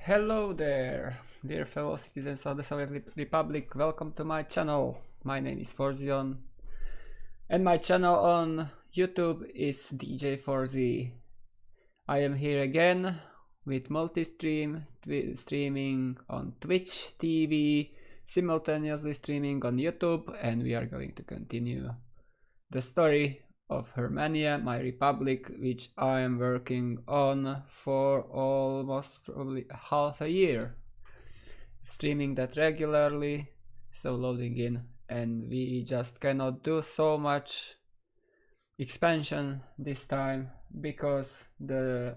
Hello there, dear fellow citizens of the Soviet Republic. Welcome to my channel. My name is Forzion, and my channel on YouTube is DJ4Z. I am here again with multi-stream, streaming on Twitch TV, simultaneously streaming on YouTube, and we are going to continue the story of Hurmania, my republic, which I am working on for almost probably half a year, streaming that regularly, so loading in, and we just cannot do so much expansion this time because the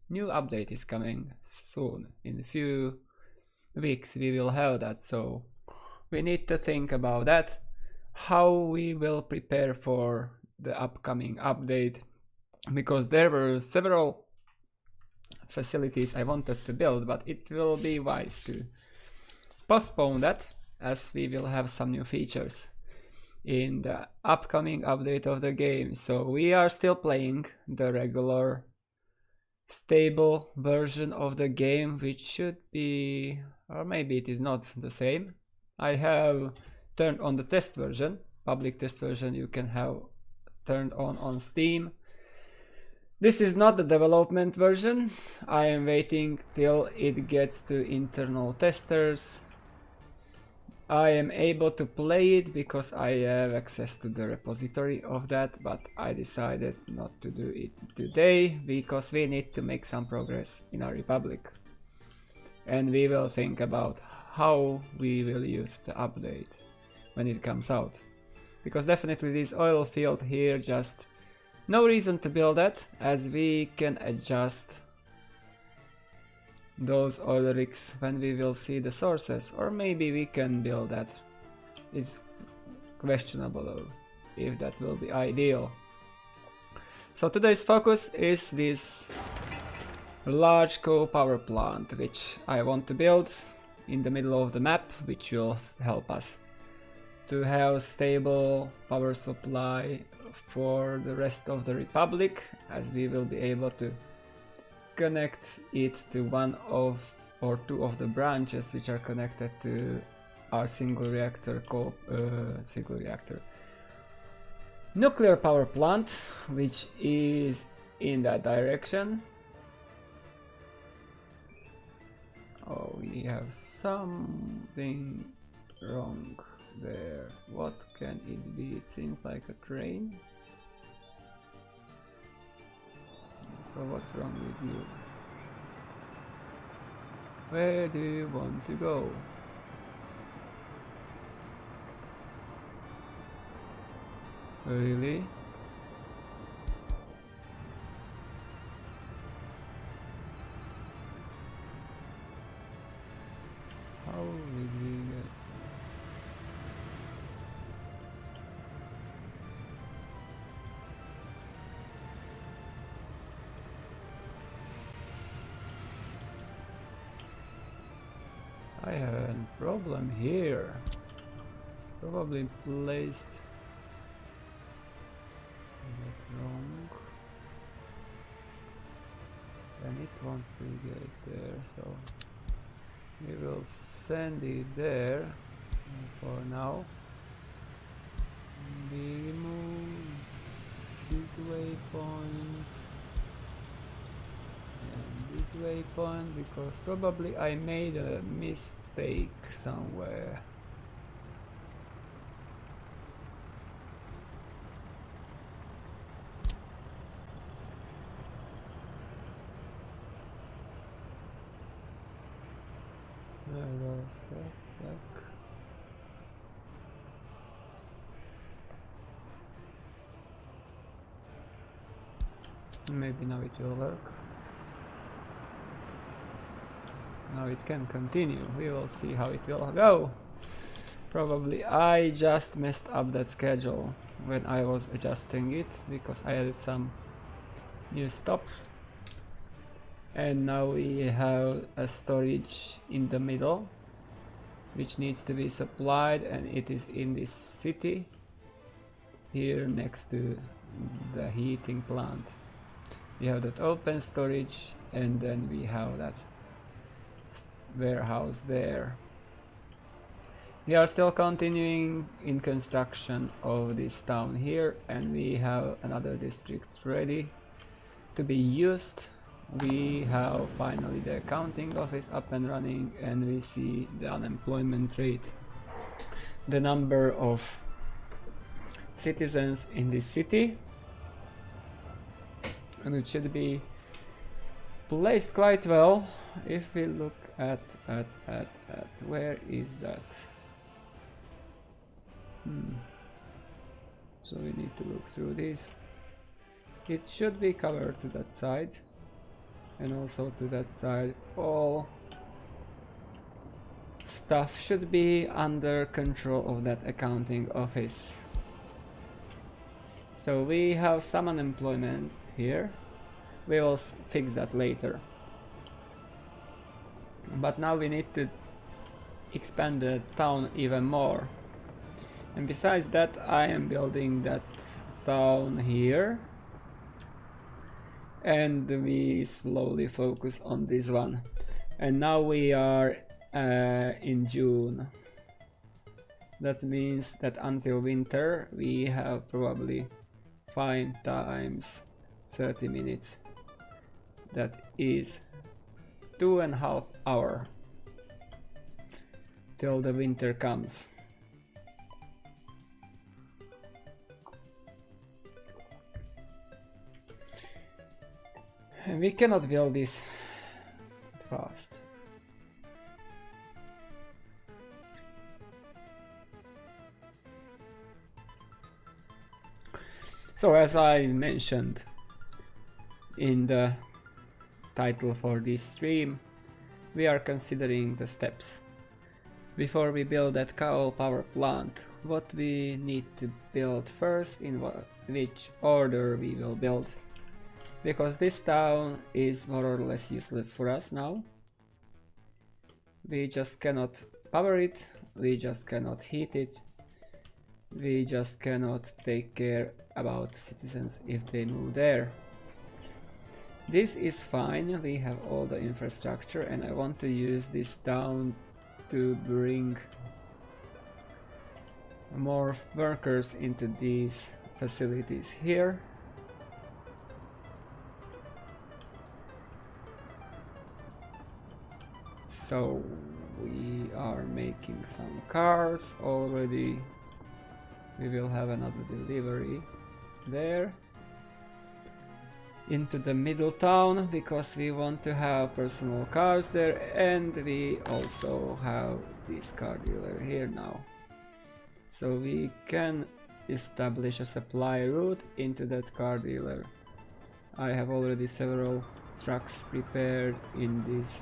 new update is coming soon. In a few weeks we will have that, so we need to think about that, how we will prepare for the upcoming update, because there were several facilities I wanted to build, but it will be wise to postpone that as we will have some new features in the upcoming update of the game. So we are still playing the regular stable version of the game, which should be, or maybe it is not the same. I have turned on the test version, public test version you can have turned on Steam. This is not the development version. I am waiting till it gets to internal testers. I am able to play it because I have access to the repository of that, but I decided not to do it today because we need to make some progress in our republic, and we will think about how we will use the update when it comes out. Because definitely this oil field here, just no reason to build that, as we can adjust those oil rigs when we will see the sources, or maybe we can build that. It's questionable though, if that will be ideal. So today's focus is this large coal power plant, which I want to build in the middle of the map, which will help us to have stable power supply for the rest of the republic, as we will be able to connect it to one of or two of the branches which are connected to our single reactor nuclear power plant, which is in that direction. Oh, we have something wrong there. What can it be? It seems like a train. So what's wrong with you? Where do you want to go? Really? How did we get? I have a problem here. Probably placed it wrong. And it wants to get there, so we will send it there for now. We remove these waypoints and this waypoint because probably I made a mistake somewhere. Maybe now it will work. Now it can continue. We will see how it will go. Probably I just messed up that schedule when I was adjusting it because I added some new stops. And now we have a storage in the middle which needs to be supplied, and it is in this city here next to the heating plant. We have that open storage, and then we have that warehouse there. We are still continuing in construction of this town here, and we have another district ready to be used. We have finally the accounting office up and running, and we see the unemployment rate, the number of citizens in this city, and it should be placed quite well. If we look at where is that? So we need to look through this. It should be covered to that side, and also to that side. All stuff should be under control of that accounting office. So we have some unemployment here. We will fix that later. But now we need to expand the town even more. And besides that, I am building that town here. And we slowly focus on this one. And now we are in June. That means that until winter we have probably 5 times 30 minutes. That is 2.5 hours till the winter comes. And we cannot build this fast. So as I mentioned in the title for this stream, we are considering the steps before we build that coal power plant. What we need to build first, in which order we will build. Because this town is more or less useless for us now. We just cannot power it, we just cannot heat it, we just cannot take care about citizens if they move there. This is fine, we have all the infrastructure, and I want to use this town to bring more workers into these facilities here. So we are making some cars already. We will have another delivery there into the middle town because we want to have personal cars there, and we also have this car dealer here now. So we can establish a supply route into that car dealer. I have already several trucks prepared in this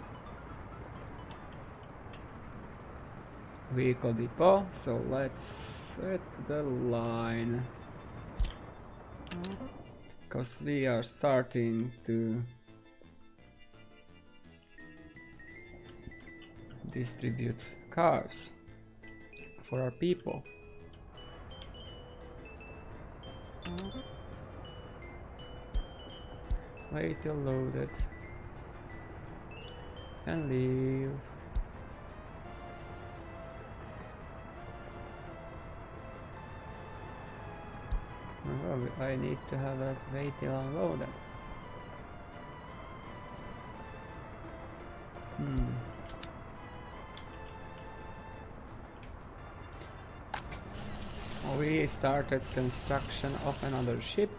vehicle depot, so let's set the line because we are starting to distribute cars for our people. Wait till loaded and leave. Oh, I need to have that wait till unloaded. We started construction of another ship.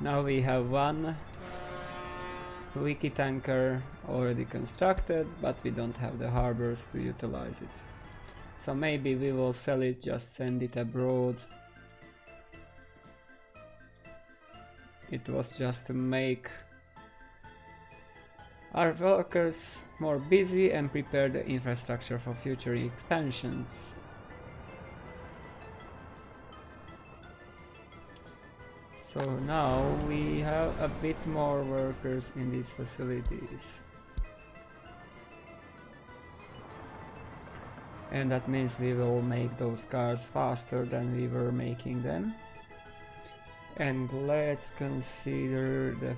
Now we have one wiki tanker already constructed, but we don't have the harbors to utilize it. So maybe we will sell it, just send it abroad. It was just to make our workers more busy and prepare the infrastructure for future expansions. So now we have a bit more workers in these facilities. And that means we will make those cars faster than we were making them. And let's consider the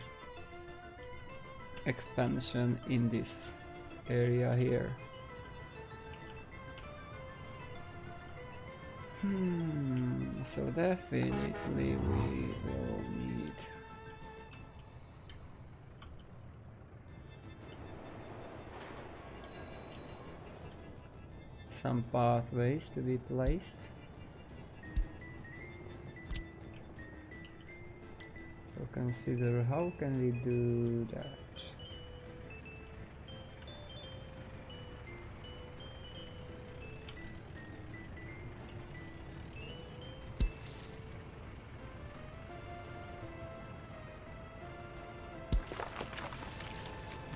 expansion in this area here. So definitely we will need some pathways to be placed. So consider how can we do that.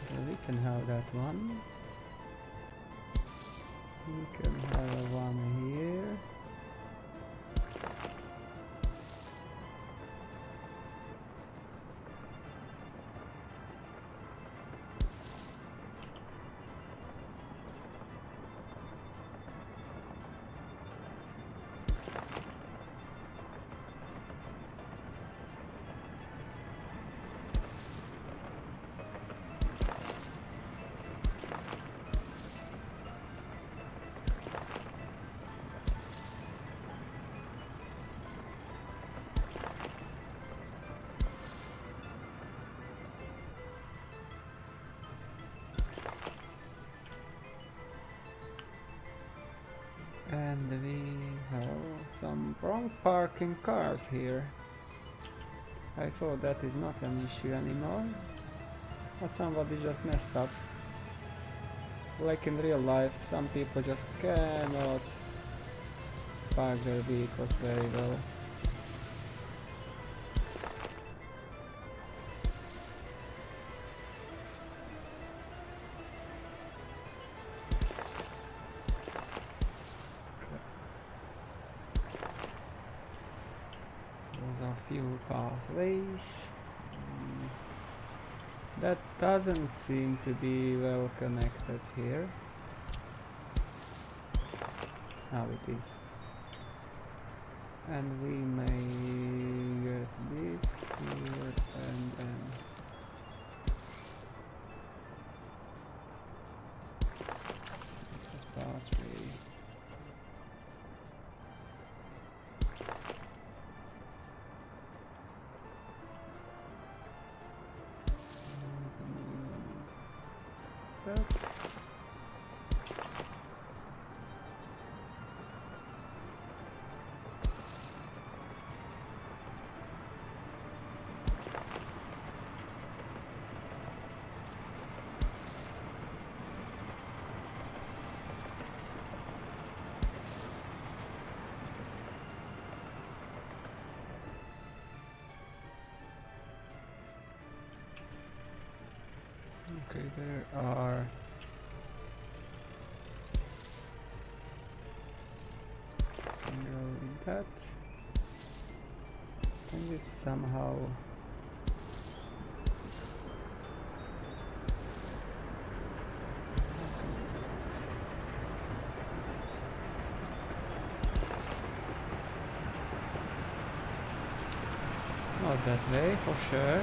So we can have that one. We can have one here. And we have some wrong parking cars here. I thought that is not an issue anymore, but somebody just messed up. Like in real life, some people just cannot park their vehicles very well. Few pathways. That doesn't seem to be well connected here. Now it is. And we may get this here and then pathway. Okay, there are that. Can we somehow not that way for sure.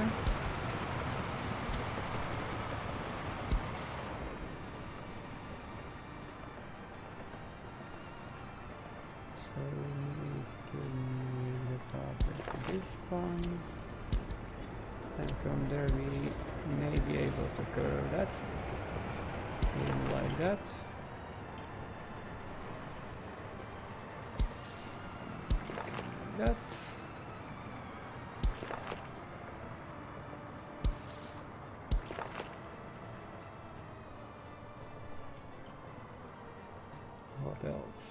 And from there we may be able to curve that in like that. That. What else?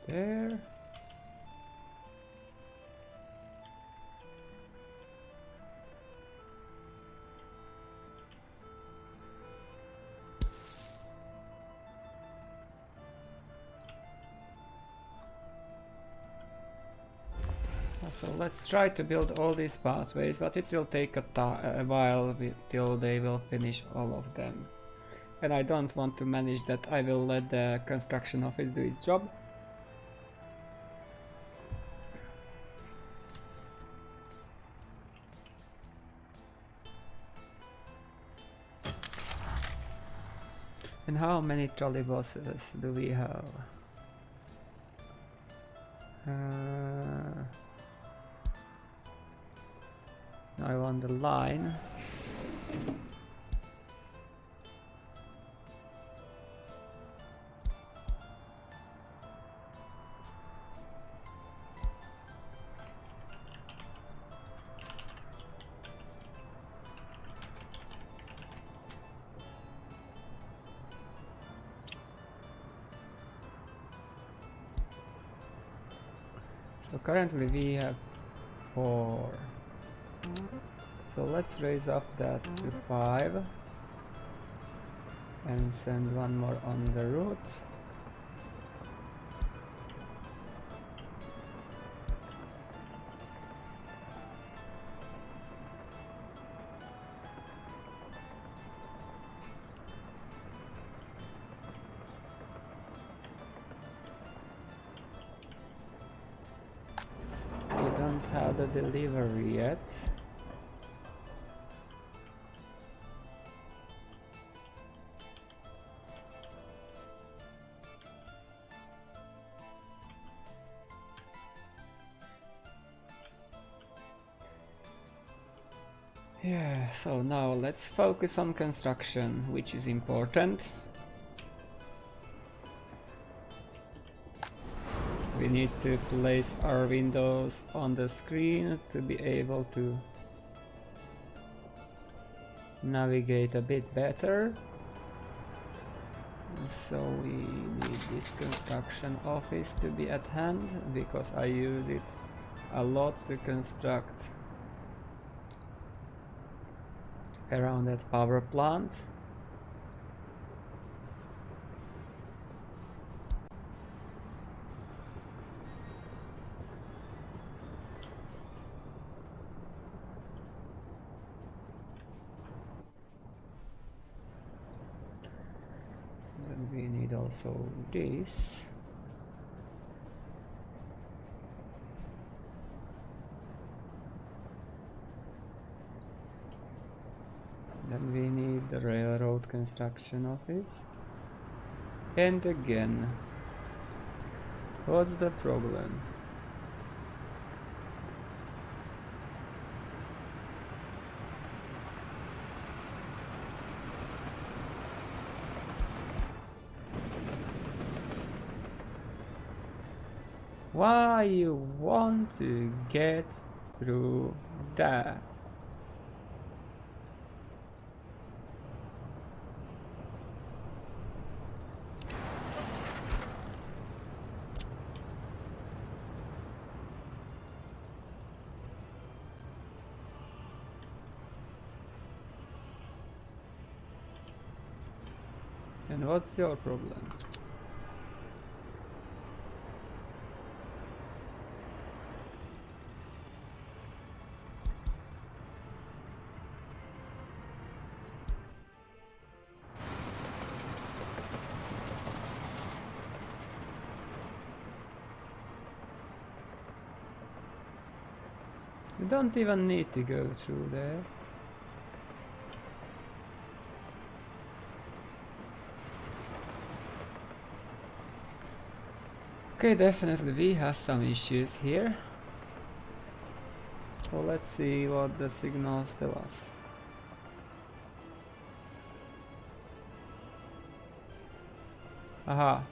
There. So let's try to build all these pathways, but it will take a while till they will finish all of them. and I don't want to manage that. I will let the construction office do its job. And how many trolley buses do we have? I want the line. So currently we have 4. So let's raise up that to 5 and send one more on the route. We don't have the delivery yet. Yeah, so now let's focus on construction, which is important. We need to place our windows on the screen to be able to navigate a bit better. So we need this construction office to be at hand because I use it a lot to construct around that power plant. Then we need also this. Then we need the railroad construction office. And again, what's the problem? Why you want to get through that? And what's your problem? You don't even need to go through there. Okay, definitely we have some issues here. So let's see what the signals tell us. Aha.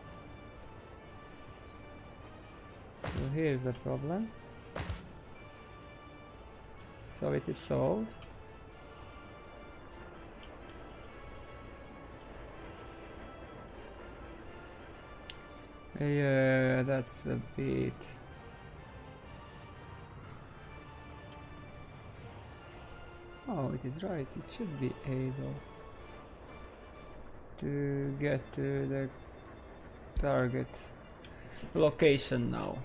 So here's the problem. So it is solved. Yeah, that's a bit. Oh, it is right. It should be able to get to the target location now.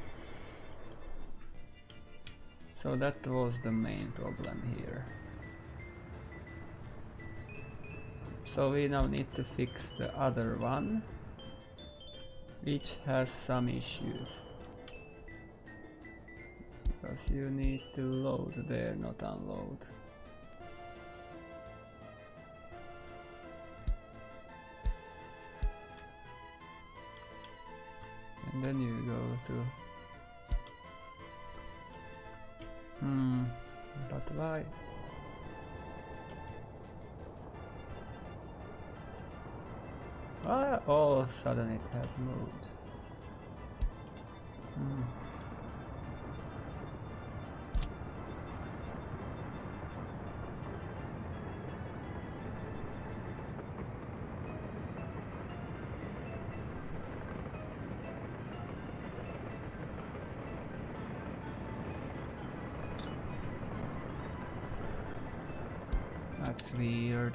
So that was the main problem here. so we now need to fix the other one, which has some issues. Because you need to load there, not unload. And then you go to... but why? Why all of a sudden it has moved? That's weird.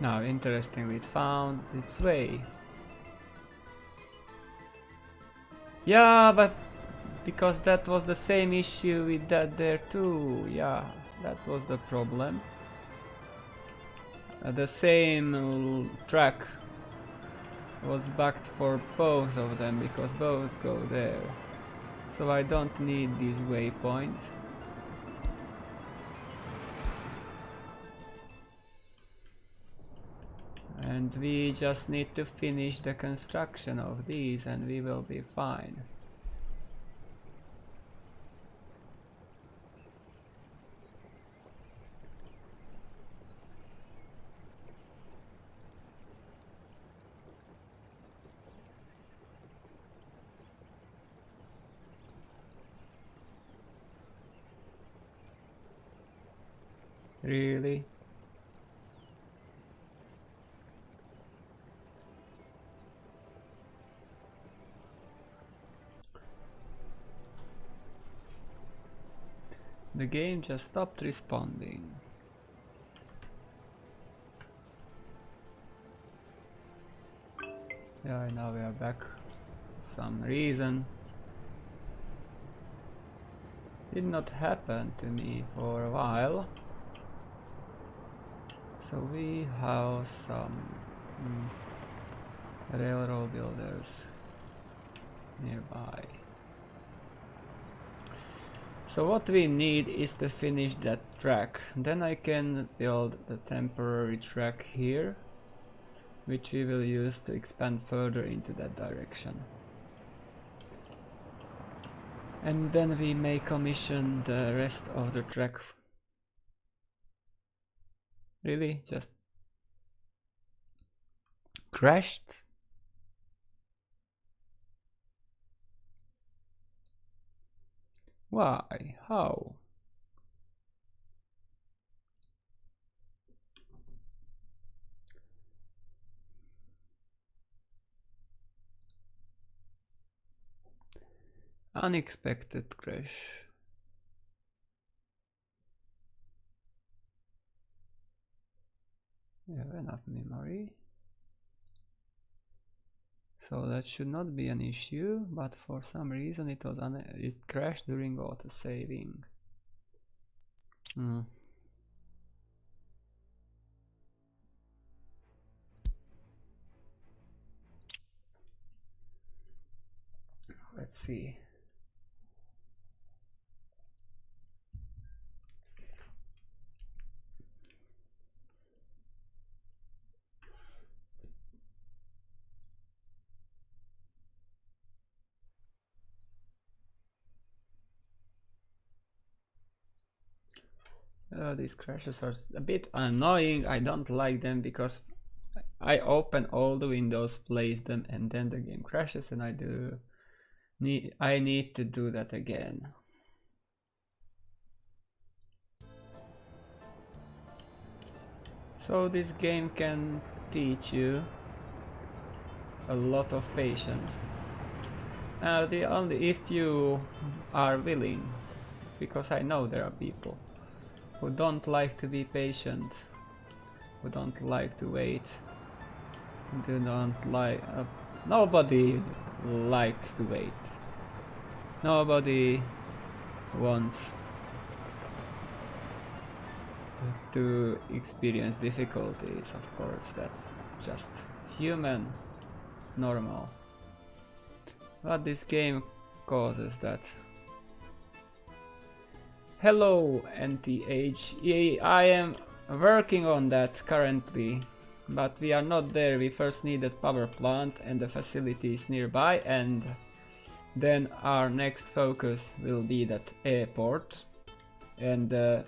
Now, interestingly, it found its way. Yeah, but because that was the same issue with that there too. Yeah, that was the problem. The same track was bugged for both of them because both go there. So I don't need these waypoints. And we just need to finish the construction of these and we will be fine. Really? The game just stopped responding. Yeah, now we are back. Some reason. Did not happen to me for a while. So we have some railroad builders nearby. So what we need is to finish that track. Then I can build the temporary track here, which we will use to expand further into that direction. And then we may commission the rest of the track. Really? Just crashed? Why? How? Unexpected crash. We have enough memory. So that should not be an issue, but for some reason it crashed during auto saving. Let's see. These crashes are a bit annoying. I don't like them because I open all the windows, place them, and then the game crashes, and I need to do that again. So this game can teach you a lot of patience. If you are willing, because I know there are people who don't like to be patient, who don't like to wait, who don't like... nobody likes to wait. Nobody wants to experience difficulties, of course, that's just human, normal. But this game causes that. Hello, NTH. I am working on that currently, but we are not there. We first need that power plant and the facilities nearby, and then our next focus will be that airport and the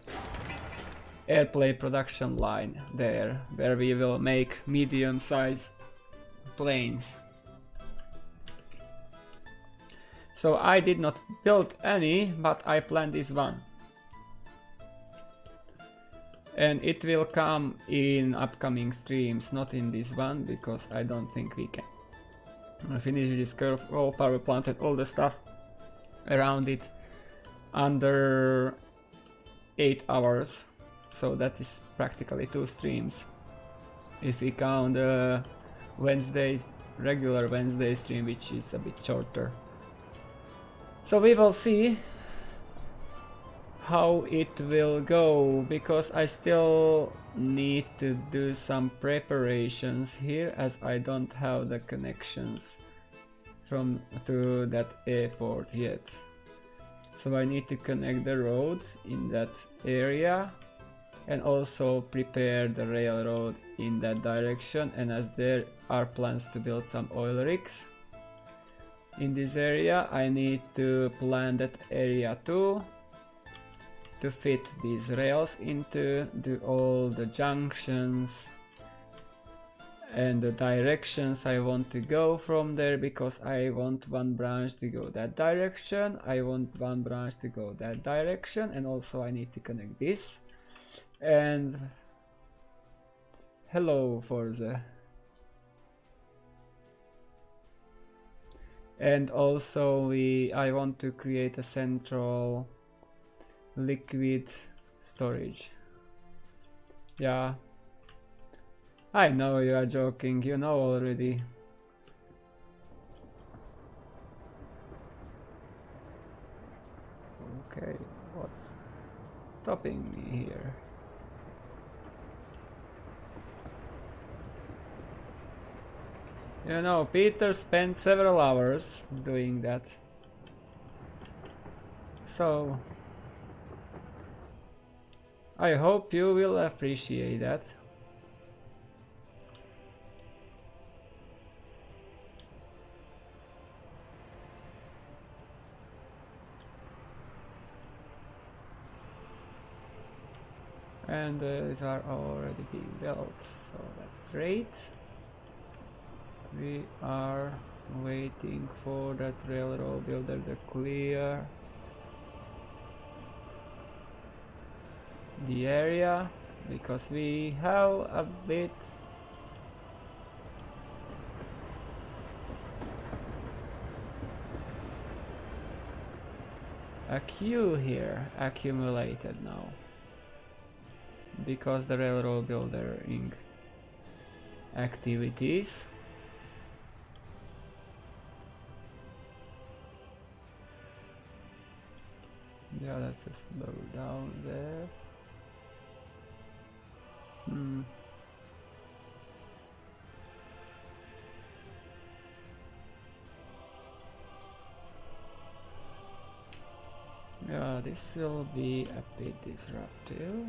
airplane production line there, where we will make medium-sized planes. So I did not build any, but I planned this one. And it will come in upcoming streams, not in this one, because I don't think we can finish this curve, all power plant and all the stuff around it under 8 hours. So that is practically 2 streams. If we count Wednesdays, regular Wednesday stream, which is a bit shorter. So we will see how it will go, because I still need to do some preparations here, as I don't have the connections to that airport yet. So I need to connect the roads in that area and also prepare the railroad in that direction, and as there are plans to build some oil rigs in this area, I need to plan that area too, to fit these rails into all the junctions and the directions I want to go from there, because I want one branch to go that direction, I want one branch to go that direction, and also I need to connect this. And hello Forza. And also I want to create a central liquid storage. Yeah, I know you are joking, you know already. Okay, what's stopping me here? You know, Peter spent several hours doing that. So I hope you will appreciate that. And these are already being built, so that's great. We are waiting for that railroad builder to clear the area, because we have a bit a queue here accumulated now, because the railroad building activities. Yeah, let's just slow down there. Yeah, this will be a bit disruptive.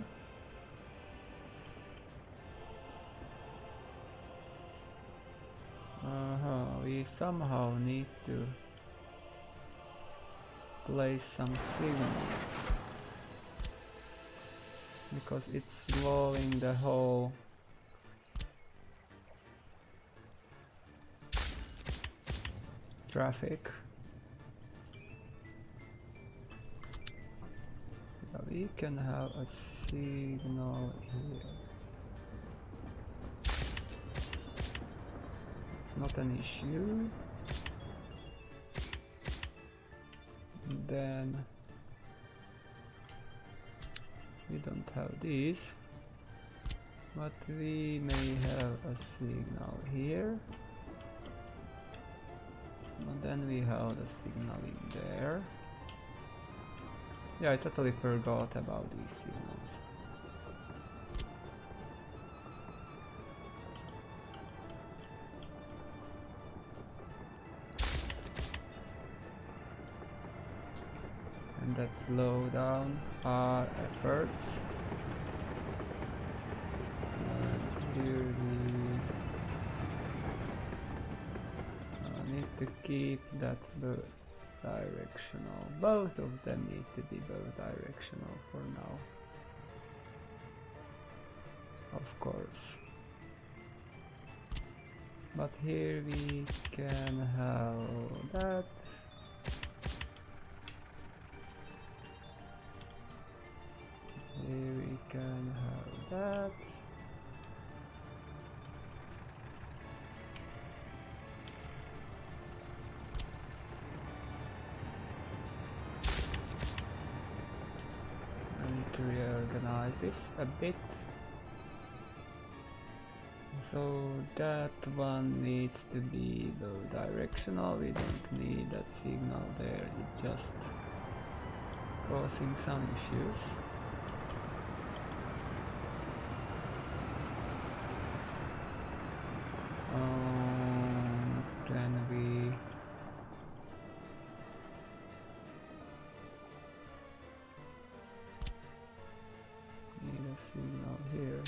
We somehow need to place some signals, because it's slowing the whole traffic. We can have a signal here. It's not an issue. Then we don't have this, but we may have a signal here. And then we have the signal in there. Yeah, I totally forgot about these signals. And that slow down our efforts. And here we need to keep that directional. Both of them need to be both directional for now. Of course. But here we can have that. Here we can have that. I need to reorganize this a bit. So that one needs to be both directional. We don't need that signal there. It's just causing some issues. Then we need a signal here.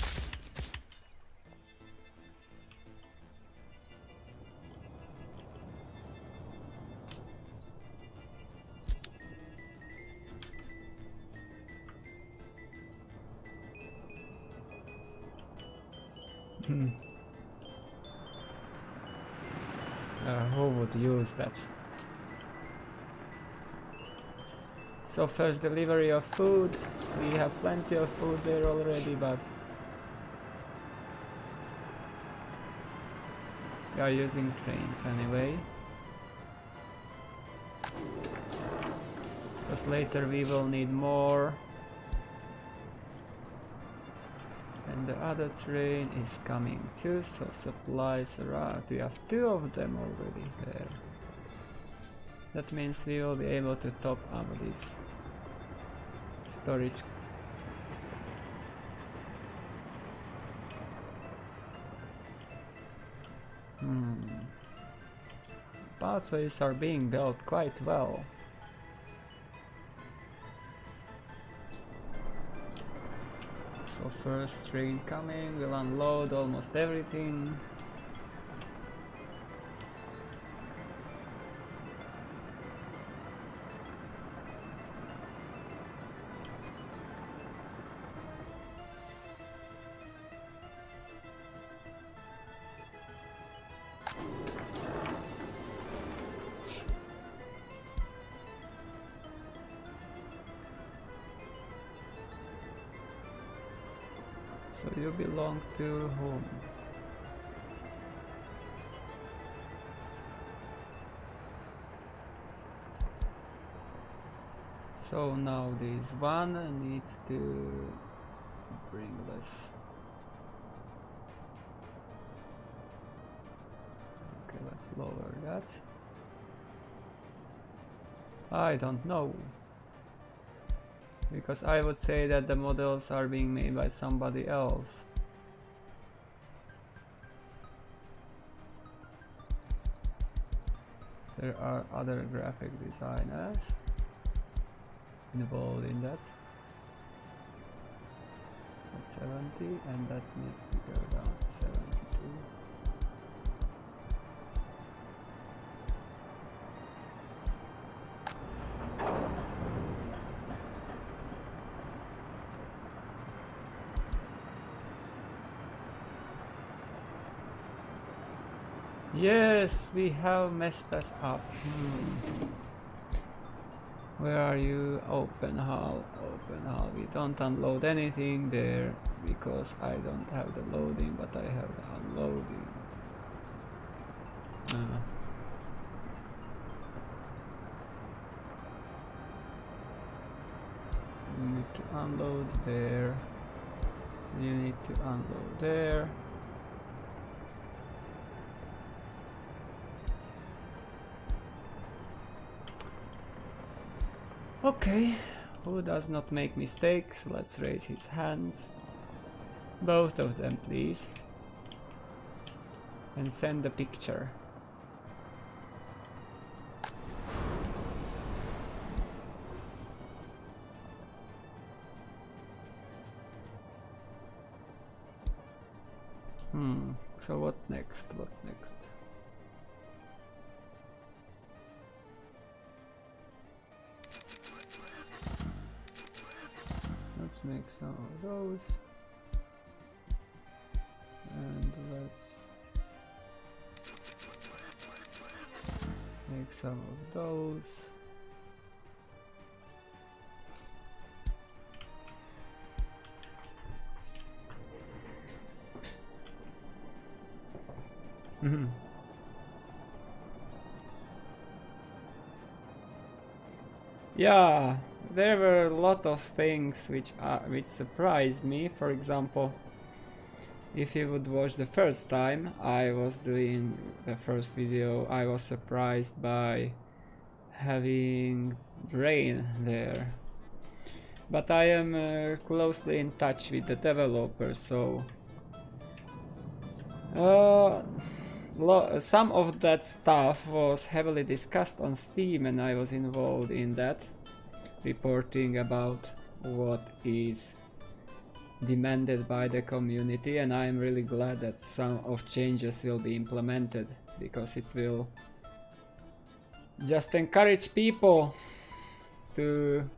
Who would use that? So first delivery of food. We have plenty of food there already, but we are using trains anyway. Because later we will need more. And the other train is coming too, so supplies around. We have two of them already there. That means we will be able to top up this storage. Pathways are being built quite well. So first train coming, we'll unload almost everything. So you belong to whom? So now this one needs to bring less. Okay, let's lower that. I don't know. Because I would say that the models are being made by somebody else. There are other graphic designers involved in that. That's 70 and that needs to go down to 72. Yes, we have messed that up. Where are you? Open hall, open hall. We don't unload anything there because I don't have the loading, but I have the unloading. You need to unload there. You need to unload there. Okay, who does not make mistakes? Let's raise his hands. Both of them, please. And send a picture. So what next? What next? Let's make some of those. And let's make some of those. Yeah, there were a lot of things which surprised me. For example, if you would watch the first time I was doing the first video, I was surprised by having rain there. But I am closely in touch with the developers, so some of that stuff was heavily discussed on Steam, and I was involved in that, reporting about what is demanded by the community, and I am really glad that some of changes will be implemented, because it will just encourage people to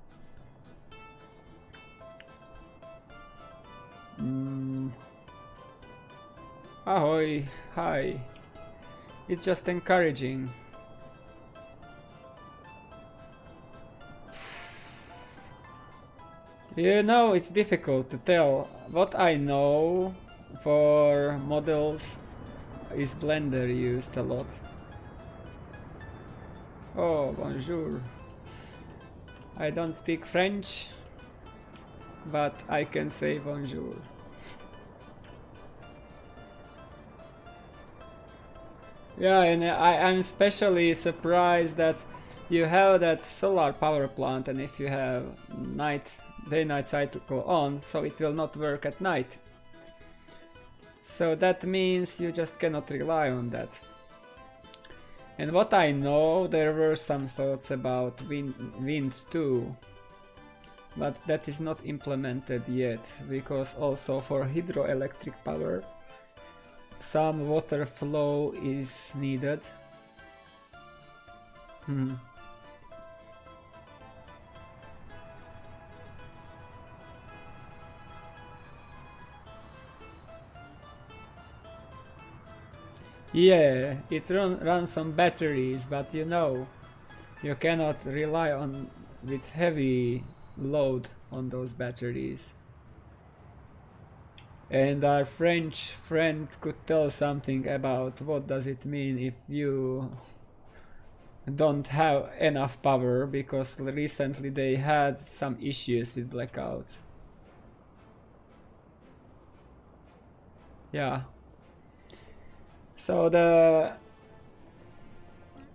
ahoy, hi. It's just encouraging. You know, it's difficult to tell. What I know for models is Blender used a lot. Oh, bonjour. I don't speak French, but I can say bonjour. Yeah, and I'm especially surprised that you have that solar power plant, and if you have day-night cycle on, so it will not work at night. So that means you just cannot rely on that. And what I know, there were some thoughts about wind too, but that is not implemented yet, because also for hydroelectric power some water flow is needed. Yeah, it runs on batteries, but you know, you cannot rely on with heavy load on those batteries. And our French friend could tell something about what does it mean if you don't have enough power, because recently they had some issues with blackouts. Yeah. So the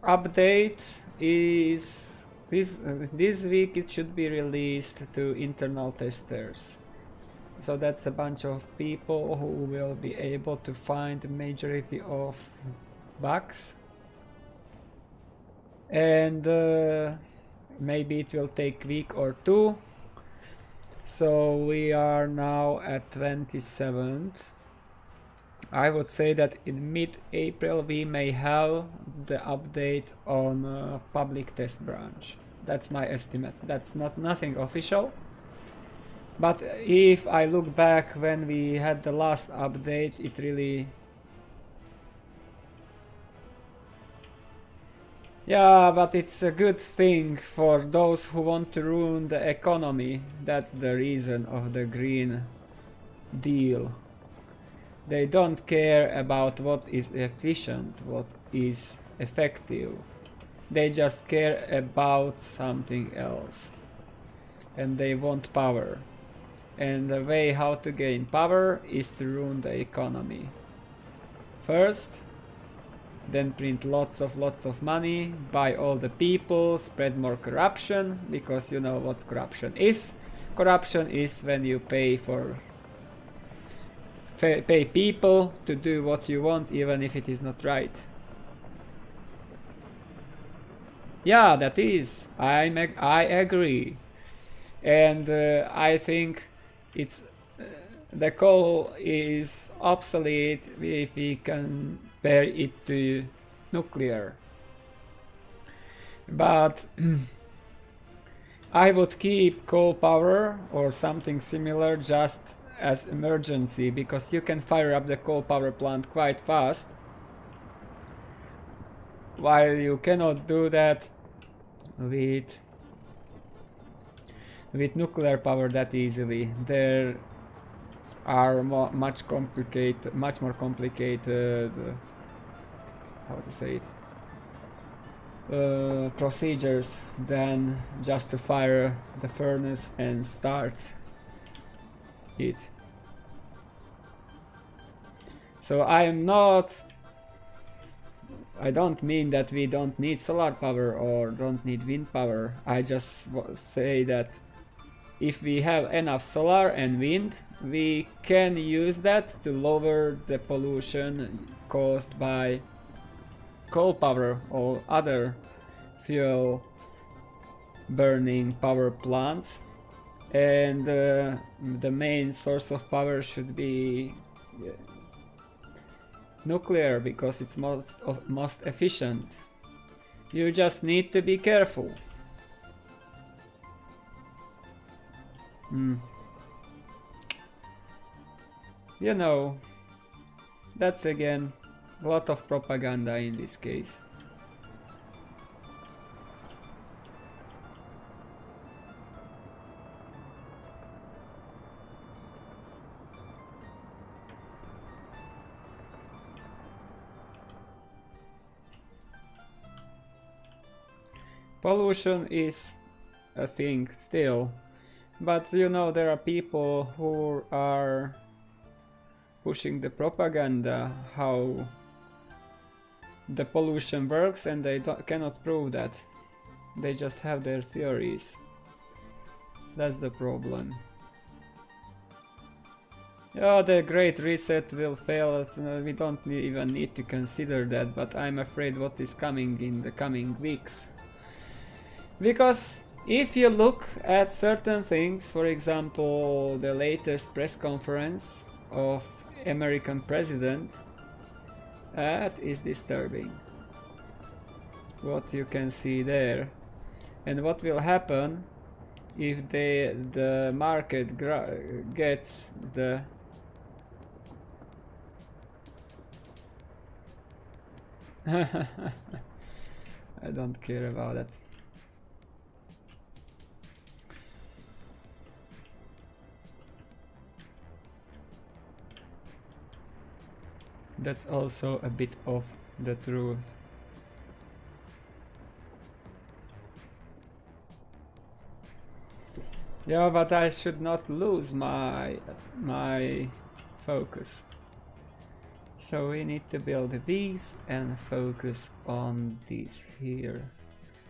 update is this week. It should be released to internal testers. So that's a bunch of people who will be able to find the majority of bugs. And maybe it will take a week or two. So we are now at 27th. I would say that in mid-April we may have the update on public test branch. That's my estimate. That's nothing official. But if I look back when we had the last update, it really... Yeah, but it's a good thing for those who want to ruin the economy. That's the reason of the Green Deal. They don't care about what is efficient, what is effective. They just care about something else. And they want power. And the way how to gain power is to ruin the economy. First, then print lots of money, buy all the people, spread more corruption, because you know what corruption is. Corruption is when you pay people to do what you want, even if it is not right. Yeah, that is. I agree, and I think it's the coal is obsolete if we compare it to nuclear. But I would keep coal power or something similar just as emergency, because you can fire up the coal power plant quite fast, while you cannot do that with nuclear power that easily. There are much more complicated how to say it, procedures than just to fire the furnace and start it. So I don't mean that we don't need solar power or don't need wind power. I just say that if we have enough solar and wind, we can use that to lower the pollution caused by coal power or other fuel burning power plants. And the main source of power should be nuclear, because it's most efficient. You just need to be careful. You know, that's again a lot of propaganda in this case. Pollution is a thing still, but you know, there are people who are pushing the propaganda how the pollution works, and they cannot prove that. They just have their theories. That's the problem. Yeah, the Great Reset will fail. We don't even need to consider that, but I'm afraid what is coming in the coming weeks. Because if you look at certain things, for example, the latest press conference of American president, that is disturbing. What you can see there. And what will happen if the market gets the I don't care about that. That's also a bit of the truth. Yeah, but I should not lose my focus. So we need to build these and focus on these here.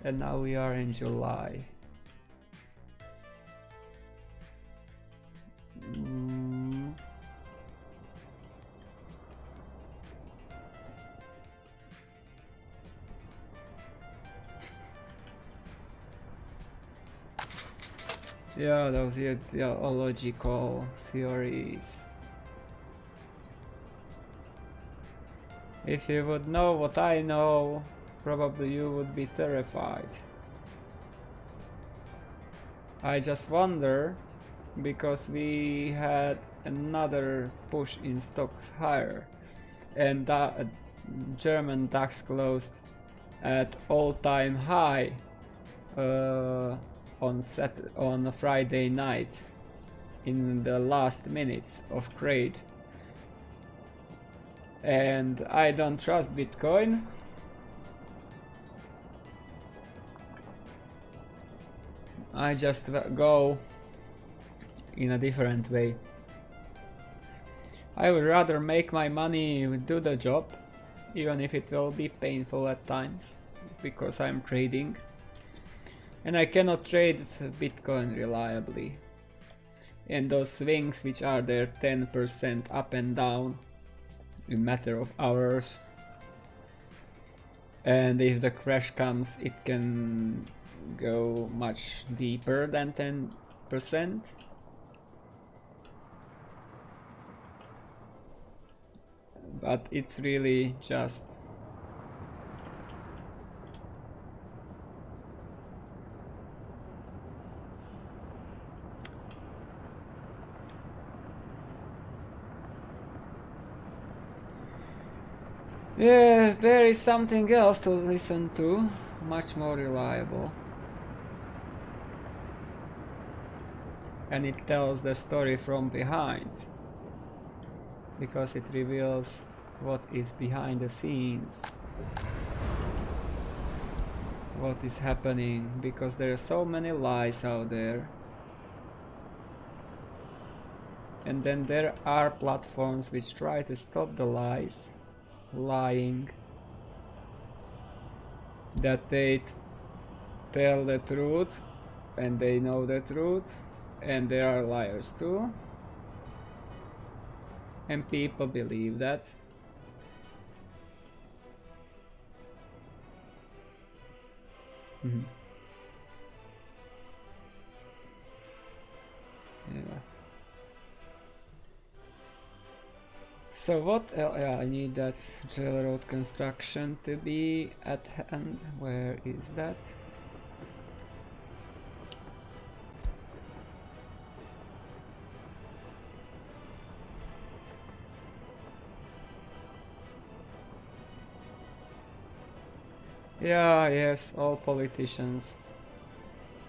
And now we are in July. Yeah, those ideological theories. If you would know what I know, probably you would be terrified. I just wonder, because we had another push in stocks higher, and the German DAX closed at all-time high on a Friday night in the last minutes of trade. And I don't trust Bitcoin. I just go in a different way. I would rather make my money do the job even if it will be painful at times, because I'm trading. And I cannot trade Bitcoin reliably. And those swings which are there 10% up and down in a matter of hours. And if the crash comes, it can go much deeper than 10%. But it's really just yes, there is something else to listen to, much more reliable. And it tells the story from behind, because it reveals what is behind the scenes, what is happening, because there are so many lies out there. And then there are platforms which try to stop the lying, that they tell the truth and they know the truth, and there are liars too, and people believe that. Yeah. So what yeah, I need that railroad construction to be at hand. Where is that? Yeah, yes, all politicians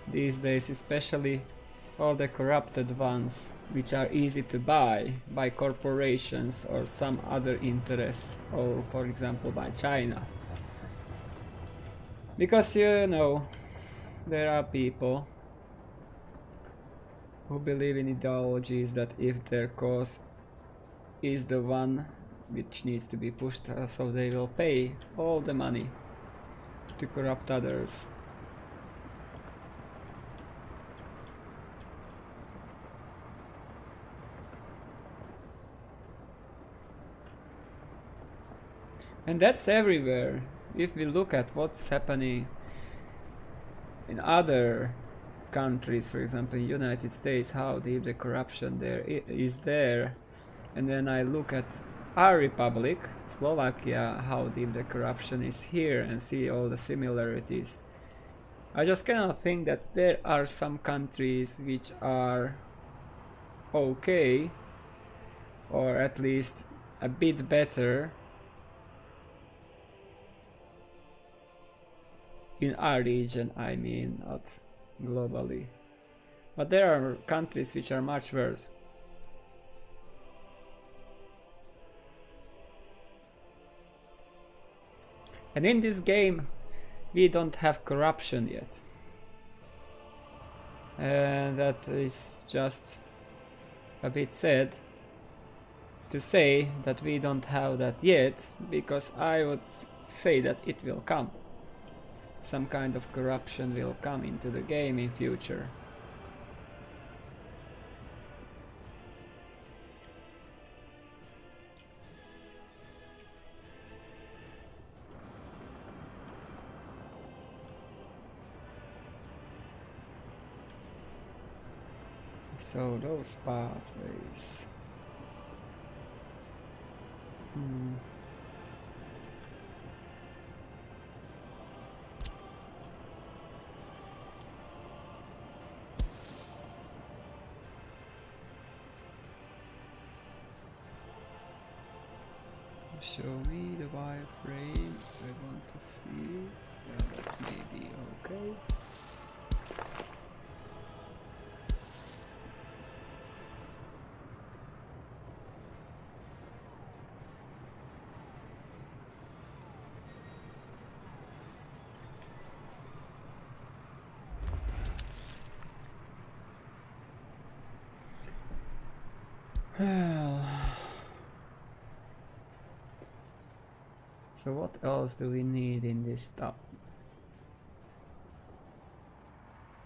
these days, especially all the corrupted ones, which are easy to buy by corporations or some other interests, or for example by China. Because you know, there are people who believe in ideologies that if their cause is the one which needs to be pushed, so they will pay all the money to corrupt others. And that's everywhere. If we look at what's happening in other countries, for example United States, how deep the corruption there is there, and then I look at our republic, Slovakia, how deep the corruption is here, and see all the similarities, I just cannot think that there are some countries which are okay, or at least a bit better in our region, I mean, not globally. But there are countries which are much worse. And in this game, we don't have corruption yet. And that is just a bit sad to say that we don't have that yet, because I would say that it will come. Some kind of corruption will come into the game in future. So those pathways. Show me the wireframe. I want to see. That may be okay. Well, So what else do we need in this stuff?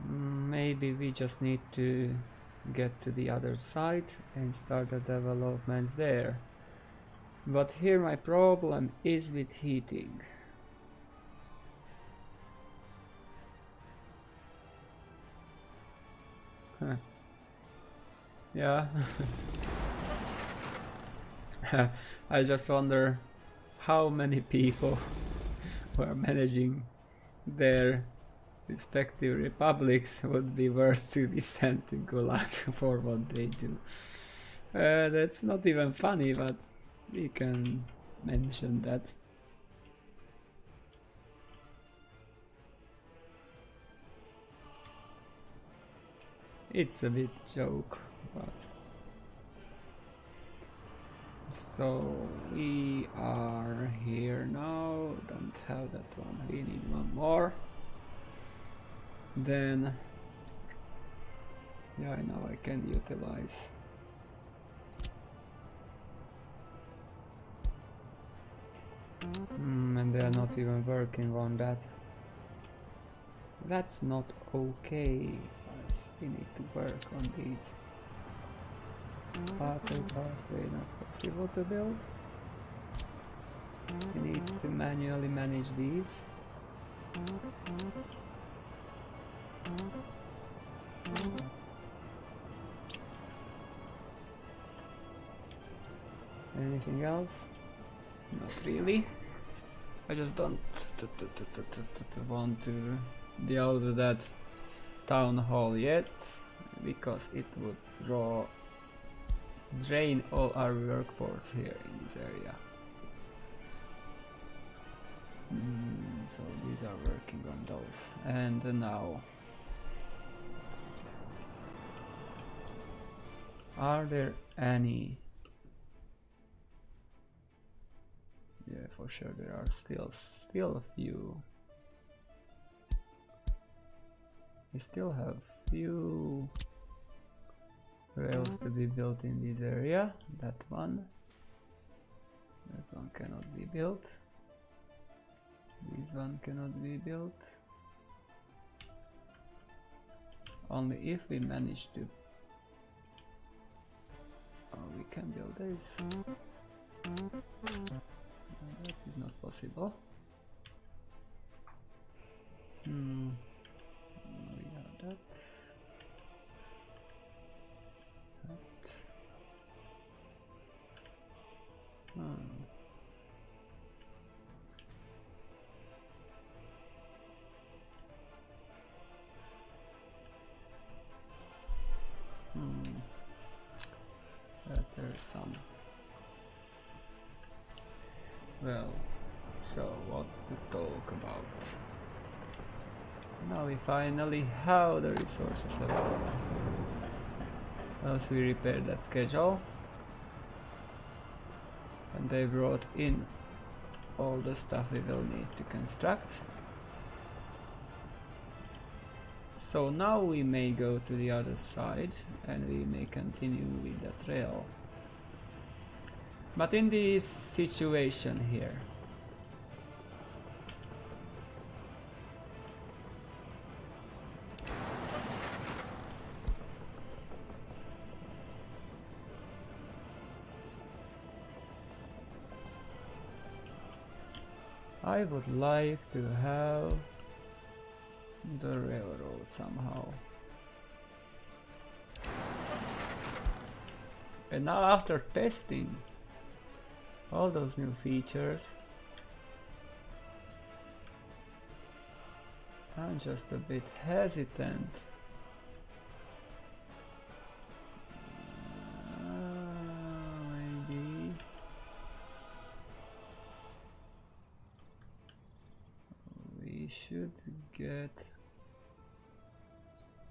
Maybe we just need to get to the other side and start the development there. But here my problem is with heating. Huh. Yeah. I just wonder how many people who are managing their respective republics would be worth to be sent to Gulag for what they do. That's not even funny, but we can mention that. It's a bit joke, but so we are here now. Don't have that one. We need one more. Then yeah, now I can utilize. And they are not even working on that. That's not okay. We need to work on these. Pathway not possible to build. We need to manually manage these. Anything else? Not really. I just don't want to deal with that town hall yet, because it would drain all our workforce here in this area. So these are working on those. And now, are there any? Yeah, for sure there are still a few. We still have few rails to be built in this area. That one cannot be built. This one cannot be built. Only if we manage to. Oh, we can build this. That is not possible. We have that. There's some. Well, so what to talk about? Now we finally have the resources available. Once we repaired that schedule, and they brought in all the stuff we will need to construct. So now we may go to the other side and we may continue with that rail. But in this situation here, I would like to have the railroad somehow. And now after testing all those new features, I'm just a bit hesitant. Maybe we should get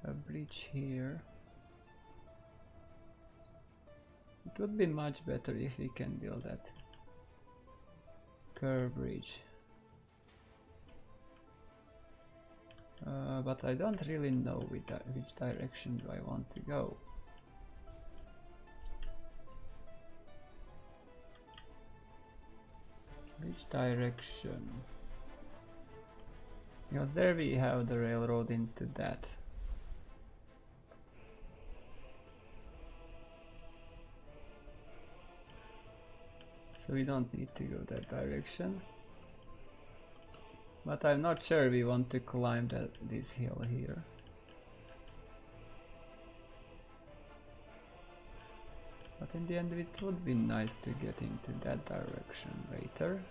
a bridge here. It would be much better if we can build that curve bridge. But I don't really know which direction do I want to go. Which Which direction? Because there we have the railroad into that. So we don't need to go that direction. But I'm not sure we want to climb this hill here. But in the end it would be nice to get into that direction later.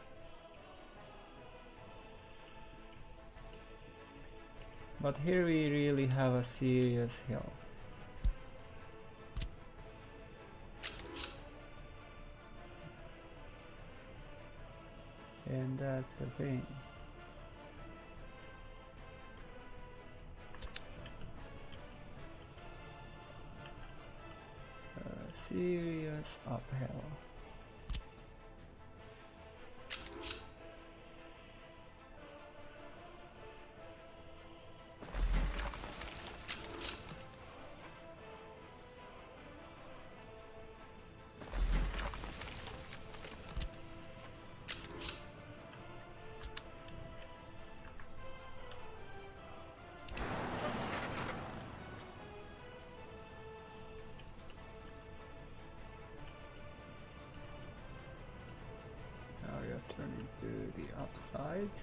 But here we really have a serious hill. And that's the thing. Serious uphill. Turning to the upside.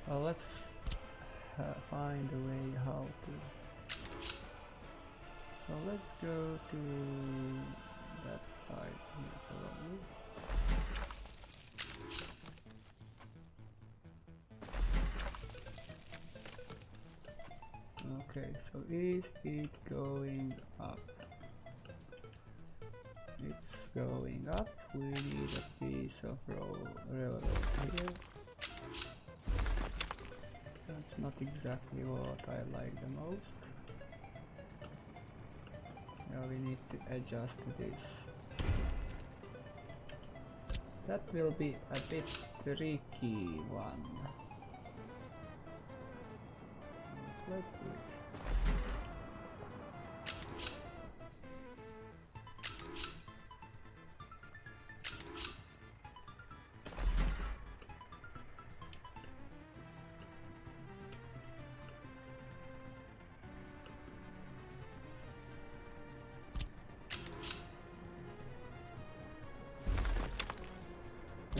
Well, let's find a way how to. So let's go to that side here probably. Okay, so is it going up? It's going up. We need a piece of railroad here. That's not exactly what I like the most. Now we need to adjust this. That will be a bit tricky one. Let's do it.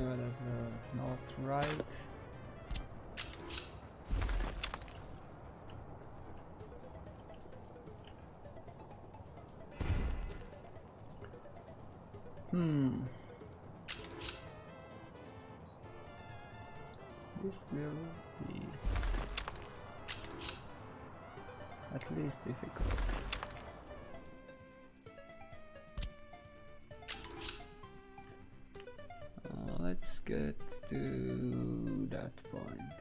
No, that's not right. This will be at least difficult. Let's get to that point.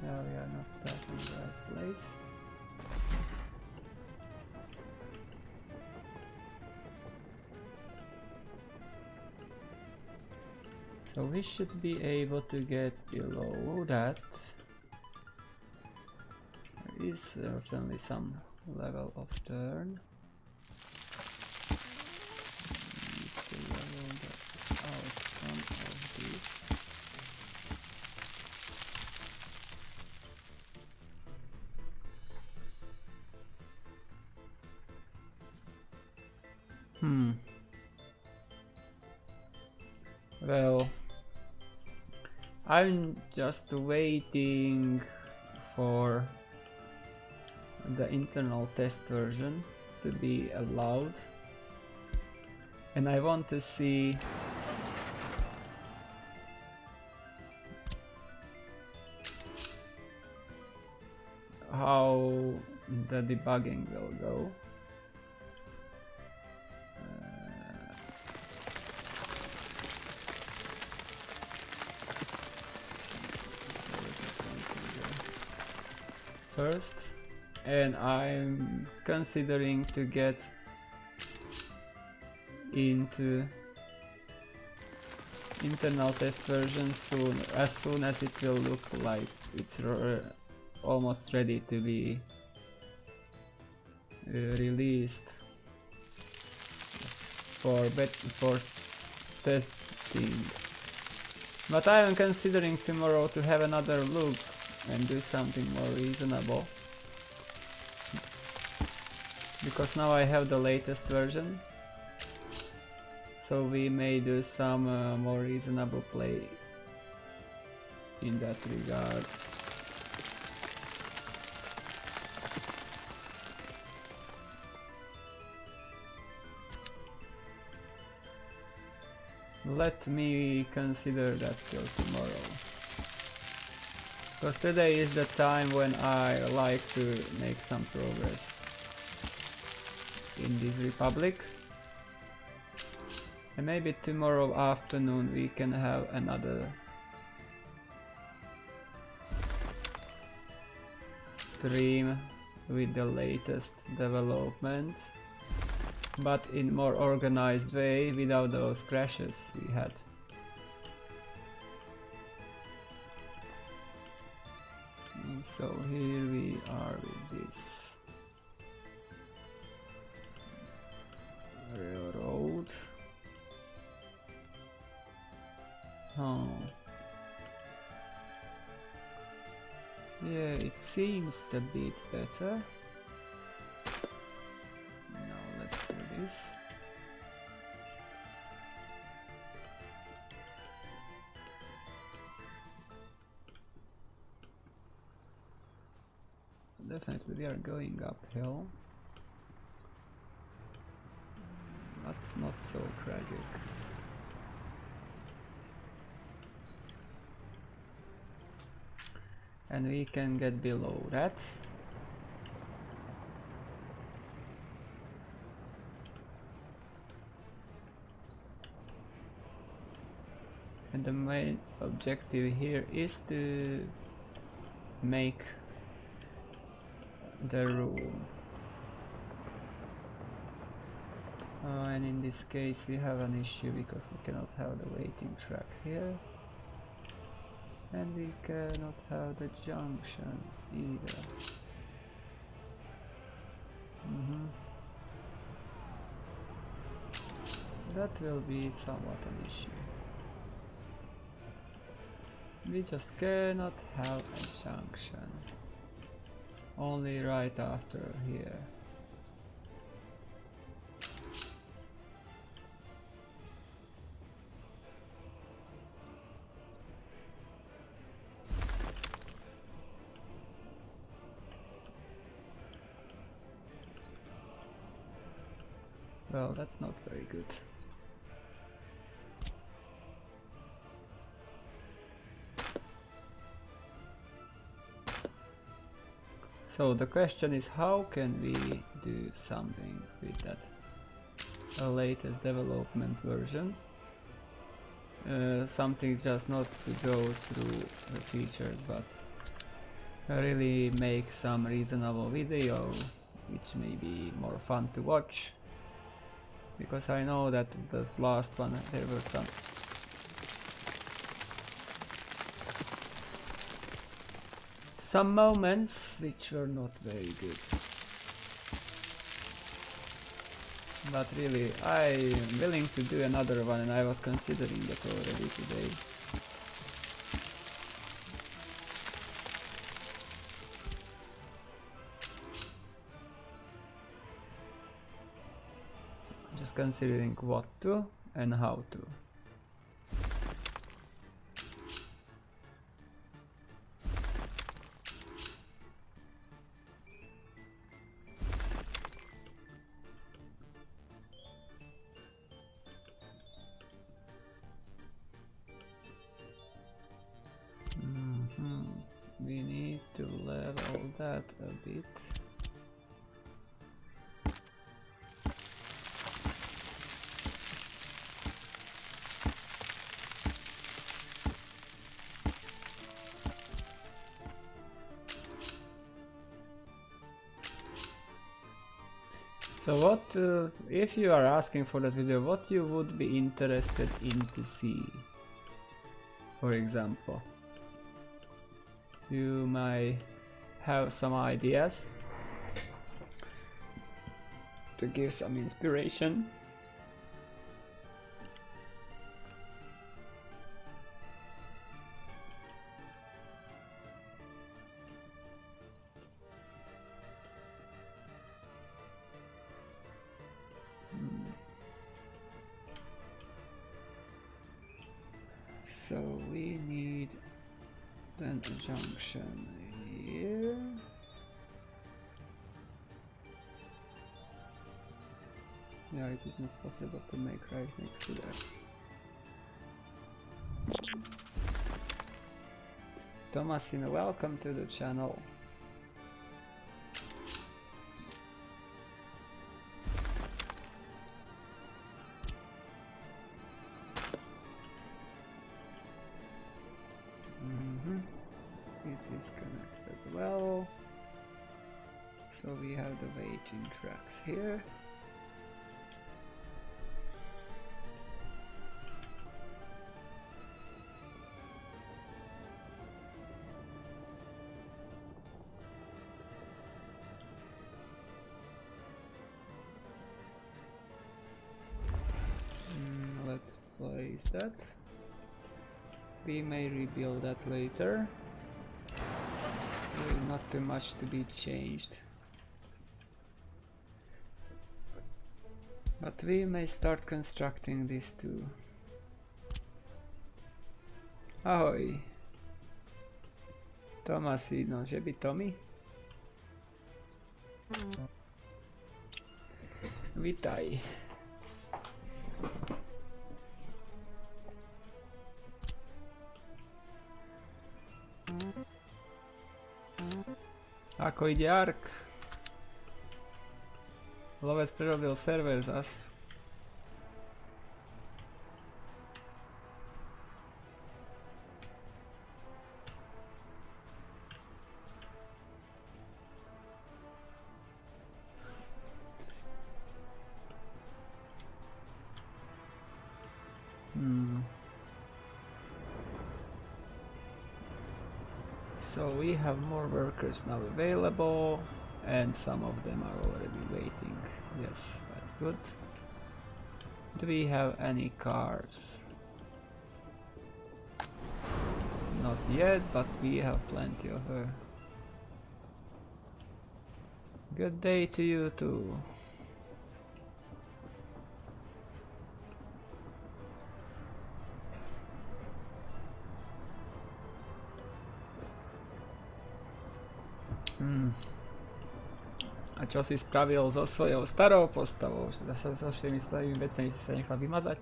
Now we are not starting the right place. So we should be able to get below that. There is certainly some level of turn. Need to level that out some of this. Well, I'm just waiting for the internal test version to be allowed, and I want to see how the debugging will go. First, and I'm considering to get into internal test version soon, as soon as it will look like it's almost ready to be released for testing. But I am considering tomorrow to have another look and do something more reasonable, because now I have the latest version, so we may do some more reasonable play in that regard. Let me consider that till tomorrow, because today is the time when I like to make some progress in this Republic, and maybe tomorrow afternoon we can have another stream with the latest developments, but in more organized way, without those crashes we had. And so here we are with this railroad. Oh. Yeah, it seems a bit better. Now let's do this. Definitely we are going uphill. That's not so tragic. And we can get below that. And the main objective here is to make the room. And in this case we have an issue because we cannot have the waiting track here. And we cannot have the junction either. That will be somewhat an issue. We just cannot have a junction. Only right after here. Well, that's not very good. So the question is, how can we do something with that latest development version? Something just not to go through the features, but really make some reasonable video, which may be more fun to watch. Because I know that the last one there were some moments which were not very good. But really, I am willing to do another one, and I was considering that already today. Just considering what to and how to. We need to level that a bit. So what, if you are asking for that video, what you would be interested in to see, for example? You might have some ideas to give some inspiration. So we need then a junction here. Yeah, it is not possible to make right next to that. Thomasina, welcome to the channel. It is connected well. So we have the waiting tracks here. Let's place that. We may rebuild that later. Not too much to be changed. But we may start constructing this too. Ahoj! Tomasino, že by Tommy? Vítaj. Ako ide Ark? Lovec prerobil server zas. So we have more workers now available, and some of them are already waiting. Yes, that's good. Do we have any cars? Not yet, but we have plenty of her. Good day to you too. A čo si spravil so svojou starou postavou? So všemi svojimi vecami si sa nechal vymazať?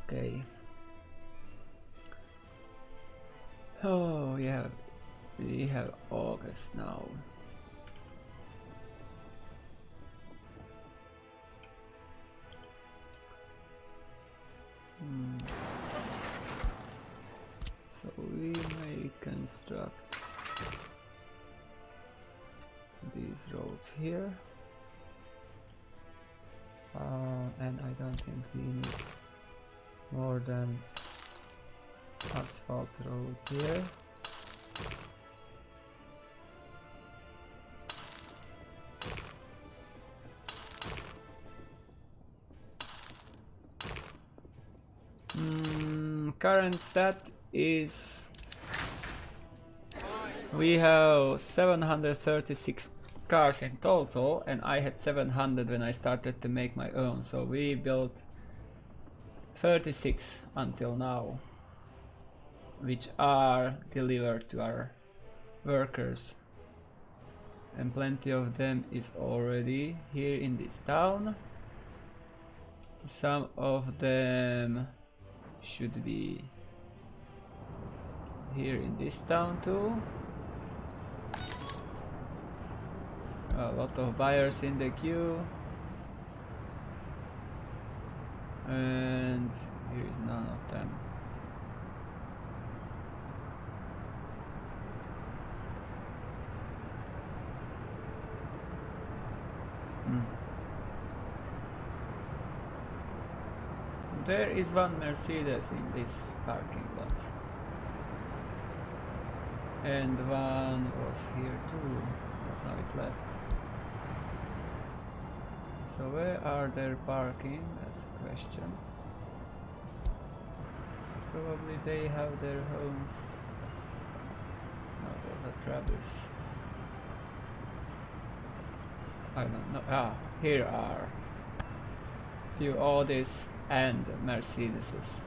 OK. Oh yeah, we have August now. So we may construct these roads here, and I don't think we need more than asphalt road here. Current stat is we have 736 cars in total, and I had 700 when I started to make my own, so we built 36 until now, which are delivered to our workers, and plenty of them is already here in this town. Some of them should be here in this town too. A lot of buyers in the queue, and here is none of them. There is one Mercedes in this parking lot. And one was here too, but now it left. So where are they parking? That's the question. Probably they have their homes. No, those are Travis. I don't know. Ah, here are few Audis and Mercedeses.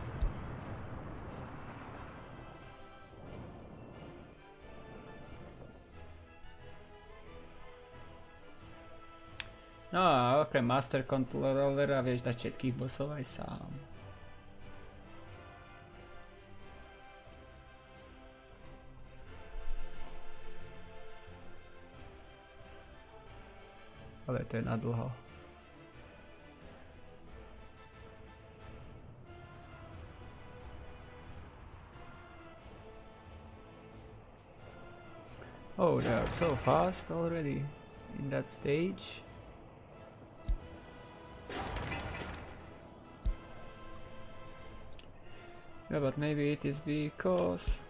No, okrem Master Controllera vieš dať všetkých bossov aj sám. Ale to je na dlho. Oh, they are so fast already in that stage. Yeah, but maybe it is because...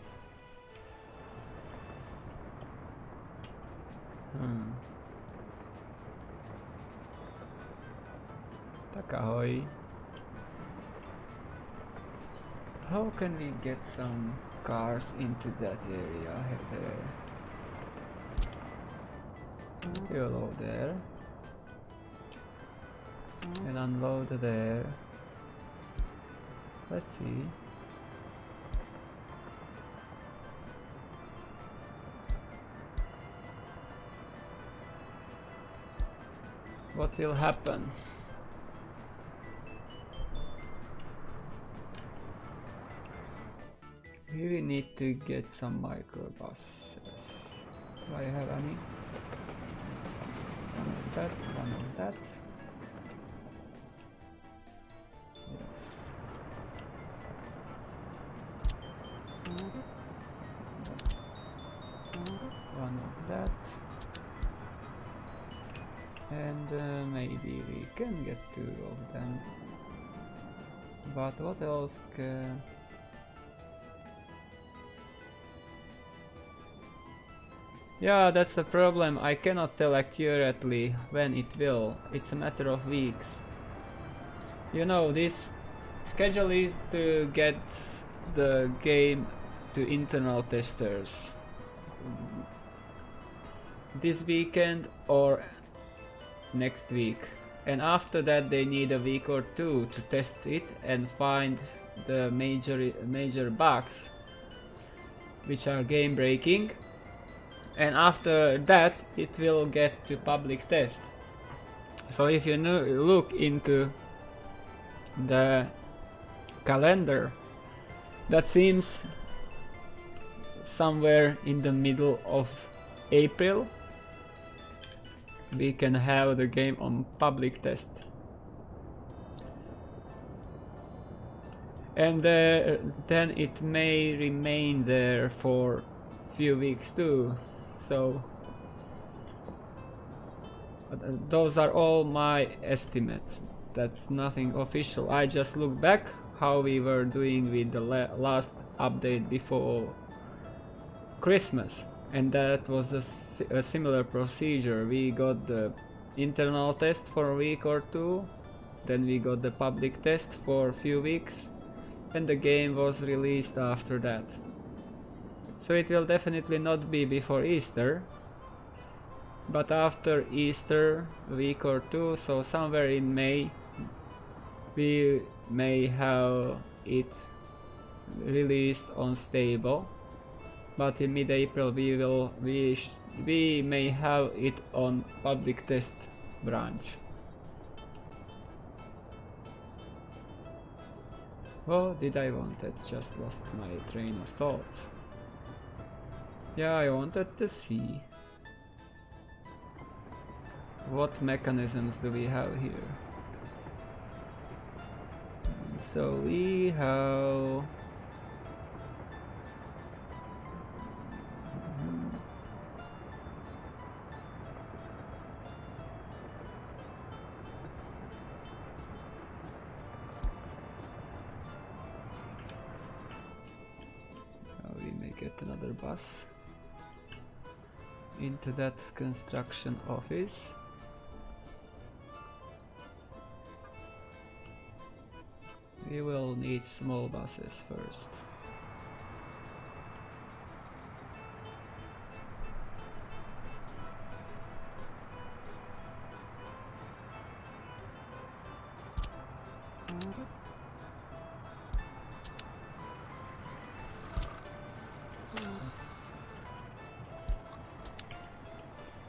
Tak ahoj. How can we get some cars into that area there? You load there. And unload there. Let's see. What will happen? We need to get some microbuses. Do I have any? One of that, one of that. Yes. One of that. And maybe we can get two of them. But what else can... Yeah, that's the problem. I cannot tell accurately when it will. It's a matter of weeks. You know, this schedule is to get the game to internal testers this weekend or next week, and after that they need a week or two to test it and find the major bugs which are game breaking, and after that it will get to public test. So if you look into the calendar, that seems somewhere in the middle of April we can have the game on public test. And then it may remain there for few weeks too. So those are all my estimates. That's nothing official. I just look back how we were doing with the last update before Christmas, and that was a similar procedure. We got the internal test for a week or two, then we got the public test for a few weeks, and the game was released after that. So it will definitely not be before Easter, but after Easter, a week or two, so somewhere in May, we may have it released on stable. But in mid-April we may have it on public test branch. What did I want? I just lost my train of thoughts. Yeah, I wanted to see what mechanisms do we have here. So we have get another bus into that construction office. We will need small buses first.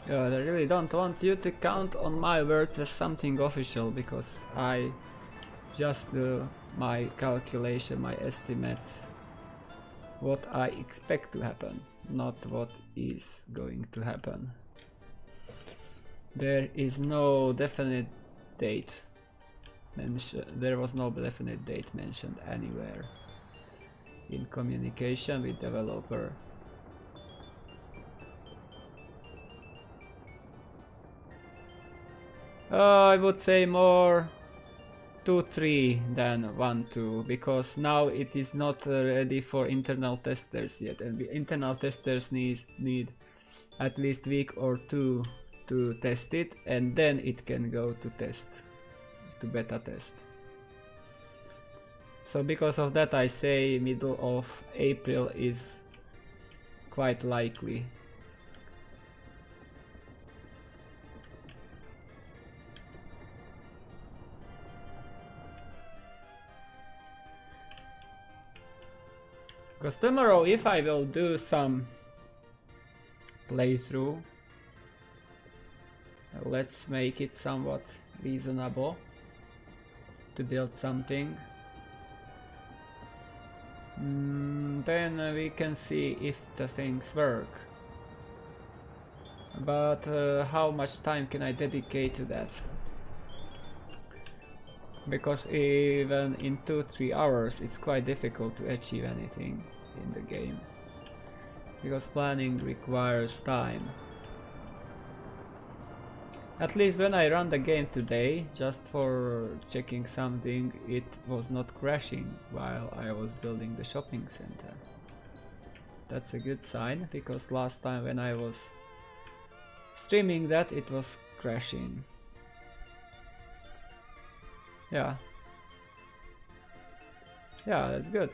Yeah, I really don't want you to count on my words as something official, because I just do my calculation, my estimates, what I expect to happen, not what is going to happen. There is no definite date mentioned. There was no definite date mentioned anywhere in communication with developer. I would say more 2-3 than 1-2, because now it is not ready for internal testers yet, and the internal testers need at least week or two to test it, and then it can go to beta test. So because of that, I say middle of April is quite likely. Because tomorrow, if I will do some playthrough, let's make it somewhat reasonable to build something. Then we can see if the things work. But how much time can I dedicate to that? Because even in 2-3 hours it's quite difficult to achieve anything in the game, because planning requires time. At least when I run the game today, just for checking something, it was not crashing while I was building the shopping center. That's a good sign, because last time when I was streaming that, it was crashing. Yeah, that's good.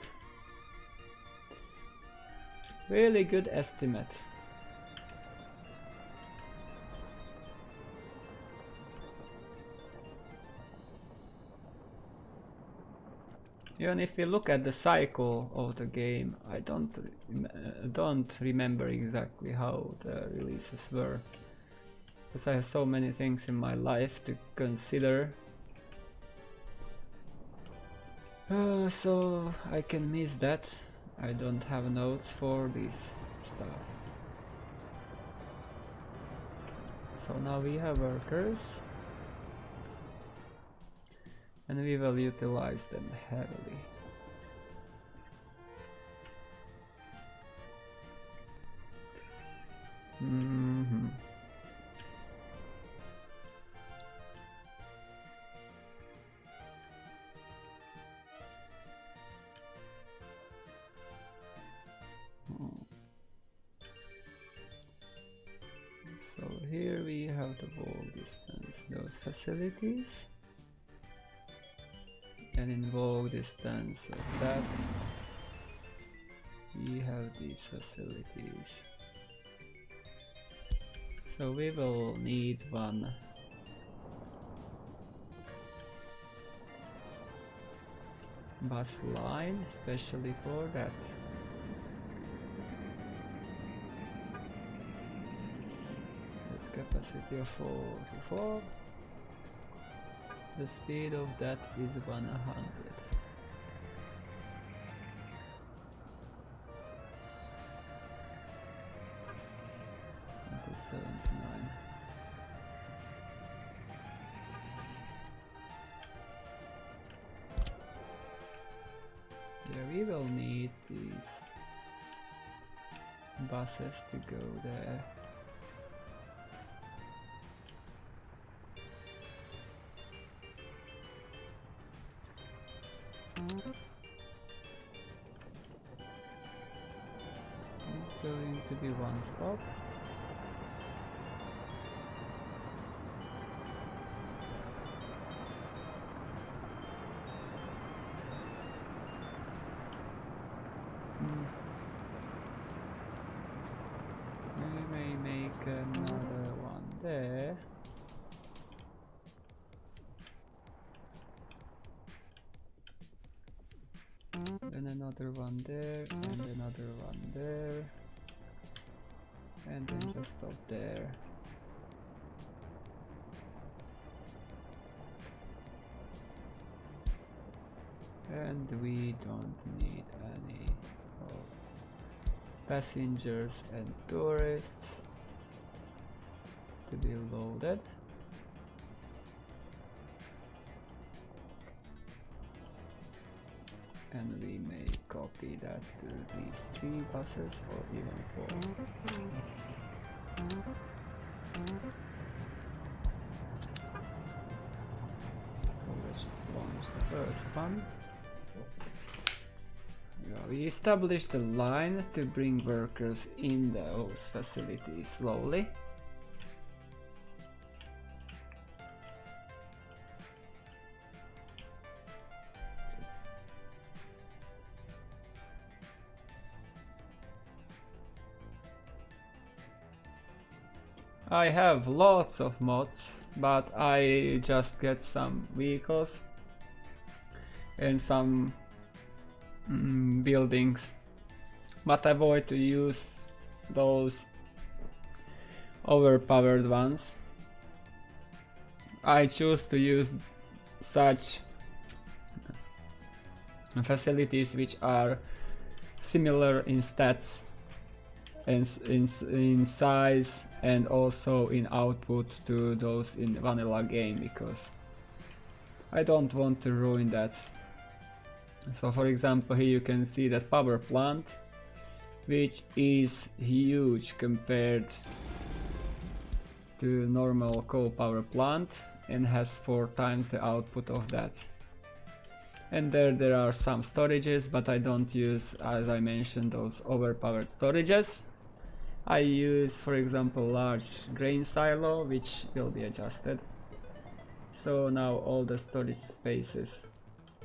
Really good estimate. Even if you look at the cycle of the game, I don't remember exactly how the releases were, because I have so many things in my life to consider. So I can miss that. I don't have notes for this stuff. So now we have workers, and we will utilize them heavily. So here we have the wall distance, those facilities, and in wall distance of that we have these facilities. So we will need one bus line especially for that. Capacity of 44. The speed of that is 100. That is 79. Yeah, we will need these buses to go there. going to be one stop. We may make another one there. Then another one there, and another one there, and then just stop there. And we don't need any passengers and tourists to be loaded. And we may copy that to these 3 buses or even 4. So let's launch the first one. Yeah, we established a line to bring workers in those facilities slowly. I have lots of mods, but I just get some vehicles and some buildings, but avoid to use those overpowered ones. I choose to use such facilities which are similar in stats and in size and also in output to those in vanilla game, because I don't want to ruin that. So for example, here you can see that Powerplant, which is huge compared to normal coal power plant and has 4 times the output of that. And there are some storages, but I don't use, as I mentioned, those overpowered storages. I use, for example, large grain silo, which will be adjusted. So now all the storage spaces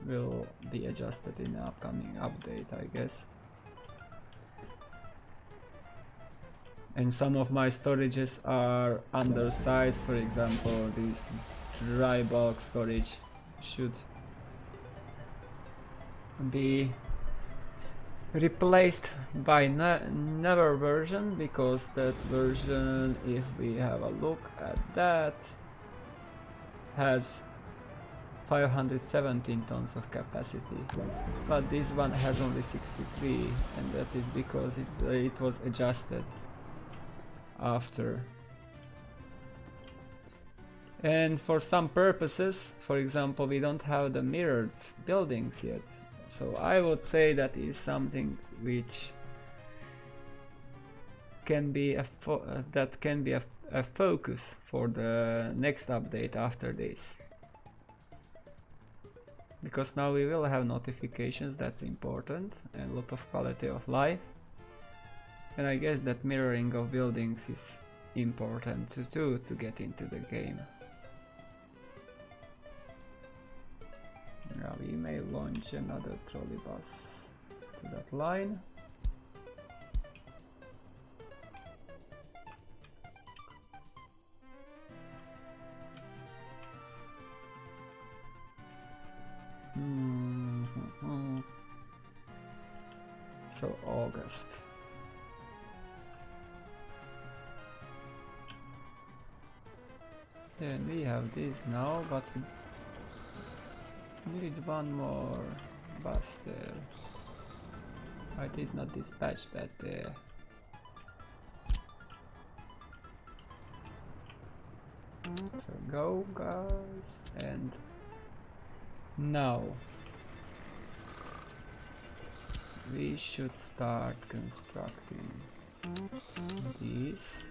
will be adjusted in the upcoming update, I guess. And some of my storages are undersized. For example, this dry bulk storage should be replaced by never version, because that version, if we have a look at that, has 517 tons of capacity, but this one has only 63, and that is because it was adjusted after. And for some purposes, for example, we don't have the mirrored buildings yet. So I would say that is something which can be a focus for the next update after this. Because now we will have notifications, that's important, and a lot of quality of life. And I guess that mirroring of buildings is important too to get into the game. Now we may launch another trolley bus to that line. So August. And we have this now, but we need one more bus there. I did not dispatch that there. So go, guys, and now we should start constructing these.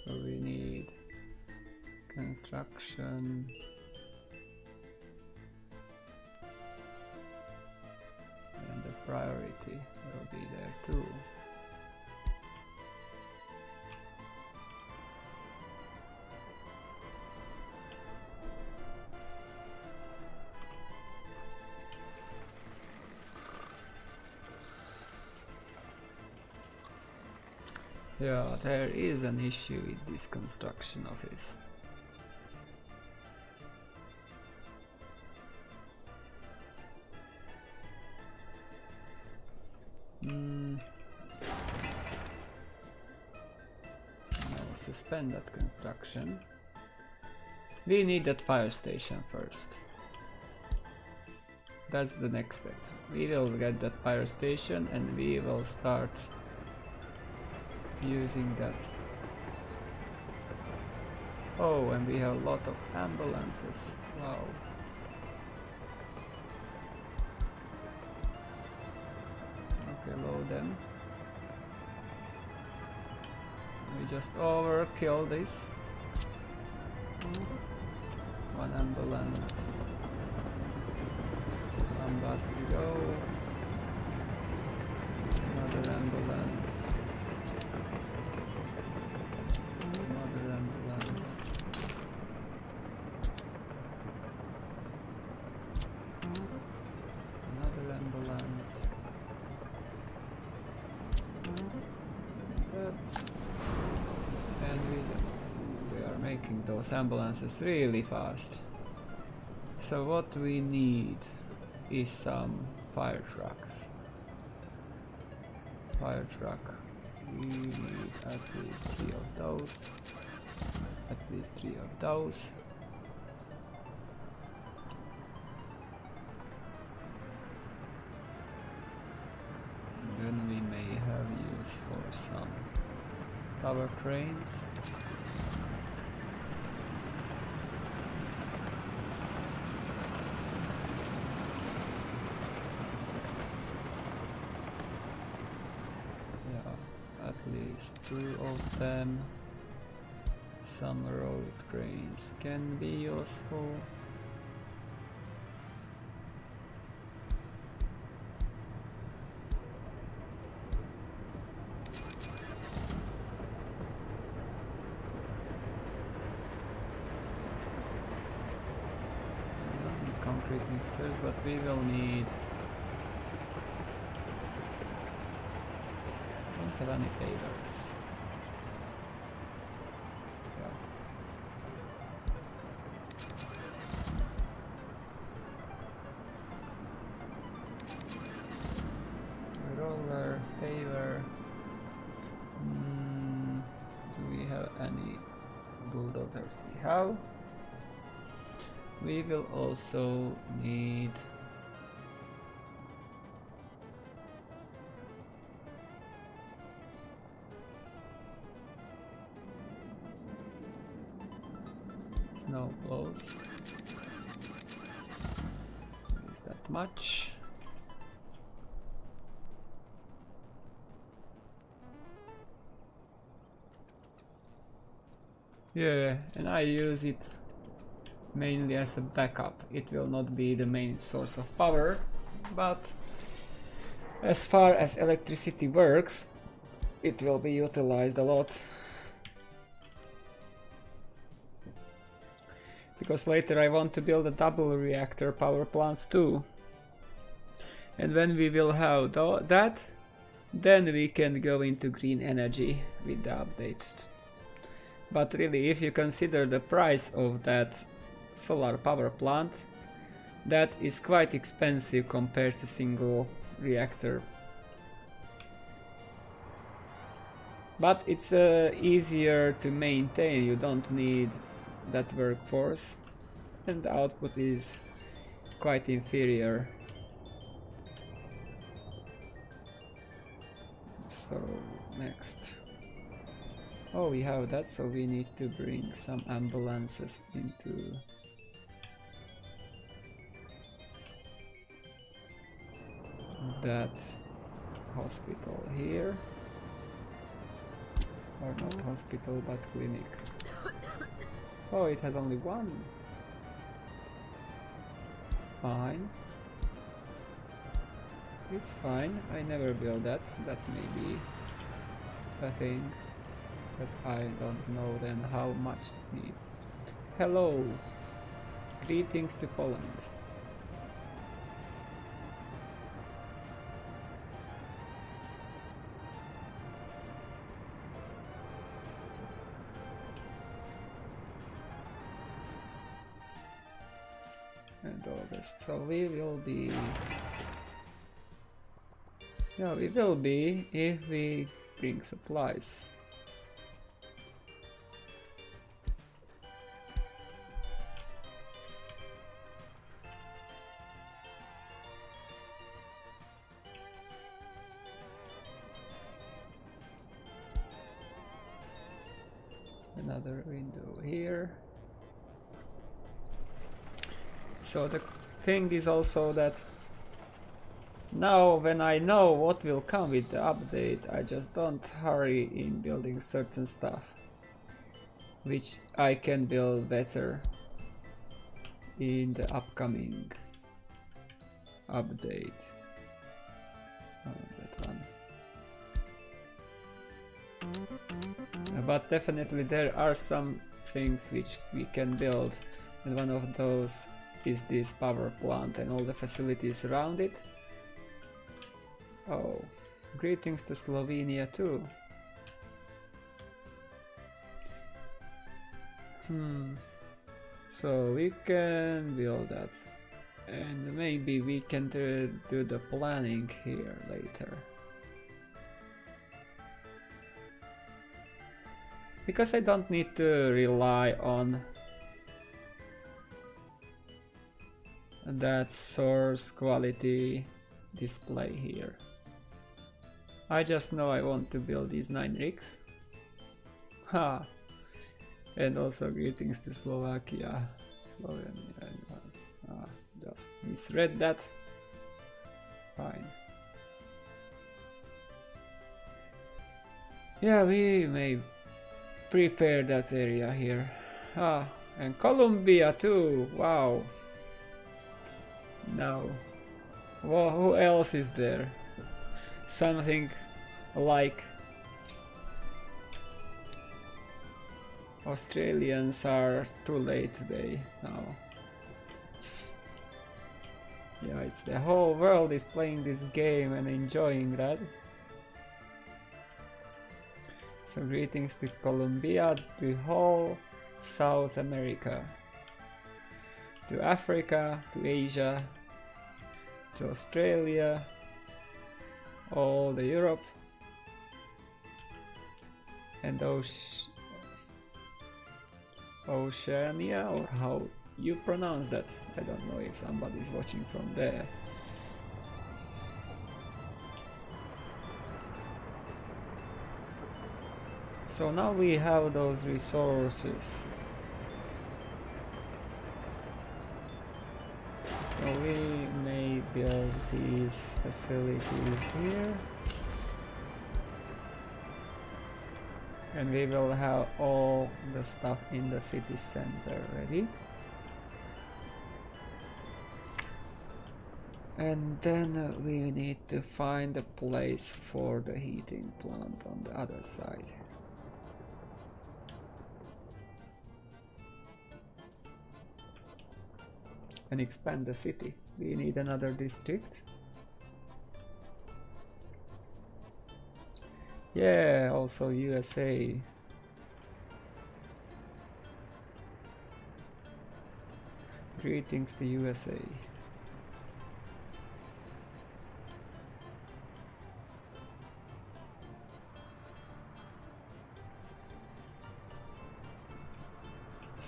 So we need construction. And the priority will be there too. Yeah, there is an issue with this construction office. I'll suspend that construction. We need that fire station first. That's the next step. We will get that fire station and we will start using that. Oh, and we have a lot of ambulances. Wow. Okay, load them. We just overkill this. One ambulance. Ambulance we go. Another ambulance. Another ambulance. Another ambulance. And we are making those ambulances really fast. So what we need is some fire trucks. Fire truck. We need at least 3 of those. At least 3 of those. Then we may have use for some tower cranes. Yeah, at least 2 of them. Some road cranes can be useful. Concrete mixers, but we will need. Don't have any pavers. Yeah. Roller, paver. Do we have any bulldozers? We have. We will also need snow plows. Is that much? Yeah, and I use it mainly as a backup. It will not be the main source of power, but as far as electricity works, it will be utilized a lot. Because later I want to build a double reactor power plants too. And when we will have that, then we can go into green energy with the updates. But really, if you consider the price of that solar power plant, that is quite expensive compared to single reactor. But it's easier to maintain, you don't need that workforce, and the output is quite inferior. So next. Oh, we have that, so we need to bring some ambulances into that hospital here, or not hospital but clinic. Oh, it has only one. Fine. It's fine. I never built that. That may be a thing. But I don't know then how much it needs. Hello. Greetings to Poland. And all this. So we will be... Yeah, we will be if we bring supplies. Another window here. So the thing is also that now when I know what will come with the update, I just don't hurry in building certain stuff, which I can build better in the upcoming update. That one. But definitely there are some things which we can build, and one of those is this power plant and all the facilities around it. Oh, greetings to Slovenia too. So we can build that, and maybe we can do the planning here later. Because I don't need to rely on that source quality display here. I just know I want to build these 9 rigs. Ha! And also greetings to Slovakia. Slovenia. Just misread that. Fine. Yeah, we may prepare that area here. And Colombia too. Wow. No. Well, who else is there? Something like Australians are too late today now. Yeah, it's the whole world is playing this game and enjoying that. So greetings to Colombia, to whole South America, to Africa, to Asia, to Australia, all the Europe, and Oceania, or how you pronounce that. I don't know if somebody's watching from there. So now we have those resources. So we may build these facilities here. And we will have all the stuff in the city center ready. And then we need to find a place for the heating plant on the other side. And expand the city. We need another district. Yeah, also USA. Greetings to USA.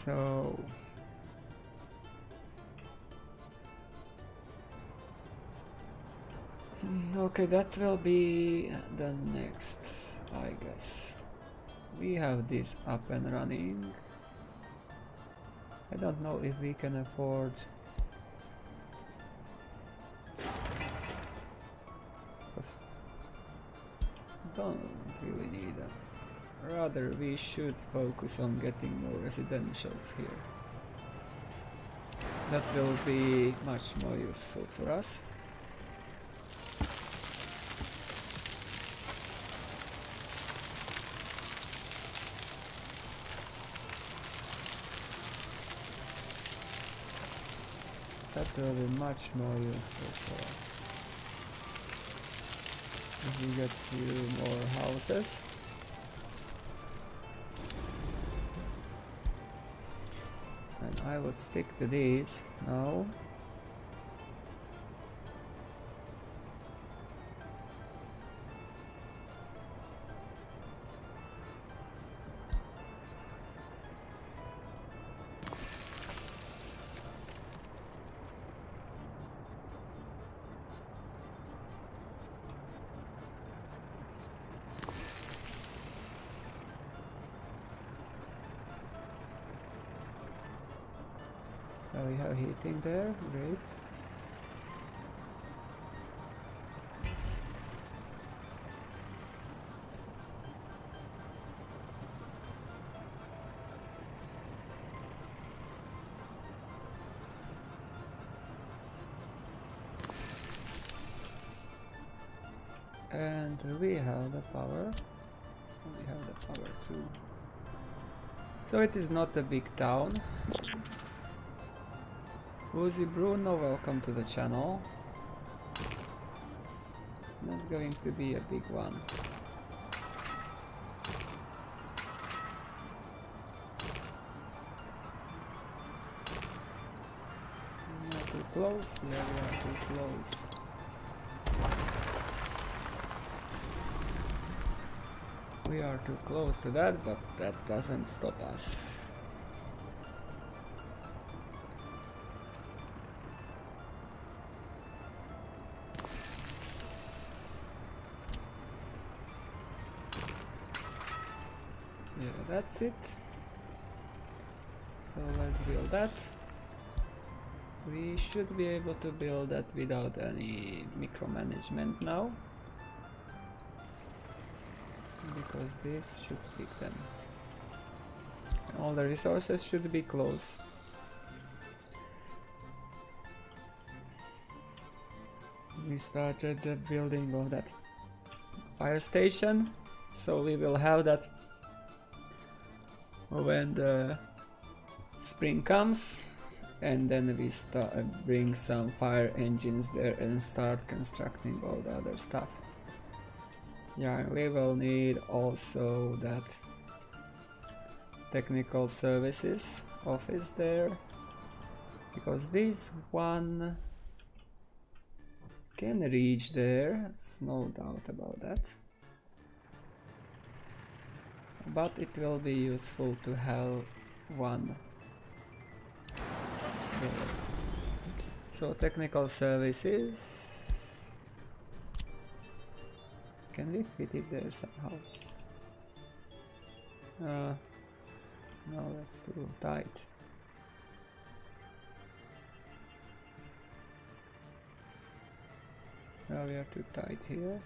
So okay, that will be the next, I guess. We have this up and running. I don't know if we can afford don't really need that. Rather, we should focus on getting more residentials here. That will be much more useful for us. That will be much more useful for us. If we get few more houses. And I would stick to these now. We have heating there, great. And we have the power. We have the power too. So it is not a big town. Uzi Bruno, welcome to the channel. Not going to be a big one. Not too close, yeah, we are too close. We are too close to that, but that doesn't stop us. Yeah, that's it. So let's build that. We should be able to build that without any micromanagement now. Because this should pick them. All the resources should be close. We started the building of that fire station, so we will have that when the spring comes, and then we bring some fire engines there and start constructing all the other stuff. Yeah, we will need also that technical services office there, because this one can reach there, there's no doubt about that. But it will be useful to have one there. So technical services, can we fit it there somehow? No, that's too tight. No, we are too tight here.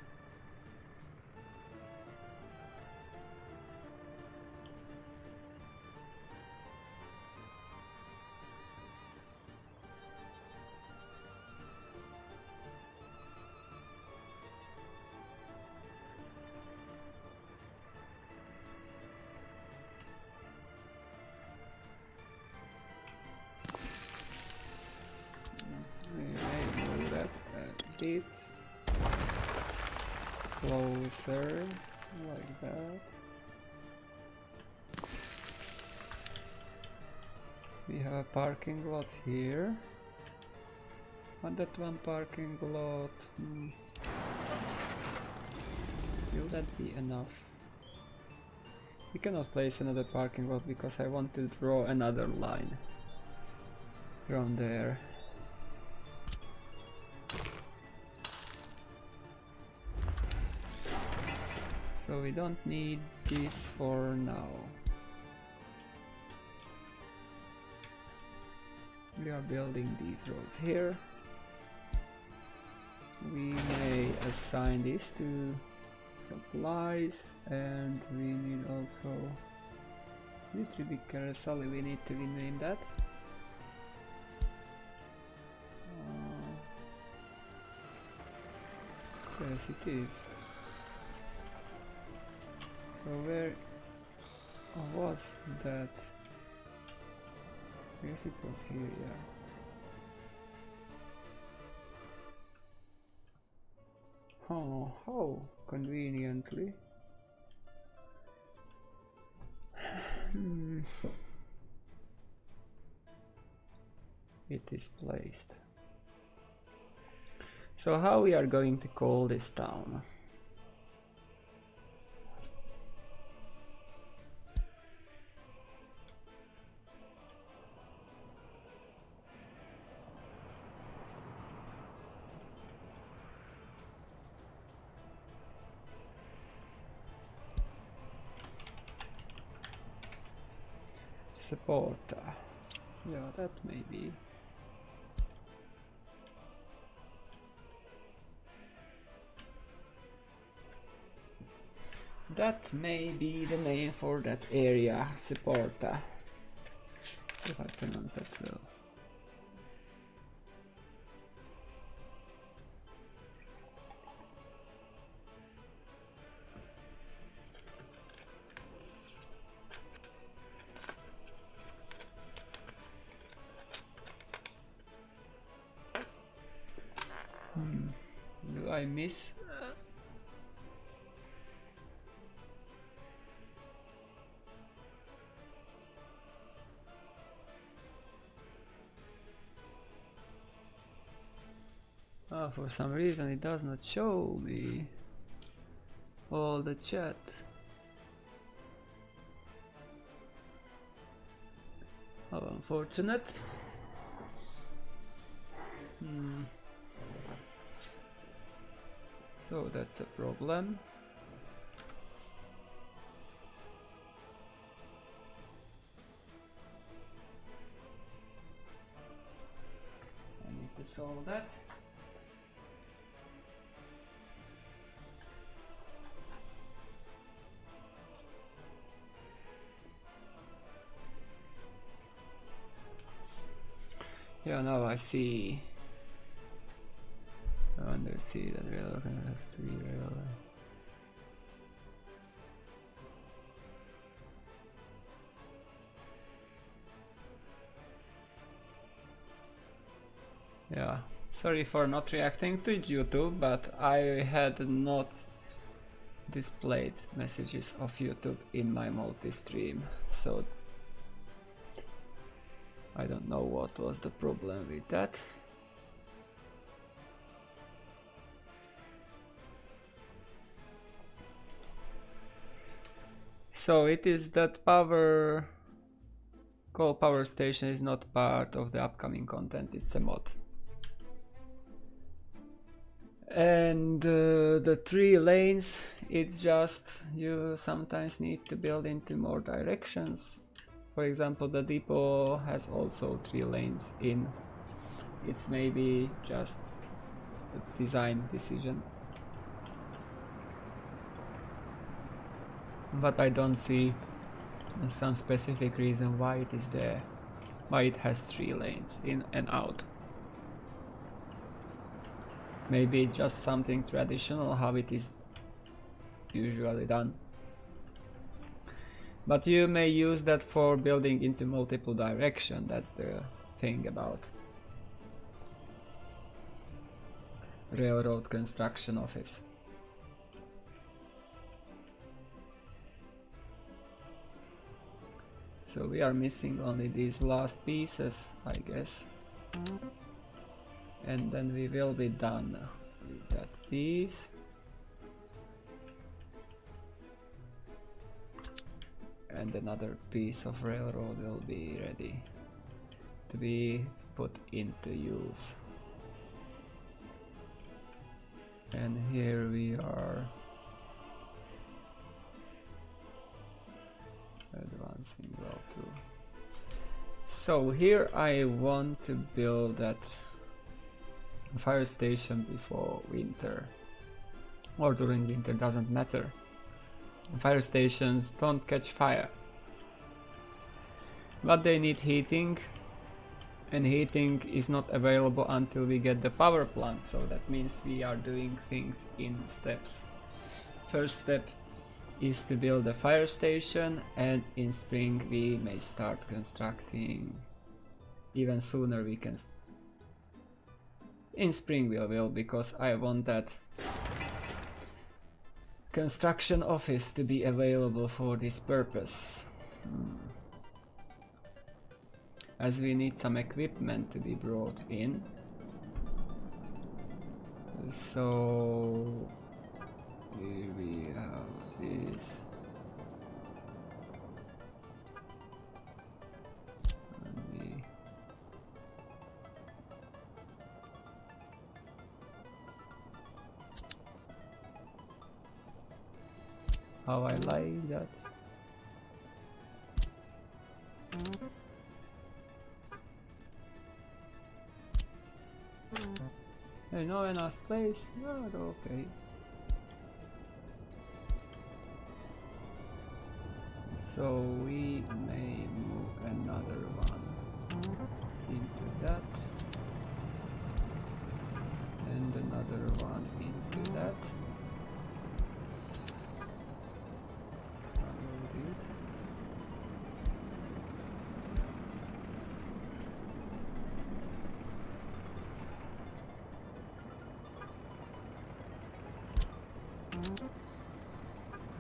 Bit closer, like that. We have a parking lot here. And that one parking lot, will that be enough? We cannot place another parking lot because I want to draw another line from there. So we don't need this for now. We are building these roads here. We may assign this to supplies, and we need also Distributed Carousel. We need to rename that. Yes, it is. So where was that? I guess it was here, yeah. Oh, how conveniently. It is placed. So how we are going to call this town? Supporter. Yeah, that may be. That may be the name for that area, Supporter. If I pronounce that well. Do I miss? Oh, for some reason it does not show me all the chat. How unfortunate. So that's a problem. I need to solve that. Yeah, now I see. Undersea that rail has 3 rail. Yeah, sorry for not reacting to YouTube, but I had not displayed messages of YouTube in my multi-stream, so I don't know what was the problem with that. So it is that power station is not part of the upcoming content, it's a mod. And the 3 lanes, it's just you sometimes need to build into more directions. For example, the depot has also 3 lanes in. It's maybe just a design decision. But I don't see some specific reason why it is there, why it has 3 lanes in and out. Maybe it's just something traditional, how it is usually done. But you may use that for building into multiple directions, that's the thing about railroad construction office. So we are missing only these last pieces, I guess. And then we will be done with that piece. And another piece of railroad will be ready to be put into use. And here we are advancing well too. So here I want to build that fire station before winter. or during winter, doesn't matter. Fire stations don't catch fire, but they need heating, and heating is not available until we get the power plant, so that means we are doing things in steps. First step is to build a fire station, and in spring we may start constructing. Even sooner we can. In spring we will, because I want that construction office to be available for this purpose. As we need some equipment to be brought in. So here we have this. How I like that. There's not enough space, but okay. So we may move another one into that, and another one into that.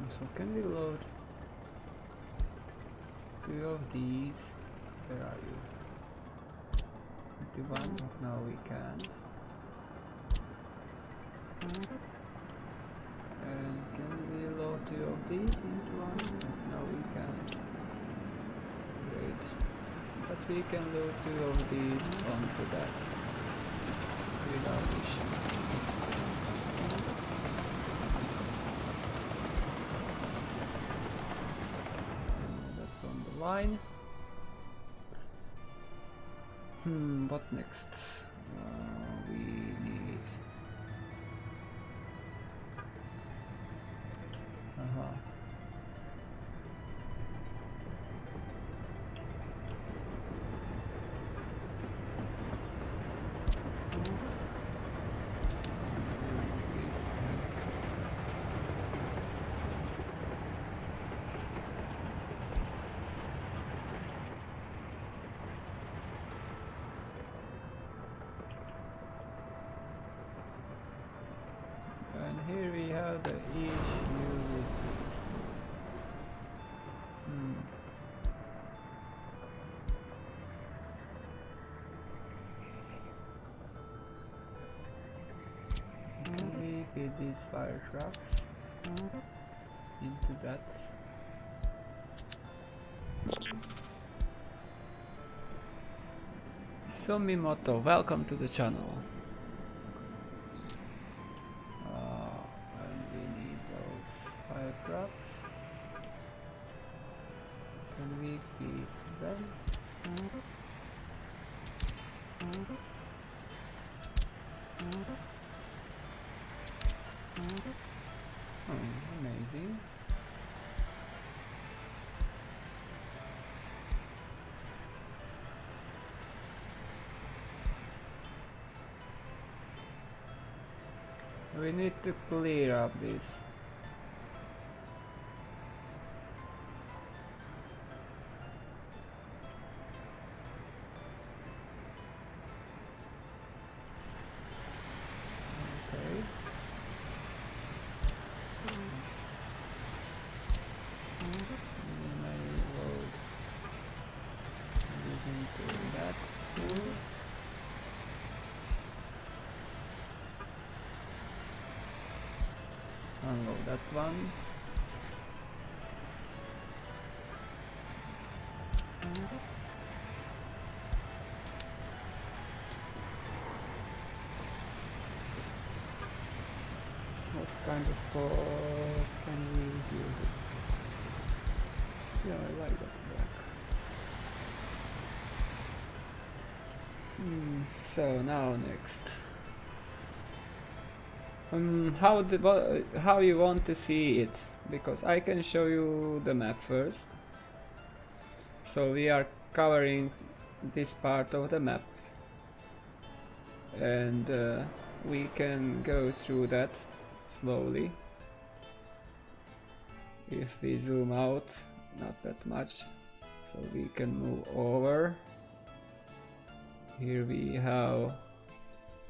So can we load 2 of these? Where are you? Into one? No, we can't. And can we load 2 of these into one? No, we can't. Wait. But we can load 2 of these onto that without issues. Line. What next? We need. Here we have the issue with this. Can we feed these fire trucks into that? So Mimoto, welcome to the channel. Can we feed them? Oh, amazing. We need to clear up this. Unload that one. What kind of core can we use it? Yeah, I like that block. So now next. how you want to see it, because I can show you the map first. So we are covering this part of the map, and we can go through that slowly. If we zoom out, not that much, so we can move over. Here we have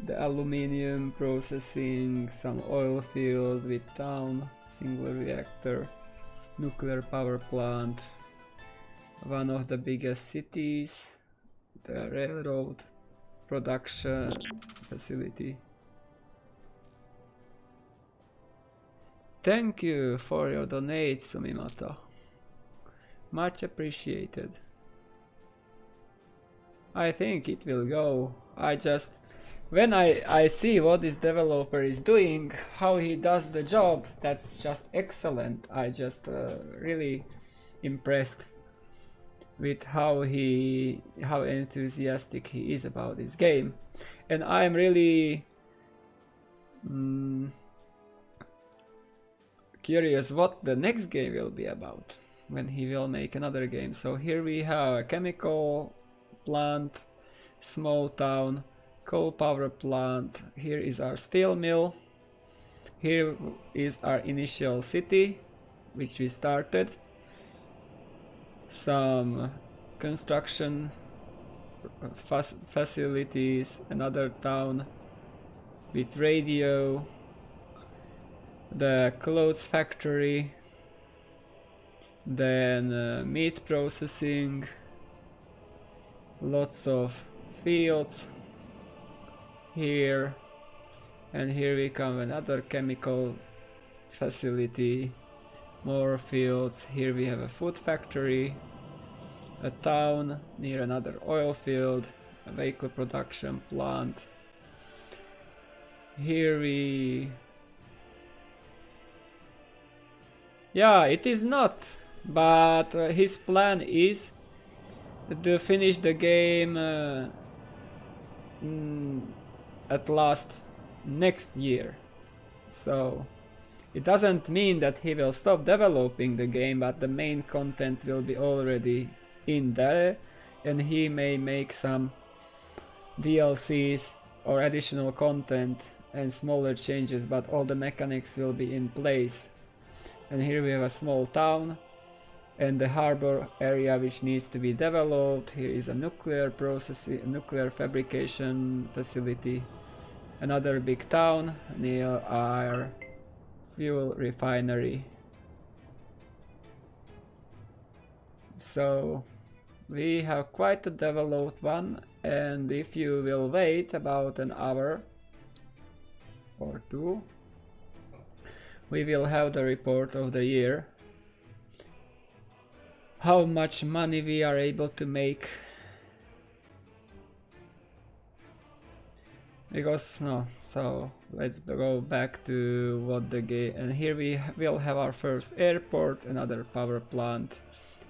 the aluminium processing, some oil field with town, single reactor, nuclear power plant, one of the biggest cities, the railroad production facility. Thank you for your donate, Sumimato. Much appreciated. I think it will go. When I see what this developer is doing, how he does the job, that's just excellent. I just really impressed with how enthusiastic he is about this game, and I'm really curious what the next game will be about when he will make another game. So here we have a chemical plant, small town, coal power plant. Here is our steel mill. Here is our initial city, which we started. Some construction facilities, another town with radio, the clothes factory, then meat processing, lots of fields here, and here we come another chemical facility, more fields. Here we have a food factory, a town near another oil field, a vehicle production plant. Here we... Yeah, it is not, but his plan is to finish the game at last next year. So it doesn't mean that he will stop developing the game, but the main content will be already in there, and he may make some DLCs or additional content and smaller changes, but all the mechanics will be in place. And here we have a small town and the harbor area which needs to be developed. Here is a nuclear fabrication facility, another big town near our fuel refinery. So we have quite a developed one, and if you will wait about an hour or two, we will have the report of the year. How much money we are able to make. Because no, so let's go back to what the game, and here we will have our first airport, another power plant.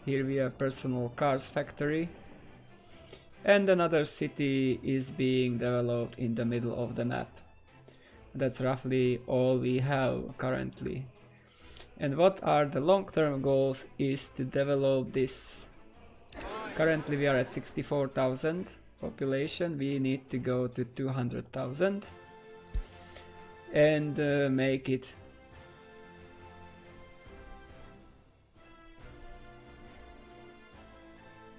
Here we have personal cars factory, and another city is being developed in the middle of the map. That's roughly all we have currently. And what are the long-term goals is to develop this. Currently we are at 64,000 population. We need to go to 200,000 and make it.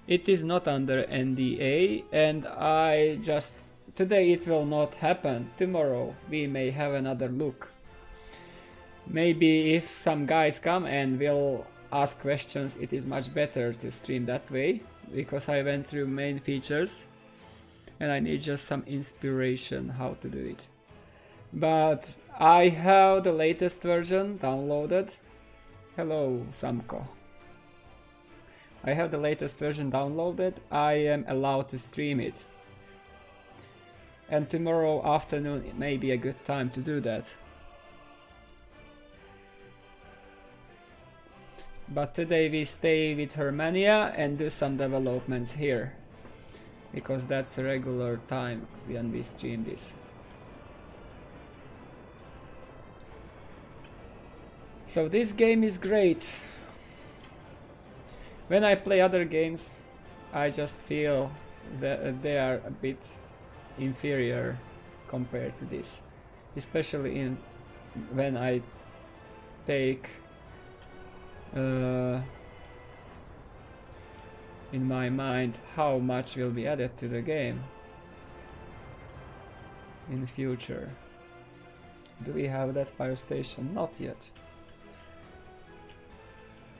It is not under NDA, and I just... Today it will not happen. Tomorrow we may have another look. Maybe if some guys come and will ask questions, it is much better to stream that way, because I went through main features and I need just some inspiration how to do it. But I have the latest version downloaded. Hello, Samko. I have the latest version downloaded. I am allowed to stream it. And tomorrow afternoon it may be a good time to do that. But today we stay with Hurmania and do some developments here, because that's a regular time when we stream this. So this game is great. When I play other games, I just feel that they are a bit inferior compared to this, especially when I take in my mind how much will be added to the game in the future. Do we have that fire station? Not yet.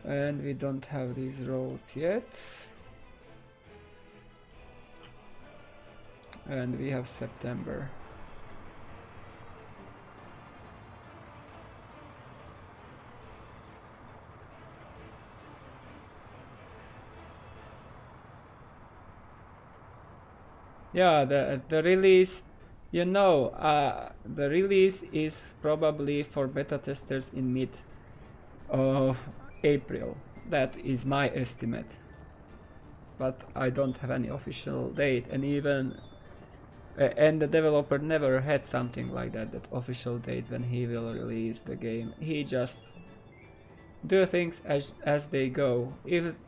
And we don't have these roads yet. And we have September. Yeah, the release, you know, the release is probably for beta testers in mid of April. That is my estimate. But I don't have any official date, and even and the developer never had something like that official date when he will release the game. He just do things as they go. If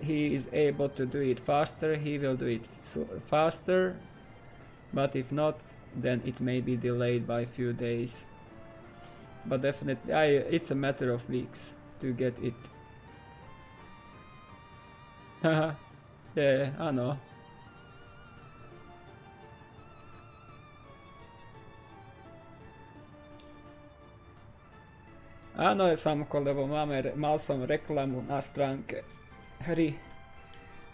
he is able to do it faster, he will do it faster, but if not, then it may be delayed by a few days. But definitely it's a matter of weeks to get it. Haha. Yeah, I know. Áno, Samko, lebo mal som reklamu na stránke hry.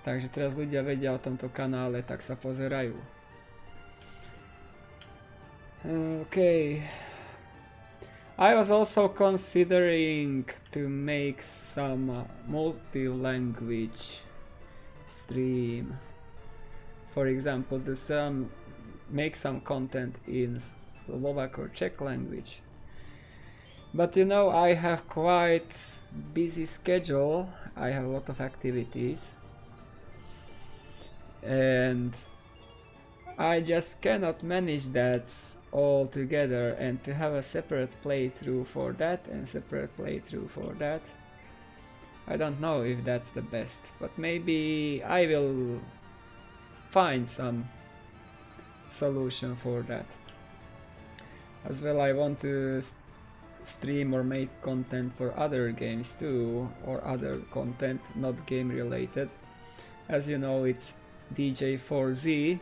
Takže teraz ľudia vedia o tomto kanále, tak sa pozerajú. Okay. I was also considering to make some multi-language stream. For example, make some content in Slovak or Czech language. But you know, I have quite busy schedule. I have a lot of activities. And I just cannot manage that all together, and to have a separate playthrough for that and separate playthrough for that. I don't know if that's the best, but maybe I will find some solution for that. As well, I want to stream or make content for other games too, or other content not game related. As you know, it's DJ4Z.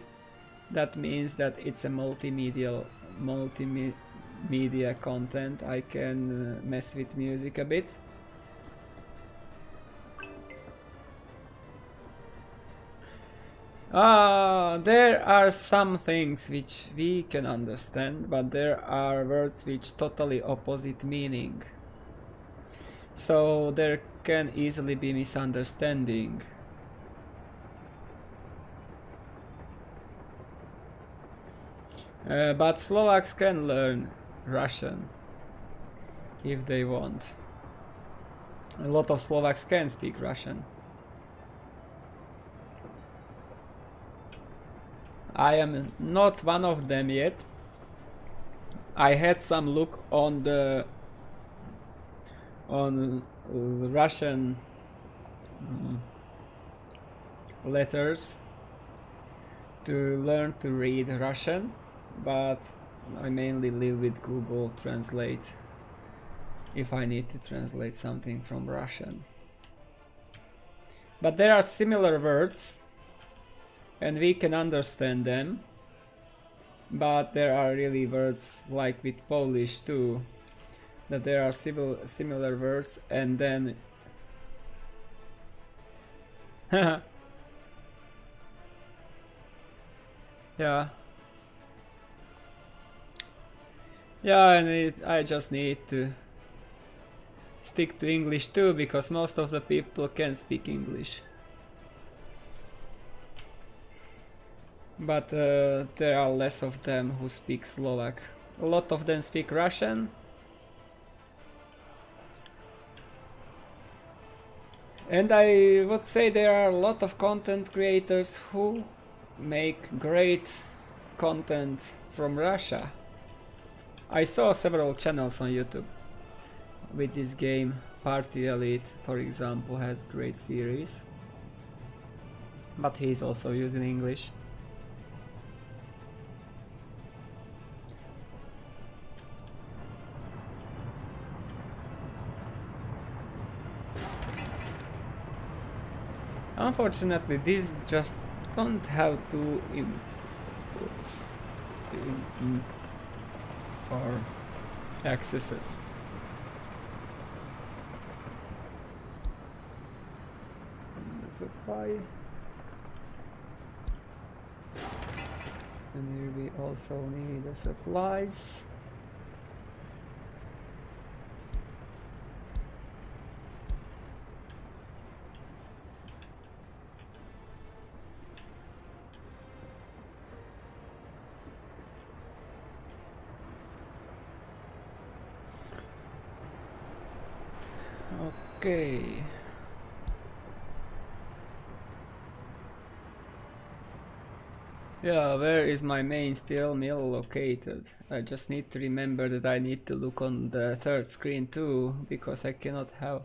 That means that it's a multimedia content. I can mess with music a bit. There are some things which we can understand, but there are words which totally opposite meaning. So there can easily be misunderstanding. But Slovaks can learn Russian if they want. A lot of Slovaks can speak Russian. I am not one of them yet. I had some look on the Russian letters to learn to read Russian, but I mainly live with Google Translate if I need to translate something from Russian. But there are similar words and we can understand them, but there are really words like with Polish too, that there are similar words, and then yeah, and I just need to stick to English too, because most of the people can speak English. But there are less of them who speak Slovak. A lot of them speak Russian. And I would say there are a lot of content creators who make great content from Russia. I saw several channels on YouTube with this game. Party Elite, for example, has great series, but he's also using English. Unfortunately, these just don't have two inputs or accesses. Supply. And here we also need the supplies. Okay. Yeah, where is my main steel mill located? I just need to remember that I need to look on the third screen too, because I cannot have...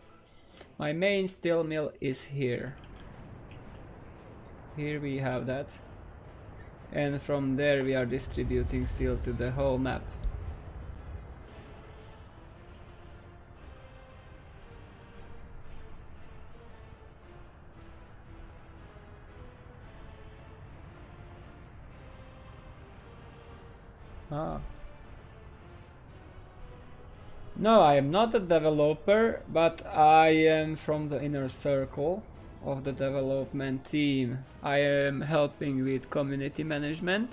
My main steel mill is here. Here we have that. And from there we are distributing steel to the whole map. Ah. No, I am not a developer, but I am from the inner circle of the development team. I am helping with community management.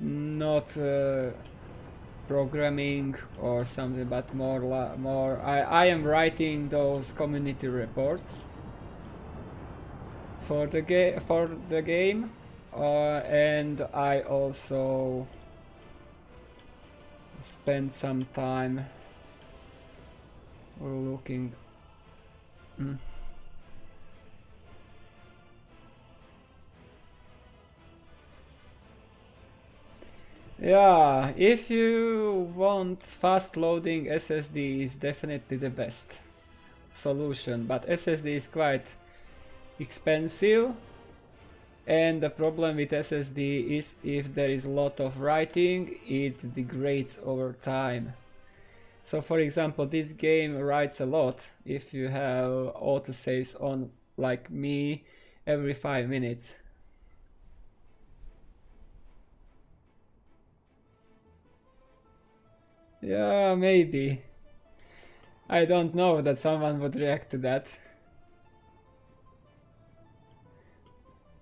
Not programming or something, but more I am writing those community reports for the game. And I also spend some time looking. Yeah, if you want fast loading, SSD is definitely the best solution, but SSD is quite expensive. And the problem with SSD is if there is a lot of writing, it degrades over time. So for example, this game writes a lot if you have autosaves on, like me, every 5 minutes. Yeah, maybe. I don't know that someone would react to that.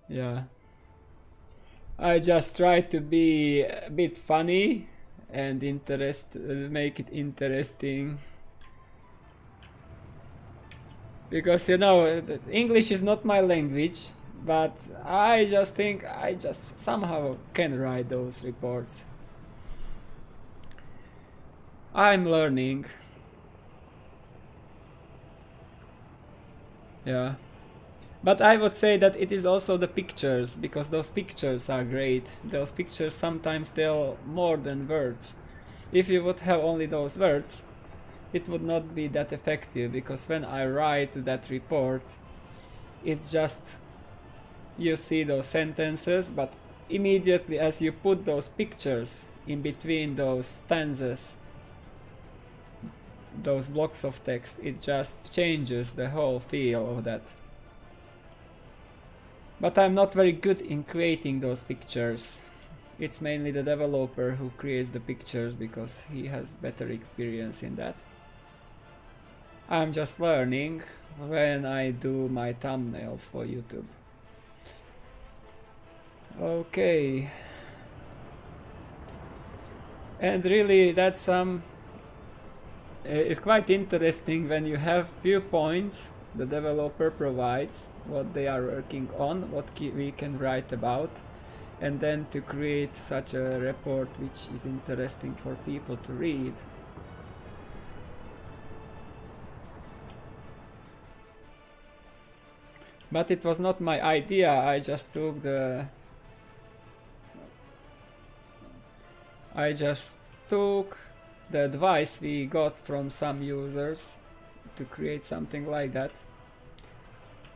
Yeah. I just try to be a bit funny and make it interesting. Because you know, English is not my language, but I just think I just somehow can write those reports. I'm learning. Yeah. But I would say that it is also the pictures, because those pictures are great. Those pictures sometimes tell more than words. If you would have only those words, it would not be that effective, because when I write that report, it's just you see those sentences, but immediately as you put those pictures in between those stanzas, those blocks of text, it just changes the whole feel of that. But I'm not very good in creating those pictures. It's mainly the developer who creates the pictures because he has better experience in that. I'm just learning when I do my thumbnails for YouTube. Okay. And really that's it's quite interesting when you have few points the developer provides, what they are working on, what we can write about, and then to create such a report which is interesting for people to read. But it was not my idea, I just took took the advice we got from some users to create something like that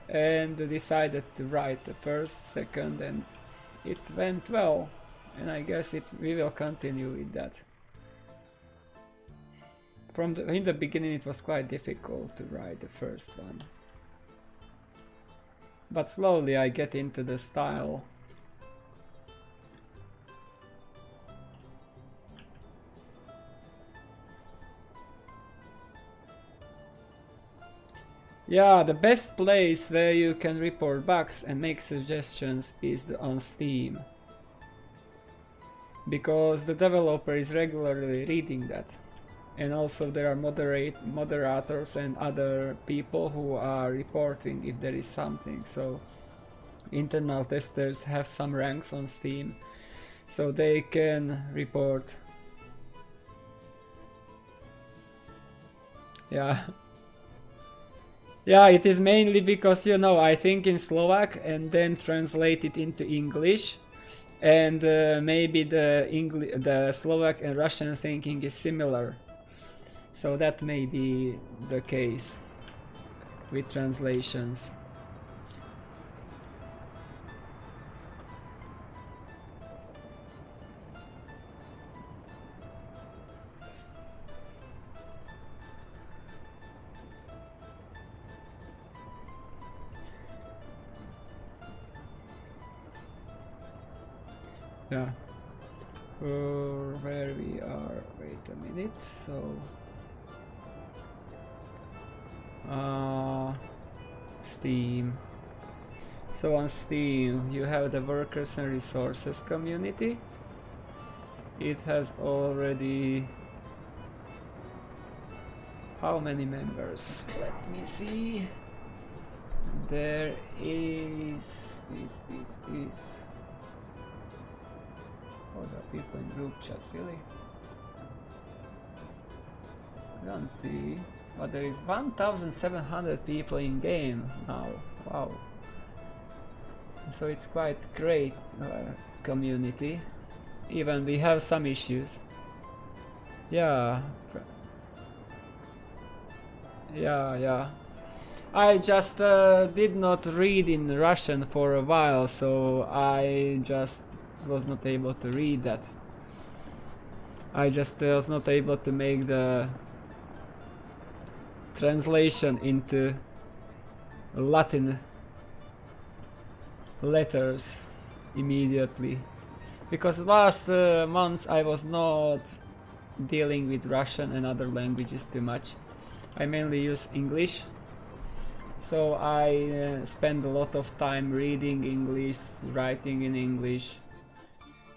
and decided to write the first, second, and it went well, and I guess we will continue with that. In the beginning it was quite difficult to write the first one, but slowly I get into the style. Yeah, the best place where you can report bugs and make suggestions is on Steam, because the developer is regularly reading that, and also there are moderators and other people who are reporting if there is something. So internal testers have some ranks on Steam, so they can report. Yeah. Yeah, it is mainly because, you know, I think in Slovak and then translate it into English, and maybe the Slovak and Russian thinking is similar, so that may be the case with translations. Yeah. Where we are, wait a minute, so Steam. So on Steam you have the workers and resources community. It has already how many members? Let me see. There is oh, there are people in group chat, really? I don't see. But there is 1,700 people in game now. Wow. So it's quite great community. Even we have some issues. Yeah. Yeah. I just did not read in Russian for a while, so I just was not able to read that. I just was not able to make the translation into Latin letters immediately, because last months I was not dealing with Russian and other languages too much. I mainly use English, so I spend a lot of time reading English, writing in English,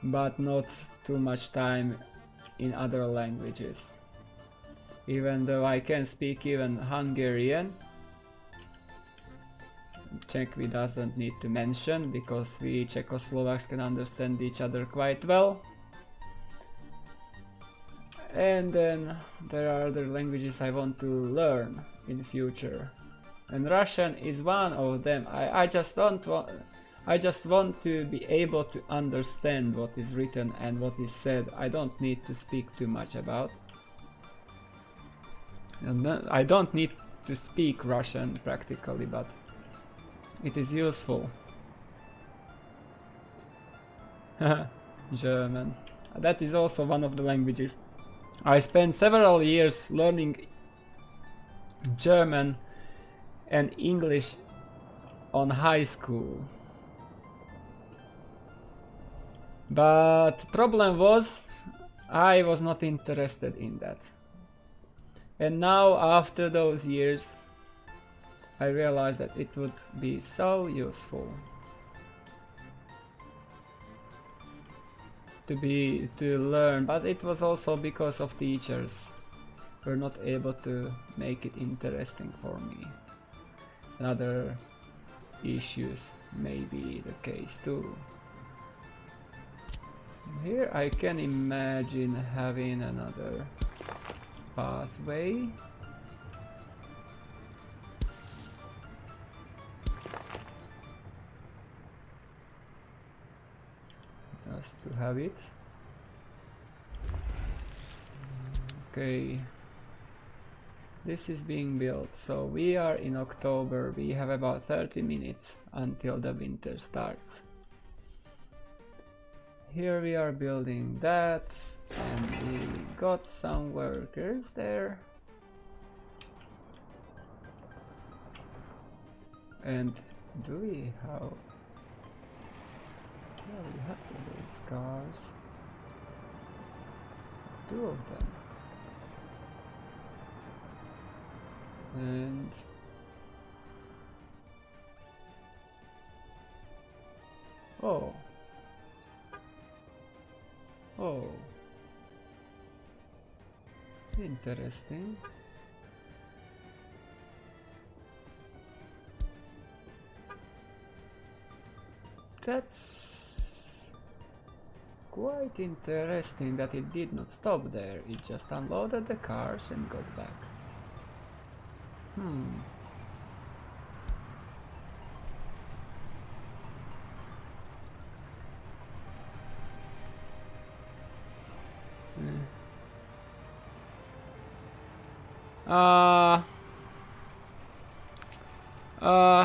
but not too much time in other languages. Even though I can speak even Hungarian, Czech we doesn't need to mention, because we Czechoslovaks can understand each other quite well. And then there are other languages I want to learn in future, and Russian is one of them. I just want to be able to understand what is written and what is said. I don't need to speak too much about. And I don't need to speak Russian practically, but it is useful. German. That is also one of the languages. I spent several years learning German and English on high school. But problem was, I was not interested in that. And now, after those years, I realized that it would be so useful to learn, but it was also because of teachers were not able to make it interesting for me. And other issues may be the case too. Here I can imagine having another pathway. Just to have it. Okay. This is being built, so we are in October. We have about 30 minutes until the winter starts. Here we are building that, and we got some workers there. And do we have... Yeah, we have to build cars. 2 of them. And oh, interesting. That's quite interesting that it did not stop there. It just unloaded the cars and got back.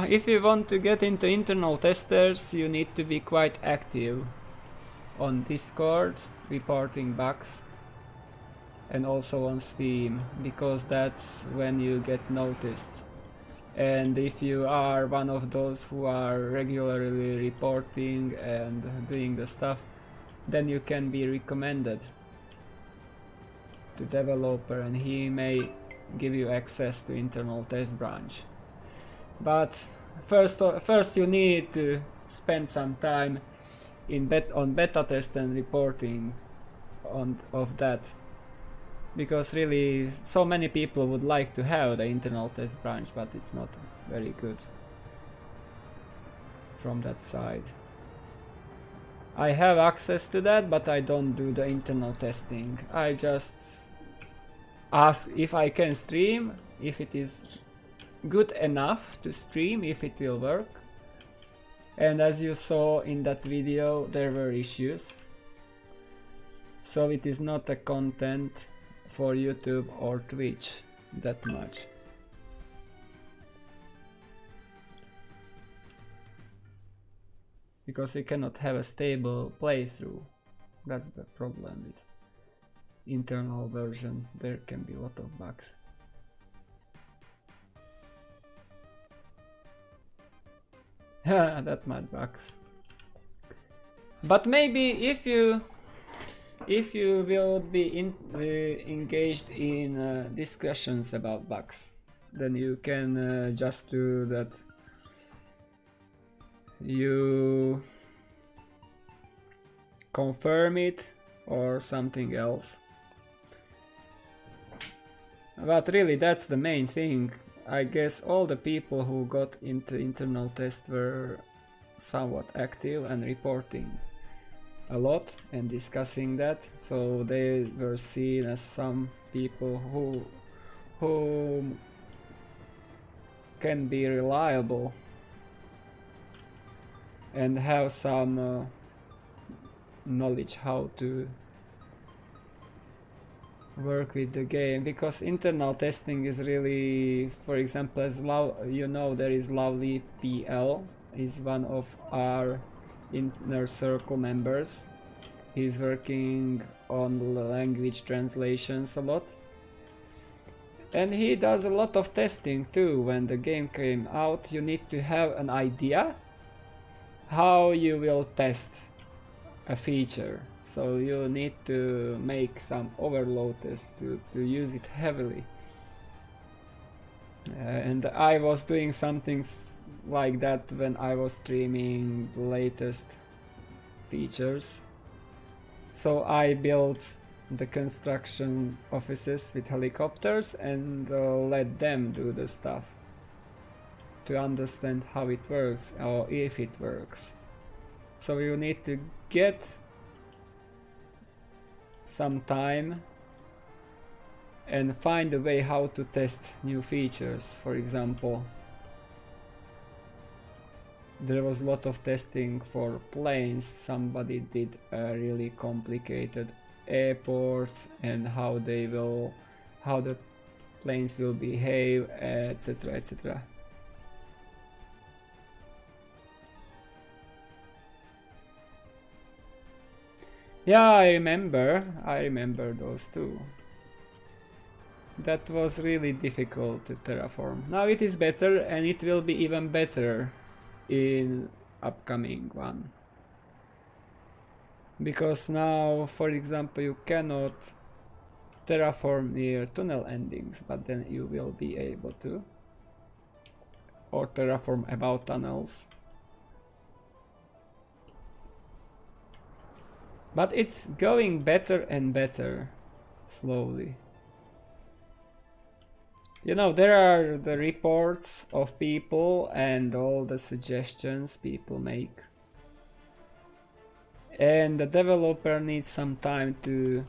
If you want to get into internal testers, you need to be quite active on Discord, reporting bugs, and also on Steam, because that's when you get noticed. And if you are one of those who are regularly reporting and doing the stuff, then you can be recommended to developer and he may give you access to internal test branch. But first you need to spend some time on beta test and reporting of that, because really so many people would like to have the internal test branch, but it's not very good from that side. I have access to that, but I don't do the internal testing. I just ask if I can stream, if it is good enough to stream, if it will work. And as you saw in that video, there were issues. So it is not a content for YouTube or Twitch that much. Because you cannot have a stable playthrough. That's the problem with internal version. There can be a lot of bugs. That much bugs. But maybe if you will be engaged in discussions about bugs, then you can just do that. You confirm it or something else. But really, that's the main thing. I guess all the people who got into internal test were somewhat active and reporting a lot and discussing that, so they were seen as some people who can be reliable and have some knowledge how to work with the game, because internal testing is really, for example, as you know, there is Lovely PL, is one of our inner circle members. He's working on language translations a lot, and he does a lot of testing too. When the game came out, you need to have an idea how you will test a feature. So you need to make some overload tests to use it heavily. And I was doing something like that when I was streaming the latest features. So I built the construction offices with helicopters and let them do the stuff to understand how it works or if it works. So you need to get some time and find a way how to test new features. For example, there was a lot of testing for planes. Somebody did a really complicated airports and how the planes will behave, etc, etc. Yeah, I remember those too. That was really difficult to terraform. Now it is better, and it will be even better in upcoming one. Because now, for example, you cannot terraform near tunnel endings, but then you will be able to. Or terraform about tunnels. But it's going better and better, slowly. You know, there are the reports of people and all the suggestions people make. And the developer needs some time to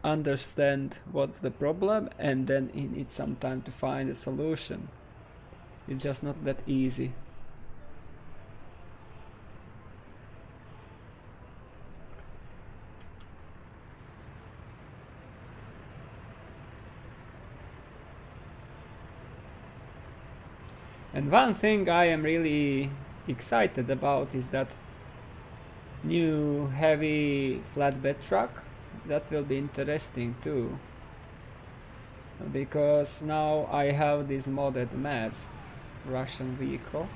understand what's the problem, and then he needs some time to find a solution. It's just not that easy. And one thing I am really excited about is that new heavy flatbed truck. That will be interesting too, because now I have this modded mass Russian vehicle,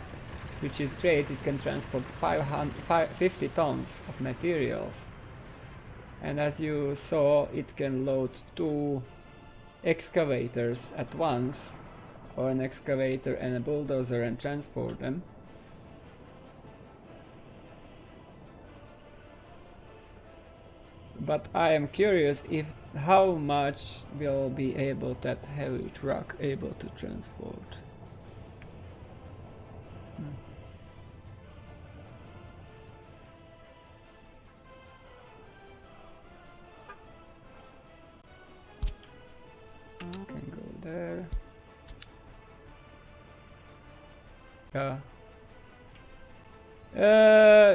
which is great. It can transport 50 tons of materials, and as you saw, it can load 2 excavators at once, or an excavator and a bulldozer, and transport them. But I am curious if how much will be able that heavy truck able to transport. Can go there. Yeah.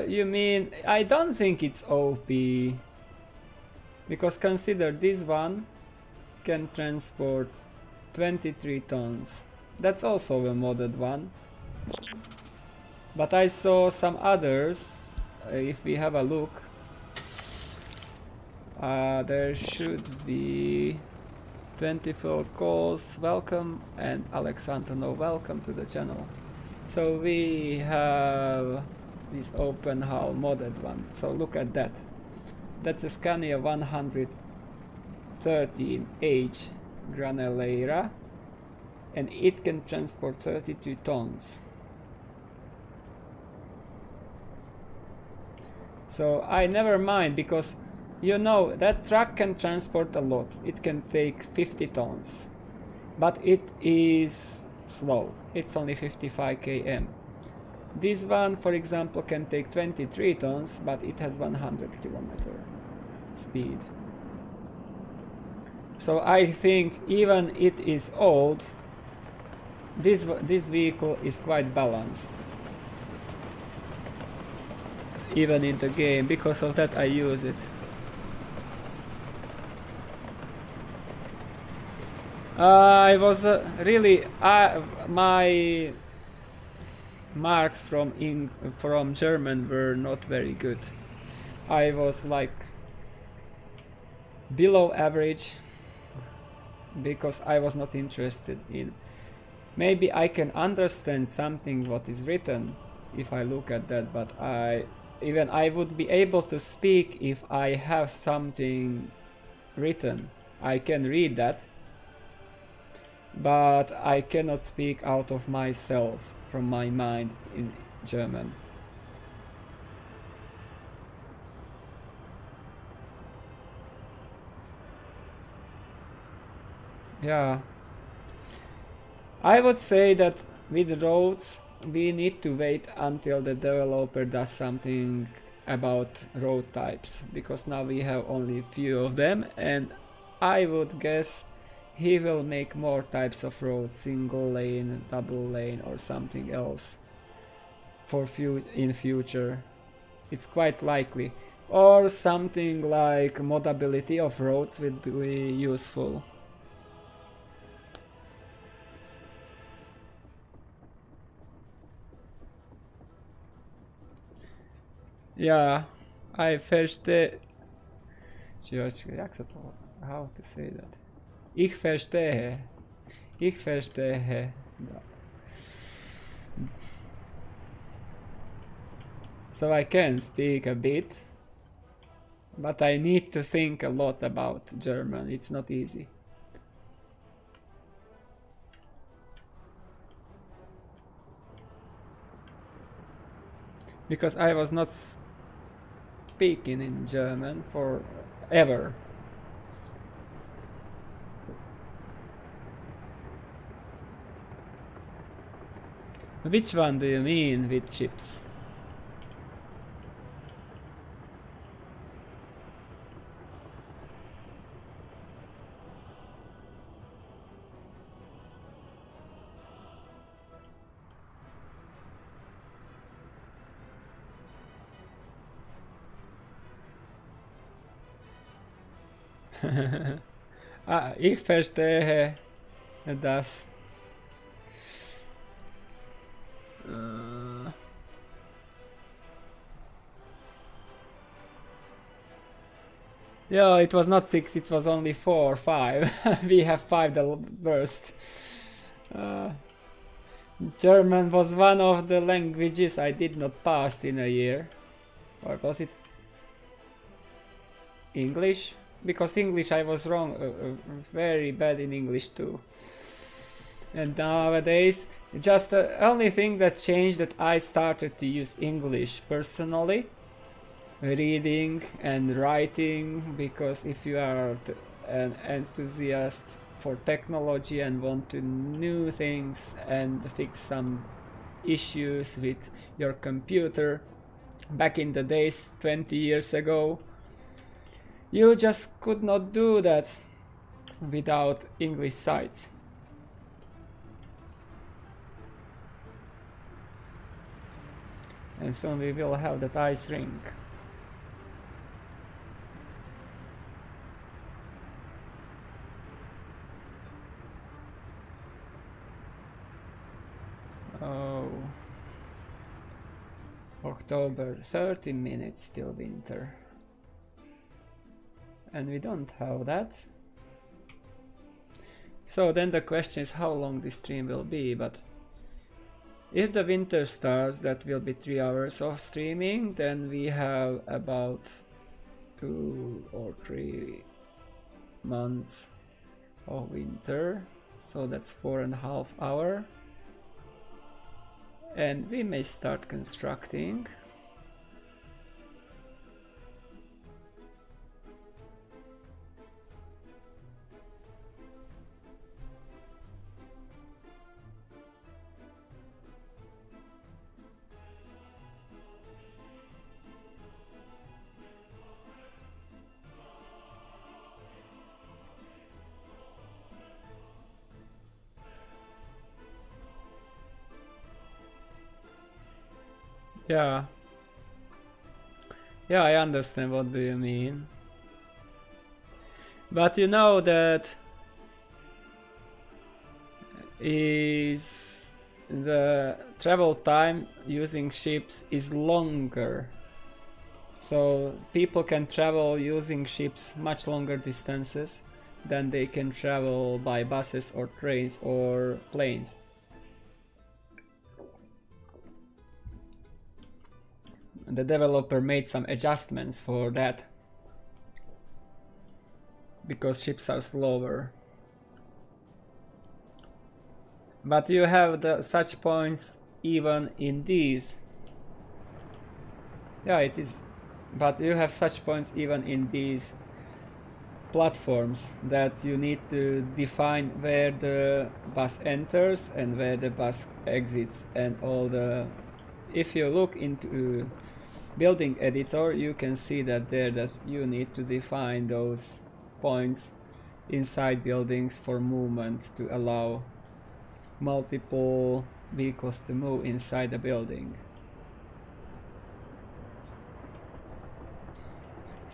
You mean, I don't think it's OP. Because consider this one can transport 23 tons. That's also a modded one. But I saw some others. If we have a look, there should be 24 calls, welcome, and Alex Antonov, welcome to the channel. So we have this open hull modded one. So look at that. That's a Scania 113H Granellera, and it can transport 32 tons. So I never mind, because you know that truck can transport a lot. It can take 50 tons, but it is slow. It's only 55 km. This one, for example, can take 23 tons, but it has 100 km speed. So I think even it is old, this vehicle is quite balanced. Even in the game, because of that I use it. I was really my marks from German were not very good. I was like below average, because I was not interested in. Maybe I can understand something what is written if I look at that, but I would be able to speak if I have something written. I can read that, but I cannot speak out of myself, from my mind, in German. Yeah. I would say that with roads, we need to wait until the developer does something about road types, because now we have only a few of them, and I would guess he will make more types of roads, single lane, double lane, or something else in future. It's quite likely. Or something like modability of roads would be useful. Yeah, I verstehe. Jak se to... How to say that? Ich verstehe. Ich verstehe. So I can speak a bit, but I need to think a lot about German. It's not easy. Because I was not speaking in German forever. Which one do you mean with ships? Ich verstehe das. Yeah, it was not 6, it was only 4 or 5. We have 5 the worst. German was one of the languages I did not pass in a year. Or was it English? Because English I was wrong, very bad in English too. And nowadays, just the only thing that changed that I started to use English personally. Reading and writing, because if you are an enthusiast for technology and want to new things and fix some issues with your computer back in the days 20 years ago, you just could not do that without English sites. And soon we will have that ice rink. Oh, October, 13 minutes till winter. And we don't have that. So then the question is how long this stream will be, but if the winter starts, that will be 3 hours of streaming, then we have about 2 or 3 months of winter, so that's 4.5 hours. And we may start constructing. Yeah. Yeah, I understand what do you mean. But you know that is the travel time using ships is longer. So people can travel using ships much longer distances than they can travel by buses or trains or planes. The developer made some adjustments for that because ships are slower. But you have such points even in these. Yeah, it is. But you have such points even in these platforms that you need to define where the bus enters and where the bus exits and all the... If you look into building editor, you can see that there that you need to define those points inside buildings for movement to allow multiple vehicles to move inside the building.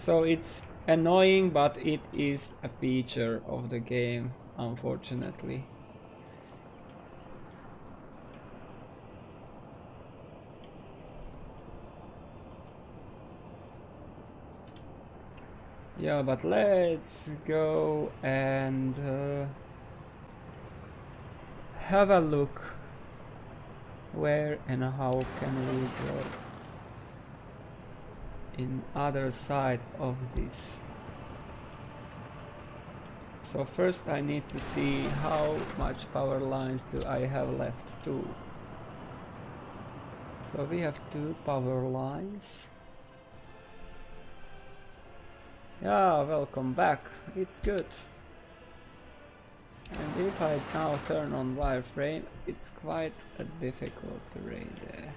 So it's annoying, but it is a feature of the game, unfortunately. Yeah, but let's go and have a look where and how can we go in other side of this. So first I need to see how much power lines do I have left too. So we have 2 power lines. Yeah, welcome back. It's good. And if I now turn on wireframe, it's quite a difficult terrain there.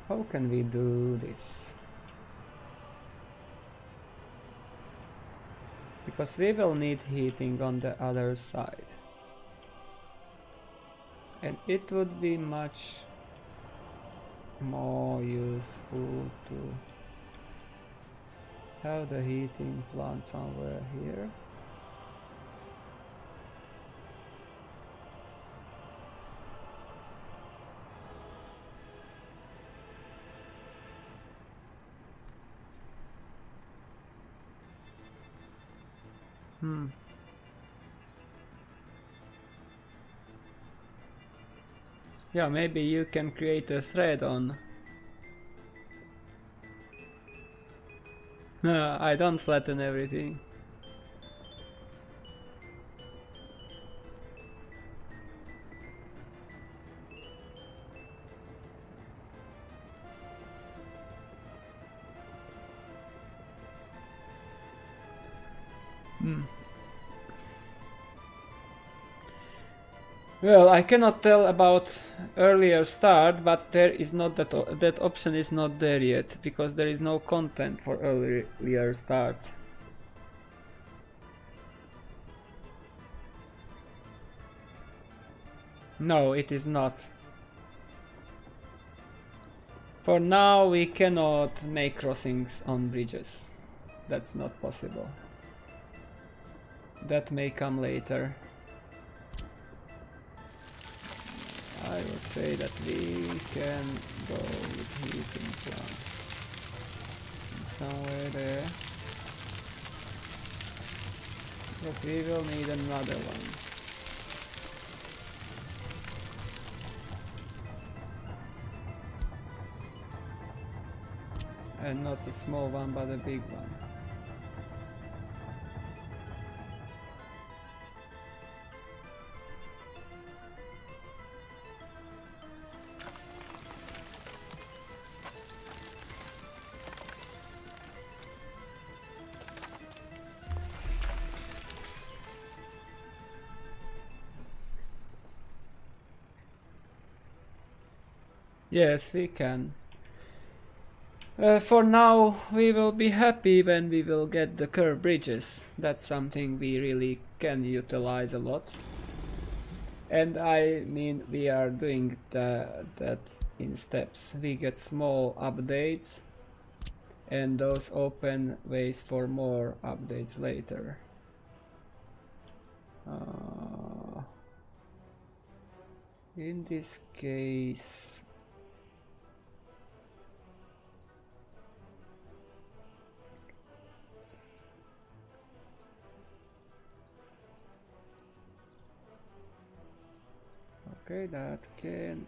How can we do this? Because we will need heating on the other side. And it would be much more useful to have the heating plant somewhere here. Yeah, maybe you can create a thread on. I don't flatten everything. Well, I cannot tell about earlier start, but there is not that option is not there yet because there is no content for earlier start. No, it is not. For now, we cannot make crossings on bridges. That's not possible. That may come later. I would say that we can go with heating plant somewhere there. Yes, we will need another one. And not a small one, but a big one. Yes, we can. For now, we will be happy when we will get the curved bridges. That's something we really can utilize a lot. And I mean, we are doing that in steps. We get small updates, and those open ways for more updates later. In this case, okay, that can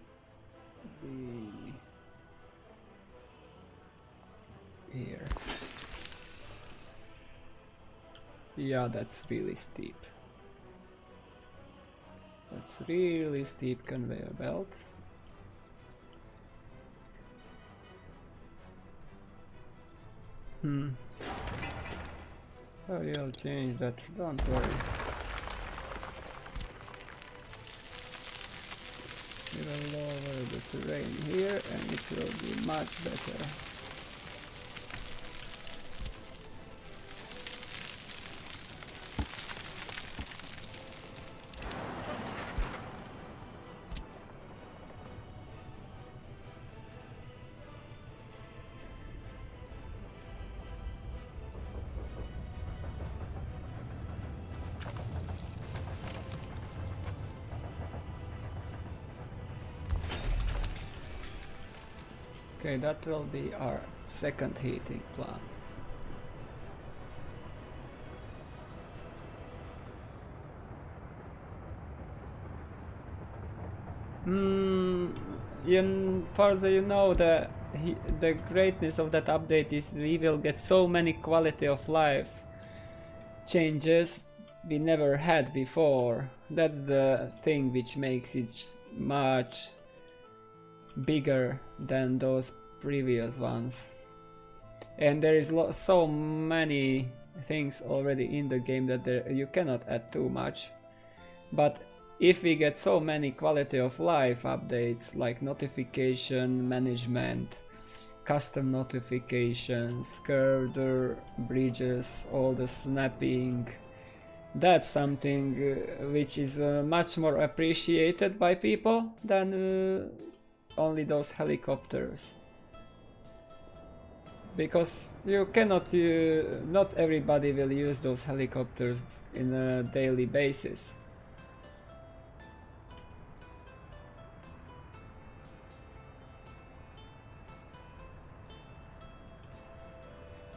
be here. Yeah, that's really steep. That's really steep conveyor belt. Oh, you'll change that, don't worry. We will lower the terrain here and it will be much better. Okay, that will be our second heating plant. Further, you know, the greatness of that update is we will get so many quality of life changes we never had before. That's the thing which makes it much bigger than those previous ones. And there is so many things already in the game that you cannot add too much. But if we get so many quality of life updates like notification management, custom notifications, curved bridges, all the snapping, that's something which is much more appreciated by people than only those helicopters. Because you cannot, not everybody will use those helicopters in a daily basis.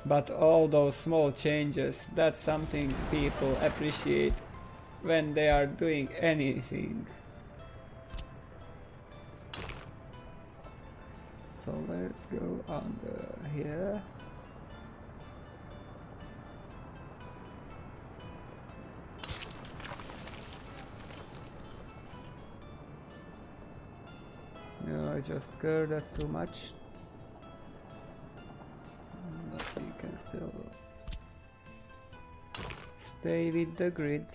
But all those small changes, that's something people appreciate when they are doing anything. So let's go under here. No, I just curved that too much. But we can still stay with the grid.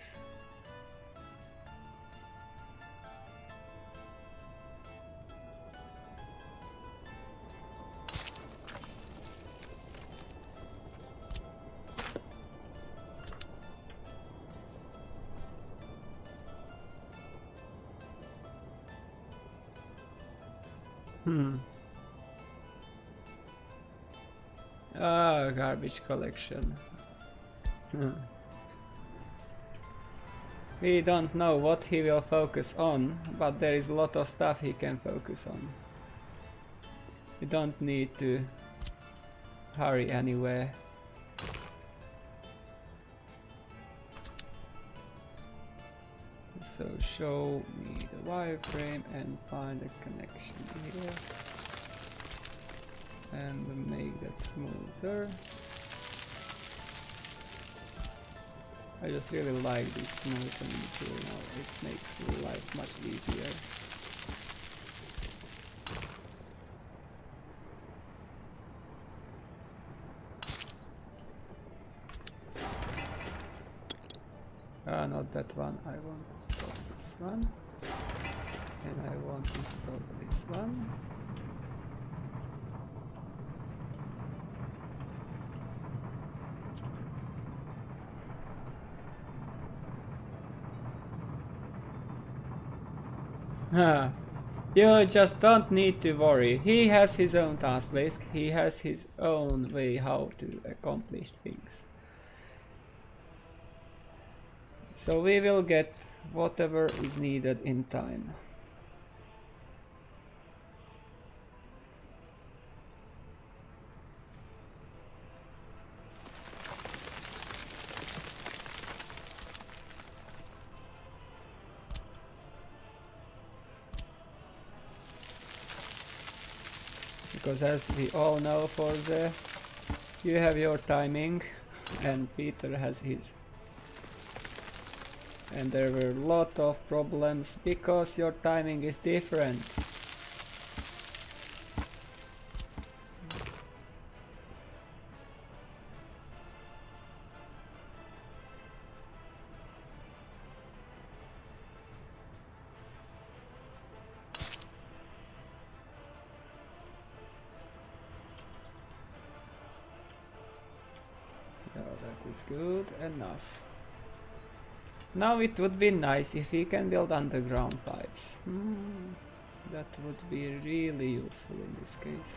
Garbage collection. We don't know what he will focus on, but there is a lot of stuff he can focus on. You don't need to hurry anywhere. So show me the wireframe and find a connection here. And make that smoother. I just really like this smoothing tool now, it makes life much easier. Not that one, I want to stop this one. And I want to stop this one. You just don't need to worry. He has his own task list. He has his own way how to accomplish things. So we will get whatever is needed in time. Because as we all know, for you have your timing and Peter has his. And there were a lot of problems because your timing is different. Good enough. Now it would be nice if we can build underground pipes. That would be really useful in this case.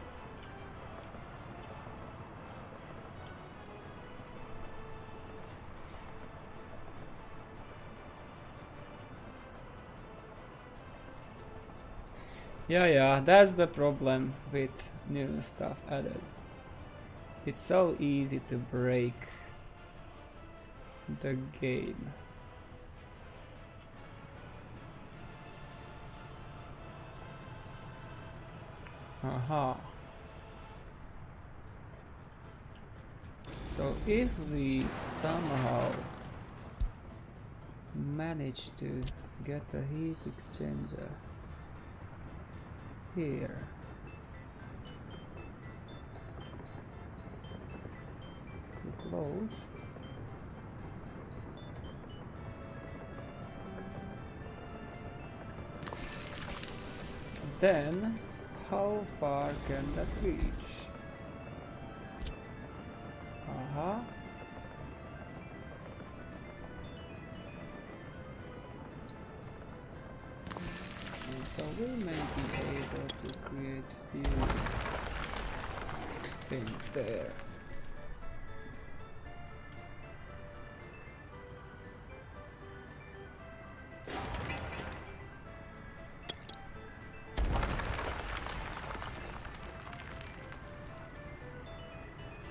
Yeah, that's the problem with new stuff added. It's so easy to break the game. Aha. So if we somehow manage to get a heat exchanger here, too close. Then how far can that reach? Aha. So we may be able to create few things there.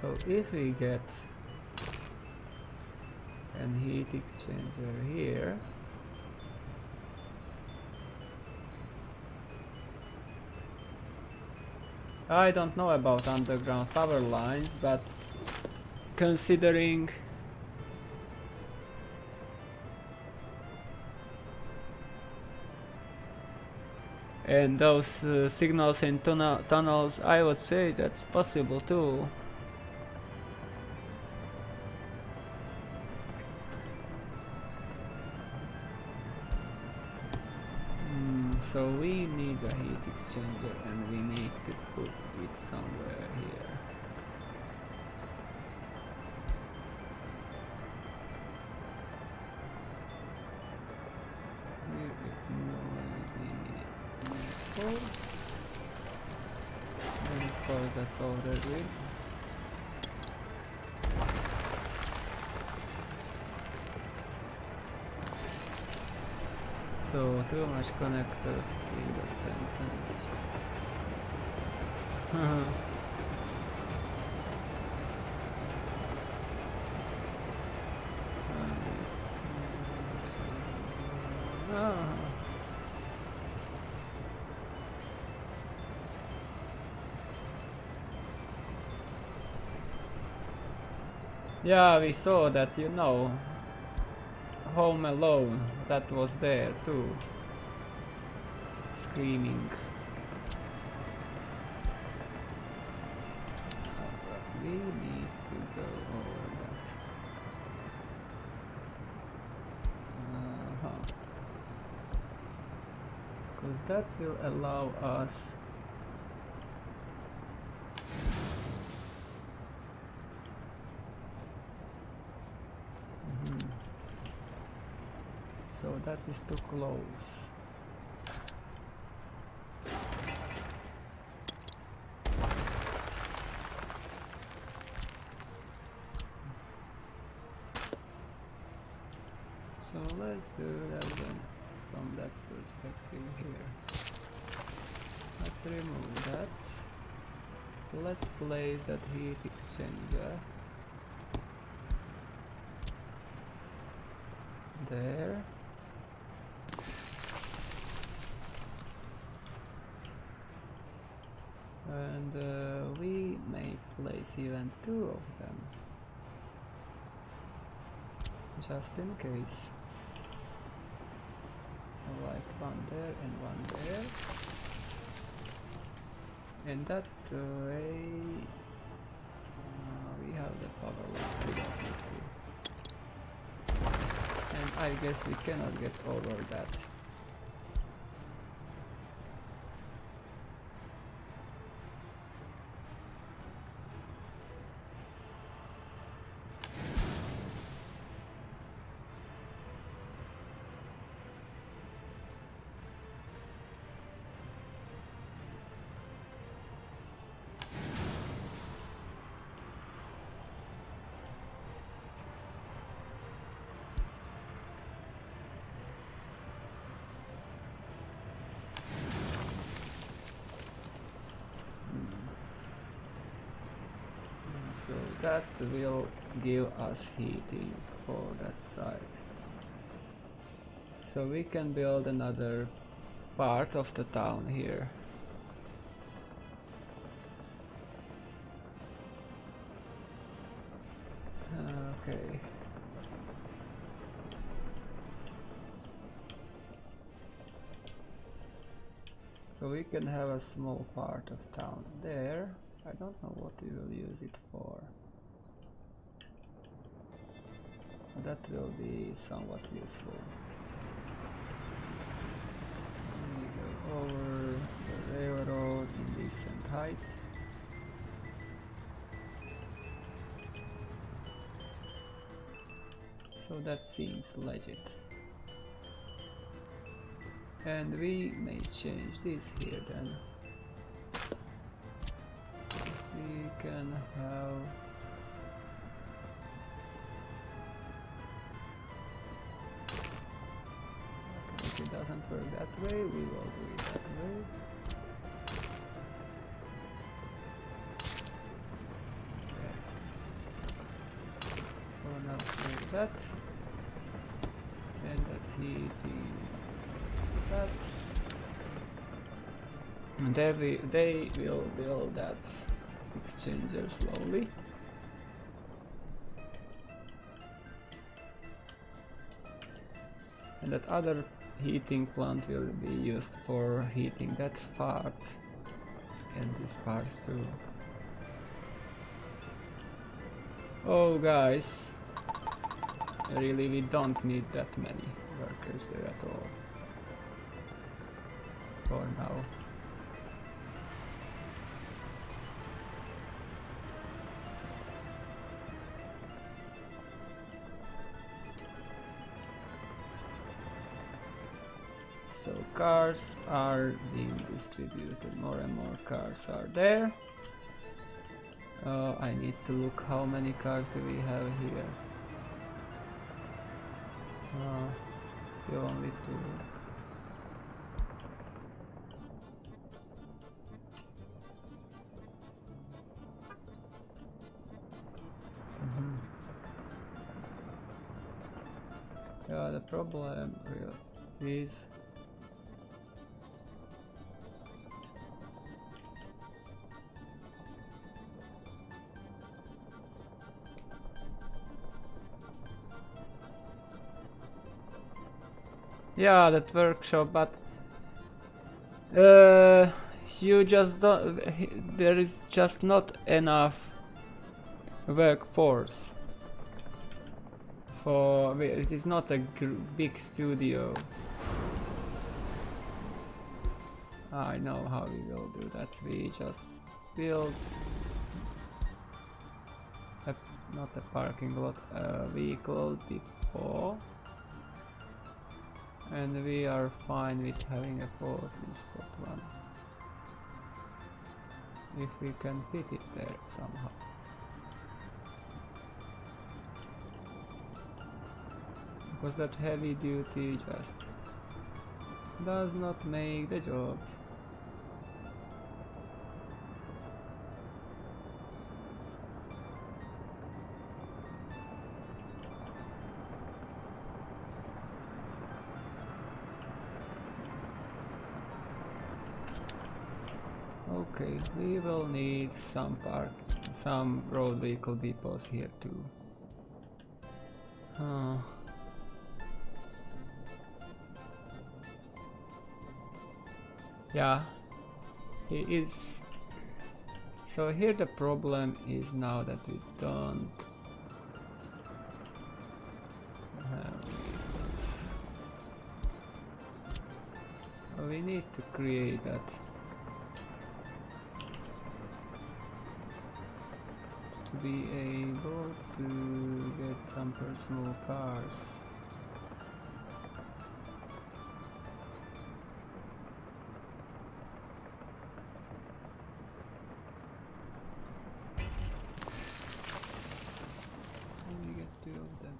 So if we get an heat exchanger here, I don't know about underground power lines, but considering and those signals in tunnels, I would say that's possible too. So we need a heat exchanger and we need to put it somewhere here. Here it might be useful. Then of course that's all there is. So too much connectors in that sentence. Yeah, we saw that, you know, Home Alone, that was there too, screaming. But we need to go over that. Because that will allow us so that is too close. So let's do that then from that perspective here. Let's remove that. Let's place that heat exchanger there. And we may place even two of them, just in case. Like one there and one there. And that way we have the power line. And I guess we cannot get over that. So that will give us heating for that side. So we can build another part of the town here. Okay. So we can have a small part of town there. I don't know what we will use it for. That will be somewhat useful. We go over the railroad in decent height. So that seems legit. And we may change this here then. We can have if it doesn't work that way, we will do it that way. For now, do that. And that heating. That. And they will build that exchanger slowly. And that other heating plant will be used for heating that part and this part too. Oh guys, really we don't need that many workers there at all. For now. So cars are being distributed, more and more cars are there. I need to look how many cars do we have here. Still only 2. Yeah, the problem is yeah, that workshop, but you just don't, there is just not enough workforce for, it is not a big studio. I know how we will do that. We just build a, not a parking lot, a vehicle depot, and we are fine with having a port in Scotland if we can fit it there somehow. Because that heavy duty just does not make the job. Okay, we will need some road vehicle depots here too. Yeah, he is. So here the problem is now that we don't have vehicles. So we need to create that. To be able to get some personal cars. We get 2 of them.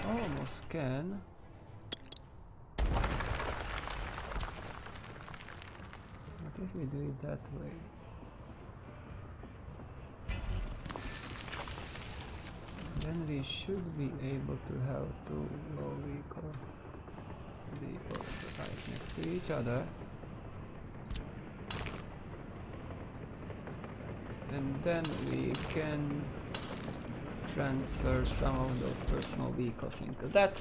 Almost can. If we do it that way. Then we should be able to have two low vehicles right next to each other. And then we can transfer some of those personal vehicles into that.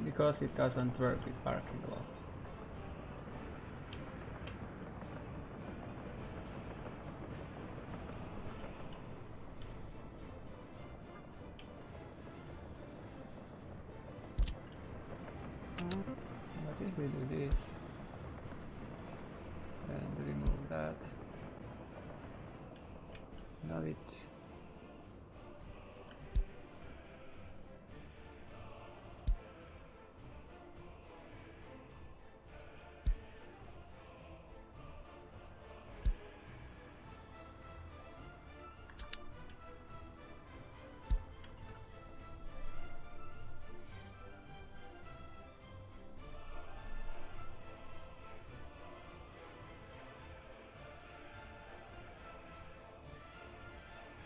Because it doesn't work with parking lots. But if we do this and remove that, now it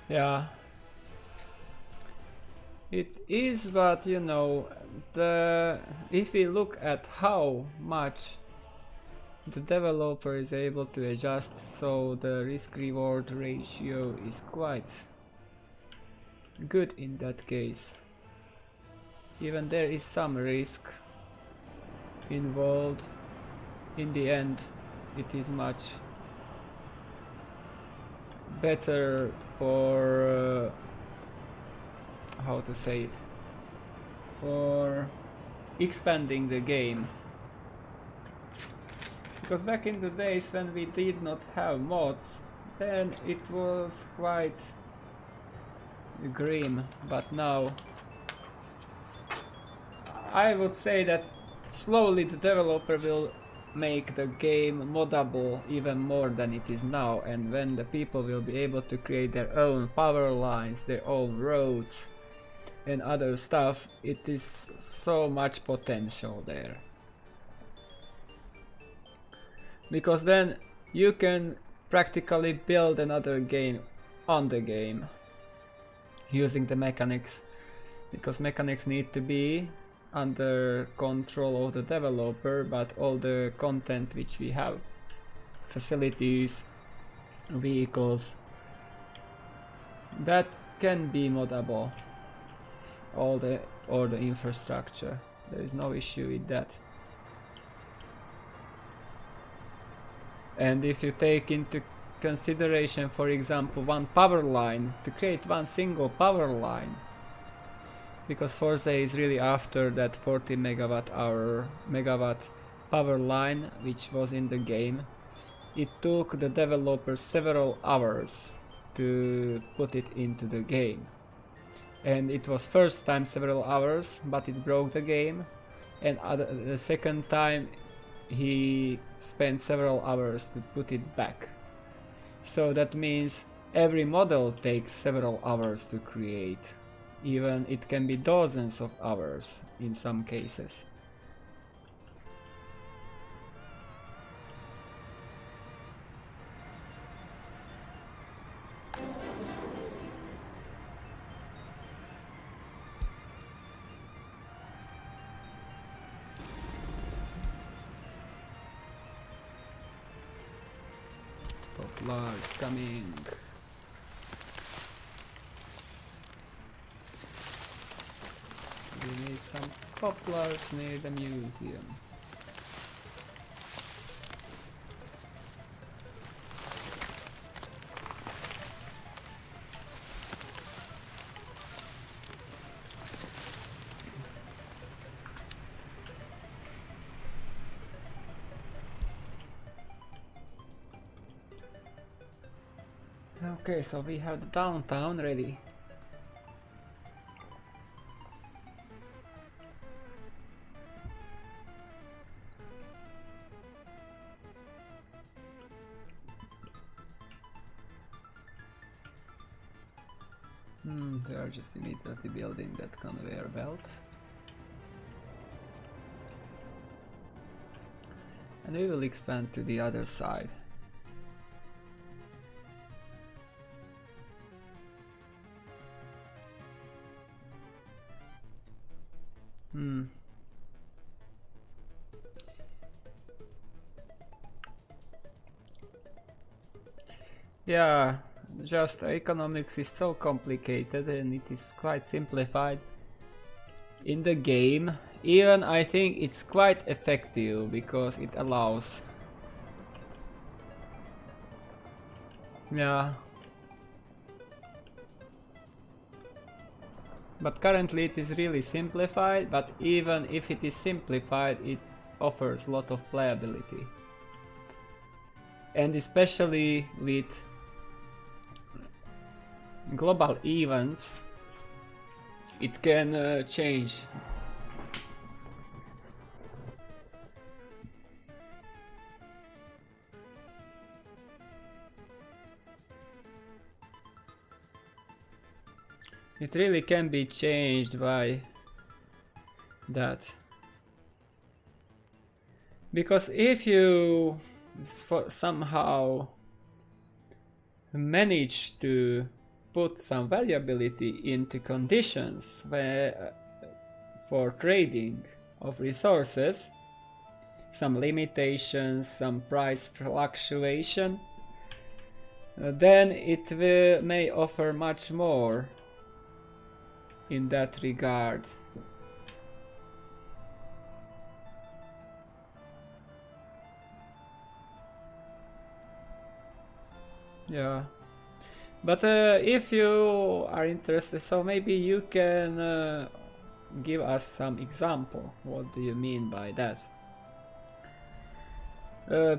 yeah, it is, but you know, if we look at how much the developer is able to adjust, so the risk-reward ratio is quite good in that case. Even there is some risk involved, in the end it is much better for how to say it, for expanding the game. Because back in the days when we did not have mods, then it was quite grim, but now I would say that slowly the developer will make the game moddable even more than it is now, and when the people will be able to create their own power lines, their own roads and other stuff, it is so much potential there. Because then you can practically build another game on the game using the mechanics, because mechanics need to be under control of the developer, but all the content which we have, facilities, vehicles, that can be moddable, all the infrastructure. There is no issue with that. And if you take into consideration, for example, one power line, to create one single power line, because Forza is really after that 40 megawatt power line which was in the game, it took the developers several hours to put it into the game. And it was first time several hours, but it broke the game, and the second time he spent several hours to put it back. So that means every model takes several hours to create. Even it can be dozens of hours in some cases. Poplars coming. We need some poplars near the museum. Okay, so we have the downtown ready. They are just immediately building that conveyor belt. and we will expand to the other side. Yeah, just economics is so complicated and it is quite simplified in the game. Even I think it's quite effective because it allows. Yeah. But currently it is really simplified, but even if it is simplified, it offers a lot of playability. And especially with global events, it can change. It really can be changed by that. Because if you somehow manage to put some variability into conditions for trading of resources, some limitations, some price fluctuation, then it may offer much more in that regard. Yeah, but if you are interested, so maybe you can give us some example. What do you mean by that?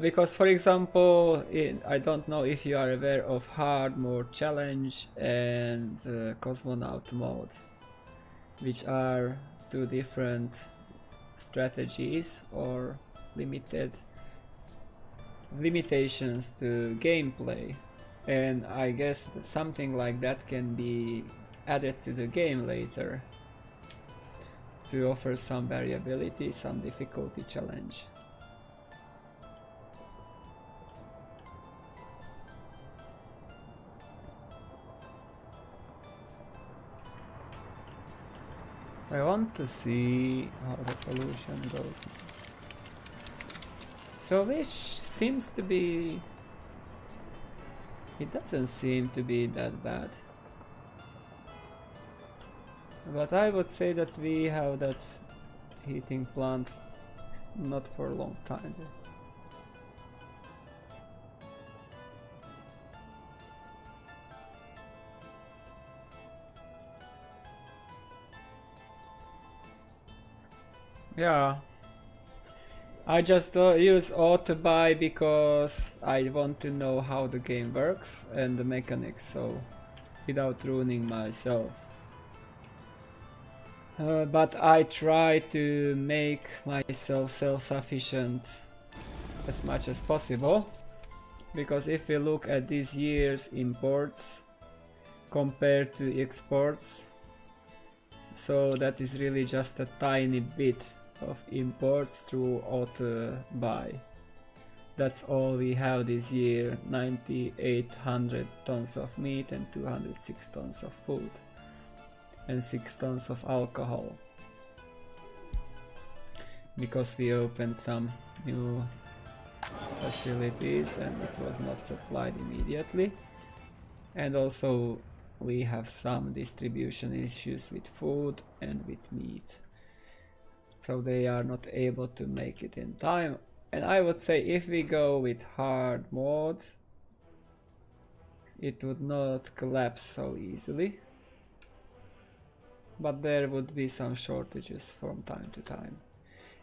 Because for example, I don't know if you are aware of hard mode, challenge and cosmonaut mode, which are two different strategies or limitations to gameplay, and I guess that something like that can be added to the game later to offer some variability, some difficulty challenge. I want to see how revolution goes. So which seems to be... it doesn't seem to be that bad. But I would say that we have that heating plant not for a long time. Yeah, I just use auto buy because I want to know how the game works and the mechanics, so without ruining myself. But I try to make myself self-sufficient as much as possible, because if we look at this year's imports compared to exports, so that is really just a tiny bit of imports through auto buy. That's all we have this year: 9,800 tons of meat and 206 tons of food and 6 tons of alcohol, because we opened some new facilities and it was not supplied immediately, and also we have some distribution issues with food and with meat, so they are not able to make it in time. And I would say if we go with hard mode, it would not collapse so easily, but there would be some shortages from time to time.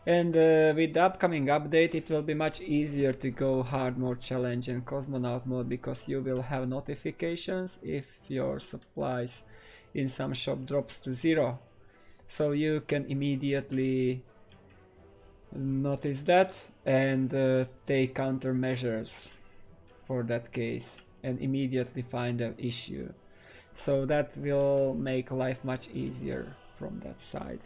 And with the upcoming update, it will be much easier to go hard mode, challenge and cosmonaut mode, because you will have notifications if your supplies in some shop drops to 0. So you can immediately notice that and take countermeasures for that case and immediately find the issue. So that will make life much easier from that side.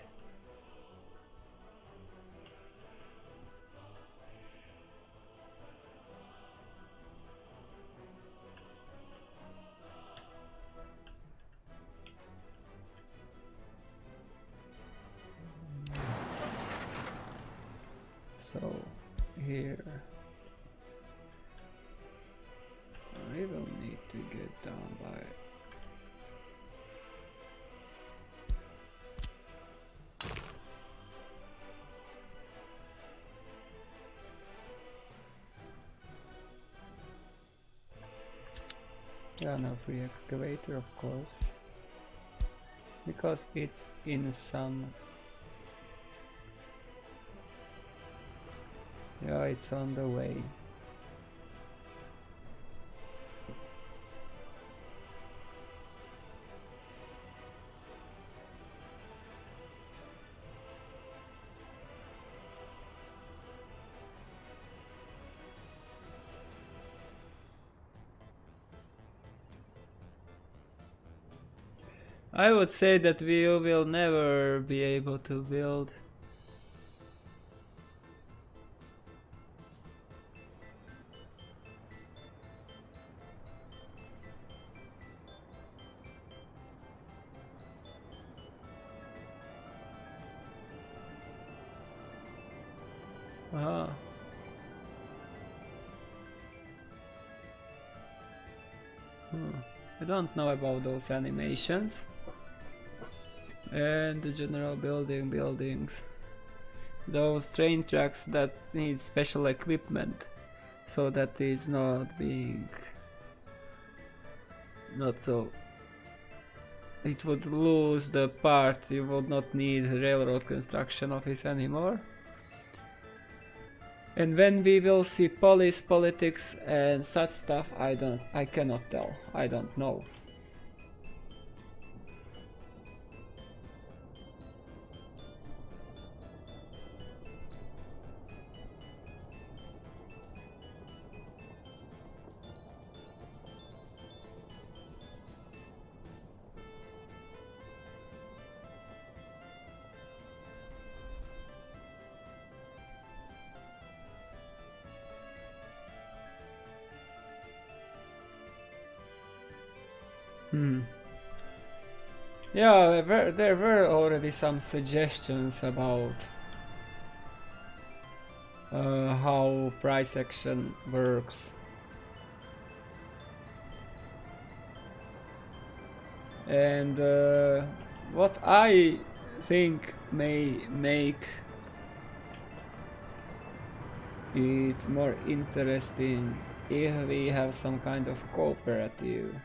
So here I will need to get down by no free excavator, of course, because it's in some, yeah, it's on the way. I would say that we will never be able to build. I don't know about those animations. And the general buildings. Those train tracks that need special equipment, so that is not being, not so, it would lose the part. You would not need railroad construction office anymore. And when we will see police, politics and such stuff, I cannot tell. I don't know. Yeah, there were already some suggestions about how price action works. And what I think may make it more interesting if we have some kind of cooperative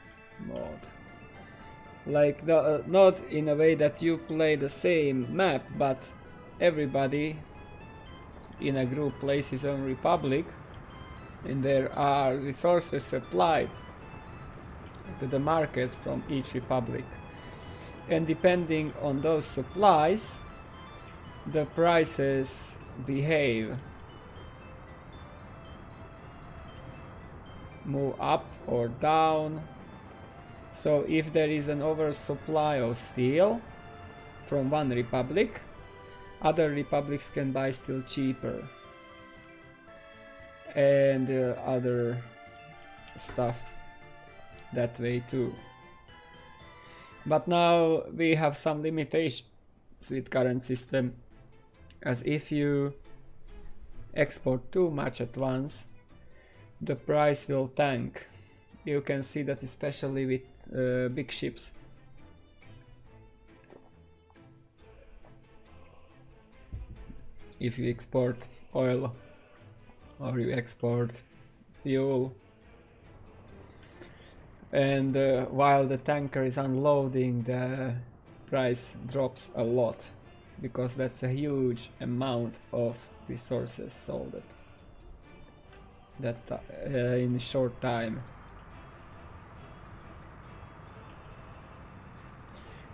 mode. Like not in a way that you play the same map, but everybody in a group plays his own republic, and there are resources supplied to the market from each republic, and depending on those supplies the prices behave, move up or down. So if there is an oversupply of steel from one republic, other republics can buy steel cheaper, and other stuff that way too. But now we have some limitations with current system, as if you export too much at once, the price will tank. You can see that especially with big ships. If you export oil or you export fuel, and while the tanker is unloading, the price drops a lot, because that's a huge amount of resources sold in a short time.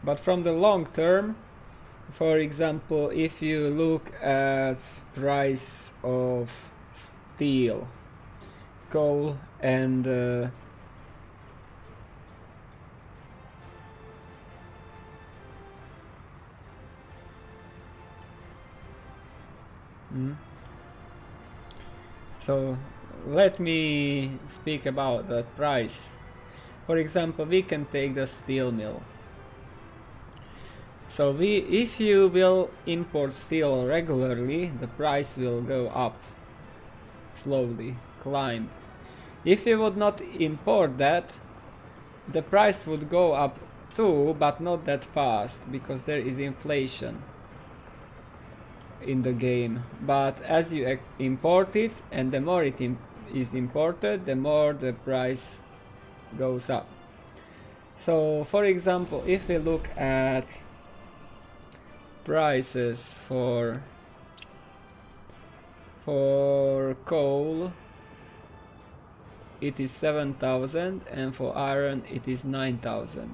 But from the long term, for example, if you look at price of steel, coal and so let me speak about that price. For example, we can take the steel mill. So if you will import steel regularly, the price will go up slowly, climb. If you would not import that, the price would go up too, but not that fast, because there is inflation in the game. But as you import it, and the more it is imported, the more the price goes up. So for example, if we look at prices for coal, it is 7,000, and for iron it is 9,000.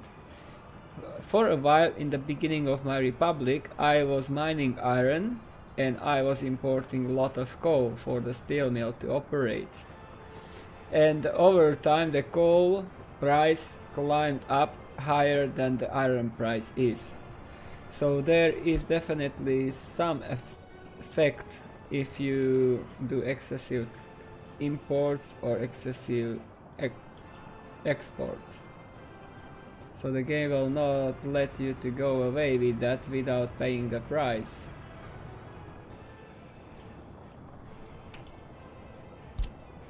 For a while in the beginning of my republic, I was mining iron and I was importing a lot of coal for the steel mill to operate. And over time the coal price climbed up higher than the iron price is. So there is definitely some effect if you do excessive imports or excessive exports. So the game will not let you to go away with that without paying the price.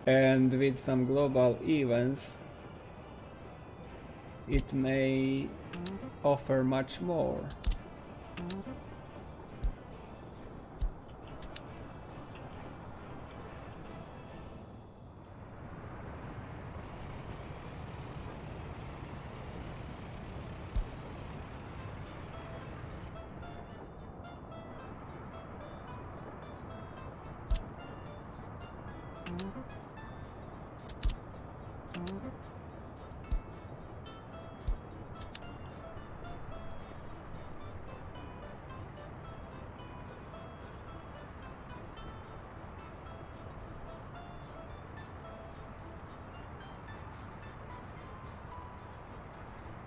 And with some global events, it may offer much more.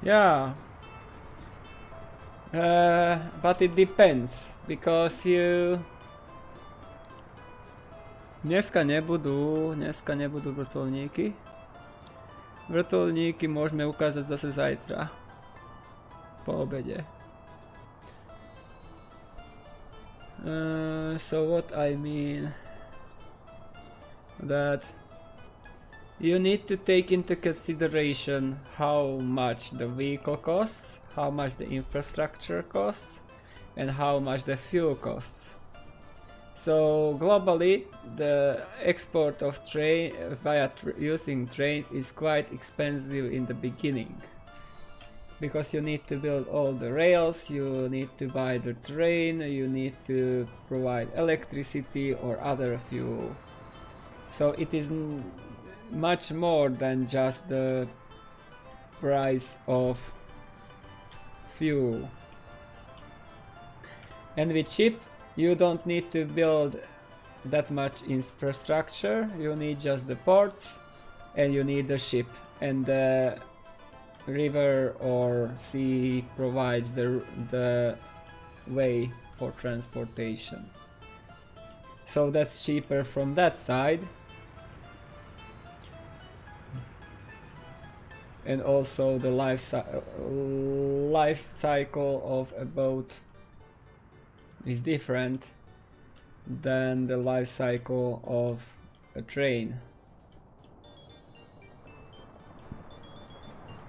Yeah, but it depends, because you... Dneska nebudú vrtuľníky. Vrtuľníky môžeme ukázať zase zajtra. Po obede. So what I mean... that... you need to take into consideration how much the vehicle costs, how much the infrastructure costs, and how much the fuel costs. So globally, the export of train via using trains is quite expensive in the beginning, because you need to build all the rails, you need to buy the train, you need to provide electricity or other fuel. So it is much more than just the price of fuel. And with ship, you don't need to build that much infrastructure, you need just the ports and you need the ship, and the river or sea provides the way for transportation. So that's cheaper from that side. And also the life cycle of a boat is different than the life cycle of a train.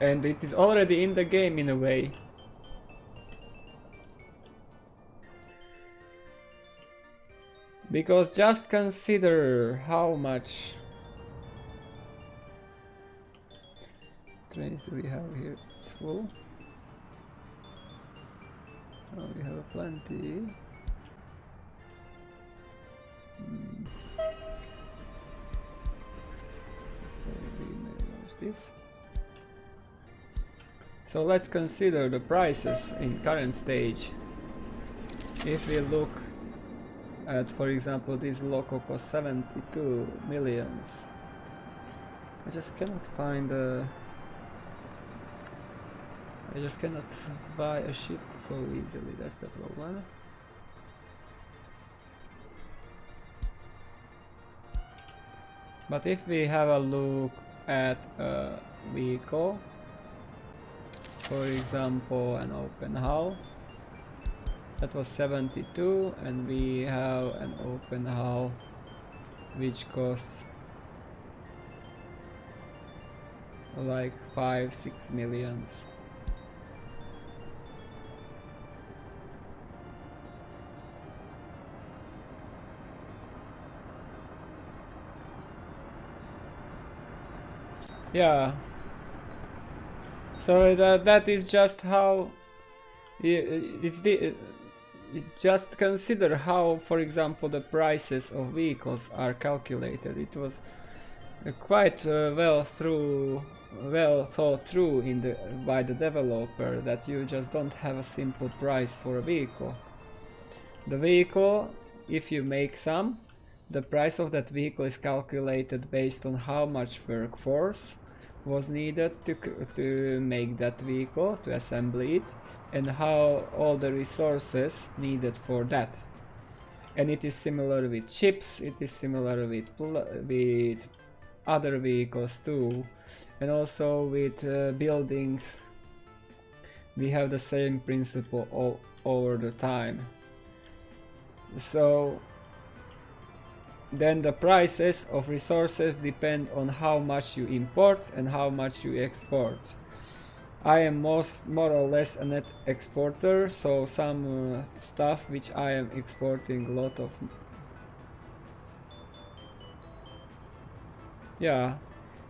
And it is already in the game in a way. Because just consider how much trains do we have here? It's full. Oh, we have plenty. So we may launch this. So let's consider the prices in current stage. If we look at, for example, this loco cost 72 millions. I just cannot find a... I just cannot buy a ship so easily, that's the problem. But if we have a look at a vehicle, for example an open hull, That was 72, and we have an open hull which costs like 5-6 millions. Yeah. So that is just how just consider how, for example, the prices of vehicles are calculated. It was quite well thought through by the developer, that you just don't have a simple price for a vehicle. The vehicle, if you make some, the price of that vehicle is calculated based on how much workforce was needed to make that vehicle, to assemble it, and how all the resources needed for that. And it is similar with chips, it is similar with other vehicles too, and also with buildings. We have the same principle over the time. So then the prices of resources depend on how much you import and how much you export. I am more or less a net exporter, so some stuff which I am exporting a lot of. Yeah,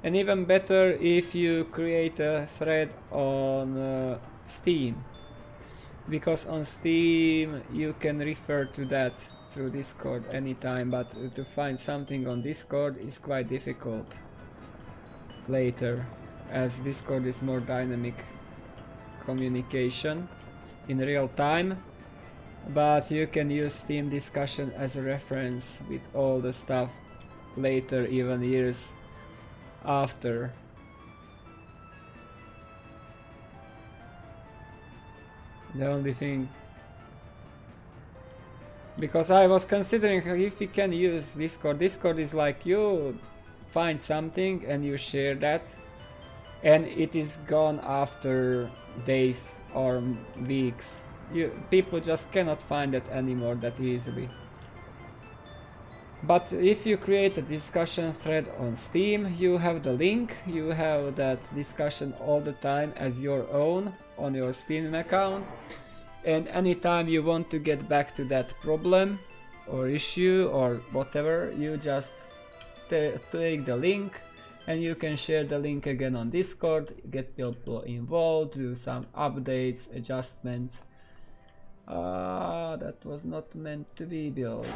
and even better if you create a thread on Steam, because on Steam you can refer to that through Discord anytime, but to find something on Discord is quite difficult later, as Discord is more dynamic communication in real time, but you can use Steam discussion as a reference with all the stuff later, even years after. The only thing, because I was considering if we can use Discord. Discord is like you find something and you share that, and it is gone after days or weeks. People just cannot find it anymore that easily. But if you create a discussion thread on Steam, you have the link, you have that discussion all the time as your own on your Steam account, and anytime you want to get back to that problem or issue or whatever, you just take the link and you can share the link again on Discord, get people involved, do some updates, adjustments. That was not meant to be built.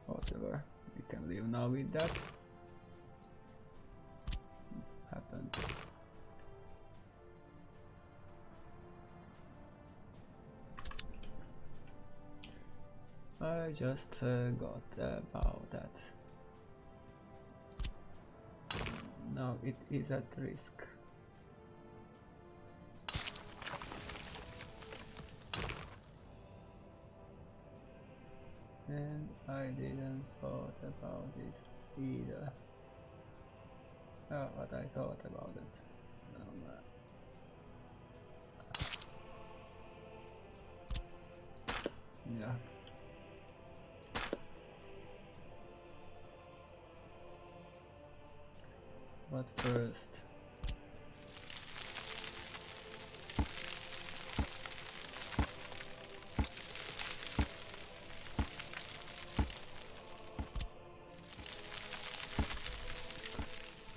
Whatever, we can live now with that. Happened. I just forgot about that. Now it is at risk. And I didn't thought about this either. But I thought about it. Yeah. But first,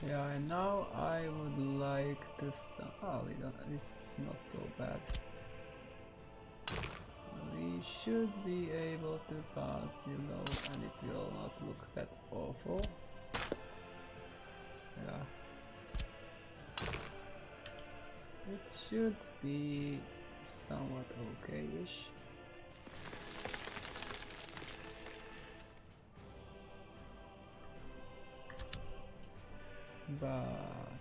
yeah, and now I would like to it's not so bad. We should be able to pass below and it will not look that awful. Yeah. It should be somewhat okay-ish. But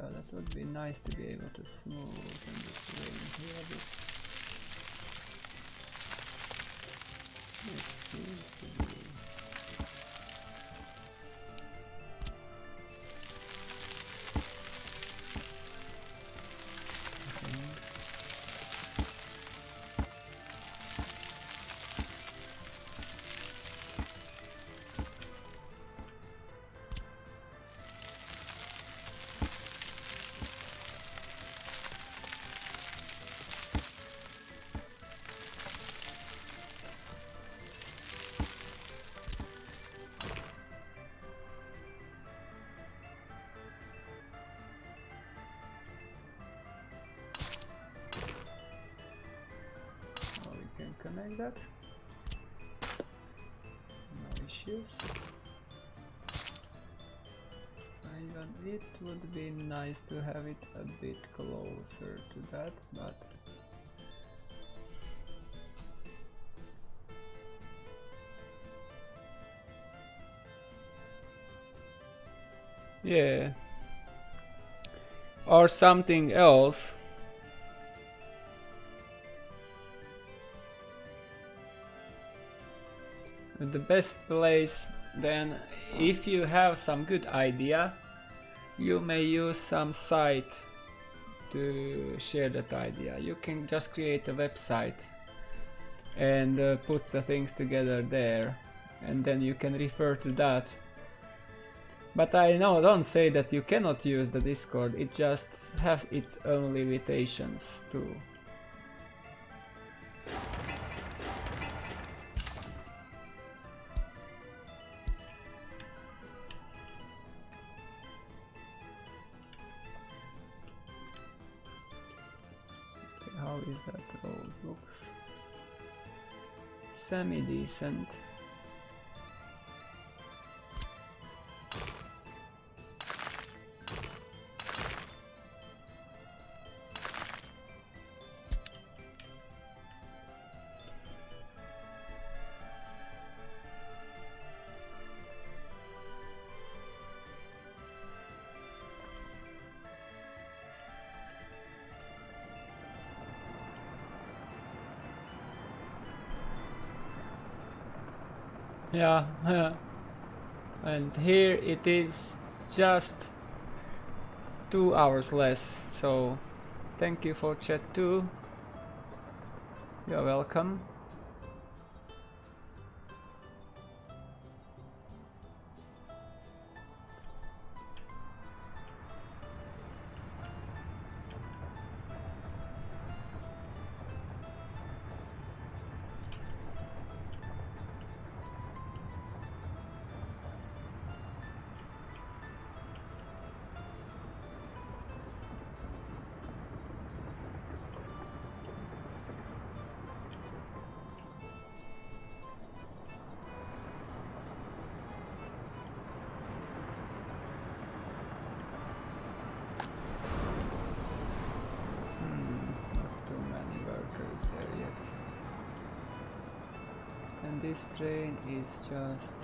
Yeah, that would be nice to be able to smoothen this terrain here a bit. It seems to be. Connect that. No issues. And it would be nice to have it a bit closer to that, but yeah. Or something else. The best place then, if you have some good idea, you may use some site to share that idea. You can just create a website and put the things together there, and then you can refer to that. But I know, don't say that you cannot use the Discord, it just has its own limitations too. How is that road? Looks semi-decent. Yeah, and here it is just 2 hours less, so thank you for chat too. You're welcome. This train is just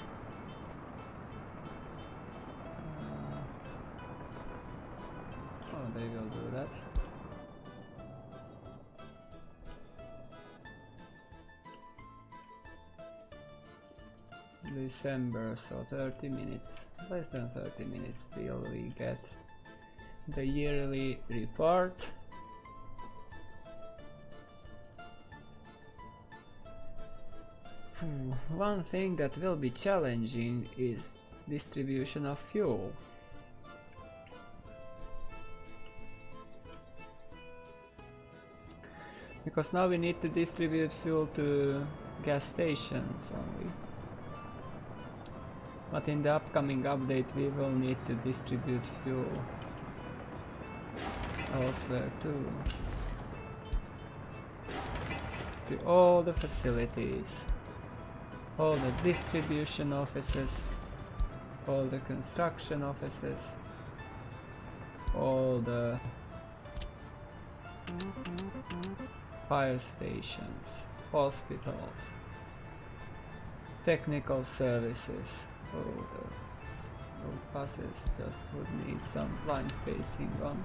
oh, they will do that. December, so 30 minutes, less than 30 minutes till we get the yearly report. One thing that will be challenging is distribution of fuel. Because now we need to distribute fuel to gas stations only. But in the upcoming update we will need to distribute fuel elsewhere too. To all the facilities. All the distribution offices, all the construction offices, all the fire stations, hospitals, technical services, all Those buses just would need some line spacing on,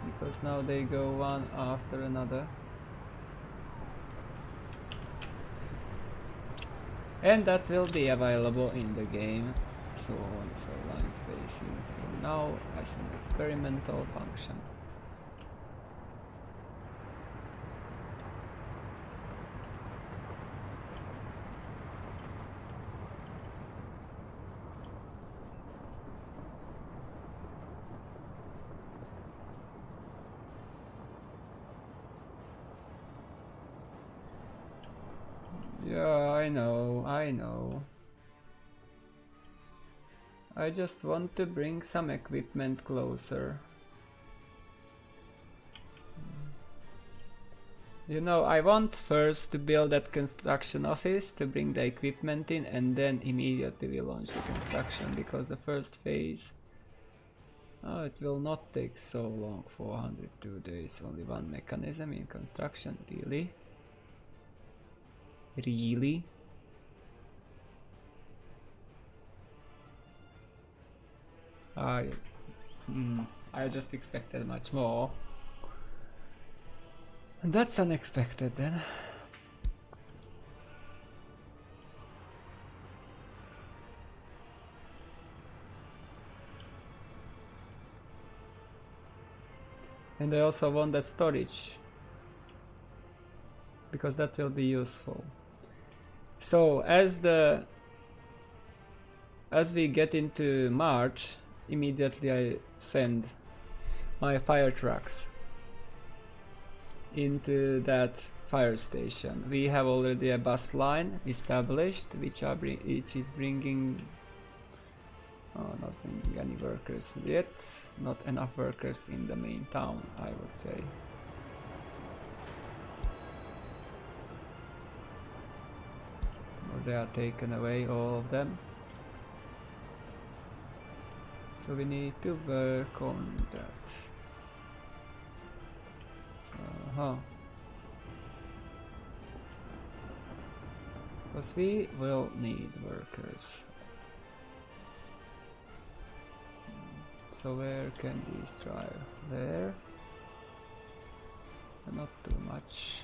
because now they go one after another. And that will be available in the game soon, so line spacing for now as an experimental function. Yeah, I know. I just want to bring some equipment closer. You know, I want first to build that construction office to bring the equipment in, and then immediately we launch the construction, because the first phase, it will not take so long. 402 days, only one mechanism in construction, really? Really? I just expected much more. And that's unexpected then. And I also want the storage, because that will be useful. So as we get into March, immediately I send my fire trucks into that fire station. We have already a bus line established, which is bringing not bringing any workers yet. Not enough workers in the main town, I would say. Or they are taken away, all of them. So we need to work on that. Because we will need workers. So where can these drive? There. Not too much.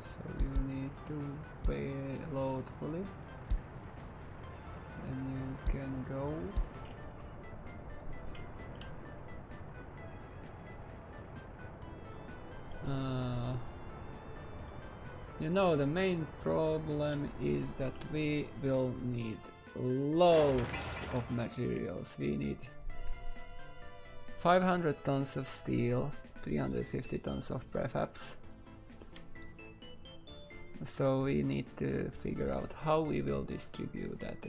So you need to pay load fully. And you can go. You know, the main problem is that we will need loads of materials. We need 500 tons of steel, 350 tons of prefabs. So we need to figure out how we will distribute that.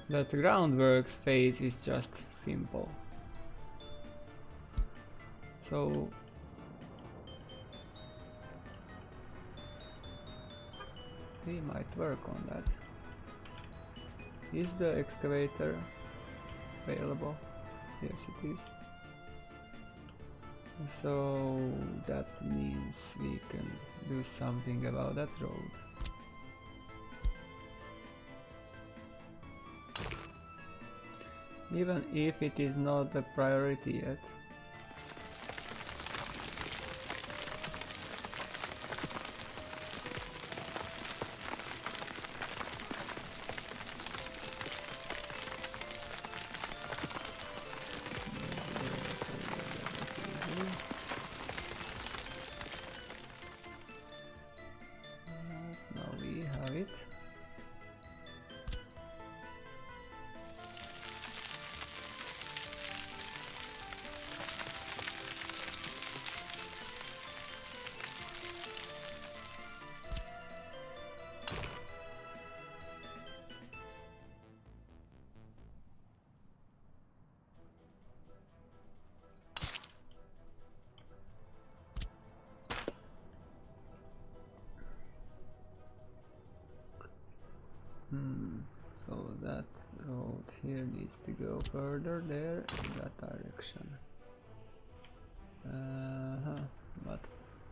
That groundworks phase is just simple. So we might work on that. Is the excavator available? Yes, it is. So that means we can do something about that road. Even if it is not a priority yet. Now we have it. So that road here needs to go further there in that direction. But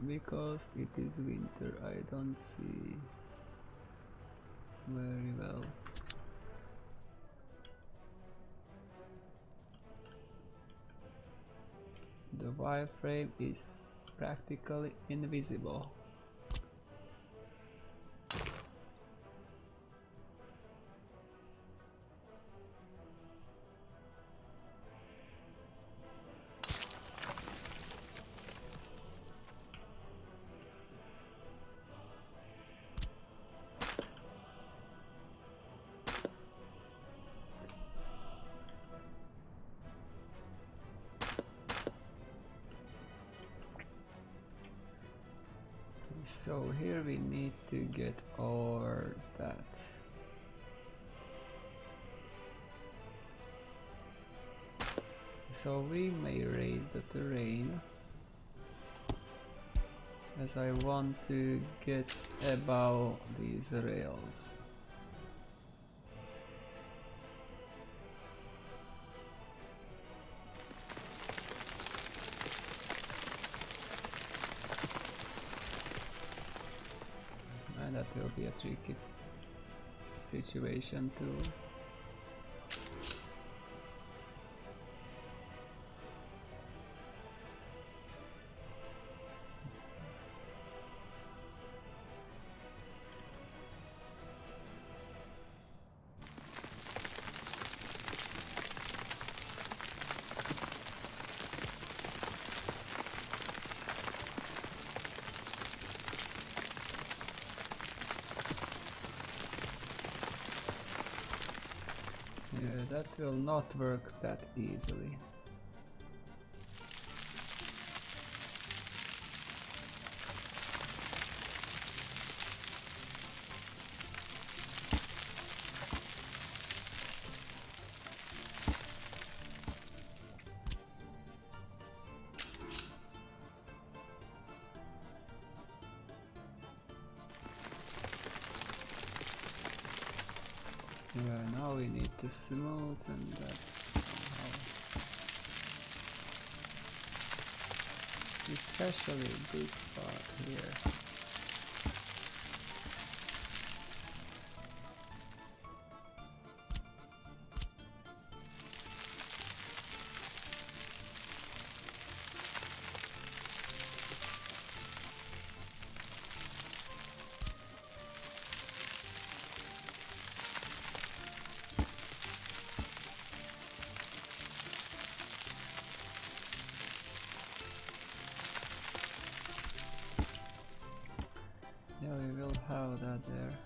because it is winter, I don't see very well. The wireframe is practically invisible. So here we need to get over that. So we may raise the terrain, as I want to get above these rails. And that will be a tricky situation too. Yeah, that will not work that easily. Yeah, now we need to smoothen that somehow. Especially this part here. Yeah, we will have that there.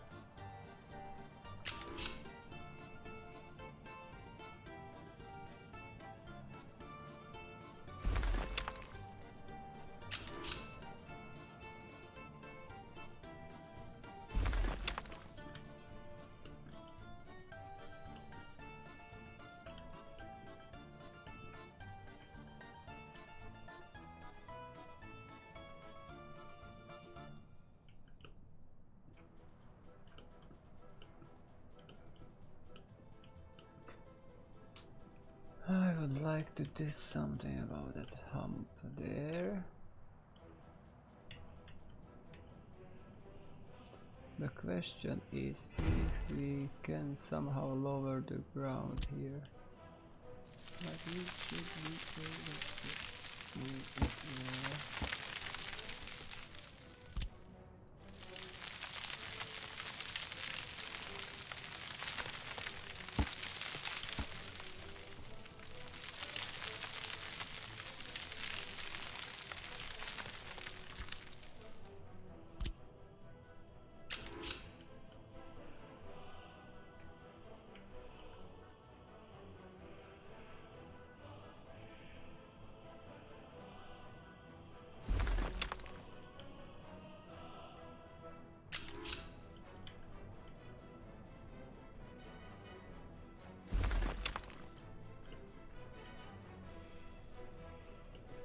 I would like to do something about that hump there. The question is if we can somehow lower the ground here. But we should move it there.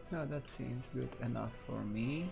No, that seems good enough for me.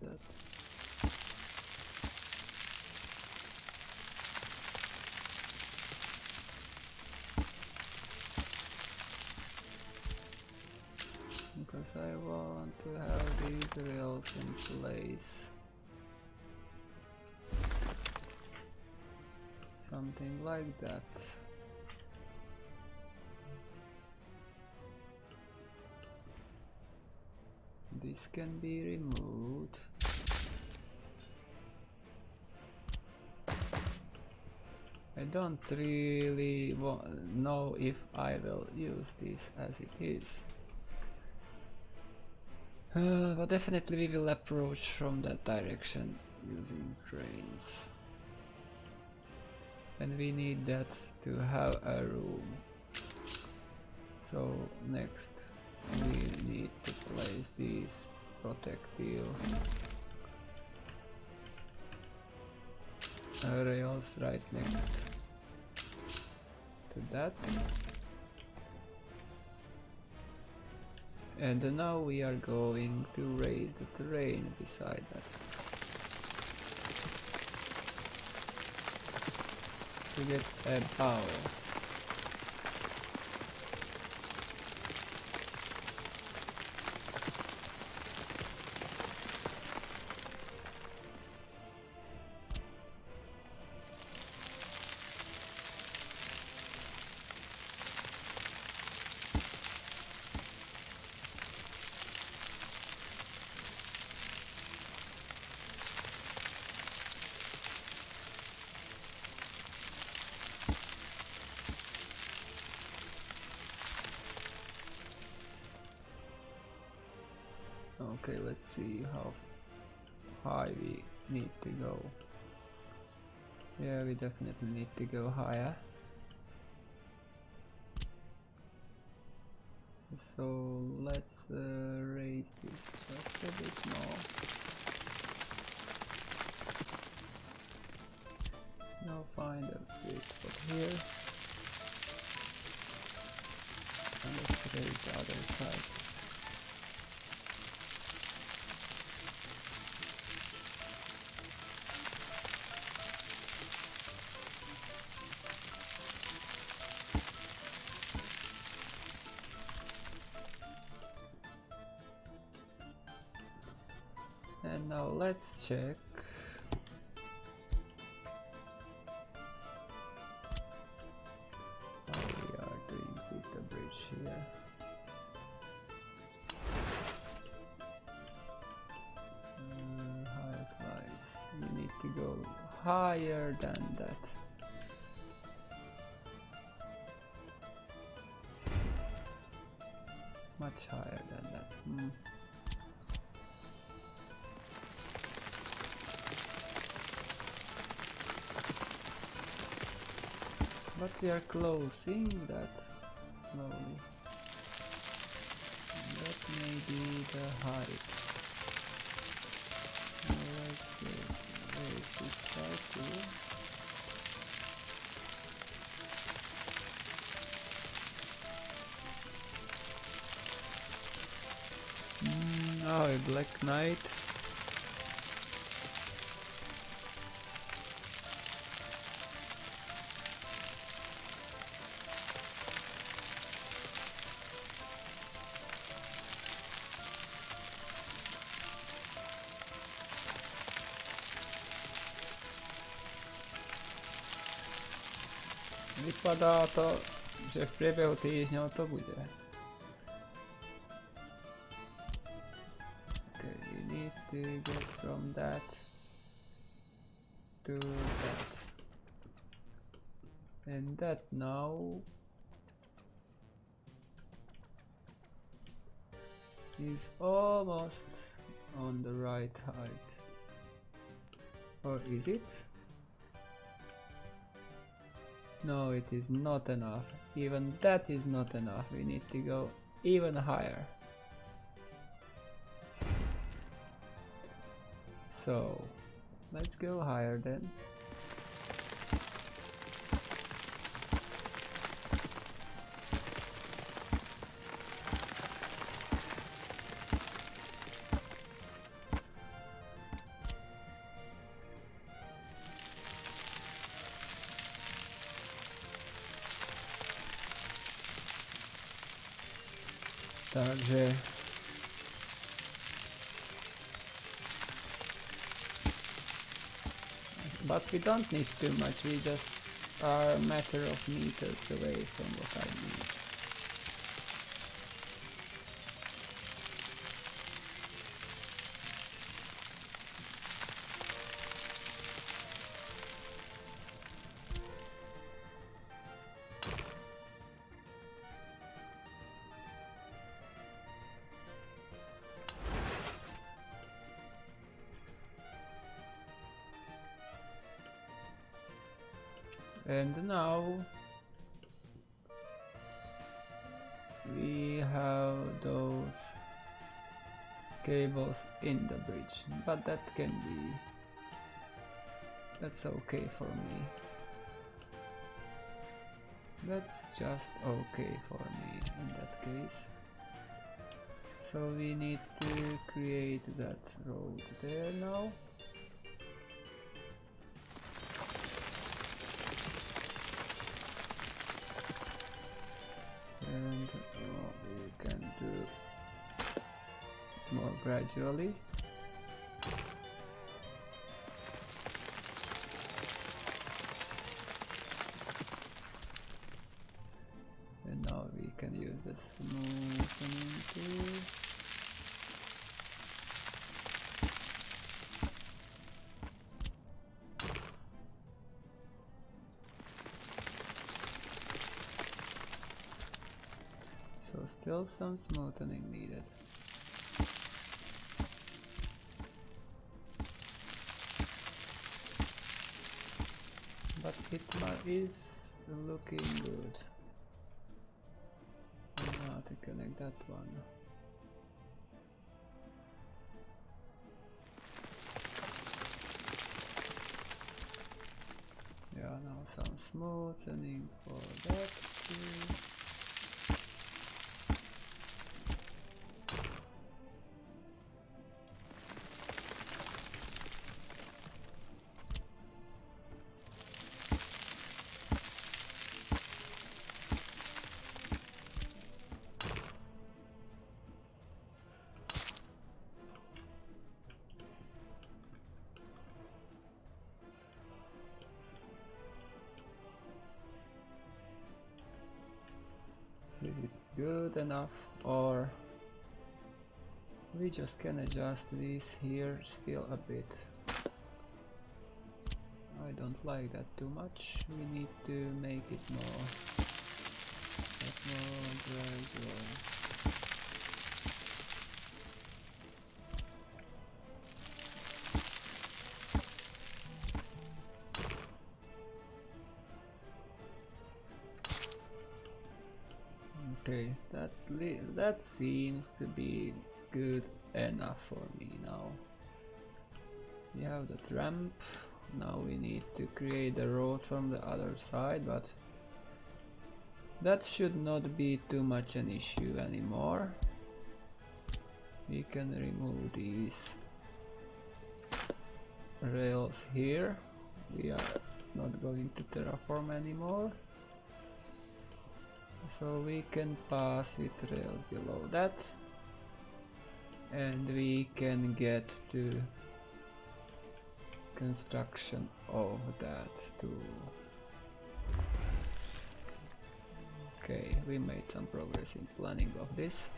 that. Because I want to have these rails in place. Something like that. This can be removed. I don't really know if I will use this as it is. But definitely we will approach from that direction using cranes. And we need that to have a room. So next we need to place these protective rails right next to that. And now we are going to raise the terrain beside that. To get a bow. Okay, let's see how high we need to go. Yeah, we definitely need to go higher. So let's raise this just a bit more. Now find a sweet spot here. And let's raise the other side. And now let's check. How we are doing with the bridge here. Height wise, we need to go higher than that. Much higher than that. But we are closing that slowly. That may be the height. Let's raise this side too. Oh, a black knight. Vypadá to, že v priebehu týždňov to bude. Okay, we need to get from that to that. And that now is almost on the right height. Or is it? No, it is not enough. Even that is not enough. We need to go even higher. So, let's go higher then. Takže but we don't need too much, we just are a matter of meters away from what I need. And now we have those cables in the bridge, but that's okay for me. That's just okay for me in that case. So we need to create that road there now. And we can do more gradually. And now we can use the smoothing tool. Still some smoothing needed. But it is looking good. Now to connect that one. Yeah, now some smoothing for that too. Is it good enough, or we just can adjust this here still a bit? I don't like that too much. We need to make it more gradual. Okay, that seems to be good enough for me now. We have the ramp. Now we need to create the road from the other side, but that should not be too much an issue anymore. We can remove these rails here. We are not going to terraform anymore. So we can pass it rail below that, and we can get to construction of that too. Okay, we made some progress in planning of this.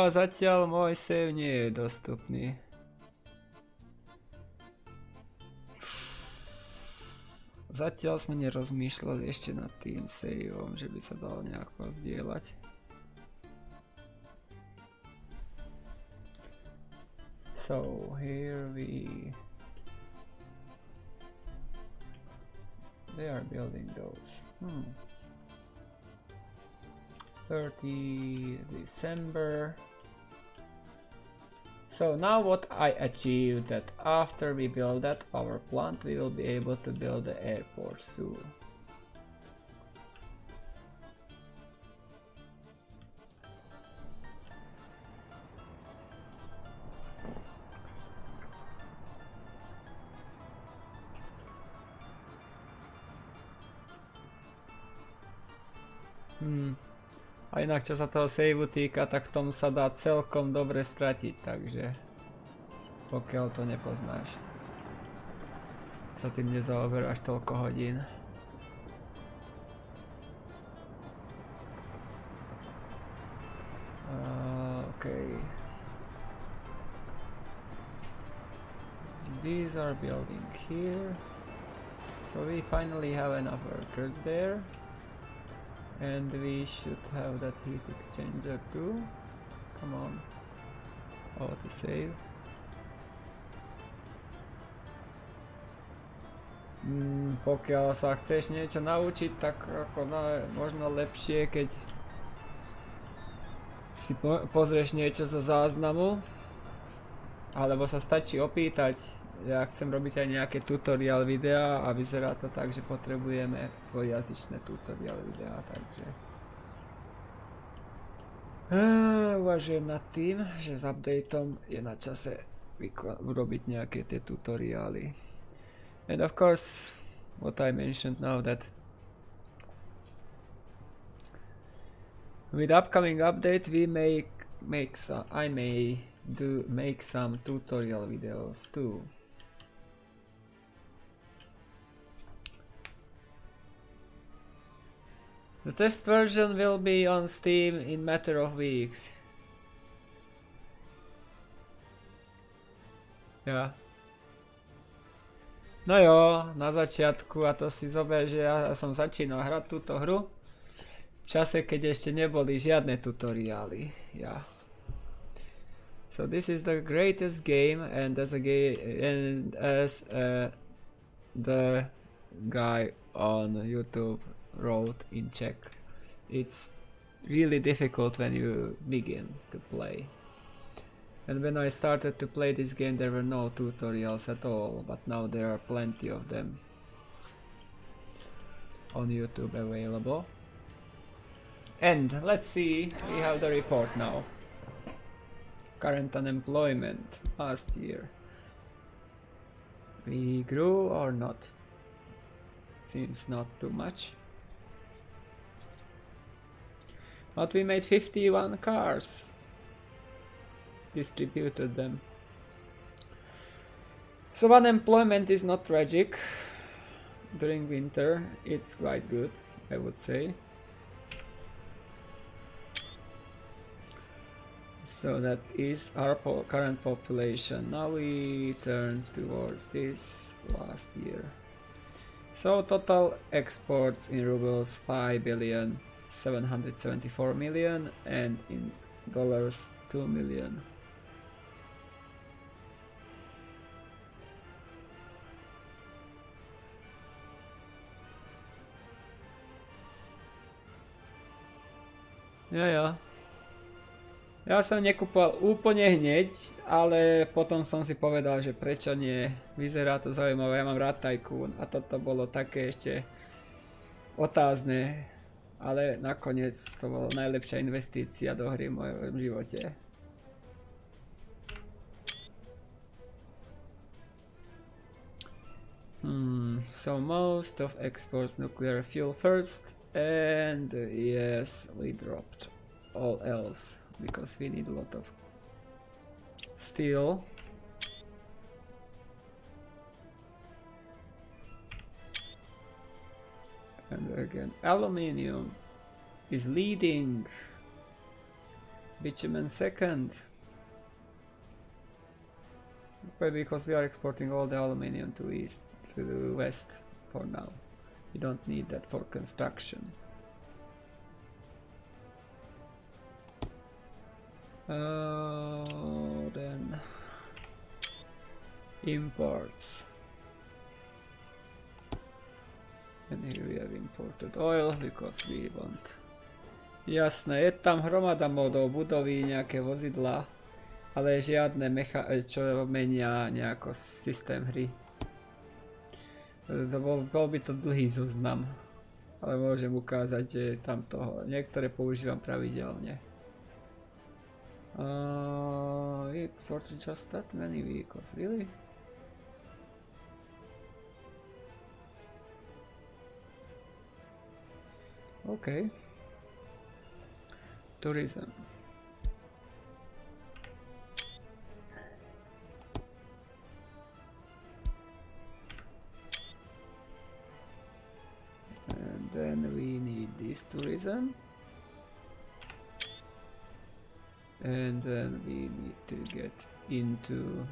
Zatiaľ môj save nie je dostupný. Zatiaľ sme nerozmýšľali ešte nad tým saveom, že by sa dal nejako zdieľať. So here they are building those. 30 December. So now what I achieved, that after we build that power plant, we will be able to build the airport soon. A inak čo sa toho saveu týka, tak v tom sa dá celkom dobre stratiť, takže pokiaľ to nepoznáš, sa tým nezaoberáš toľko hodín. Okay. These are building here. So we finally have enough workers there. And we should have that heat exchanger too. Come on. Oh, to save. Pokiaľ sa chceš niečo naučiť, tak ako možno lepšie, keď si pozrieš niečo zo záznamu, alebo sa stačí opýtať. Ja chcem robiť aj nejaké tutorial videá a vyzerá to tak, že potrebujeme dvojjazyčné tutorial videá, takže uvažujem nad tým, že s updateom je na čase urobiť nejaké tie tutoriály. And of course, what I mentioned now, that with upcoming update we make some tutorial videos too. The test version will be on Steam in matter of weeks. Ja. No jo, na začiatku, a to si zober, že ja som začínal hrať túto hru v čase, keď ešte neboli žiadne tutoriály. Ja. So this is the greatest game, and as the guy on YouTube wrote in Czech, it's really difficult when you begin to play. And when I started to play this game, there were no tutorials at all, but now there are plenty of them on YouTube available. And let's see, we have the report now. Current unemployment last year. We grew or not? Seems not too much. But we made 51 cars. Distributed them. So unemployment is not tragic. During winter it's quite good, I would say. So that is our current population. Now we turn towards this last year. So total exports in rubles 5,774,000,000 and in dollars 2 million. Ja. Ja som nekúpal úplne hneď, ale potom som si povedal, že prečo nie, vyzerá to zaujímavé, ja mám rád Tycoon a toto bolo také ešte otázne, ale nakoniec to bola najlepšia investícia do hry v mojom živote. So most of exports nuclear fuel first, and yes, we dropped all else. Because we need a lot of steel. And again, aluminium is leading. Bitumen second. Probably because we are exporting all the aluminium to the west for now. We don't need that for construction. Then imports, and here we have imported oil because we want. Jasné, je tam hromada modov, budovy, nejaké vozidla, ale žiadne čo menia nejako systém hry. Bol by to dlhý zoznam, ale môžem ukázať, že tam toho niektoré používam pravidelne. We exported just that many vehicles, really? Okay. tourism. And then we need this tourism. And then we need to get into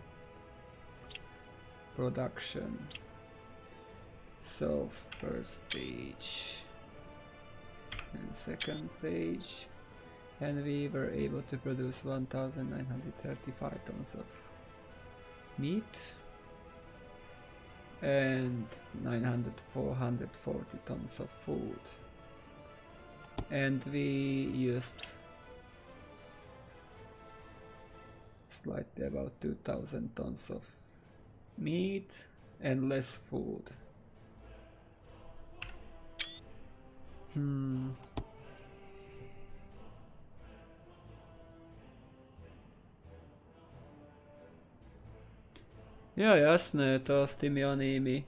production. So first page and second page, and we were able to produce 1935 tons of meat and 440 tons of food, and we used slightly about 2000 tons of meat and less food. Ja, jasné, to s tými onými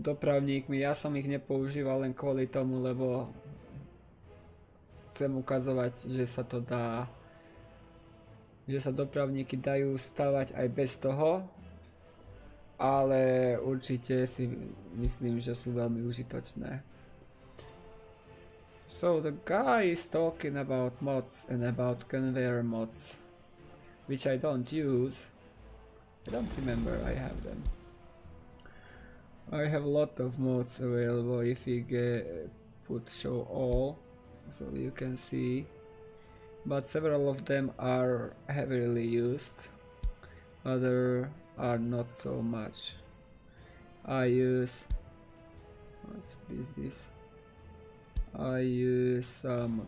dopravníkmi, ja som ich nepoužíval len kvôli tomu, lebo chcem ukazovať, že sa to dá, že sa dopravníky dajú stavať aj bez toho, ale určite si myslím, že sú veľmi užitočné. So the guy is talking about mods and about conveyor mods, which I don't use. I don't remember I have them. I have a lot of mods available. If we put show all, so you can see, but several of them are heavily used, other are not so much. I use I use some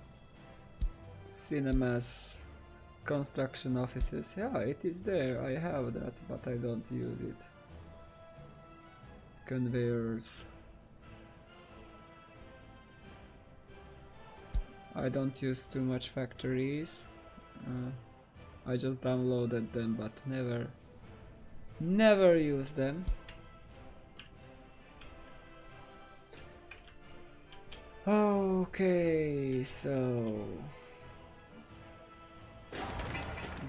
cinemas, construction offices. Yeah, it is there, I have that, but I don't use it. Conveyors. I don't use too much factories. I just downloaded them, but never use them. Okay, so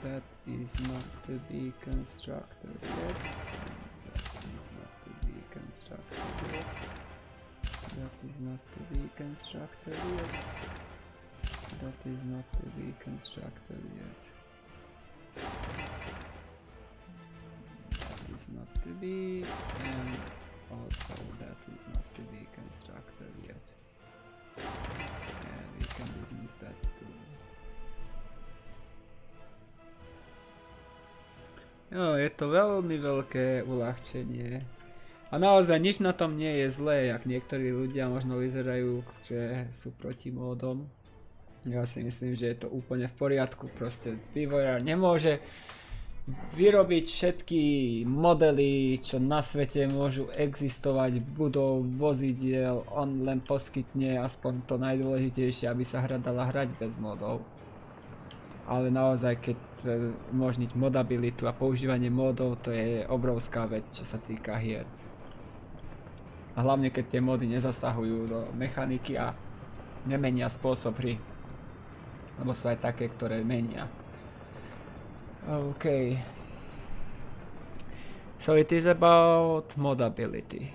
that is not to be constructed yet. That is not to be constructed yet. That is not to be constructed yet. That is not to be constructed yet. That is not to be, and also that is not to be constructed yet. And we can dismiss that too. Jo, je to veľmi veľké uľahčenie. A naozaj nič na tom nie je zlé, jak niektorí ľudia možno vyzerajú, že sú proti módom. Ja si myslím, že je to úplne v poriadku, proste vývojár nemôže vyrobiť všetky modely, čo na svete môžu existovať, budov, vozidiel, on len poskytne aspoň to najdôležitejšie, aby sa hra dala hrať bez modov. Ale naozaj, keď umožniť modabilitu a používanie modov, to je obrovská vec, čo sa týka hier. A hlavne, keď tie mody nezasahujú do mechaniky a nemenia spôsob hry. Lebo sú aj také, ktoré menia. Okay. So it is about modability.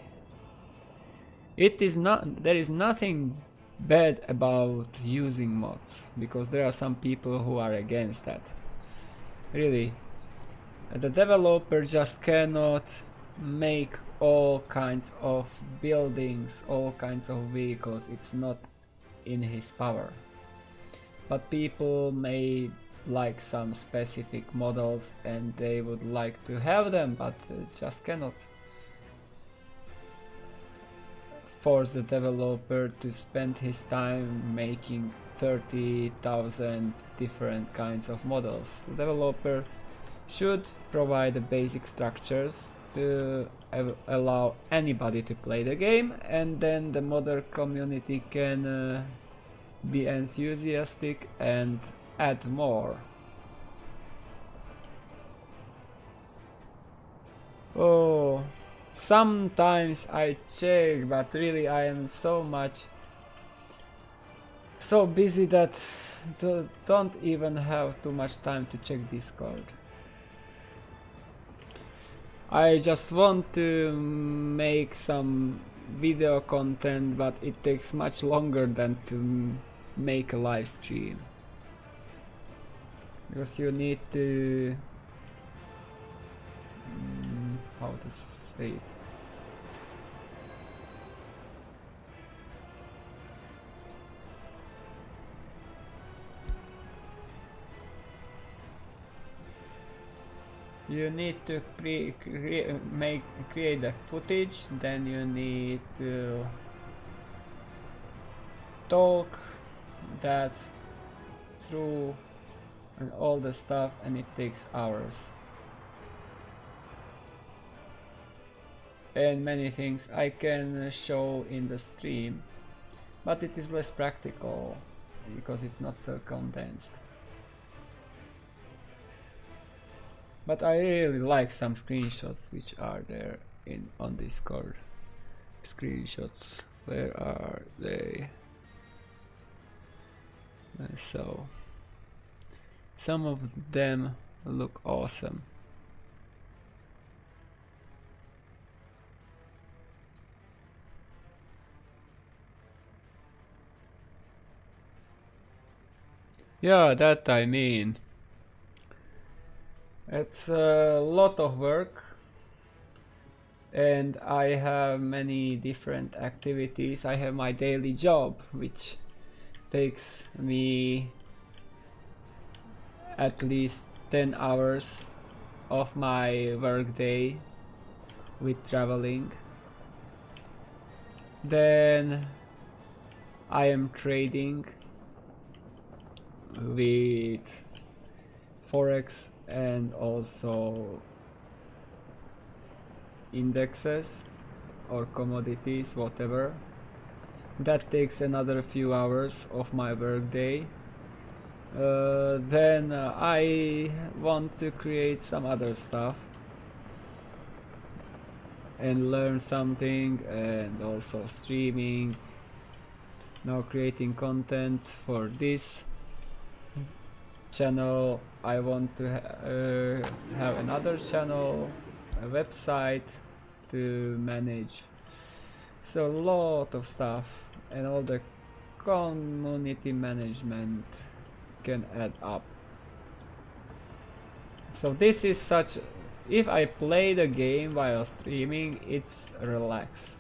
There is nothing bad about using mods, because there are some people who are against that. Really. The developer just cannot make all kinds of buildings, all kinds of vehicles. It's not in his power. But people may like some specific models and they would like to have them, but just cannot force the developer to spend his time making 30,000 different kinds of models. The developer should provide the basic structures to allow anybody to play the game, and then the modder community can be enthusiastic and add more. Oh, sometimes I check, but really I am so busy that don't even have too much time to check Discord. I just want to make some video content, but it takes much longer than to make a live stream. Because you need to... how to say it? You need to create the footage, then you need to talk that through and all the stuff, and it takes hours. And many things I can show in the stream, but it is less practical because it's not so condensed. But I really like some screenshots which are there on Discord. Screenshots, where are they? So some of them look awesome. Yeah, that I mean. It's a lot of work, and I have many different activities. I have my daily job, which takes me at least 10 hours of my work day with traveling. Then I am trading with Forex and also indexes or commodities, whatever. That takes another few hours of my work day. Then I want to create some other stuff and learn something, and also streaming. Now creating content for this channel. I want to have another channel, a website to manage. So a lot of stuff, and all the community management can add up. So this is such... if I play the game while streaming, it's relax.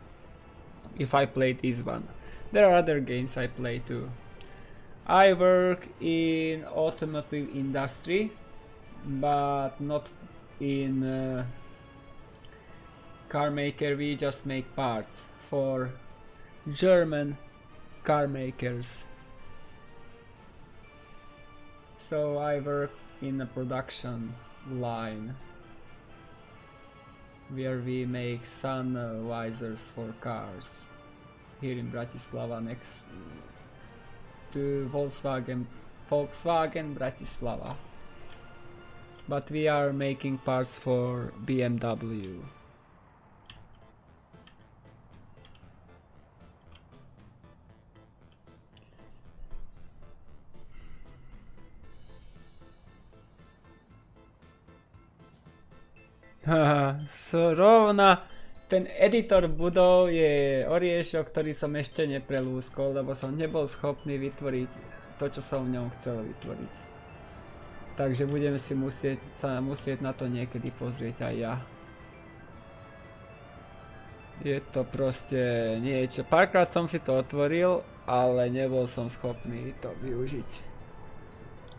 If I play this one. There are other games I play too. I work in automotive industry, but not in car maker. We just make parts for German car makers. So I work in a production line where we make sun visors for cars here in Bratislava, next to Volkswagen Bratislava. But we are making parts for BMW. Zrovna ten editor budov je oriešok, ktorý som ešte neprelúskol, lebo som nebol schopný vytvoriť to, čo som v ňom chcel vytvoriť. Takže budeme si musieť na to niekedy pozrieť aj ja. Je to proste niečo. Párkrát som si to otvoril, ale nebol som schopný to využiť.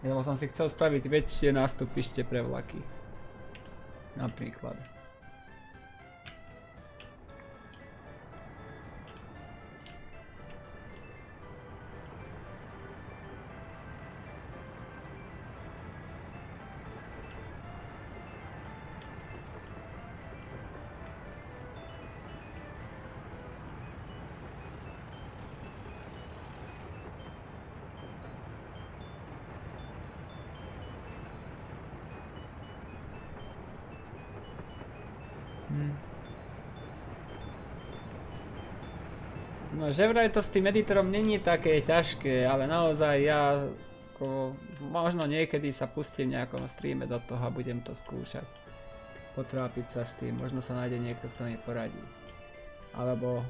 Lebo som si chcel spraviť väčšie nástupište pre vlaky. Napríklad. No, že vraj to s tým editorom není také ťažké, ale naozaj ja ako možno niekedy sa pustím v nejakom streame do toho a budem to skúšať. Potrápiť sa s tým, možno sa nájde niekto, kto mi poradí. Alebo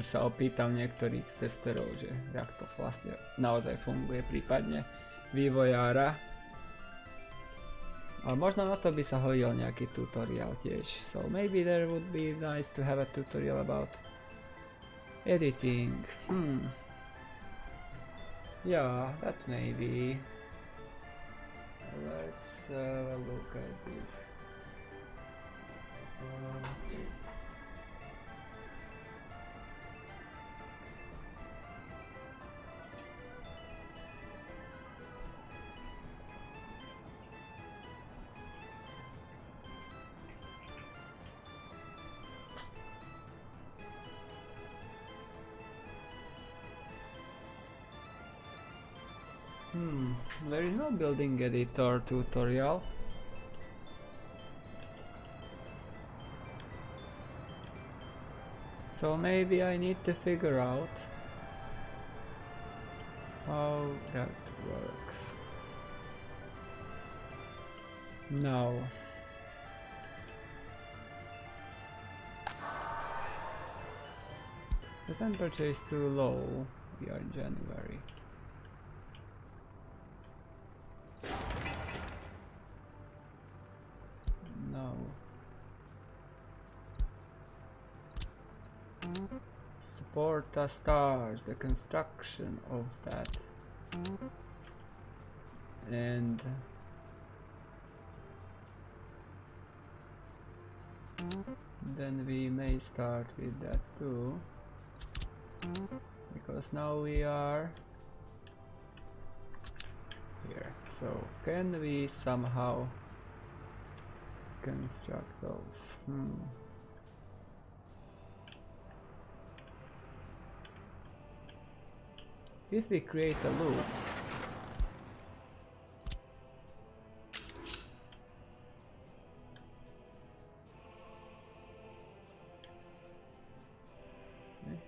sa opýtam niektorých z testerov, že jak to vlastne naozaj funguje, prípadne vývojára. Ale možno na to by sa hodil nejaký tutorial tiež. So maybe there would be nice to have a tutorial about editing. Yeah, that maybe. Let's look at this. There is no building editor tutorial. So maybe I need to figure out how that works. Now, the temperature is too low. We are in January. No. Support the stars, the construction of that. And then we may start with that too. Because now we are here. So can we somehow construct those? If we create a loop,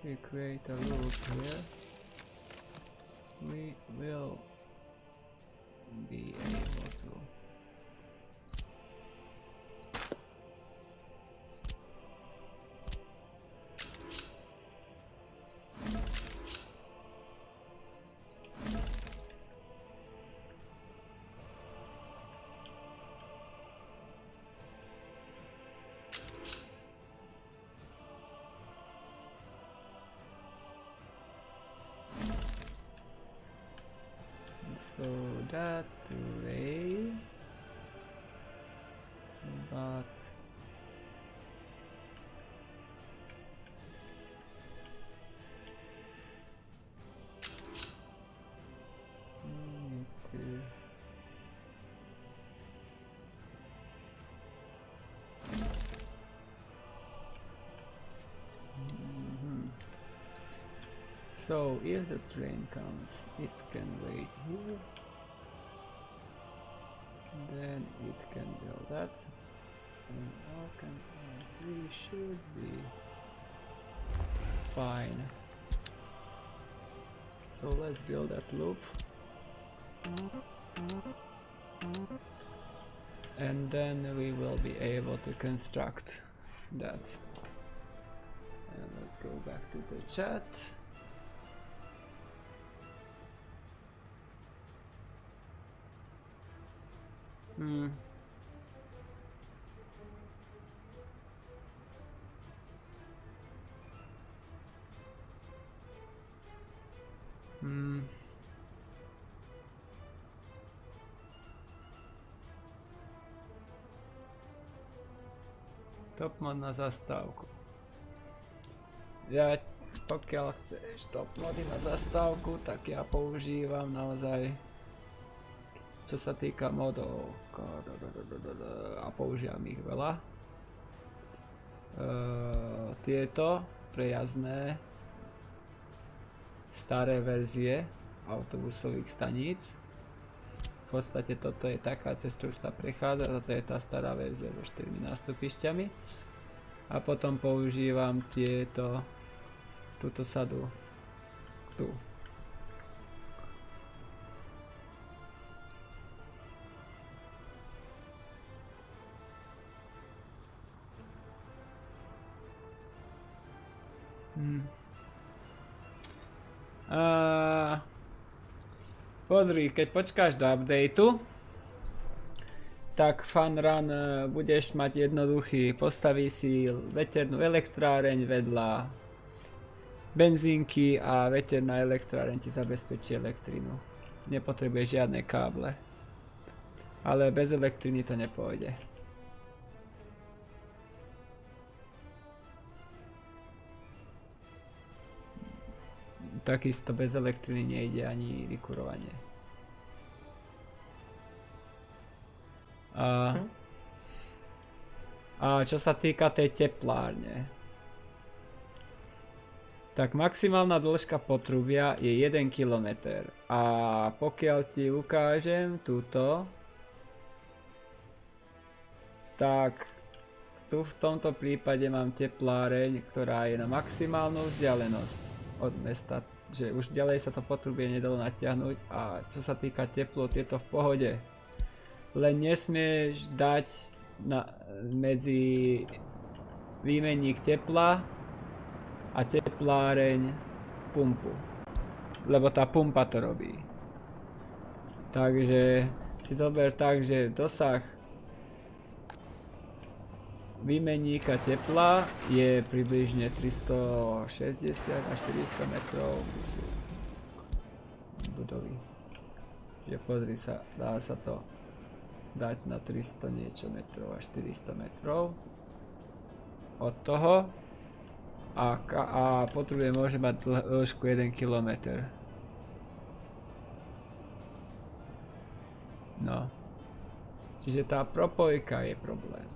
here, we will be able to so that way, but need to so if the train comes, it can wait here, then it can build that, and we should be fine. So let's build that loop, and then we will be able to construct that. And let's go back to the chat. Top mod na zastávku. Ja, pokiaľ chceš top mody na zastávku, tak ja používam naozaj, čo sa týka modov, a používam ich veľa. Tieto prejazdné staré verzie autobusových staníc. V podstate toto je taká cesta, už sa prechádza, toto je tá stará verzia so 4 nástupišťami. A potom používam túto sadu tu. Pozri, keď počkáš do updateu, tak Fun Run budeš mať jednoduchý. Postaví si veternú elektráreň vedľa benzínky a veterná elektráreň ti zabezpečí elektrinu. Nepotrebuješ žiadne káble. Ale bez elektriny to nepôjde. Takisto bez elektriny nejde ani vykurovanie. A čo sa týka tej teplárne, tak maximálna dĺžka potrubia je 1 km. A pokiaľ ti ukážem túto, tak tu v tomto prípade mám tepláreň, ktorá je na maximálnu vzdialenosť od mesta, že už ďalej sa to potrubie nedalo natiahnuť. A čo sa týka teplot, je to v pohode. Len nesmieš dať medzi výmenník tepla a tepláreň pumpu, lebo tá pumpa to robí. Takže si zober tak, že dosah výmenníka tepla je približne 360 až 400 metrov budovy. Že pozri sa, dá sa to dať na 300 niečo metrov až 400 metrov od toho a potrubie môže mať dĺžku 1 km. No. Čiže tá propojka je problém.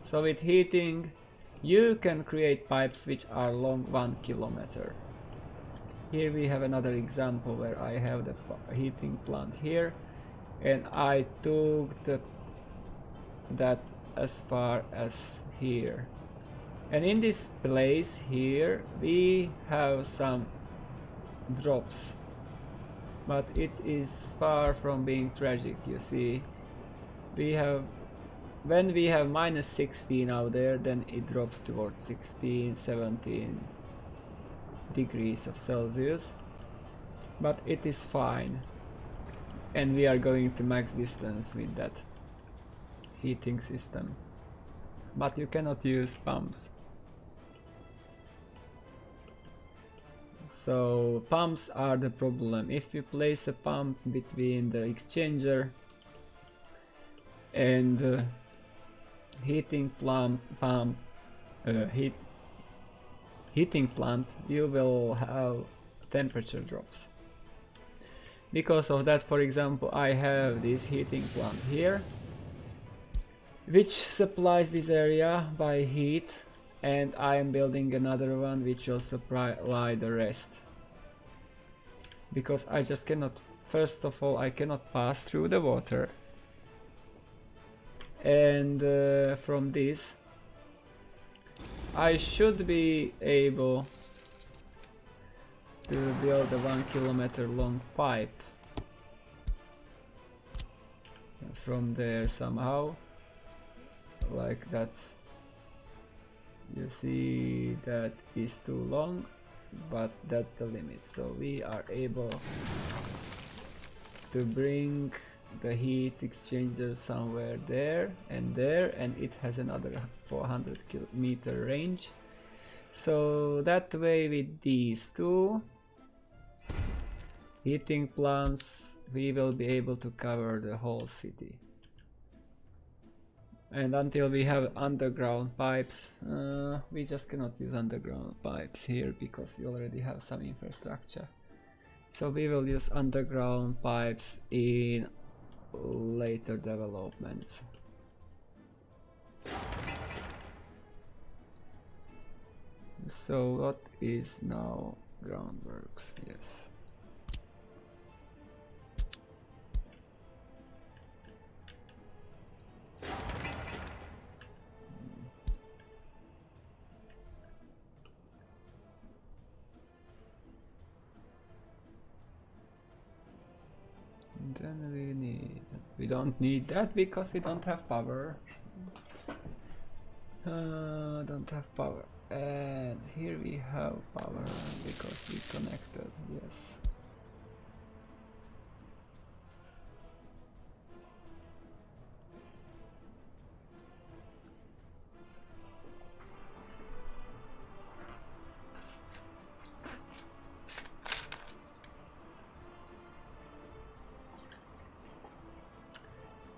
So with heating, you can create pipes which are long 1 km. Here we have another example where I have the heating plant here, and I took that as far as here. And in this place here we have some drops, but it is far from being tragic. You see, when we have minus 16 out there, then it drops towards 16, 17 degrees of Celsius, but it is fine. And we are going to max distance with that heating system. But you cannot use pumps. So pumps are the problem. If you place a pump between the exchanger and heating plant, you will have temperature drops. Because of that, for example, I have this heating plant here, which supplies this area by heat, and I am building another one which will supply the rest. Because I just cannot, first of all, I cannot pass through the water. And from this, I should be able to build a 1 kilometer long pipe from there somehow, like that's, you see that is too long, but that's the limit. So we are able to bring the heat exchanger somewhere there, and it has another 400 meter range. So that way, with these two heating plants, we will be able to cover the whole city. And until we have underground pipes, we just cannot use underground pipes here because we already have some infrastructure. So we will use underground pipes in later developments. So what is now groundworks? Yes. Then we don't need that because we don't have power. Don't have power. And here we have power because we connected, yes.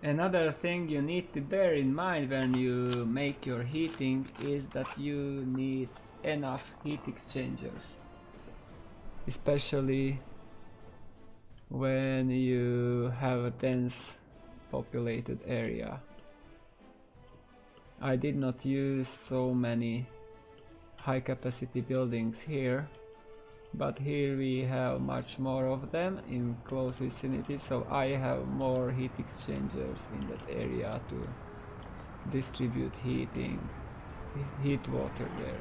Another thing you need to bear in mind when you make your heating is that you need enough heat exchangers, especially when you have a dense populated area. I did not use so many high capacity buildings here, but here we have much more of them in close vicinity, so I have more heat exchangers in that area to distribute heat water there.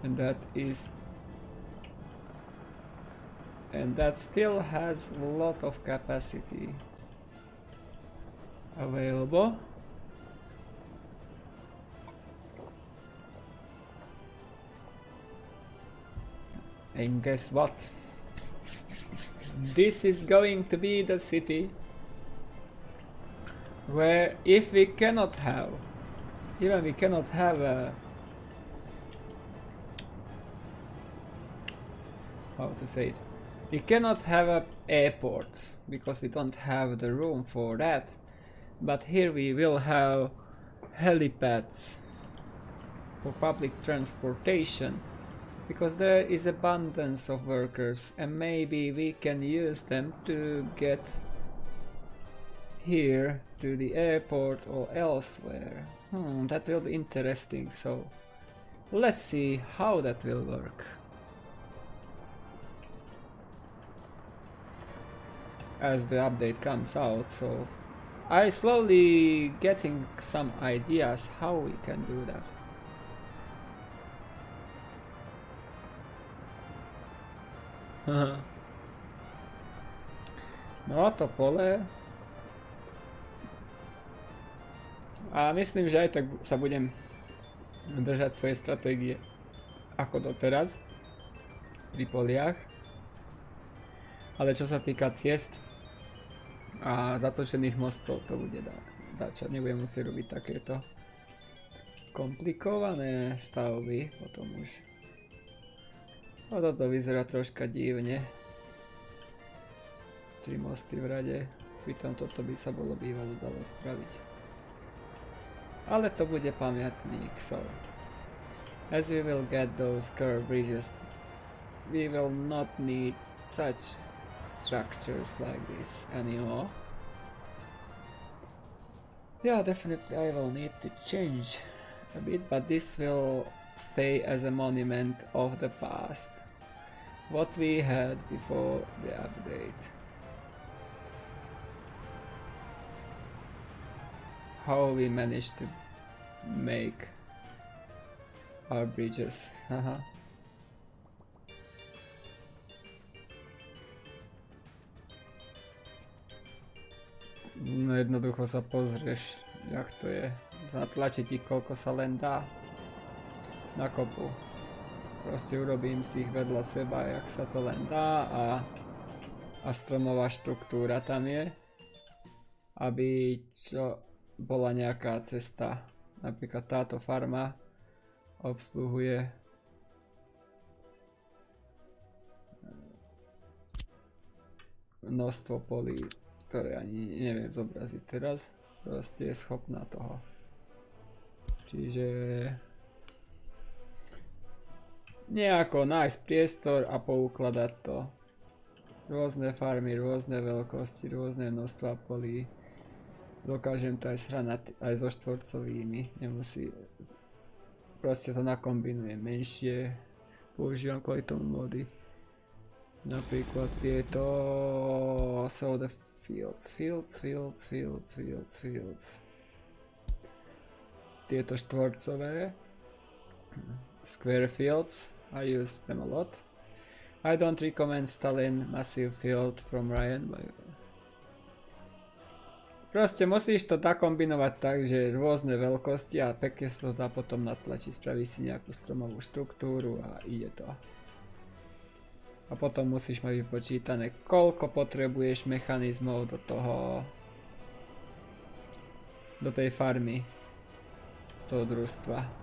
And that still has a lot of capacity available. And guess what? This is going to be the city where if we cannot have, even we cannot have a, how to say it, we cannot have an airport because we don't have the room for that, but here we will have helipads for public transportation, because there is abundance of workers and maybe we can use them to get here to the airport or elsewhere. That will be interesting, so let's see how that will work. As the update comes out, so I slowly getting some ideas how we can do that. No to pole. A myslím, že aj tak sa budem držať svoje stratégie ako doteraz pri poliach. Ale čo sa týka ciest a zatočených mostov, to bude dačať. Nebudem musieť robiť takéto komplikované stavby potom už. No toto vyzerá troška divne. 3 mosty v rade. Pritom toto by sa bolo bývalo dalo spraviť. Ale to bude pamiatník, so as we will get those curved bridges, we will not need such structures like this anymore. Yeah, definitely I will need to change a bit, but this will stay as a monument of the past, what we had before the update. How we managed to make our bridges. No jednoducho sa pozrieš, jak to je. Zatlačí ti koľko sa len dá na kopu. Proste urobím si ich vedľa seba, jak sa to len dá, a stromová štruktúra tam je, aby čo bola nejaká cesta. Napríklad táto farma obsluhuje množstvo polí, ktoré ani neviem zobraziť teraz. Proste je schopná toho. Čiže nejako nájsť priestor a poukladať to. Rôzne farmy, rôzne veľkosti, rôzne množstva polí. Dokážem to aj shrať aj so štvorcovými. Nemusí. Proste to nakombinujem menšie. Používam kvôli tomu mody. Napríklad tieto so the fields. Tieto štvorcové. Square fields. I use them a lot. I don't recommend installing massive field from Ryan, but Proste musíš to nakombinovať tak, že rôzne veľkosti a pekne sa to dá potom natlačiť, spraví si nejakú stromovú štruktúru a ide to. A potom musíš mať vypočítané, koľko potrebuješ mechanizmov do tej farmy, toho družstva.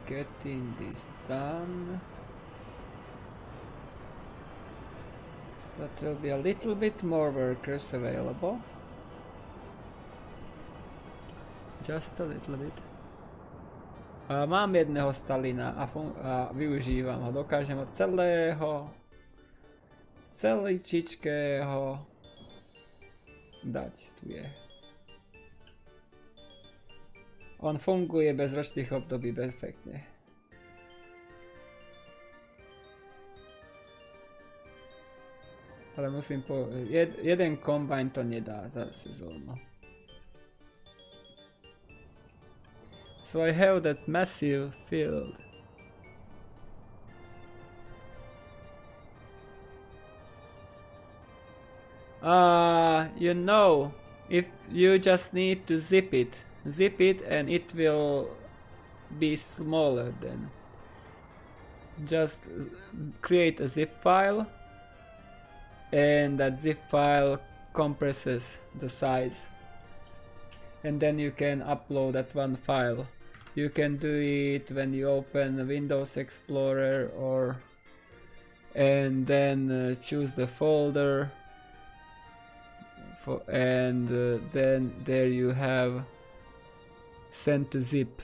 Getting this done. But there will be a little bit more workers available. Just a little bit. Mám jedného Stalina a využívam ho. Dokážem ho celičičkého dať. Tu je. On funguje bez ročných období perfektne. Ale musím jeden kombajn to nedá za sezónu. So I have that massive field. You know, if you just need to zip it and it will be smaller then. Just create a zip file and that zip file compresses the size and then you can upload that one file. You can do it when you open Windows Explorer and then choose the folder and then there you have send to zip,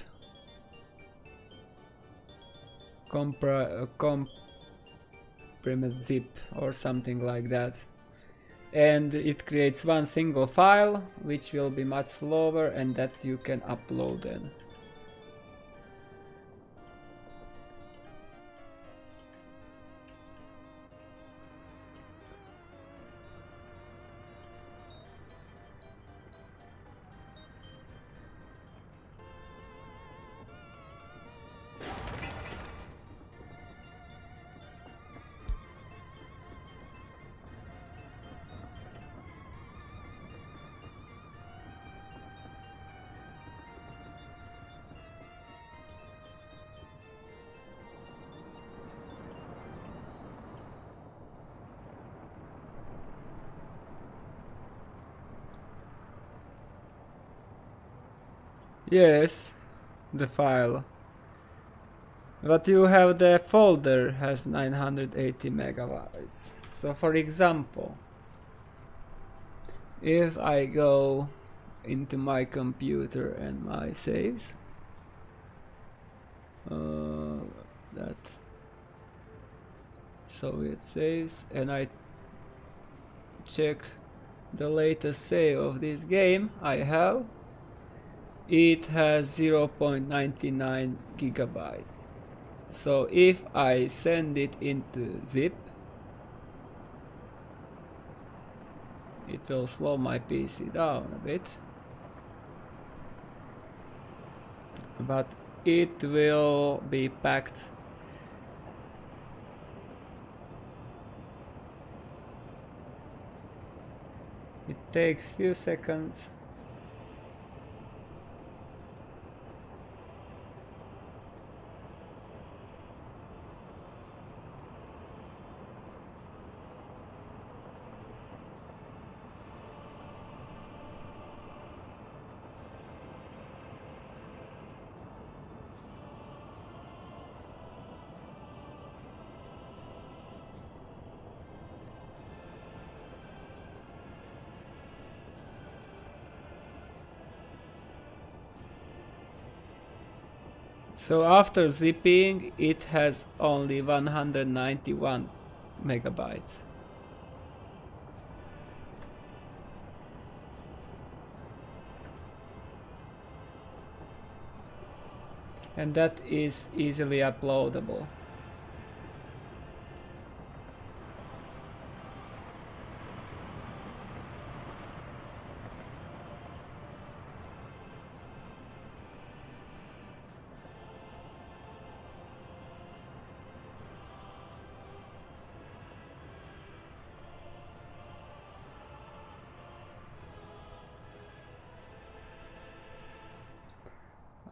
comprimate zip or something like that, and it creates one single file which will be much slower and that you can upload then. Yes, the file. But you have the folder has 980 megabytes. So for example, if I go into my computer and my saves, that Soviet saves, and I check the latest save of this game I have, it has 0.99 gigabytes. So if I send it into zip, it will slow my PC down a bit, but it will be packed. It takes few seconds. So after zipping, it has only 191 megabytes. and that is easily uploadable.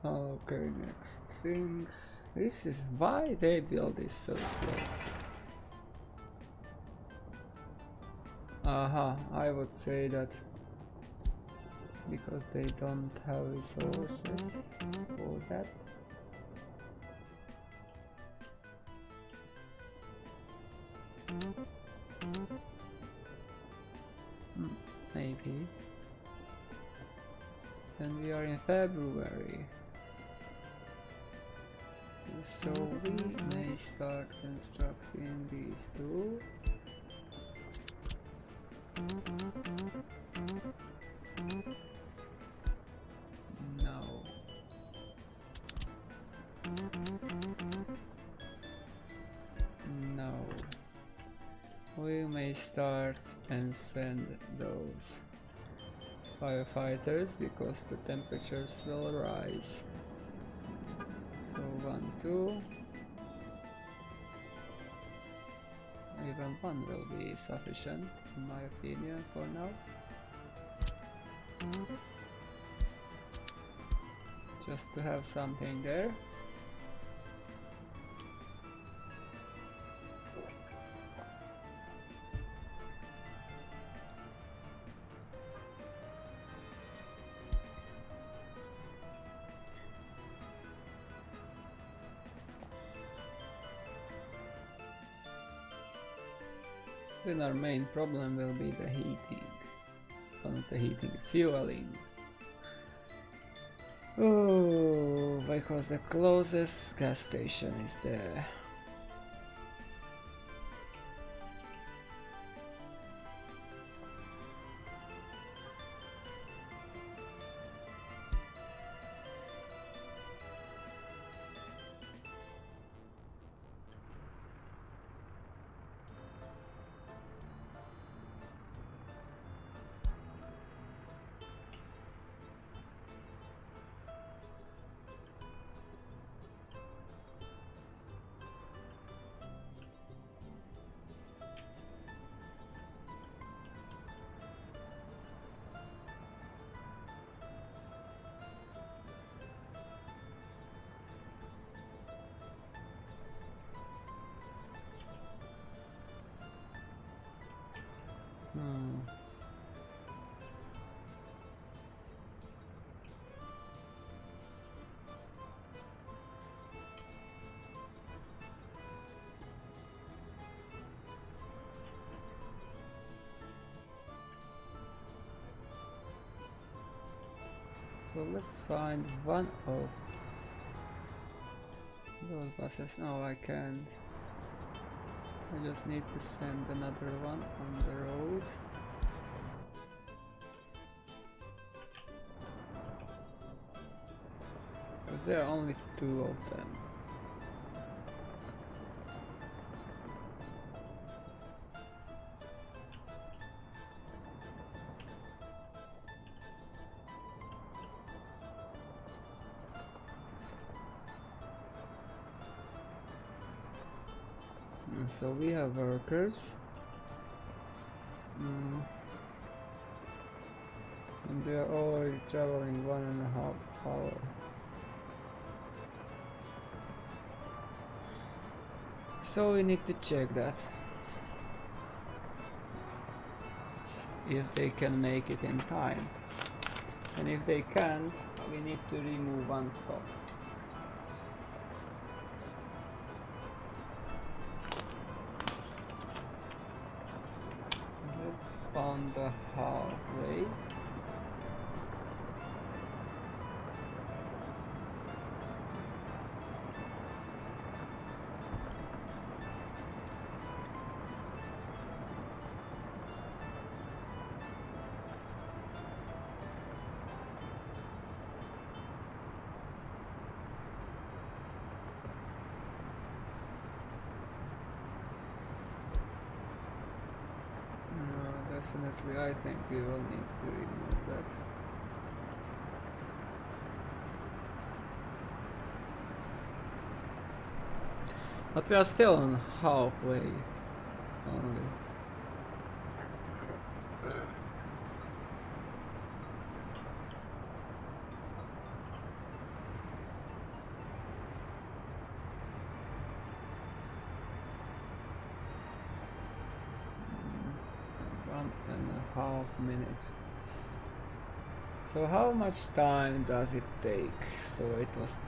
Okay, next things. This is why they build this so slow. I would say that because they don't have resources for that. Maybe. And we are in February. So we may start constructing these two. No. No. We may start and send those firefighters because the temperatures will rise. So 1, 2. Even 1 will be sufficient in my opinion for now. Just to have something there. Then our main problem will be the heating. Well, not the heating, fueling. Oh, because the closest gas station is there. So let's find one of those buses. No, I can't. I just need to send another one on the road. Because there are only 2 of them. So we have workers, and they are already traveling 1.5 hours. So we need to check that, if they can make it in time, and if they can't, we need to remove 1 stop. On the hallway. definitely I think we will need to remove that. But we are still on halfway only. Half minutes. So how much time does it take? So it was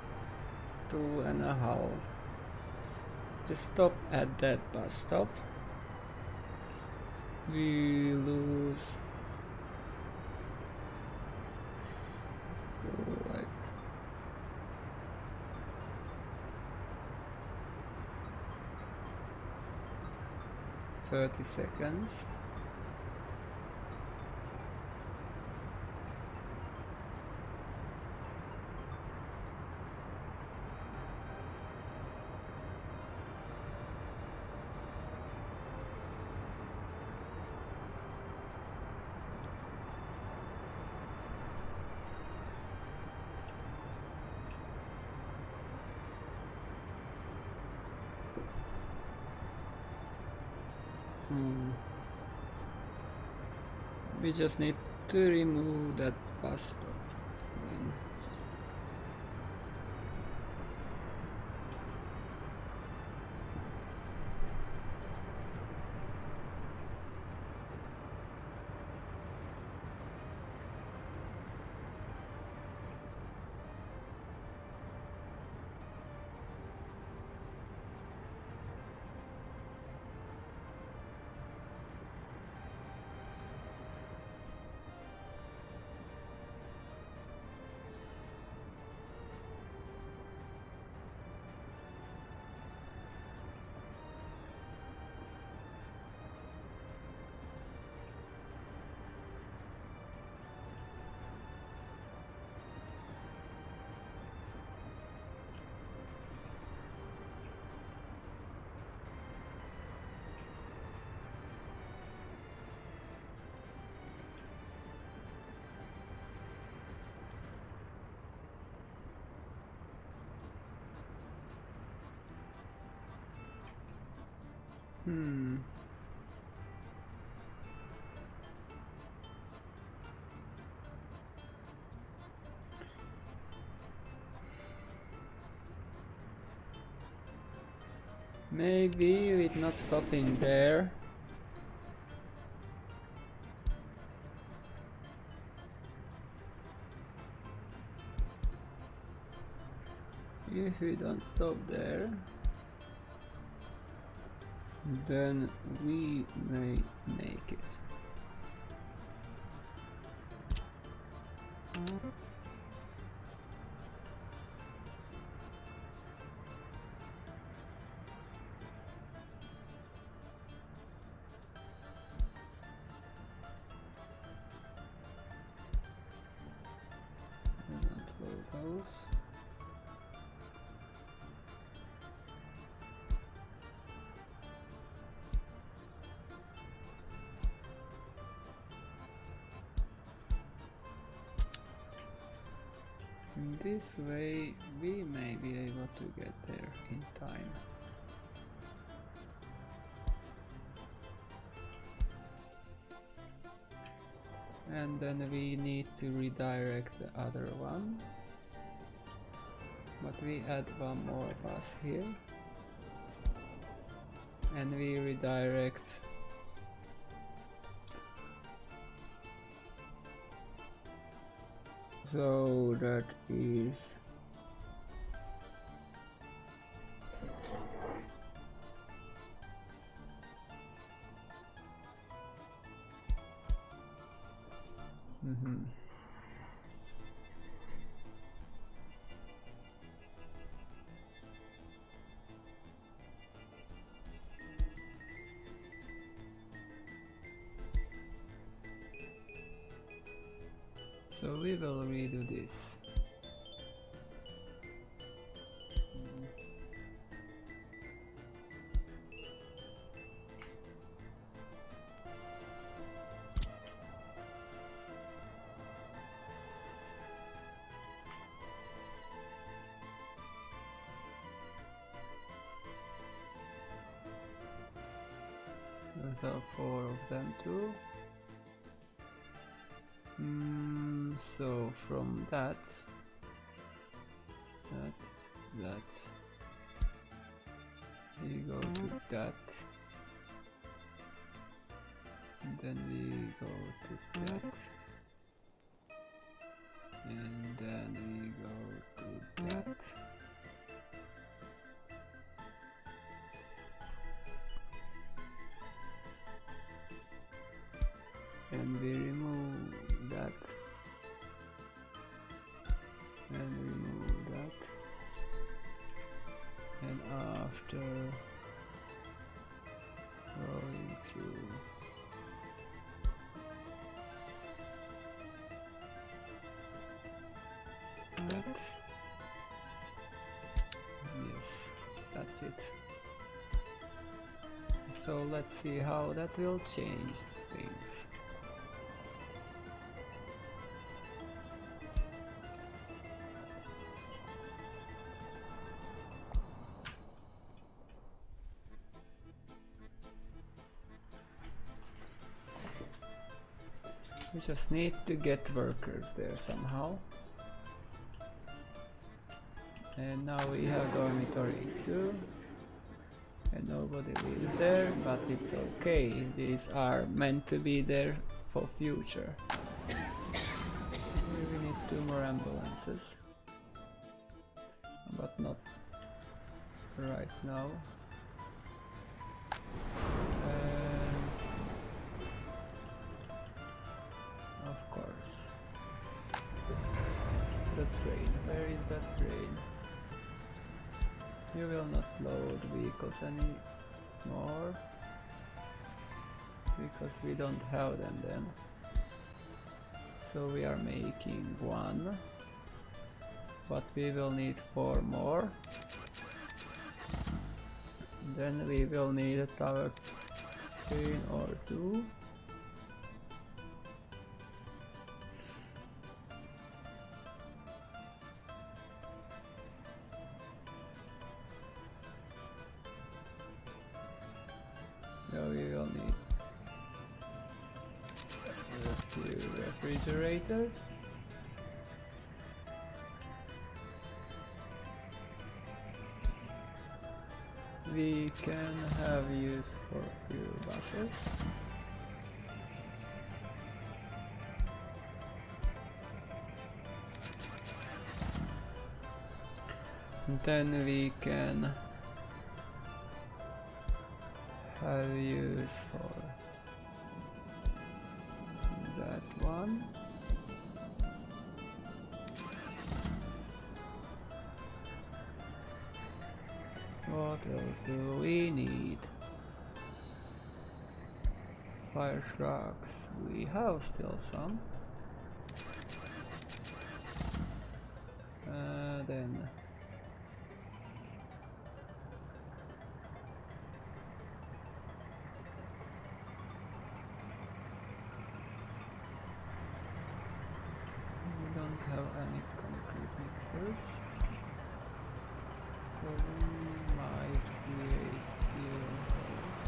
2.5. Just stop at that bus stop. We lose like 30 seconds. We just need to remove that bus stop. Then. Maybe with not stopping there. If we don't stop there, then we may make it. This way we may be able to get there in time. And then we need to redirect the other one. But we add one more bus here. And we redirect so that is so we will redo this. Those are 4 of them too. So from that, we go to that, and then we go to that, and then we go to that. And we remove that, and remove that, and after going through that, yes, that's it. So let's see how that will change things. We just need to get workers there somehow. And now we have dormitories too. And nobody lives there, but it's okay. These are meant to be there for future. We need 2 more ambulances. But not right now. Of course. The train. Where is that train? You will not load vehicles anymore because we don't have them then. So we are making 1, but we will need 4 more. Then we will need a tower train or 2. So we will need a few refrigerators. We can have use for a few buses. And then we can have use for that one. What else do we need? Fire trucks. We have still some. Then we don't have any concrete mixers, so we might create fuel holes.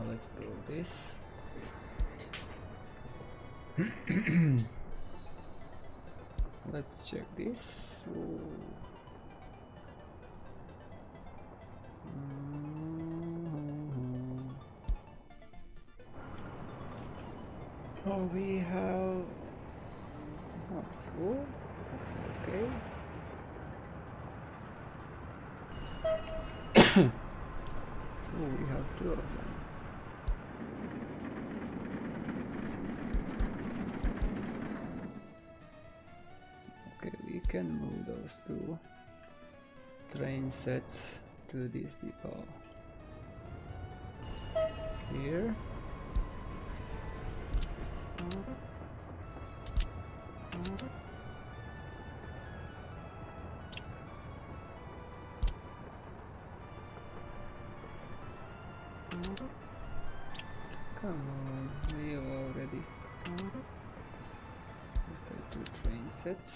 Let's do this. Let's check this. Oh, we have not full. That's okay. Oh, we have 2 of them. We can move those 2 train sets to this depot. here. Come on, we already okay, 2 train sets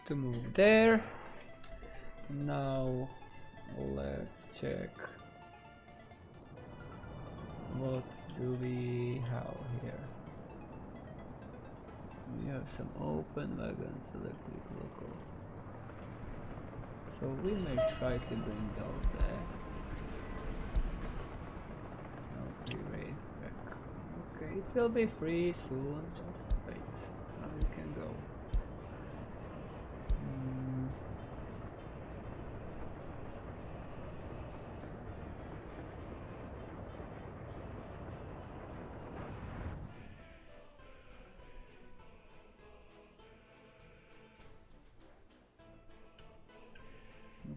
to move there. Now let's check what do we have here. We have some open wagons, electric local. So we may try to bring those there. Pre-raid back. Okay, it will be free soon, just wait. Now we can go.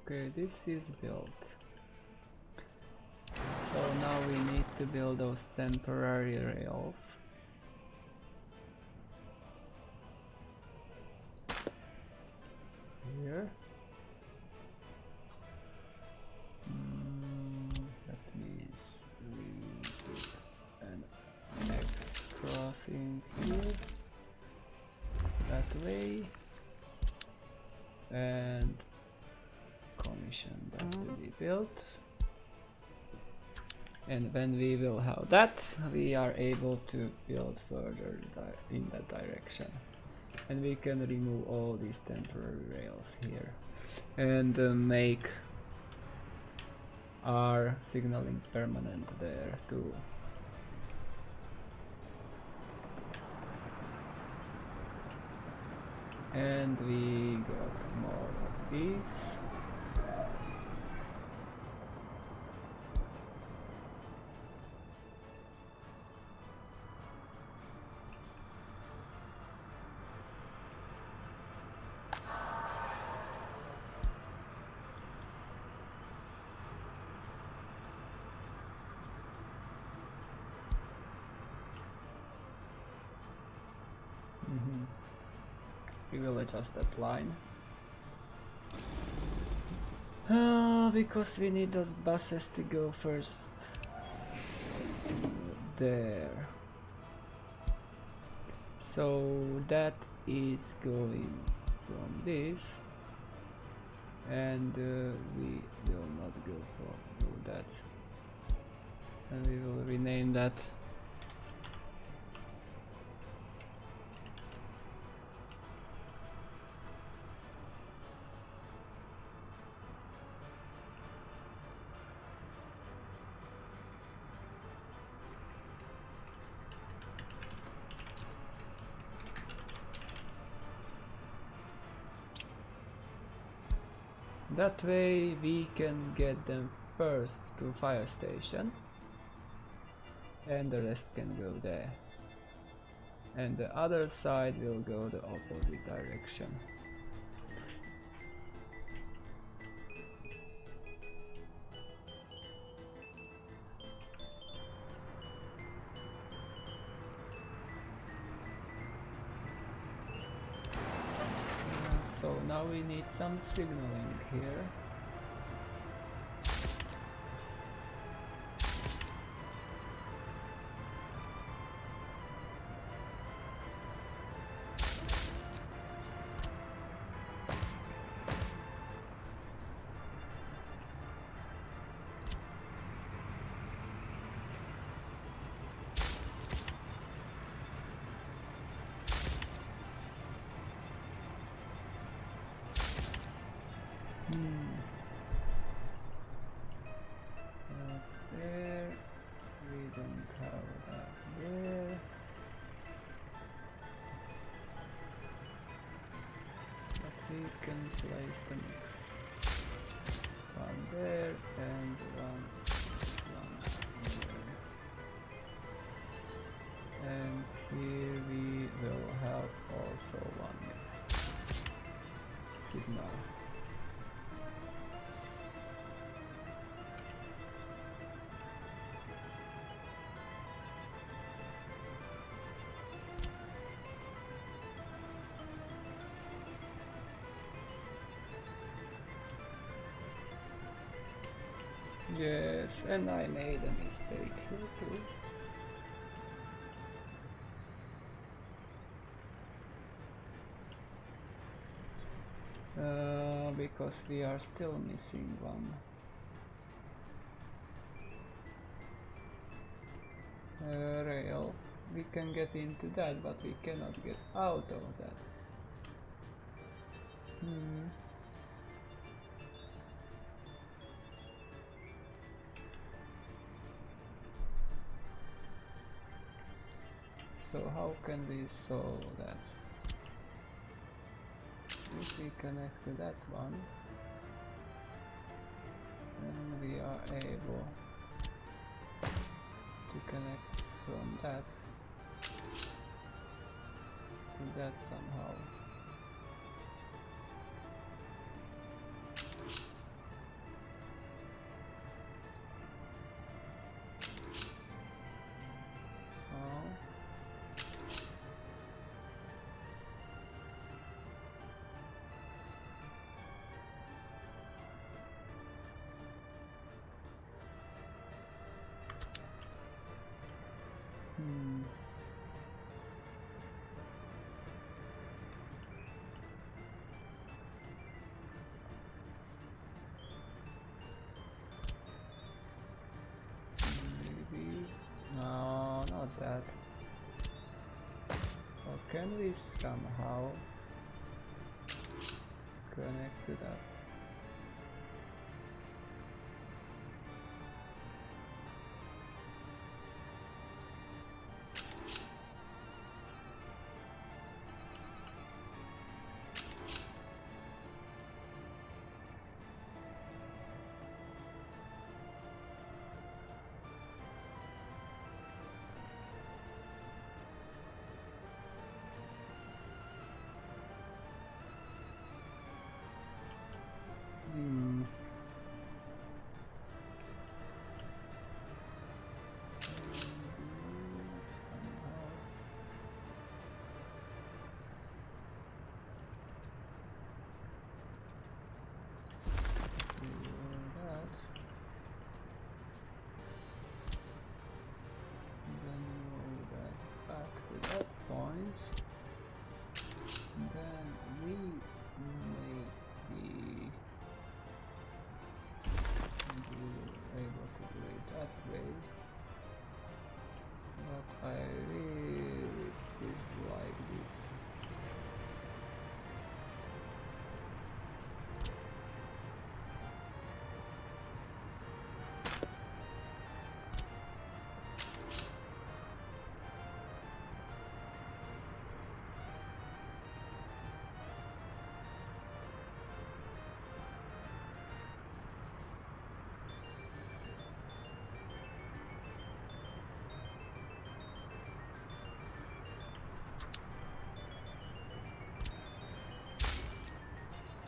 Okay, this is built. So now we need to build those temporary rails. Here. That means we put an X crossing here. That way. And commission that will be built. And when we will have that, we are able to build further in that direction. And we can remove all these temporary rails here and make our signaling permanent there too. And we got more of these. We will adjust that line. Because we need those buses to go first. There. So that is going from this. And we will not go for that. And we will rename that. That way we can get them first to fire station and the rest can go there. And the other side will go the opposite direction. So now we need some signaling here. There, we don't have that there. But we can place the mix. One there and one there. And here we will have also one mix signal. Yes, and I made a mistake here too. Because we are still missing one rail. We can get into that, but we cannot get out of that. So how can we solve that? If we connect to that one, then we are able to connect from that to that somehow. No, not that. Or can we somehow connect to that?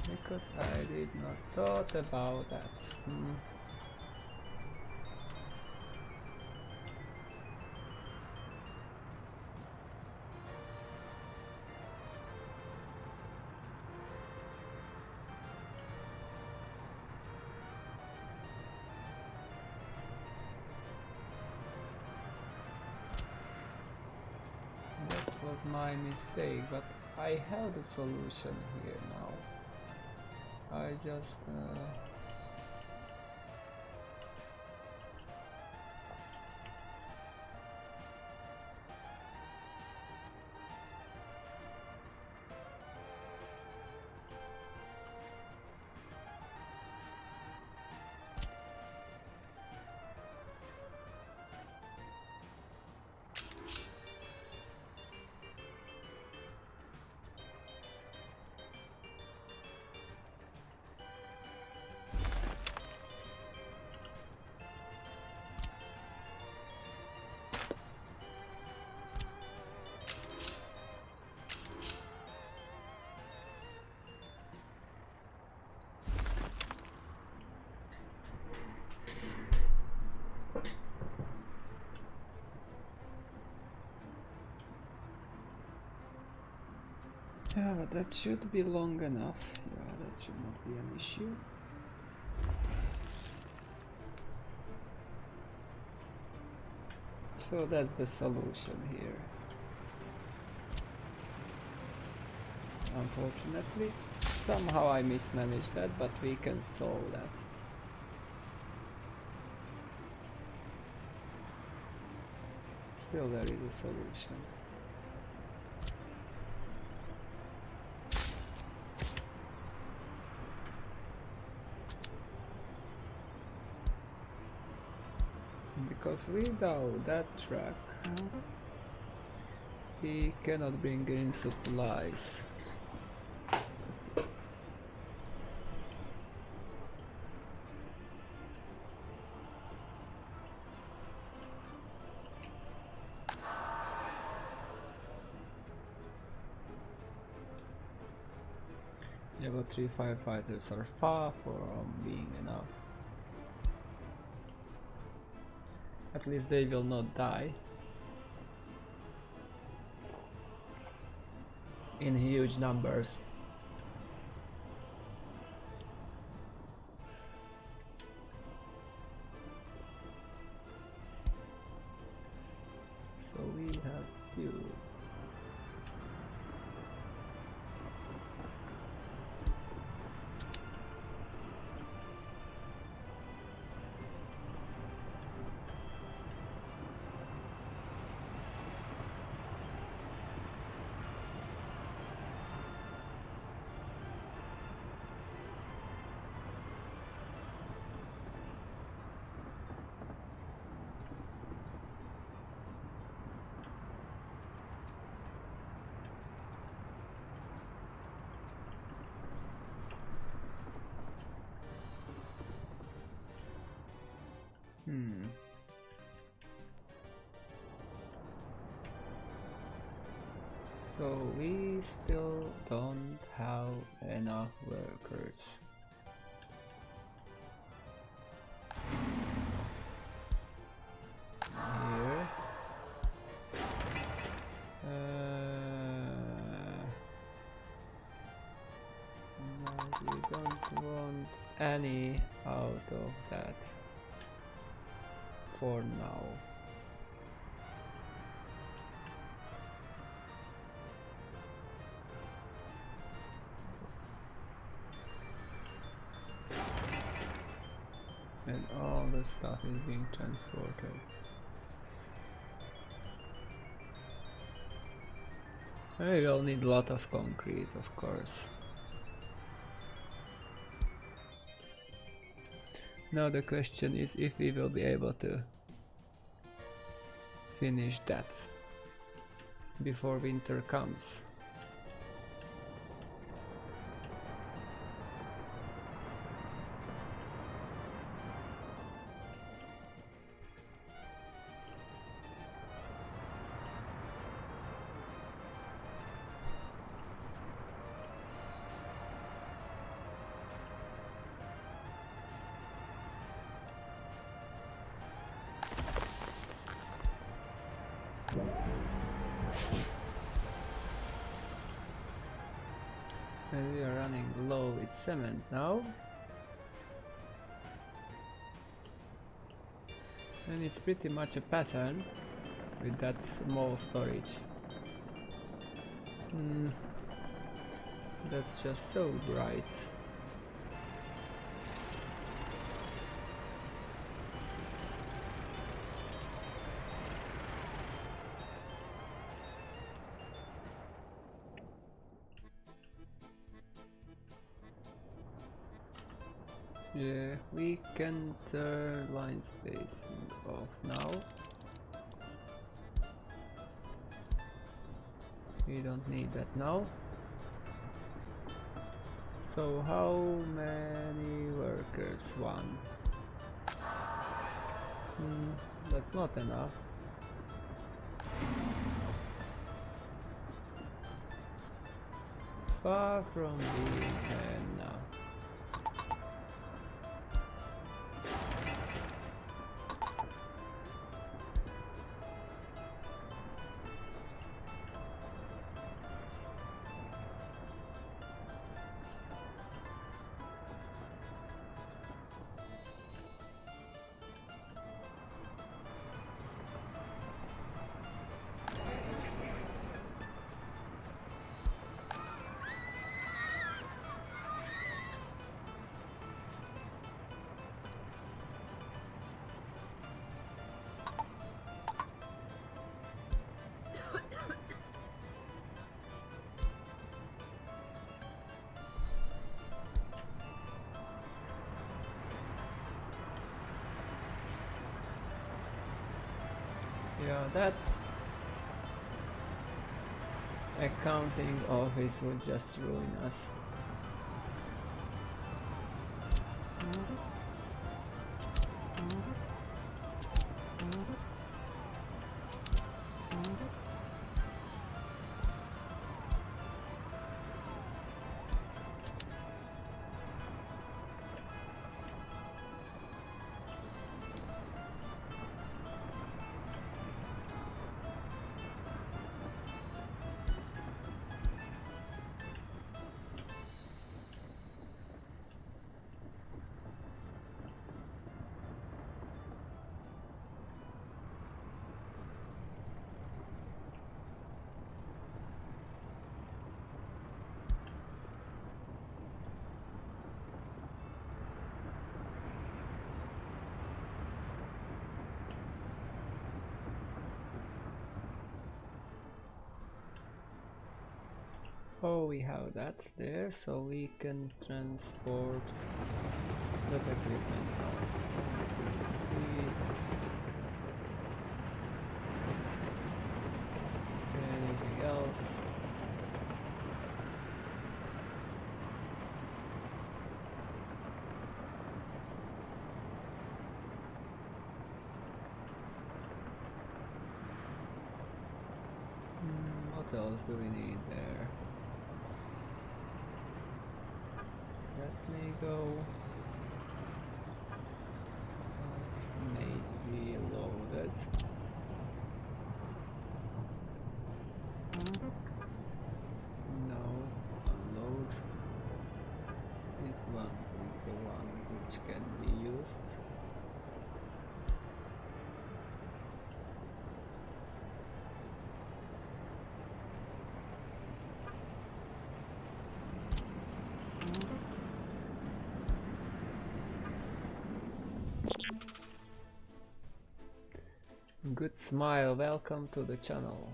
Because I did not thought about that. That was my mistake, but I have the solution here now. I just yeah, but that should be long enough. Yeah, that should not be an issue. So that's the solution here. Unfortunately, somehow I mismanaged that, but we can solve that. Still there is a solution. Because without that track, we cannot bring in supplies. Level 3 firefighters are far from being enough. At least they will not die in huge numbers. So we have few. So we still don't have enough workers. Here. No, we don't want any out of that for now. And all the stuff is being transported. We will need a lot of concrete, of course. Now the question is if we will be able to finish that before winter comes. And we are running low with cement now. And it's pretty much a pattern with that small storage. That's just so bright. Yeah, we can turn line spacing off now. We don't need that now. So how many workers? One. That's not enough. It's far from being enough. that accounting office would just ruin us. Oh, we have that there, so we can transport that equipment now. Anything else? What else do we need there? Let me go. Let's maybe loaded. No, unload. This one is the one which can be used. Good smile, welcome to the channel.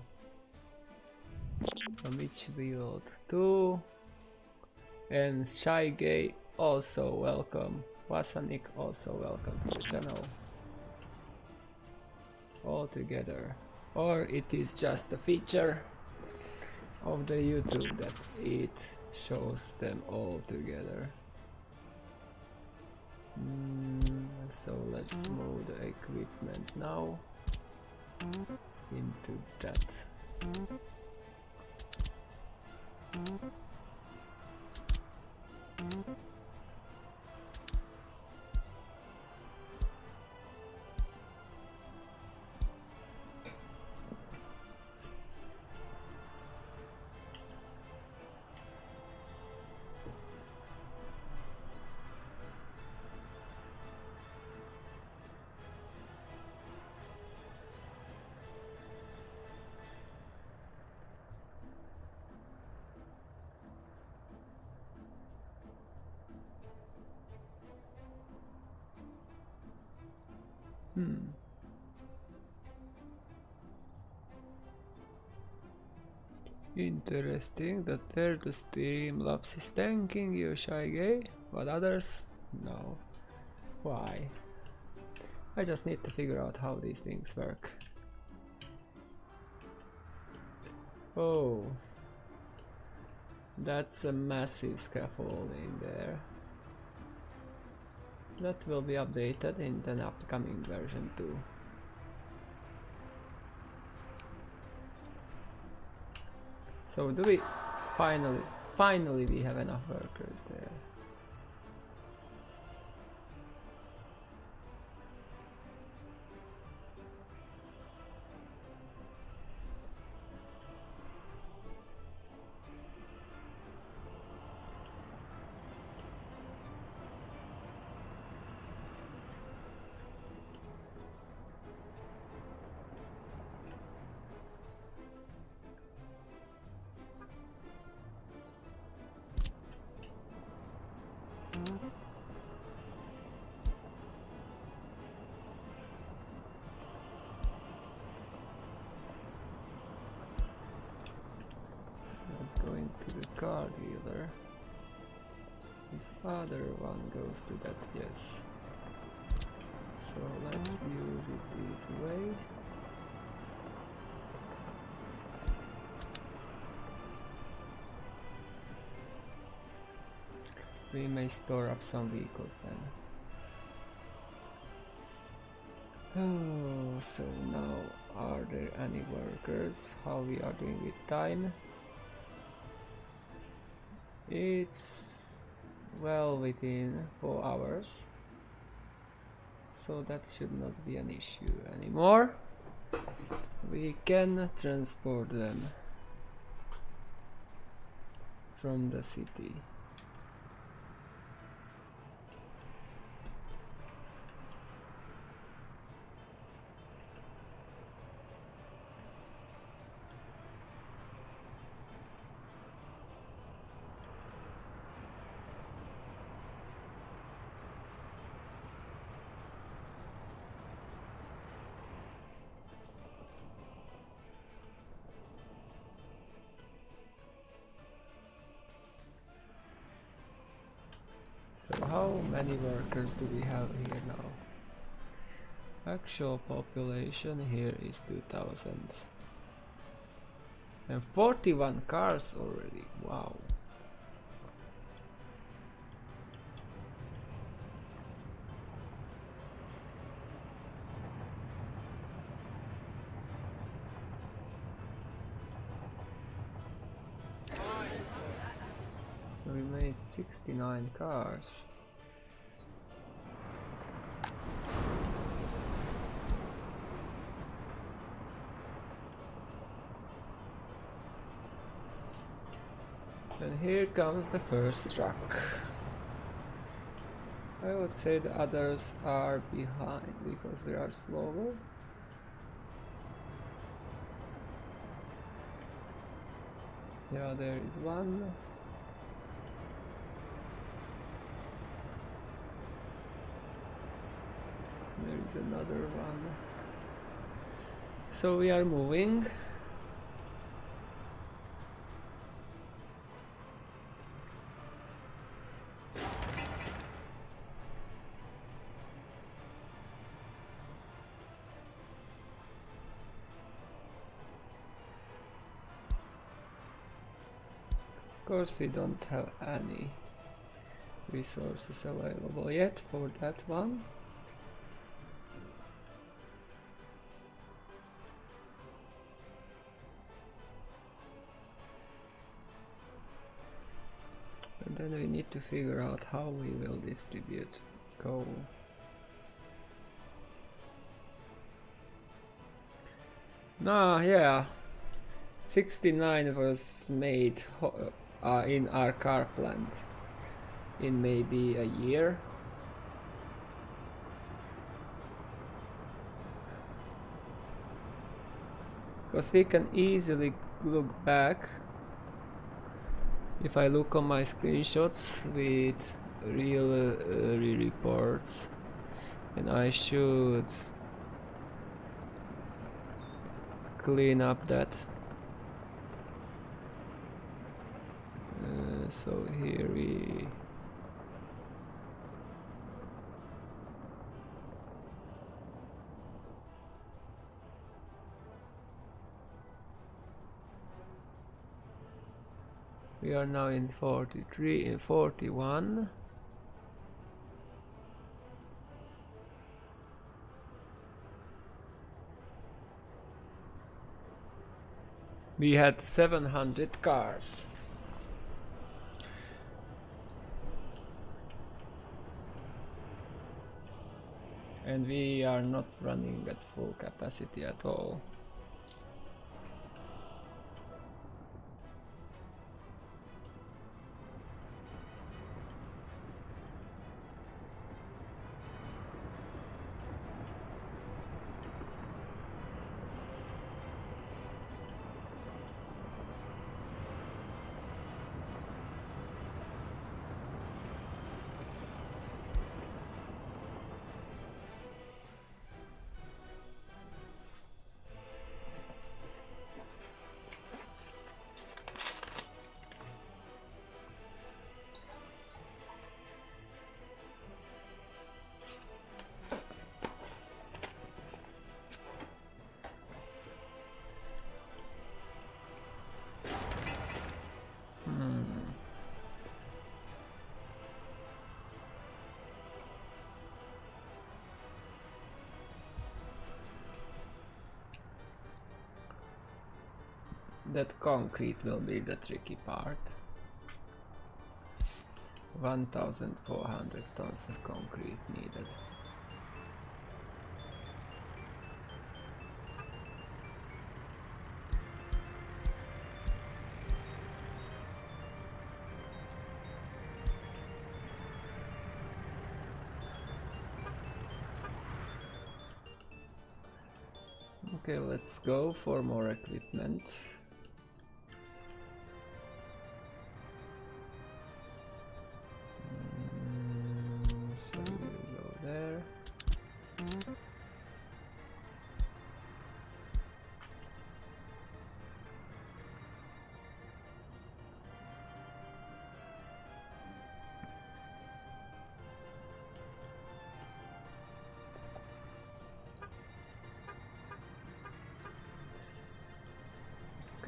From which build 2 and Shy Gay also welcome. Wasanik also welcome to the channel. All together. Or it is just a feature of the YouTube that it shows them all together. So let's move the equipment now into that. Interesting that there the Streamlabs is thanking you, Shy Gay, but others? No. Why? I just need to figure out how these things work. Oh, that's a massive scaffolding there. That will be updated in the upcoming version too. So do we finally we have enough workers there. Let's go into the car dealer. This other one goes to that, yes. So let's use it this way. We may store up some vehicles then. Oh, so now are there any workers? How we are doing with time? It's well within 4 hours, so that should not be an issue anymore. We can transport them from the city. So how many workers do we have here now? Actual population here is 2000. And 41 cars already, wow. We made 69 cars. And here comes the first truck. I would say the others are behind because they are slower. Yeah, there is one. There is another one. So we are moving. Of course, we don't have any resources available yet for that one. And then we need to figure out how we will distribute coal. No, yeah, 69 was made in our car plant in maybe a year. Because we can easily look back. If I look on my screenshots with real reports, and I should clean up that. So here we are now in 43 and 41. We had 700 cars. And we are not running at full capacity at all. That concrete will be the tricky part. 1,400 tons of concrete needed. Okay, let's go for more equipment. So we'll go there.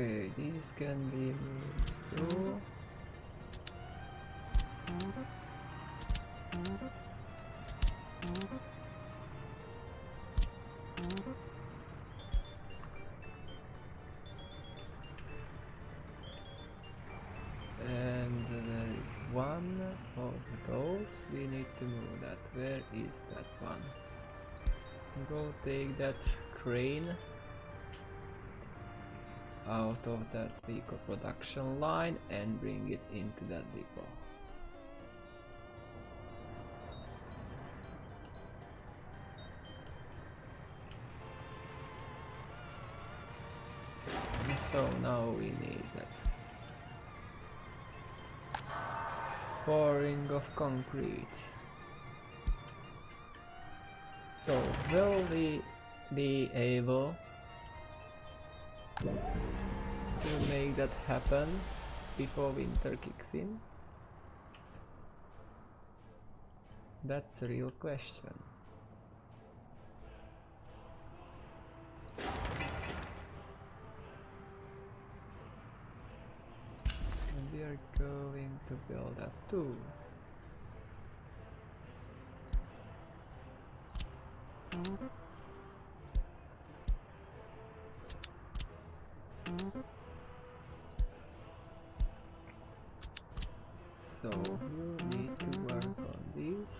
Okay, these can be moved through. And there is one of those. We need to move that. Where is that one? Go take that crane out of that vehicle production line and bring it into that depot. So now we need that pouring of concrete. So will we be able to make that happen before winter kicks in? That's a real question. And we are going to build that too. So you need to work on these.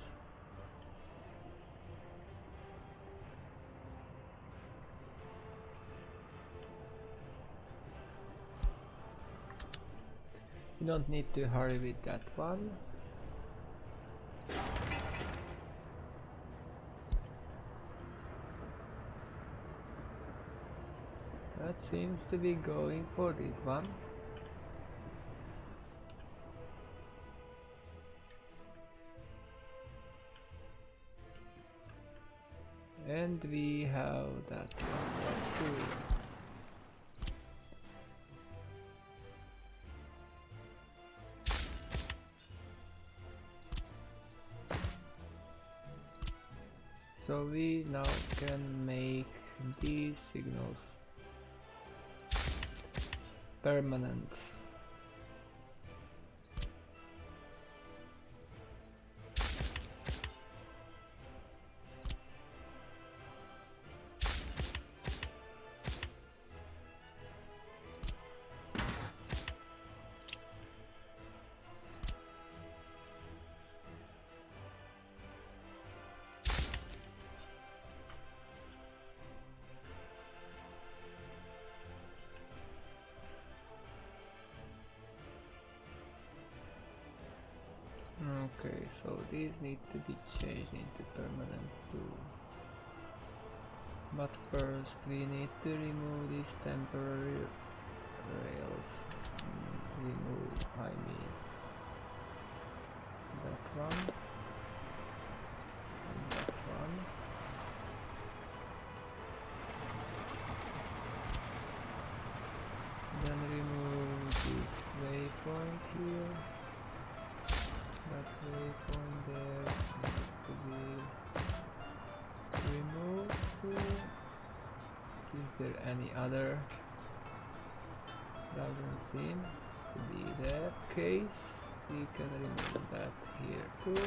You don't need to hurry with that one. That seems to be going for this one. And we have that one too. So we now can make these signals permanent. Okay, so these need to be changed into permanent too. But first we need to remove these temporary rails. Remove, I mean, that one and that one. Then remove this waypoint here. That waypoint there needs to be removed too. Is there any other? Doesn't seem to be there. Case, we can remove that here too.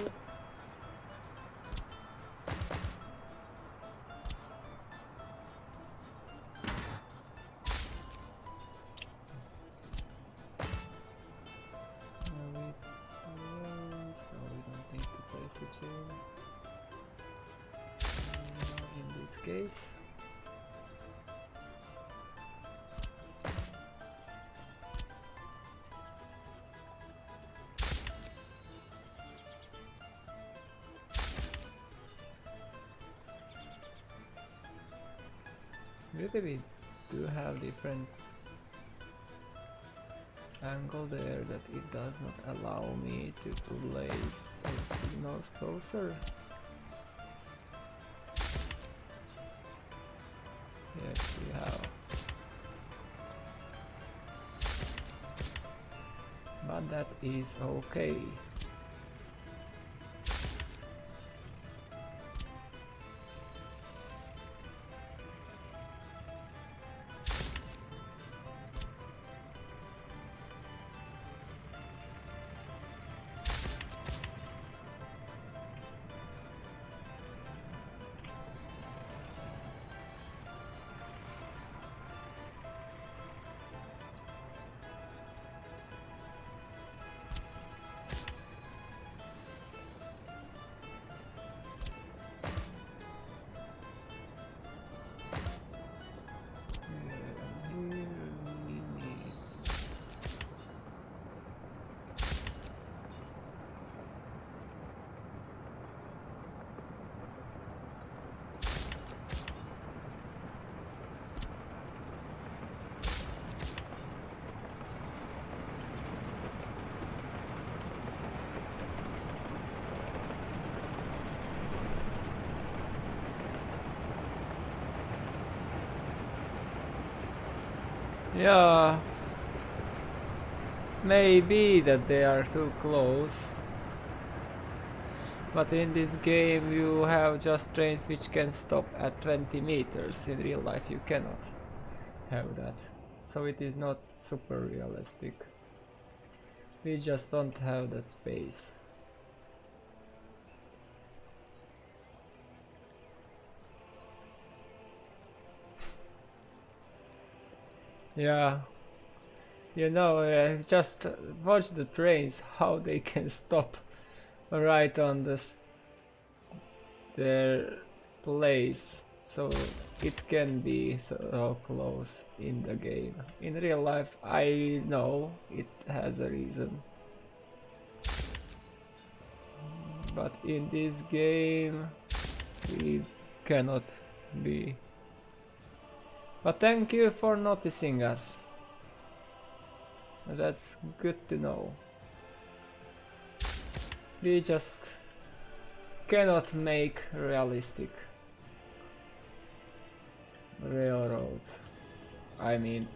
Really, we do have different angle there that it does not allow me to place signals closer. Yes, we have. But that is okay. Yeah, maybe that they are too close, but in this game you have just trains which can stop at 20 meters. In real life you cannot have that, so it is not super realistic. We just don't have the space. Yeah, you know, just watch the trains, how they can stop right on their place, so it can be so close in the game. In real life, I know it has a reason, but in this game, it cannot be. But thank you for noticing us. That's good to know. We just cannot make realistic railroads. I mean,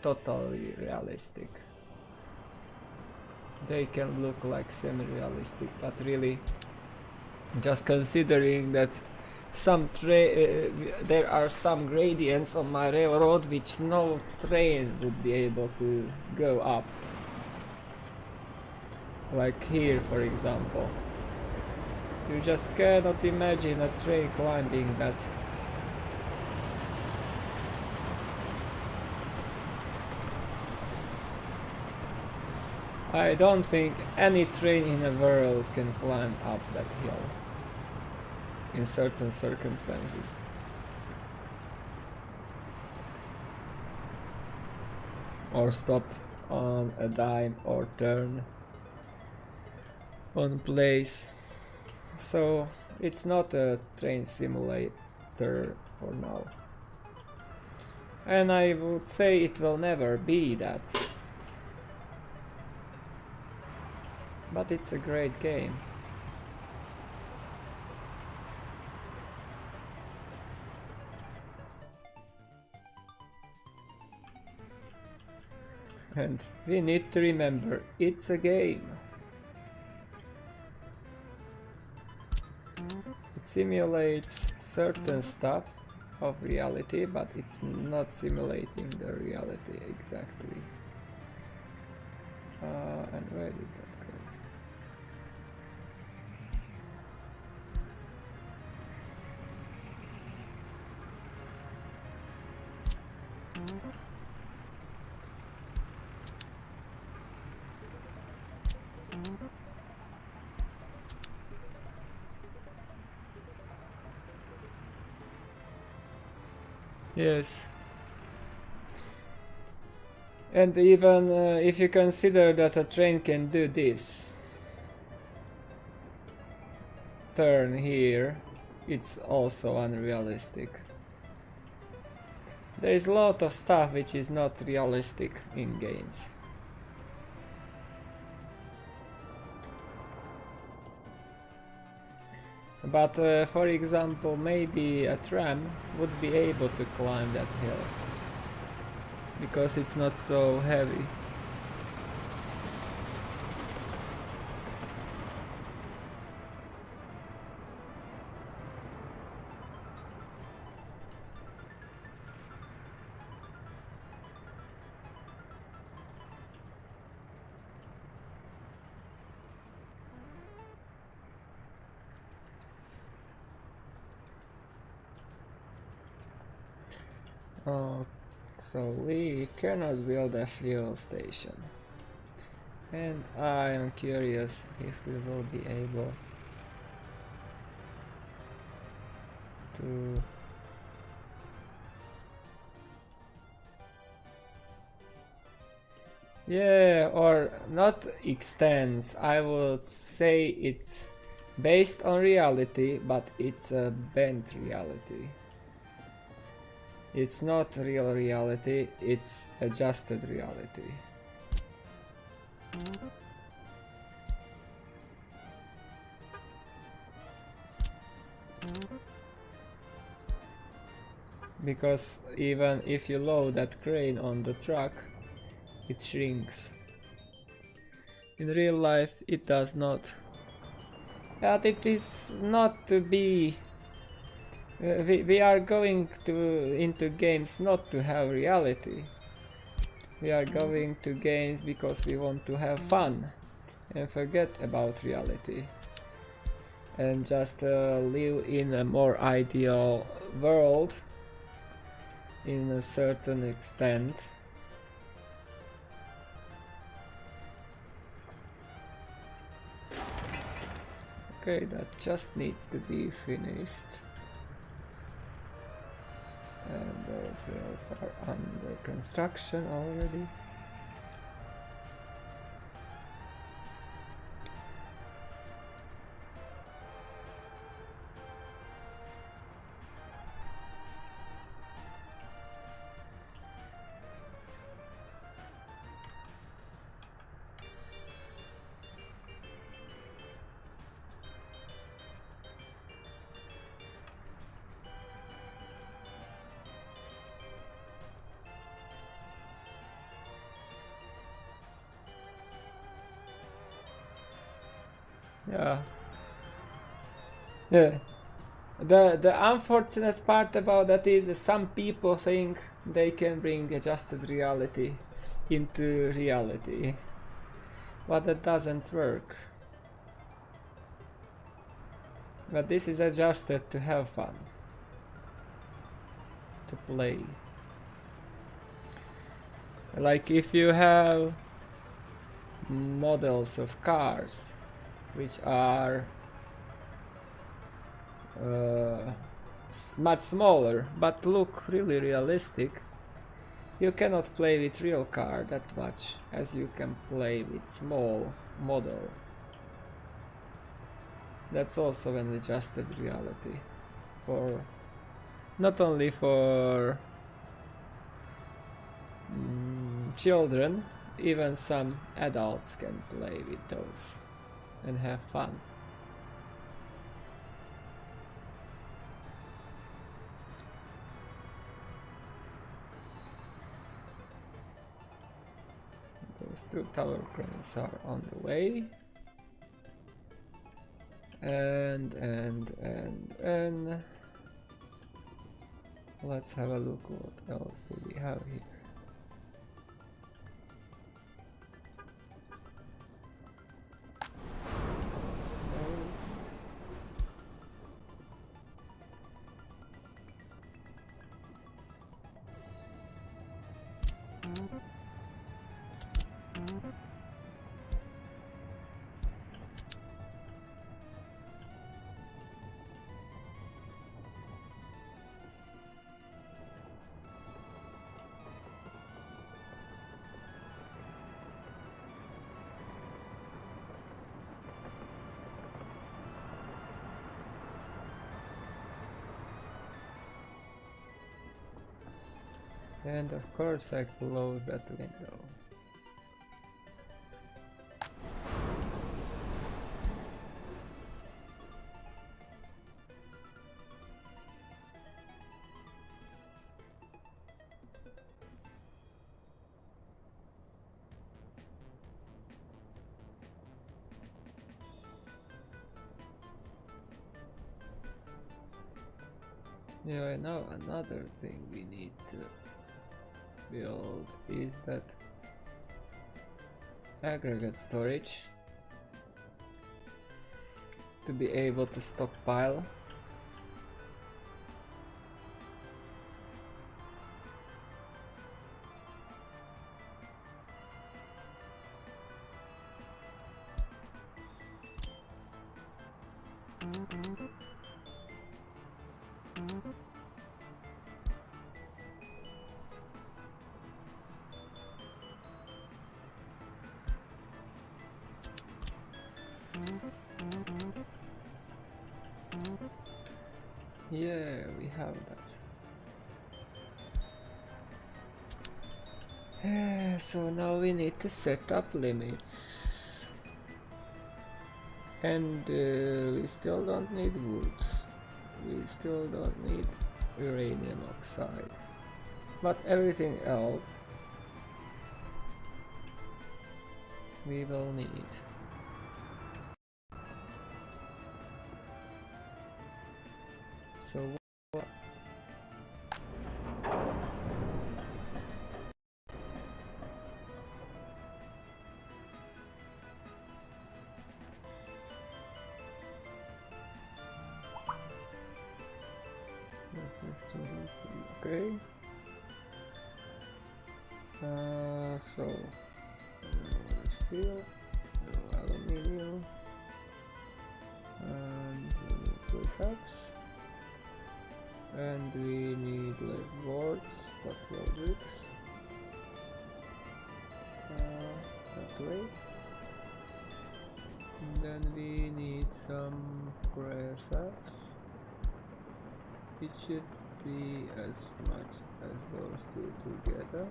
totally realistic. They can look like semi-realistic, but really, just considering that there are some gradients on my railroad which no train would be able to go up, like here for example. You just cannot imagine a train climbing that. I don't think any train in the world can climb up that hill in certain circumstances. Or stop on a dime or turn on place. So it's not a train simulator for now. And I would say it will never be that. But it's a great game. And we need to remember, it's a game. It simulates certain stuff of reality, but it's not simulating the reality exactly. And where did that go? Yes. And even if you consider that a train can do this, turn here, it's also unrealistic. There is a lot of stuff which is not realistic in games. But for example, maybe a tram would be able to climb that hill because it's not so heavy. Oh, so we cannot build a fuel station. And I am curious if we will be able to yeah, or not extends. I would say it's based on reality, but it's a bent reality. It's not real reality, it's adjusted reality. Because even if you load that crane on the truck, it shrinks. In real life, it does not. But it is not to be. We are going into games not to have reality. We are going to games because we want to have fun and forget about reality and just live in a more ideal world in a certain extent. Okay, that just needs to be finished. And those rails are under construction already. Yeah. Yeah. The unfortunate part about that is that some people think they can bring adjusted reality into reality. But that doesn't work. But this is adjusted to have fun. To play. Like if you have models of cars which are much smaller but look really realistic, you cannot play with real car that much as you can play with small model. That's also an adjusted reality for not only for children, even some adults can play with those and have fun. Those two tower cranes are on the way. And let's have a look what else do we have here. And of course I close that window. Yeah, I know another thing we need to build is that aggregate storage to be able to stockpile. Yeah, we have that. So now we need to set up limits. And we still don't need wood. We still don't need uranium oxide. But everything else we will need. So what? Okay. So steel, aluminium, and push-ups, and we need less boards, but more bricks. That way. And then we need some press-ups. It should be as much as those two together.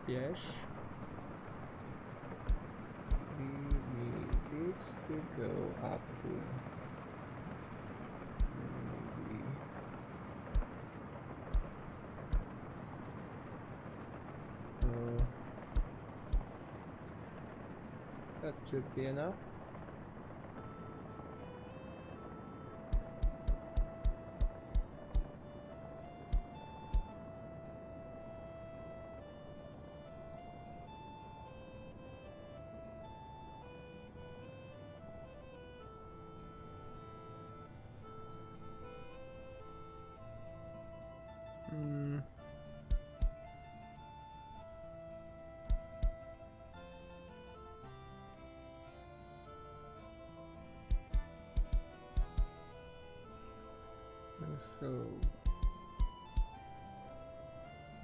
Yes. We need this to go up to maybe that should be enough. So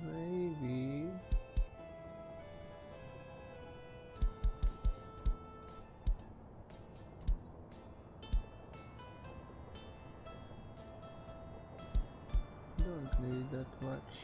maybe don't need that much.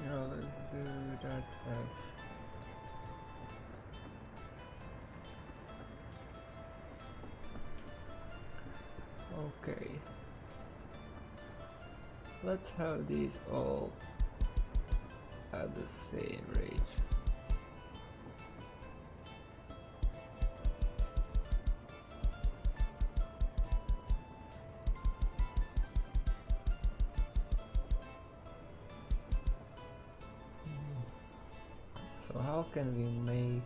Now let's do that as okay. Let's have these all at the same range. So how can we make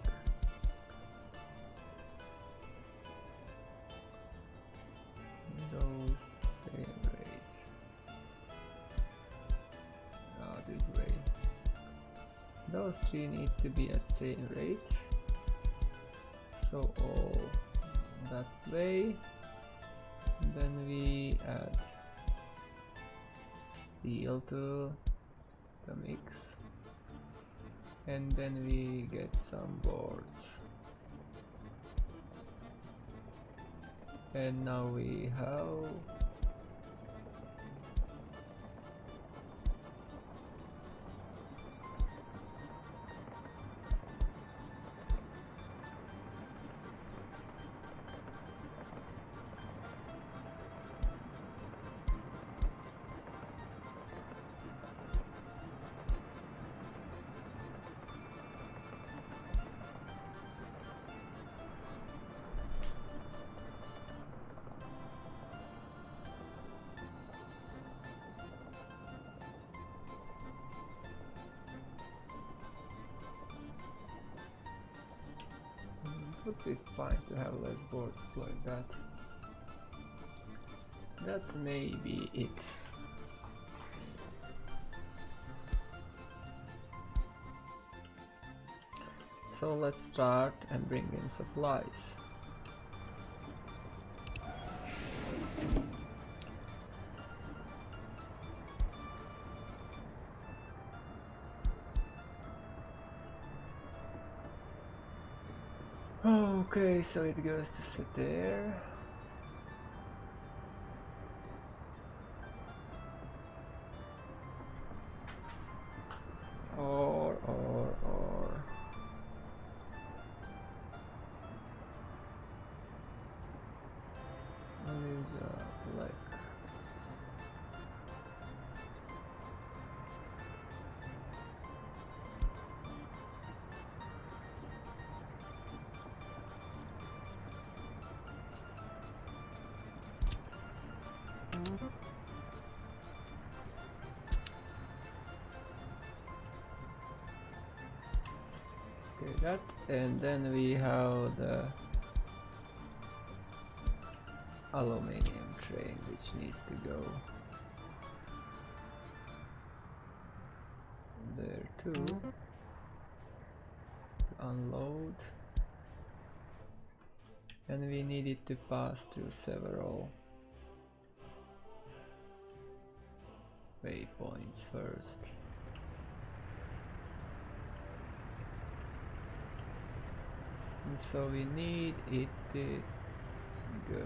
those same rates? This way. Those three need to be at same rate. So all that way. Then we add steel to the mix. And then we get some boards. And now we have would be fine to have less boards like that. That may be it. So let's start and bring in supplies. Okay, so it goes to sit there. Or. What is that like? Okay, that, and then we have the aluminum train which needs to go there too to unload, and we need it to pass through several waypoints first. And so we need it to go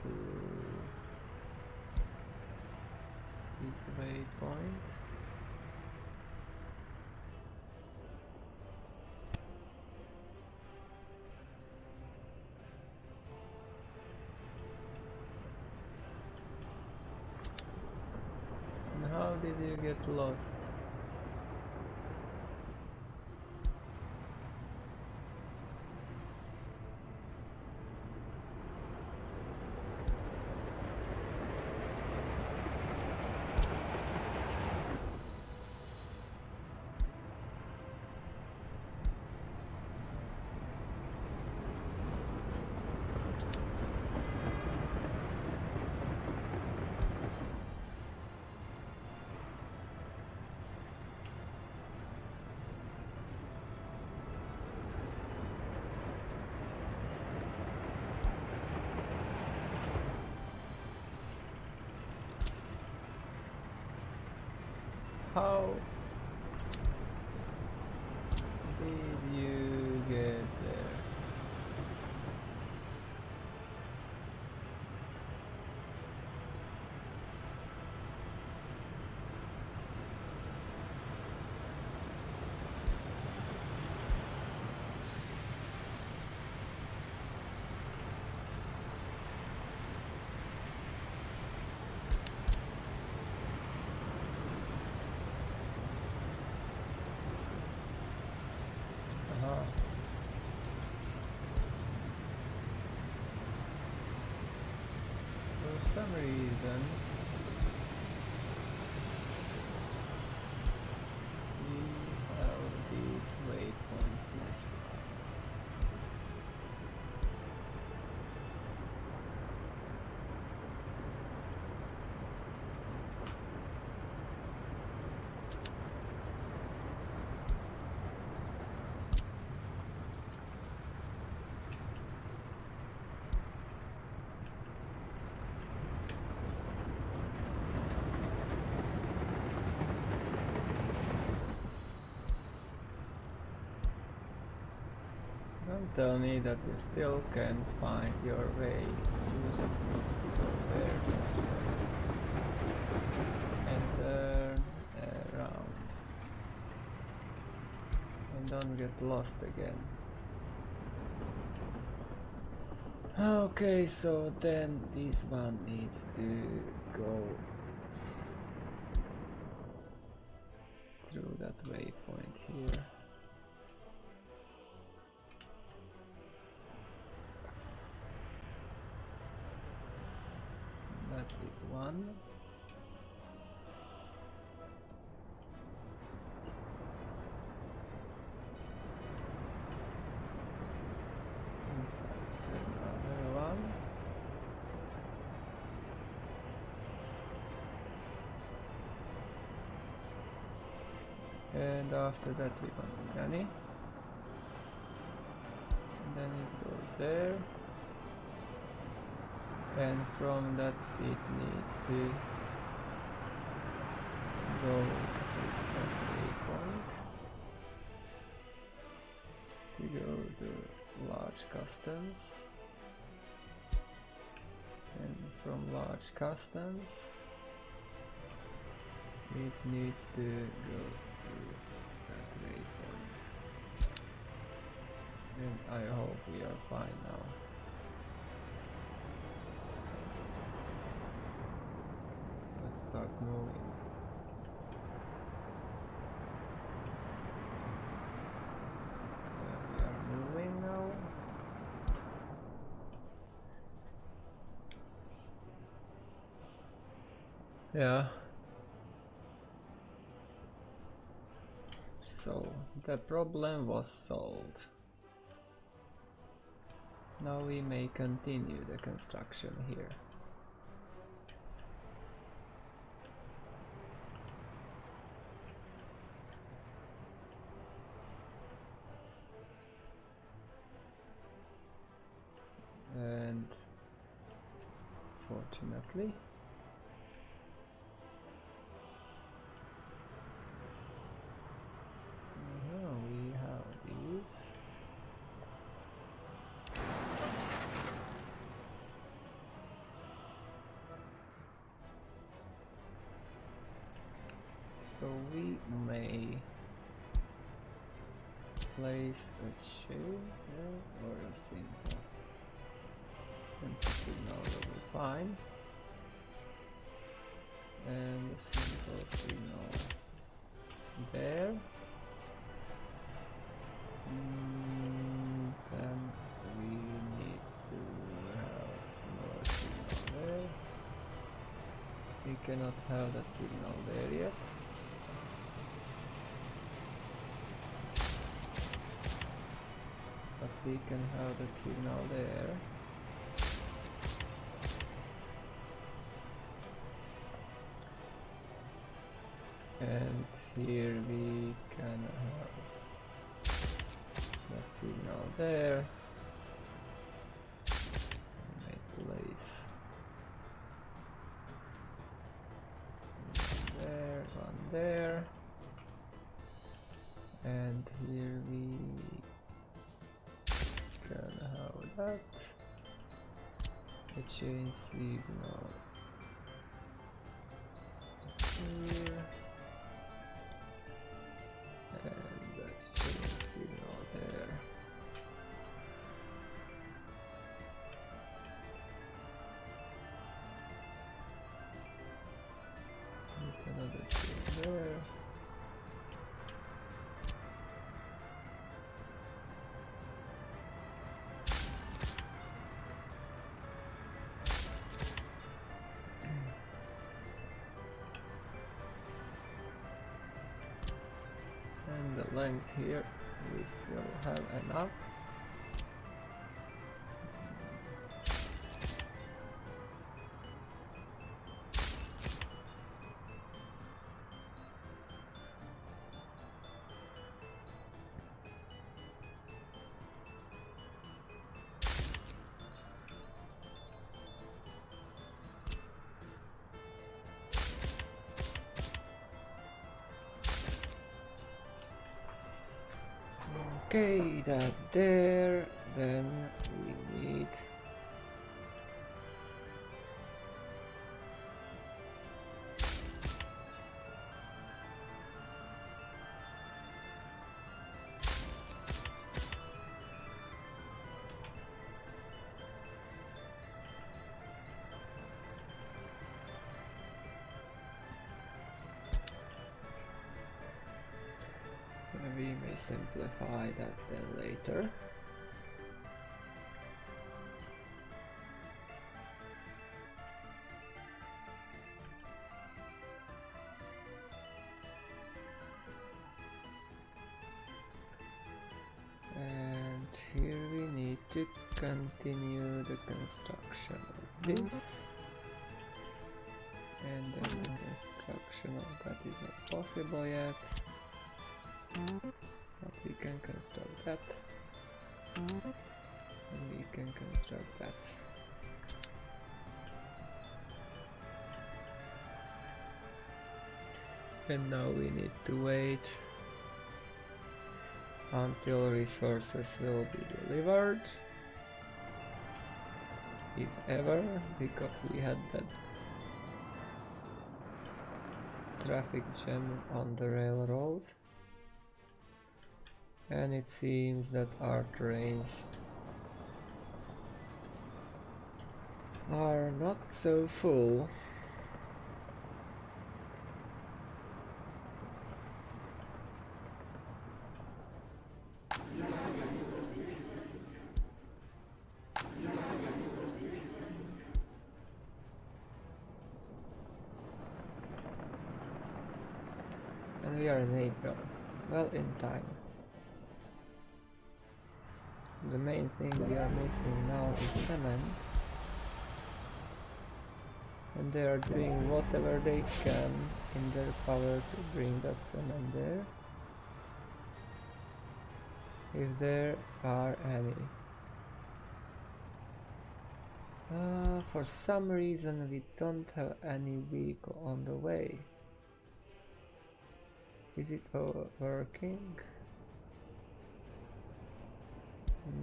through this waypoint. And how did you get lost? How did you get there? For some reason we Don't tell me that you still can't find your way. You just need to go there and turn around. And don't get lost again. Okay, so then this one needs to go through that waypoint here. That did one. And after that we want Granny. And then it goes there. And from that it needs to go to that waypoint to go to large customs. And from large customs it needs to go that waypoint. And I hope we are fine now. Let's start moving. We are moving now. Yeah. So the problem was solved. Now we may continue the construction here. And fortunately we have these. So we may place a chain there or a simple signal will be fine. And a simple signal there. Then we need to have a smaller signal there. We cannot have that signal there yet. But we can have the signal there. And here we can have the signal there. Make place one there, and here we can have that. The chain signal here. And the chain signal there. With another chain there. And the length here, we still have enough. Okay, that there, then we need we may simplify that then later. And here we need to continue the construction of this. And then the construction of that is not possible yet. But we can construct that. And we can construct that. And now we need to wait until resources will be delivered. If ever, because we had that traffic jam on the railroad. And it seems that our trains are not so full. And we are in April, well in time. The main thing we are missing now is cement, and they are doing whatever they can in their power to bring that cement there, if there are any. For some reason we don't have any vehicle on the way. Is it working?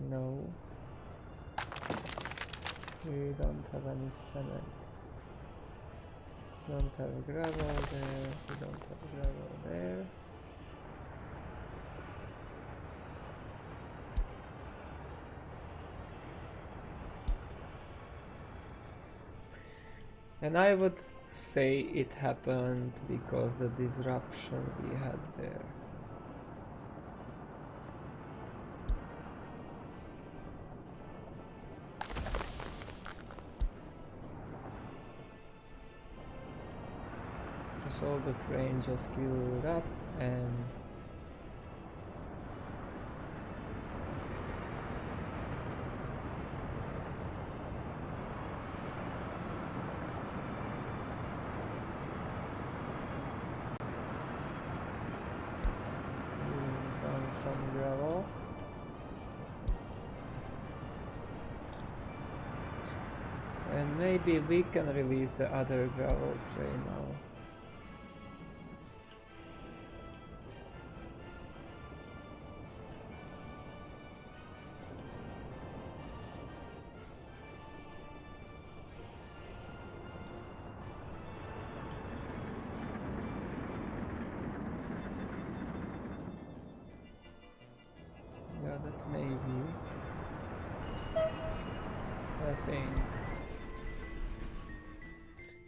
No, we don't have any cement. Don't have gravel there, we don't have gravel there. And I would say it happened because the disruption we had there. So the train just queued up and found some gravel. And maybe we can release the other gravel train now. Yeah, that may be. I think.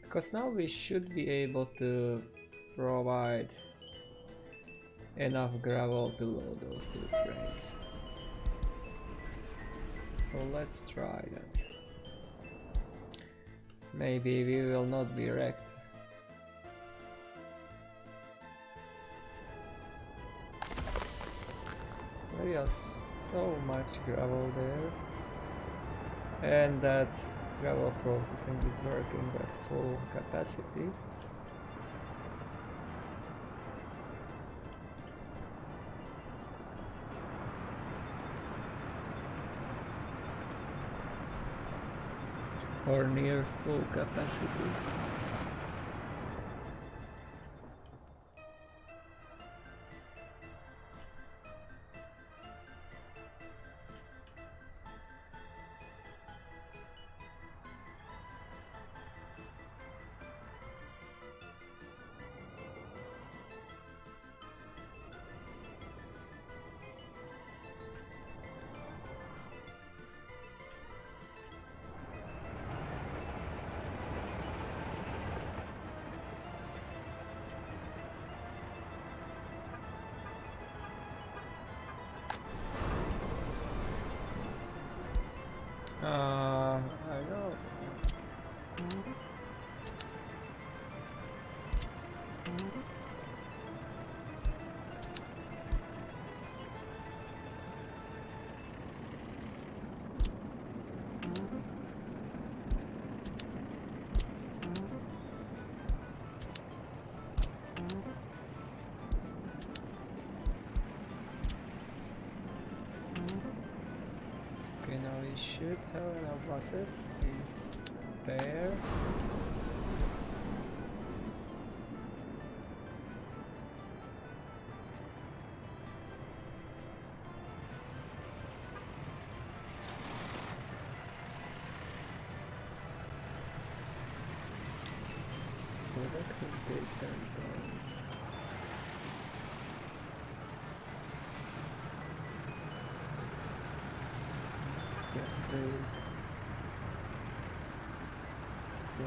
Because now we should be able to provide enough gravel to load those two trains. So let's try that. Maybe we will not be wrecked. There is so much gravel there, and that gravel processing is working at full capacity. Or near full capacity. I know. Okay, now we should have enough buses. Is there? So that could take 10 points. Let's get the 1.5.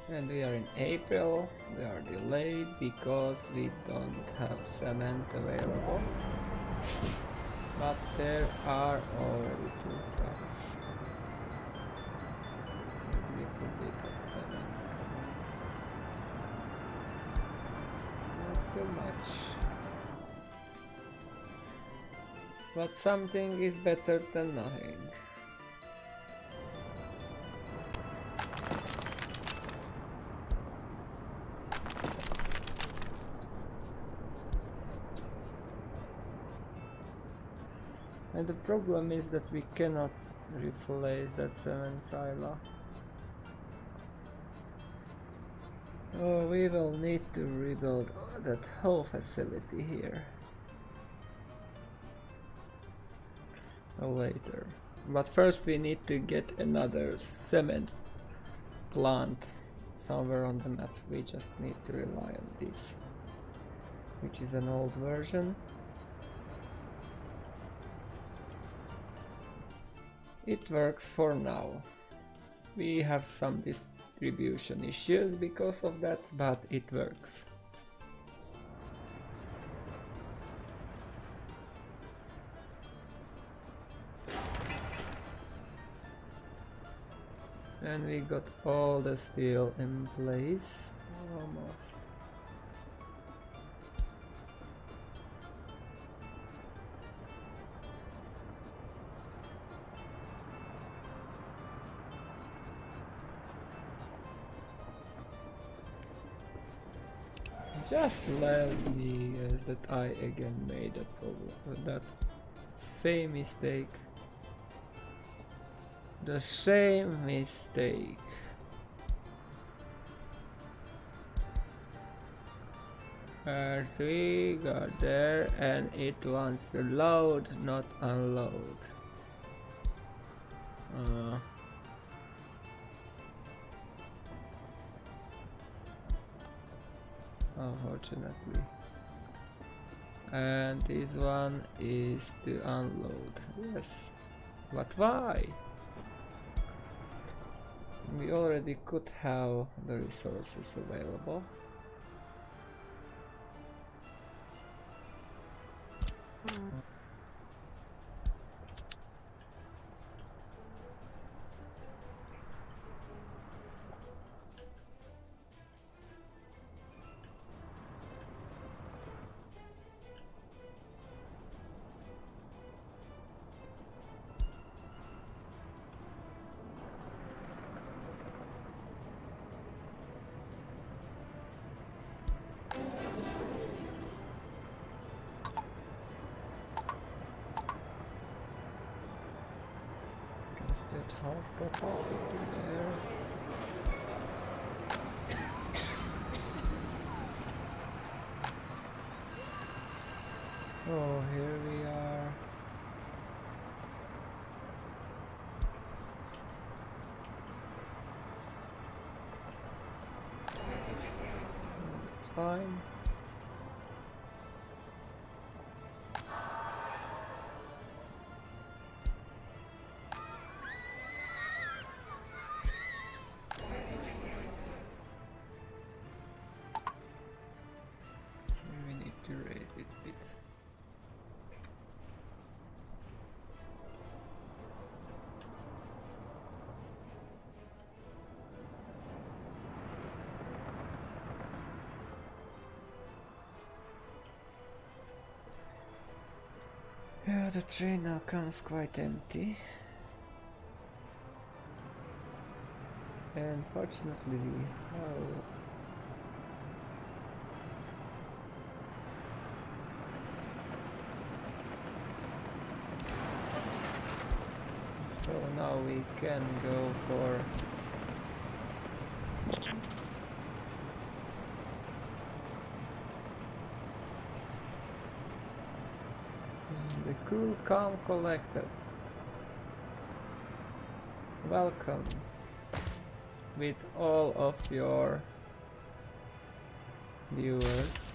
And we are in April. We are delayed because we don't have cement available. But there are already 2 trucks. A little bit of cement. Not too much. But something is better than nothing. And the problem is that we cannot replace that cement silo. Oh, we will need to rebuild that whole facility here. Later. But first we need to get another cement plant somewhere on the map. We just need to rely on this, which is an old version. It works for now. We have some distribution issues because of that, but it works. And we got all the steel in place, almost. Just let me guess that I again made a problem, that same mistake. The same mistake. We got there and it wants to load, not unload. Unfortunately. And this one is to unload. Yes. But why? We already could have the resources available. Hard capacity there. Oh, here we are. That's fine. We need to raise it a bit. Yeah, the train now comes quite empty. And fortunately, oh, so now we can go for the cool, calm, collected. Welcome with all of your viewers.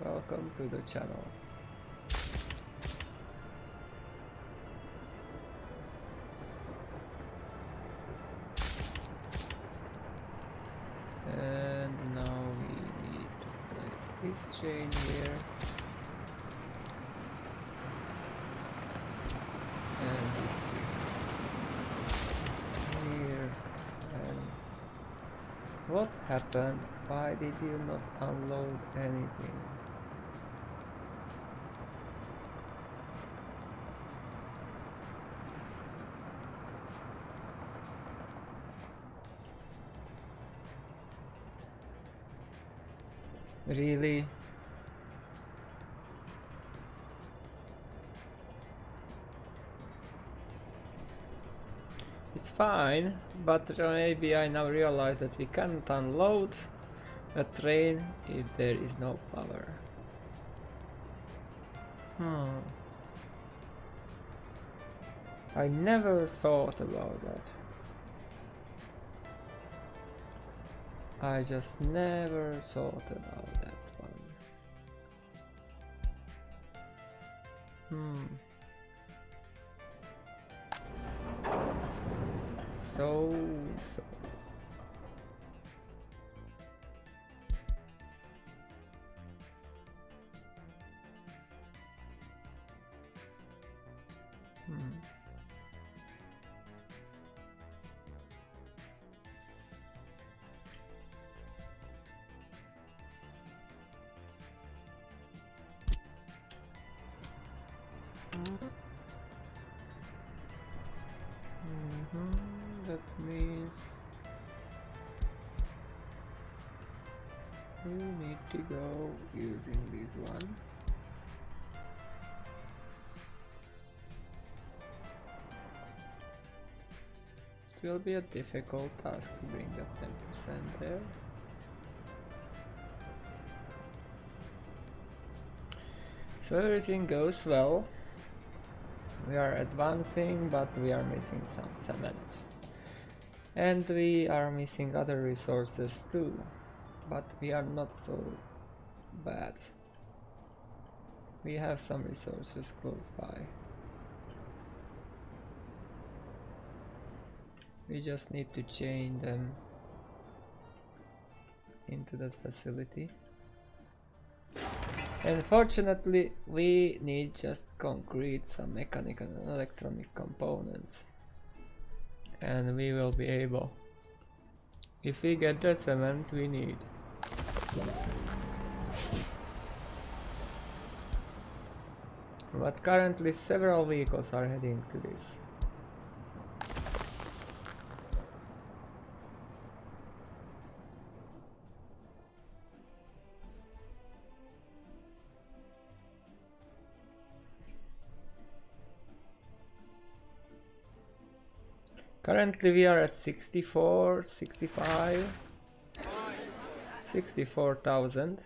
Welcome to the channel. And now we need to place this chain here. And this here. And what happened? Why did you not unload anything? Really? It's fine, but maybe I now realize that we can't unload a train if there is no power. I never thought about that. I just never thought about that one. So. That means we need to go using this one. It will be a difficult task to bring that 10% there. So everything goes well. We are advancing, but we are missing some cement. And we are missing other resources too, but we are not so bad. We have some resources close by. We just need to chain them into that facility. Unfortunately, we need just concrete, some mechanical and electronic components. And we will be able, if we get that cement we need. But currently several vehicles are heading to this. Currently we are at 64, 65, 64,000.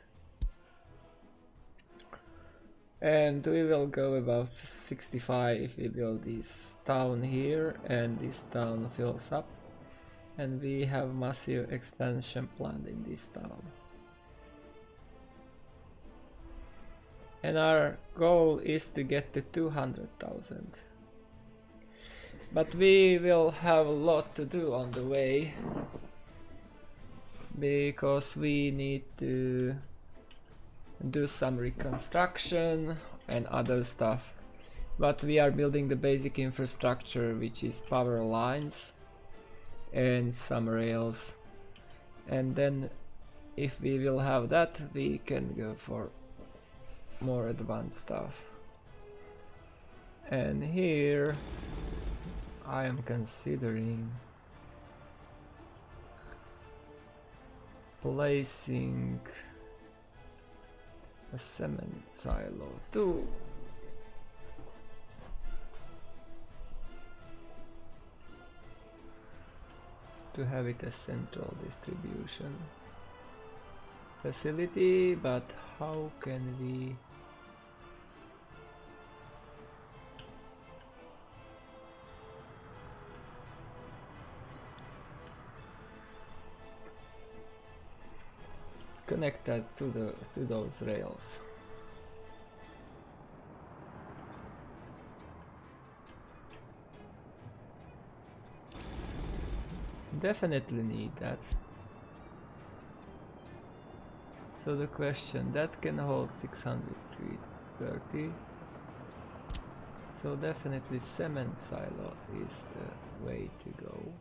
And we will go about 65 if we build this town here and this town fills up. And we have massive expansion planned in this town. And our goal is to get to 200,000. But we will have a lot to do on the way, because we need to do some reconstruction and other stuff. But we are building the basic infrastructure, which is power lines and some rails. And then if we will have that, we can go for more advanced stuff. And here I am considering placing a cement silo too. To have it a central distribution facility, but how can we connect that to those rails? Definitely need that. So the question, that can hold 630. So definitely cement silo is the way to go.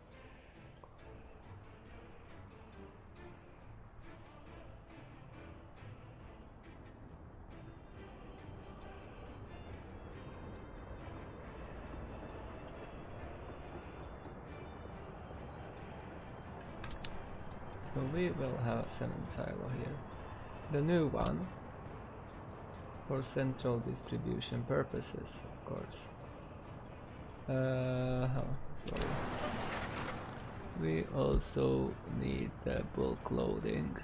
So we will have a cement silo here. The new one for central distribution purposes, of course. Sorry. We also need the bulk loading.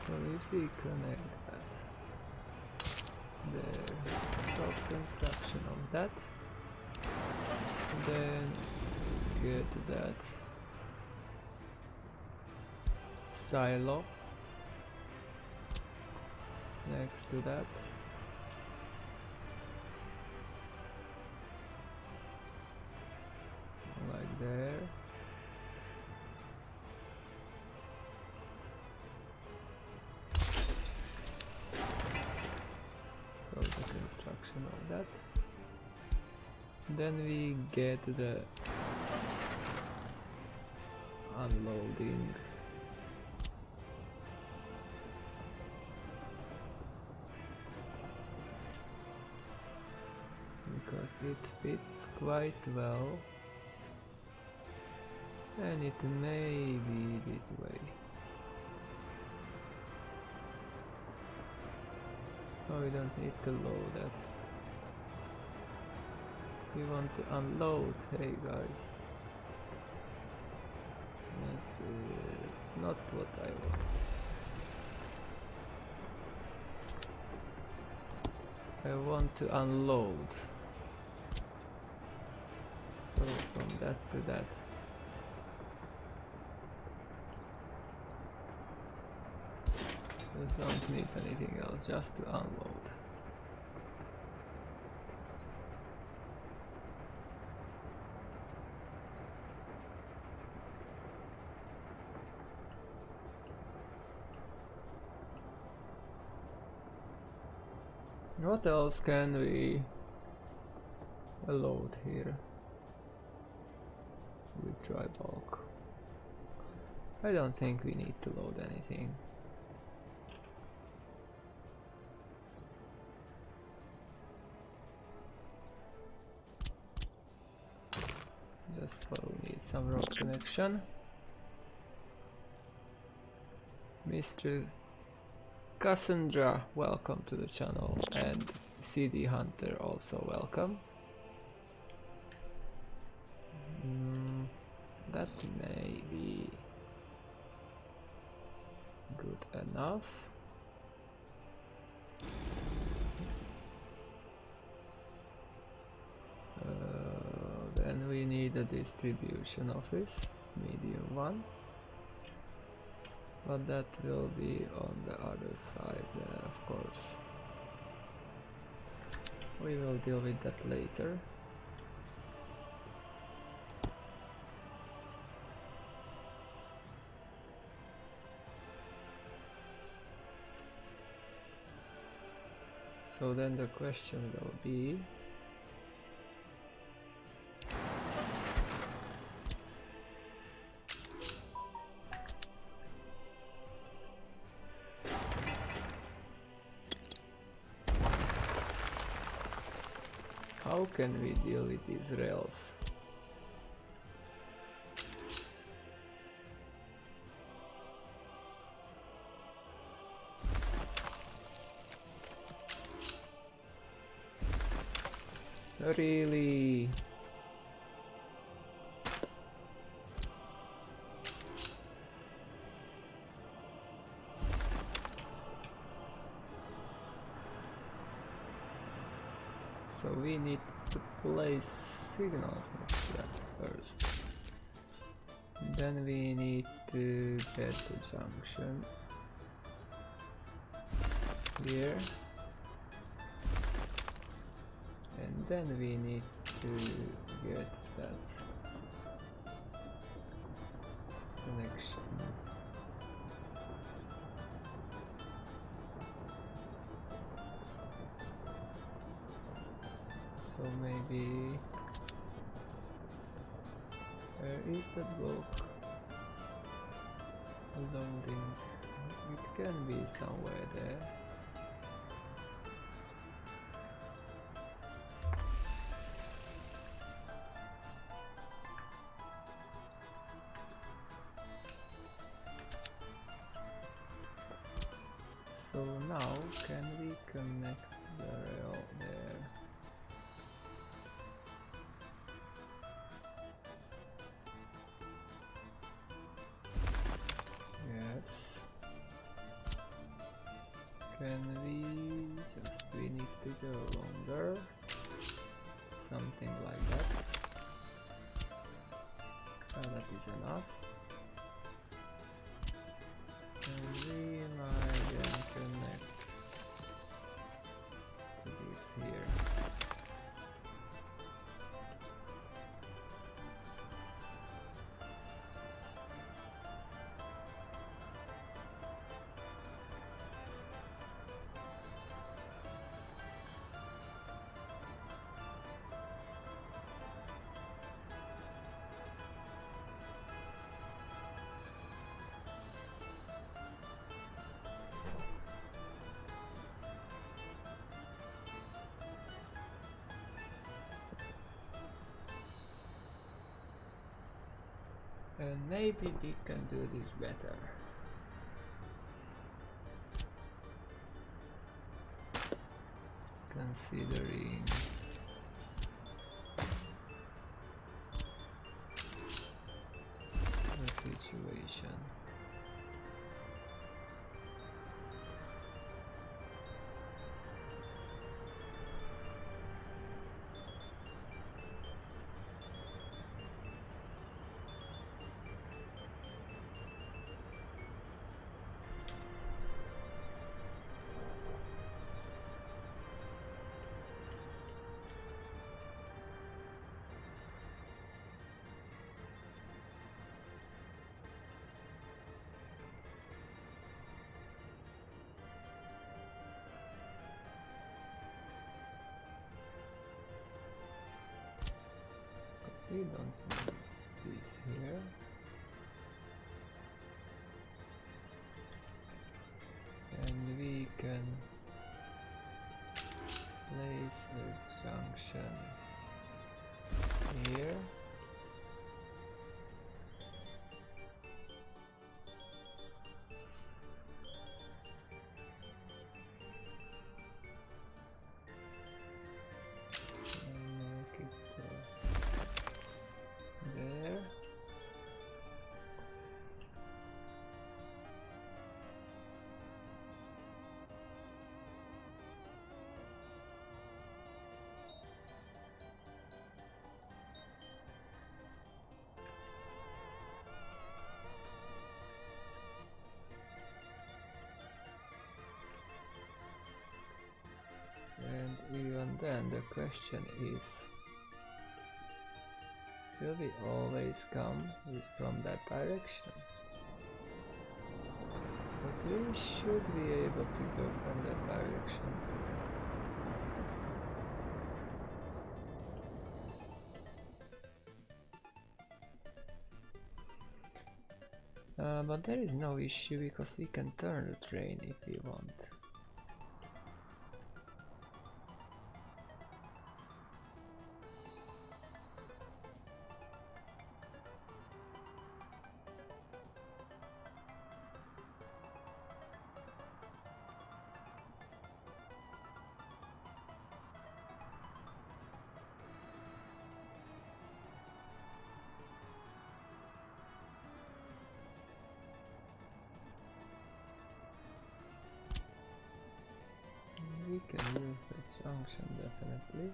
So if we connect that there, stop construction of that, then get that silo next to that. Like there. So the construction of that. Then we get the unloading. Because it fits quite well, and it may be this way. Oh, we don't need to load that. We want to unload. Hey guys, this is not what I want. I want to unload. So from that to that. Just don't need anything else, just to unload. What else can we load here? with dry bulk. I don't think we need to load anything. Just follow me some road connection. Mr. Cassandra, welcome to the channel, and CD Hunter also welcome. That may be good enough. Then we need a distribution office, medium one. But that will be on the other side, of course. We will deal with that later. So then the question will be, how can we deal with these rails? Really? So we need to place signals next to that first. Then we need to get the junction here. And then we need to get that connection. So maybe where is the block loading? It can be somewhere there. So now can we connect the rail there? Yes. Can we need to go longer? Something like that. That is enough. And we might then connect to this here. And maybe we can do this better. Considering the situation. We don't need is here. And we can place a junction here. And even then the question is, will we always come from that direction? Because we should be able to go from that direction too. But there is no issue because we can turn the train if we want. We can use the junction definitely.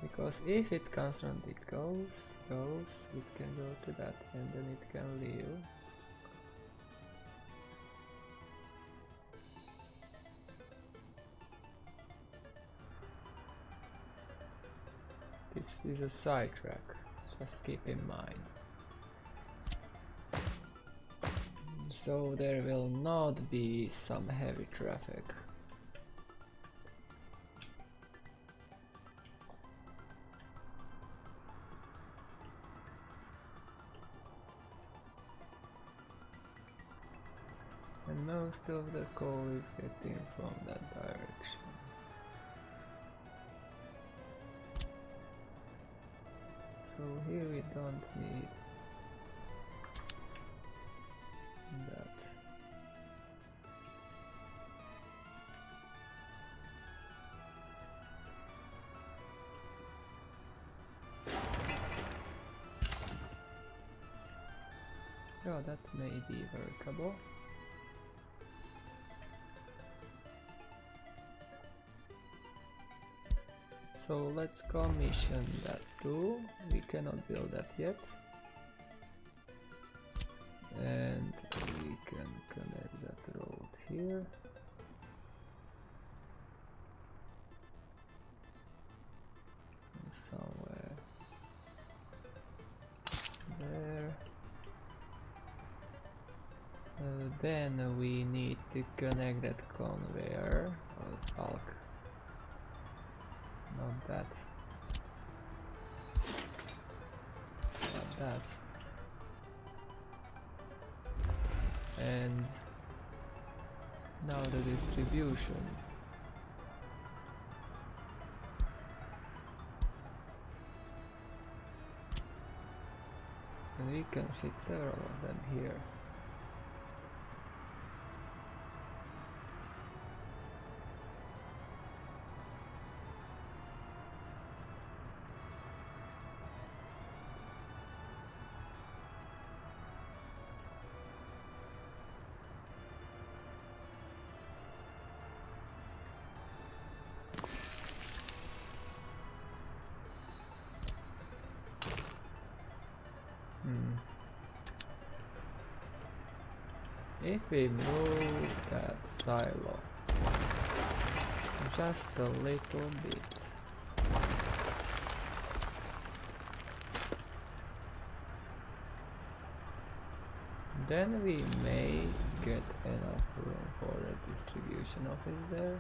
Because if it comes from it goes, it can go to that and then it can leave. This is a side track, just keep in mind. So there will not be some heavy traffic. And most of the coal is getting from that direction. So here we don't need that. Oh, that may be workable. So let's commission that too. We cannot build that yet. And we can connect that road here. And somewhere there. Then we need to connect that conveyor of bulk. Not that. Not that. And now the distribution. And we can fit several of them here. If we move that silo just a little bit, then we may get enough room for a distribution office there.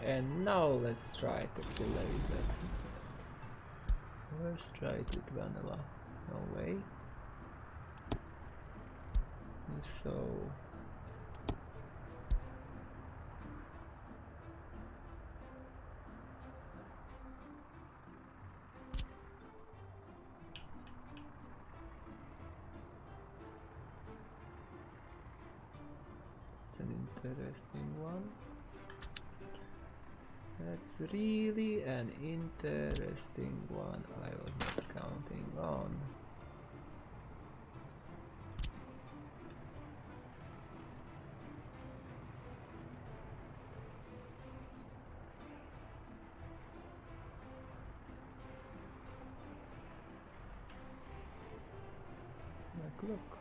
And now let's try to kill Elizabeth. Let's try it with vanilla. No way. So it's an interesting one. That's really an interesting one I was not counting on. Like, look.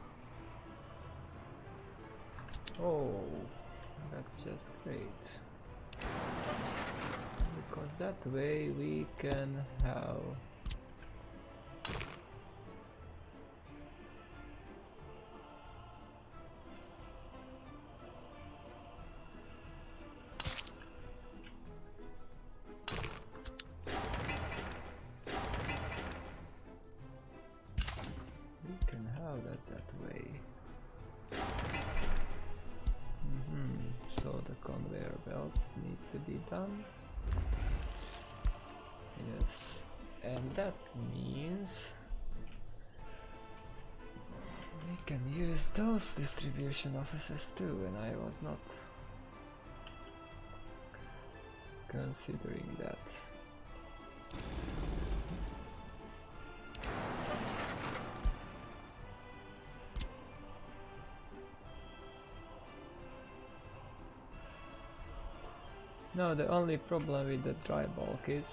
Oh, that's just great. Because that way we can have that way. So the conveyor belts need to be done. Yes, and that means we can use those distribution offices too, and I was not considering that. No, the only problem with the dry bulk is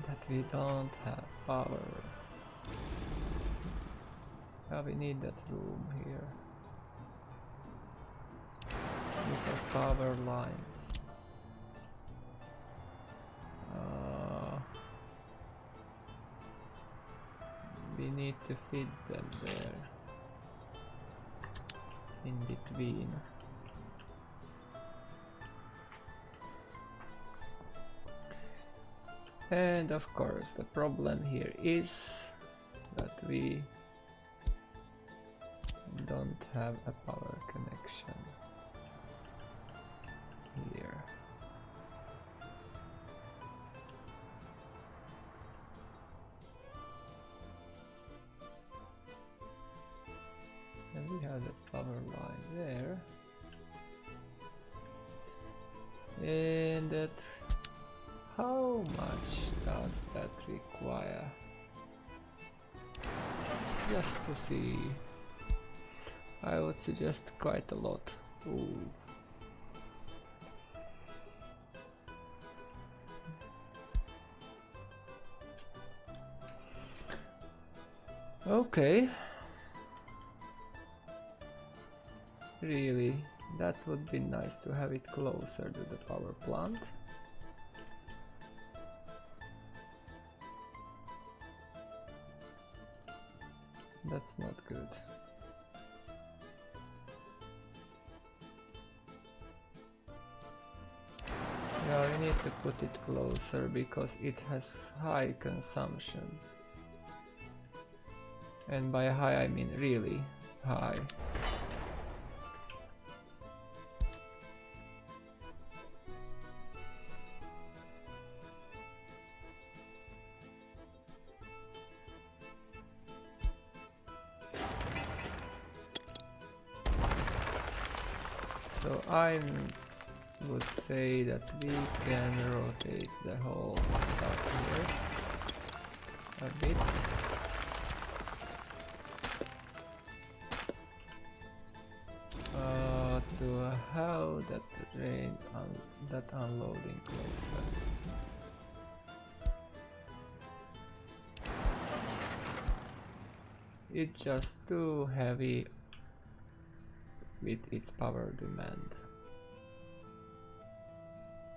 that we don't have power. We need that room here. Because power lines. We need to feed them there. In between. And of course the problem here is that we don't have a power connection here. And we have the power line there. And that, how much does that require? Just to see, I would suggest quite a lot. Ooh. Okay. Really, that would be nice to have it closer to the power plant. That's not good. Yeah, we need to put it closer because it has high consumption. And by high I mean really high. So I would say that we can rotate the whole stuff here a bit. To have that that unloading closer. It's just too heavy with its power demand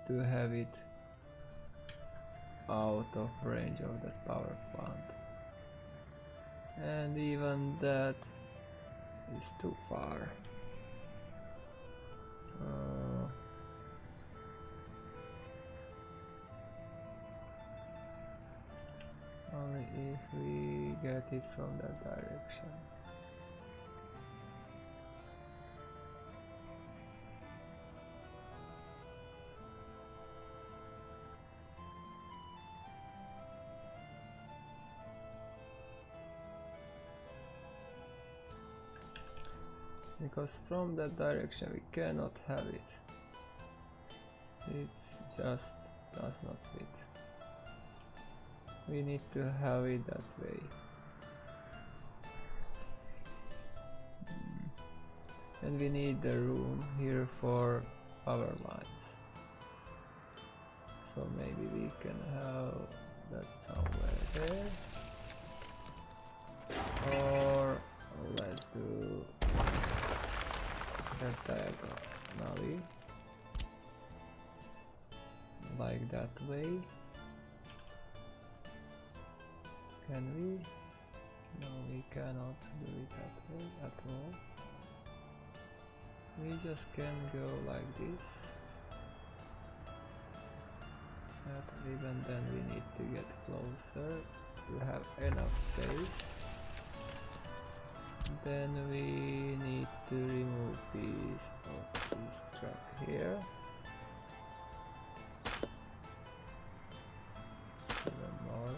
to have it out of range of that power plant, and even that is too far. if we get it from that direction. Because from that direction we cannot have it. It just does not fit. We need to have it that way. And we need the room here for power lines. So maybe we can have that somewhere there. Or let's do that diagonally, like that way. Can we? No, we cannot do it that way at all. We just can go like this. But even then we need to get closer to have enough space. Then we need to remove piece of this track here. Even more.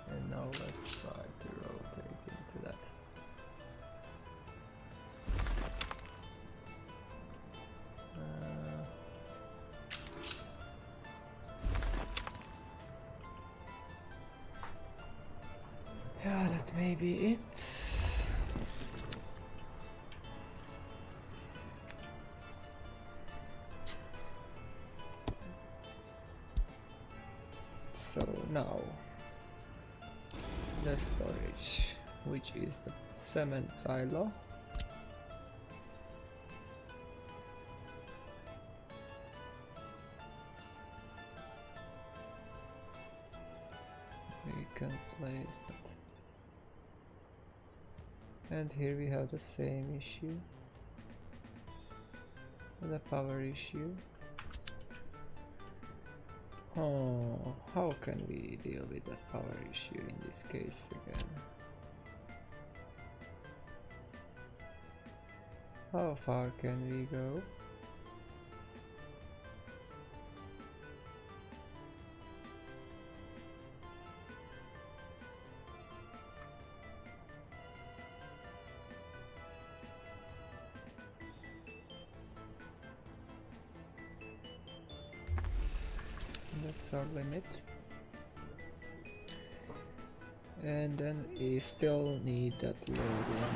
And now let's try to rotate into that. Yeah, that may be it. So now the storage, which is the cement silo. We can place that. And here we have the same issue, the power issue. Oh, how can we deal with that power issue in this case again? How far can we go? That's our limit. And then we still need that loading.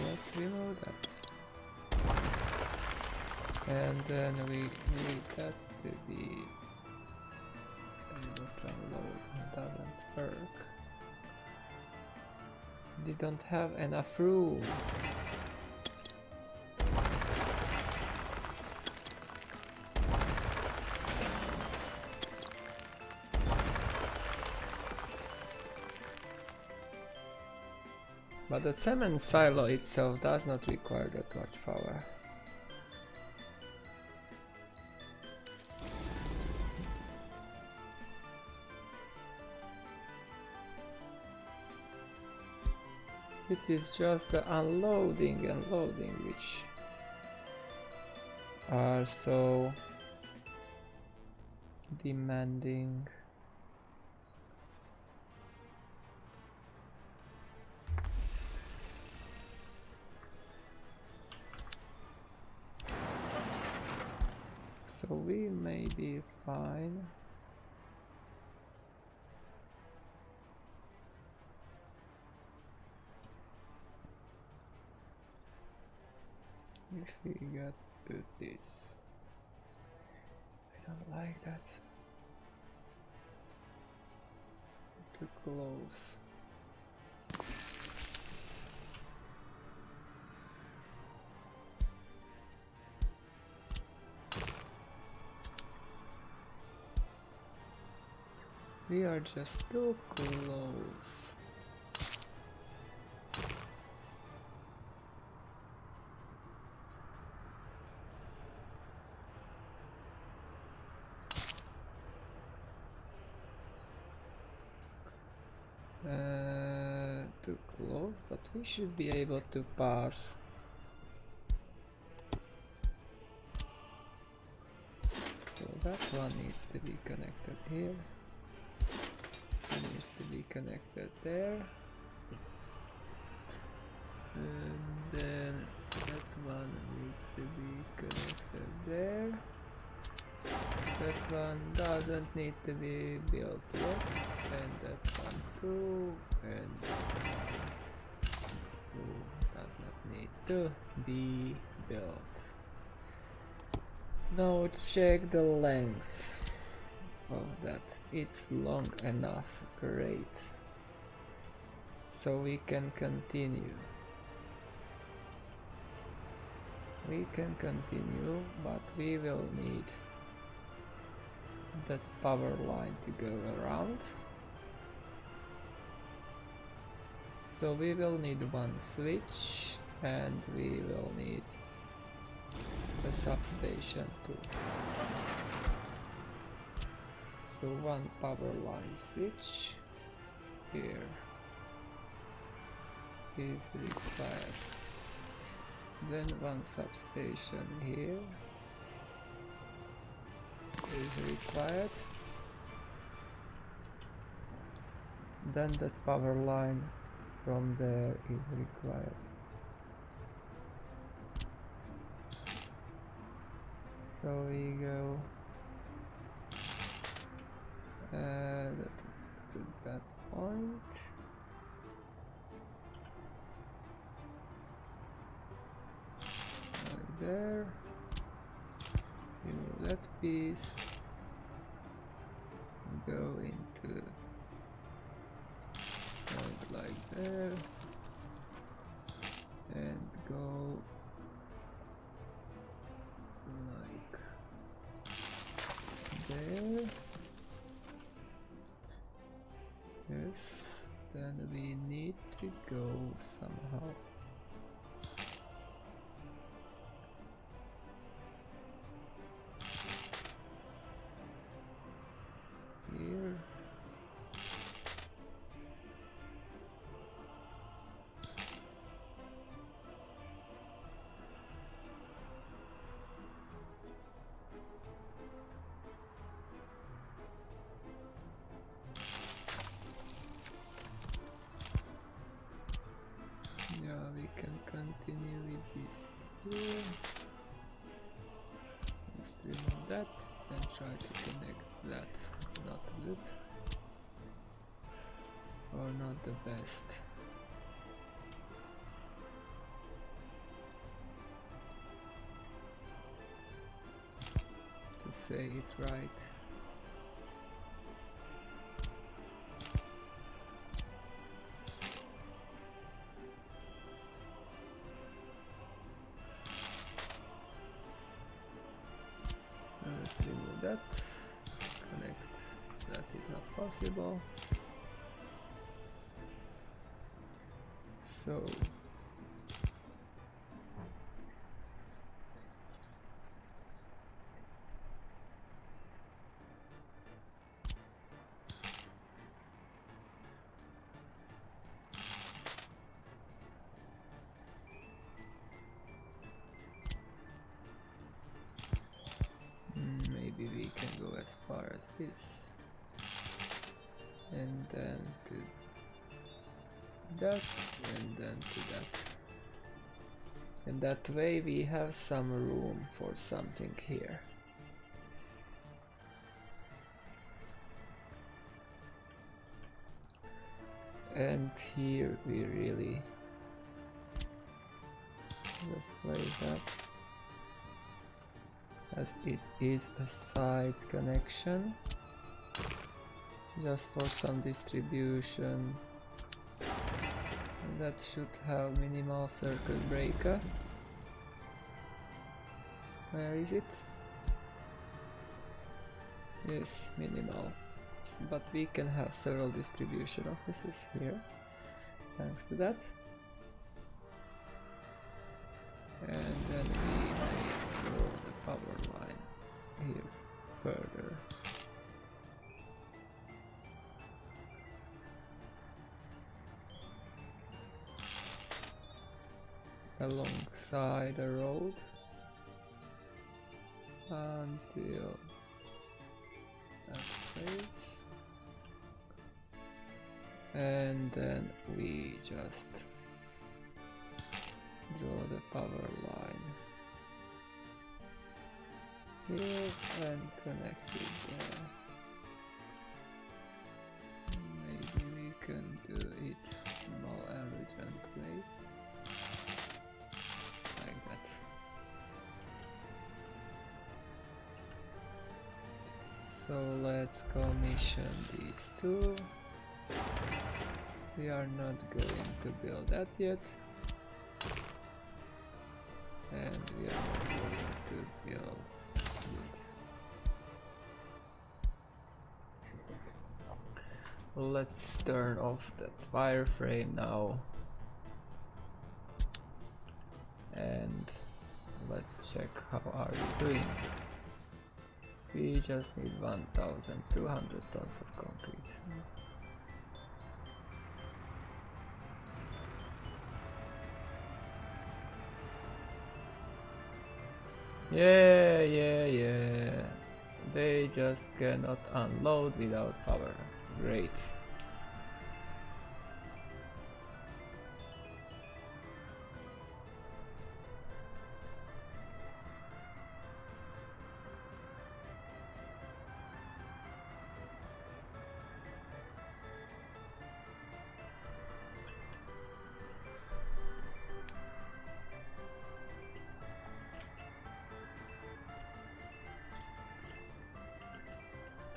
Let's reload that. And then we need that to be able to unload. Doesn't work. They don't have enough room. But the cement silo itself does not require that much power. It is just the unloading and loading which are so demanding. So we may be fine. If we get to this, I don't like that. Too close. We are just too close. Too close, but we should be able to pass. So that one needs to be connected here. It needs to be connected there. And then that one needs to be connected there. That one doesn't need to be built yet. And that one too. And that one too does not need to be built. Now check the length of that. It's long enough. Great. So we can continue. We can continue, but we will need that power line to go around. So we will need one switch and we will need a substation too. So one power line switch here is required. Then one substation here is required. Then that power line from there is required. So we go to that point. Right there. Remove that piece. Go into like there. And go like there. Yes, then we need to go somehow. Here. Continue with this here. Let's remove that and try to connect that. Not good. Or not the best. To say it right. Let's remove that. Connect. That is not possible. So maybe we can go as far as this, and then to that, and then to that. And that way we have some room for something here. And here we really just place that, as it is a side connection, just for some distribution. And that should have minimal circuit breaker. Where is it? Yes, minimal. but we can have several distribution offices here, thanks to that. And then we may go the power line here further. Alongside the road until that place, and then we just draw the power line here and connect it there. Maybe we can do it more elegantly. Like that. So let's commission these two. We are not going to build that yet. And we are not going to build it. Let's turn off that wireframe now. And let's check how are we doing. We just need 1,200 tons of concrete. Yeah. They just cannot unload without power. Great.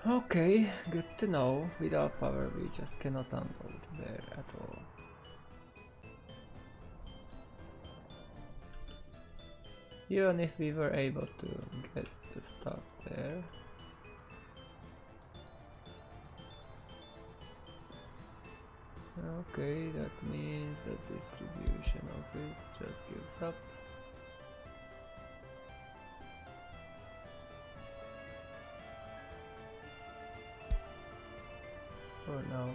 Okay, good to know. Without power we just cannot unload there at all. Even if we were able to get the stuff there. Okay, that means that distribution office just gives up. For now.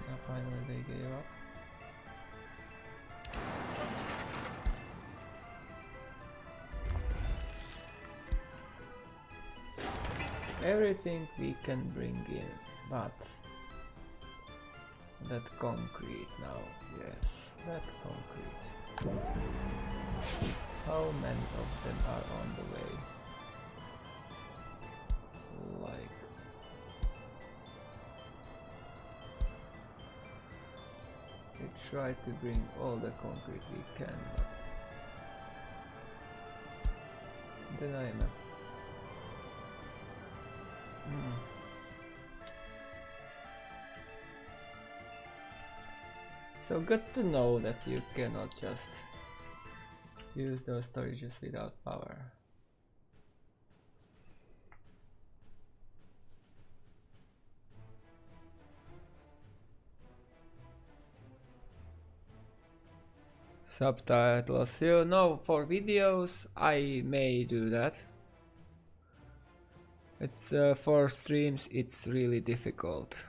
Now finally they gave up. Everything we can bring in, but that concrete now, yes, that concrete. How many of them are on the way? Like, we try to bring all the concrete we can, but then I am So good to know that you cannot just use those storages without power. Subtitles, you know, for videos I may do that. It's for streams it's really difficult.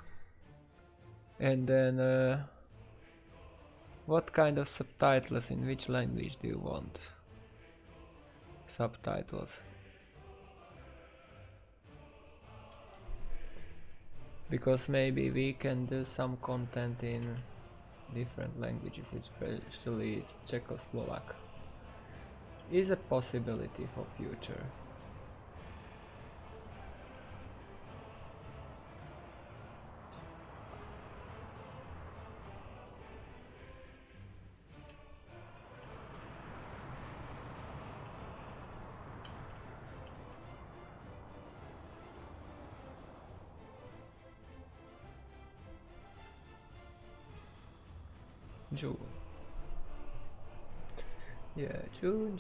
And then what kind of subtitles in which language do you want? Subtitles. Because maybe we can do some content in different languages, especially Czechoslovak. Is a possibility for future. June. Yeah, June.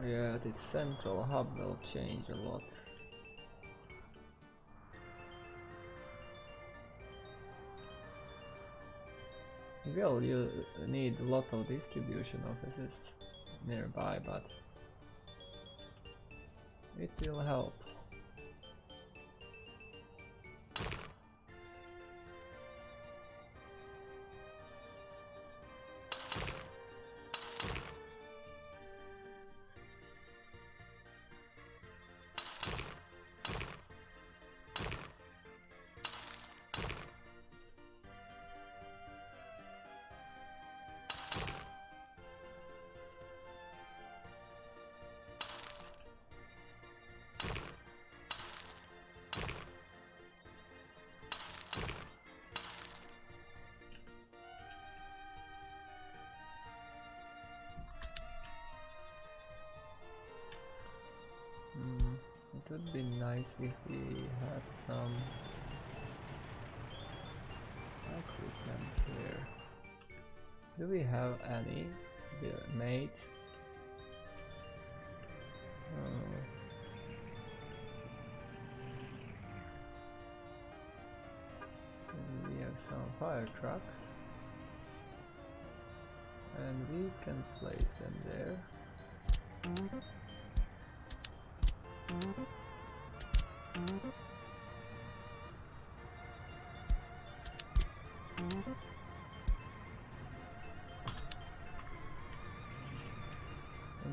Yeah, this central hub will change a lot. Well, you need a lot of distribution offices nearby, but it will help. It would be nice if we had some equipment here. Do we have any made? We have some fire trucks, and we can place them there.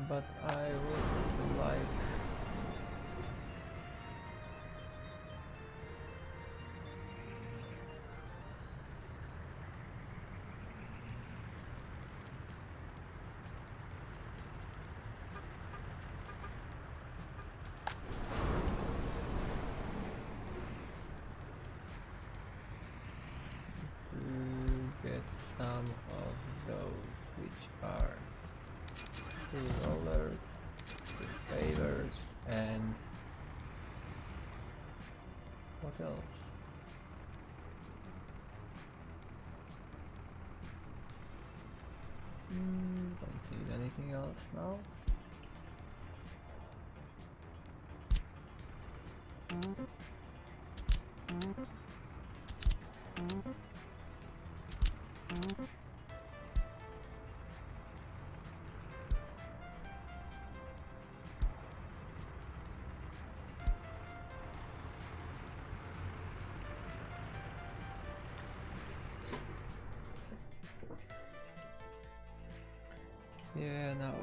But I would like to get some of those which are rollers, pavers, and what else? Don't need anything else now. Yeah, no.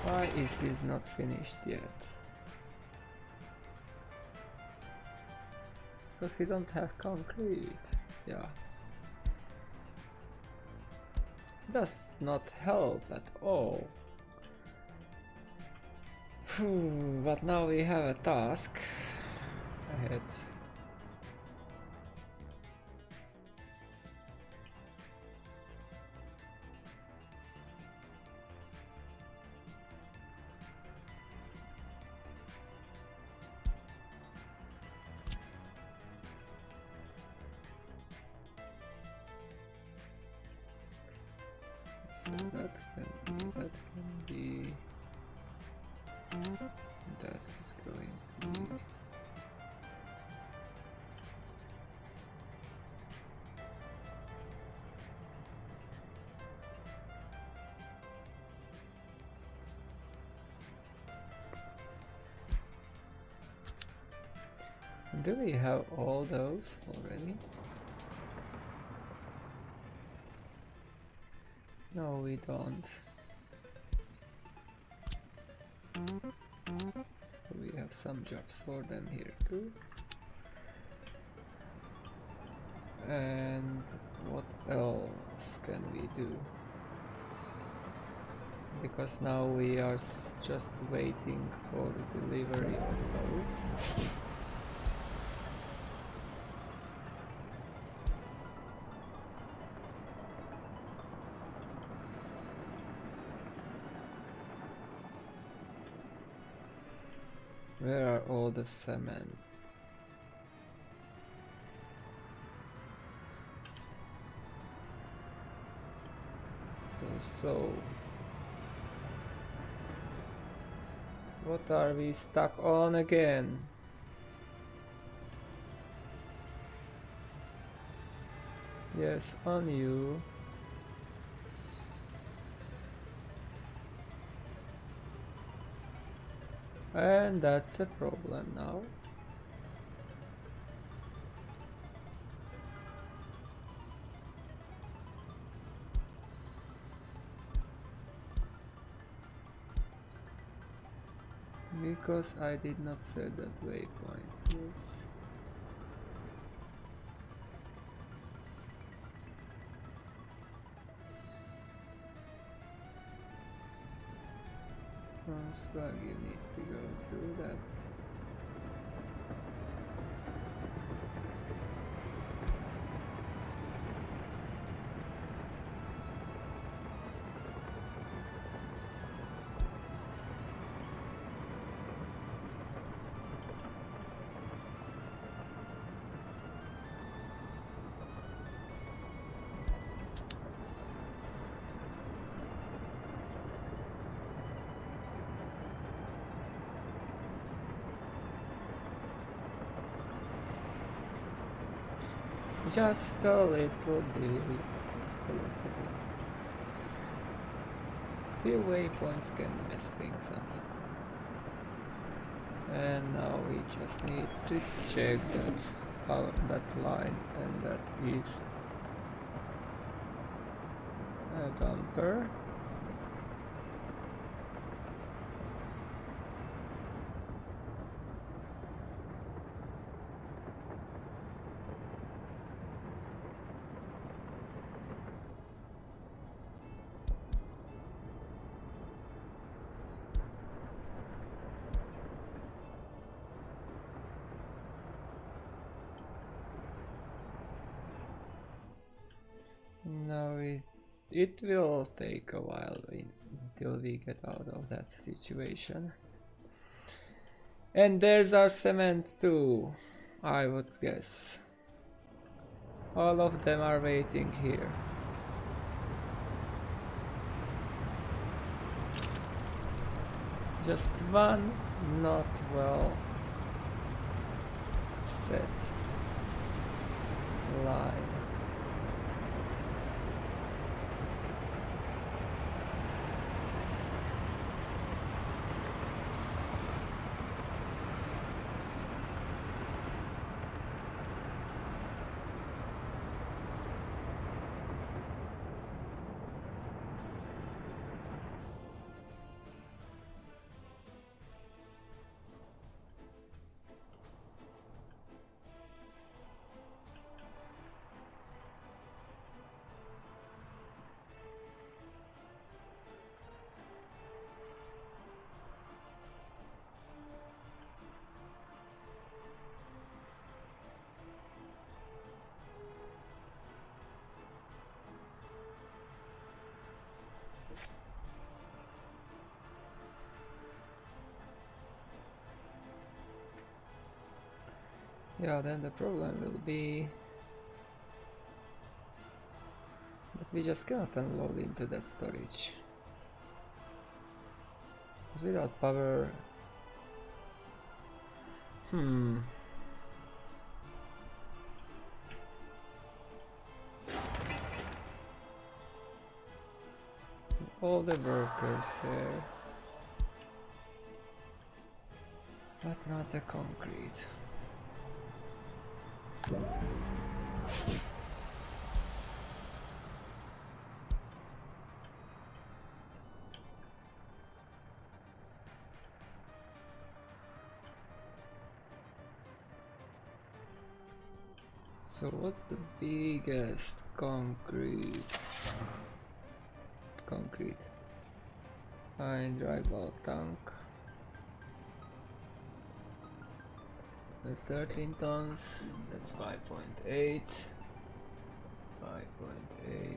Why is this not finished yet? Because we don't have concrete. Yeah. Does not help at all. But now we have a task ahead. That can be. That is going to be. Do we have all those already? No, we don't. So we have some jobs for them here too. And what else can we do? Because now we are just waiting for the delivery of those. Where are all the cement? So, what are we stuck on again? Yes, on you. And that's a problem now. Because I did not set that waypoint. Yes. Swag, you need to go through that. Just a little bit. Few waypoints can mess things up. And now we just need to check that line, and that is a dumper. Now it will take a while until we get out of that situation. And there's our cement too, I would guess. All of them are waiting here. Just one not well set line. Yeah, then the problem will be that we just cannot unload into that storage. Because without power... All the workers here. But not the concrete. So what's the biggest concrete? Fine, dry bulk tank. That's 13 tons. That's 5.8. 5.8.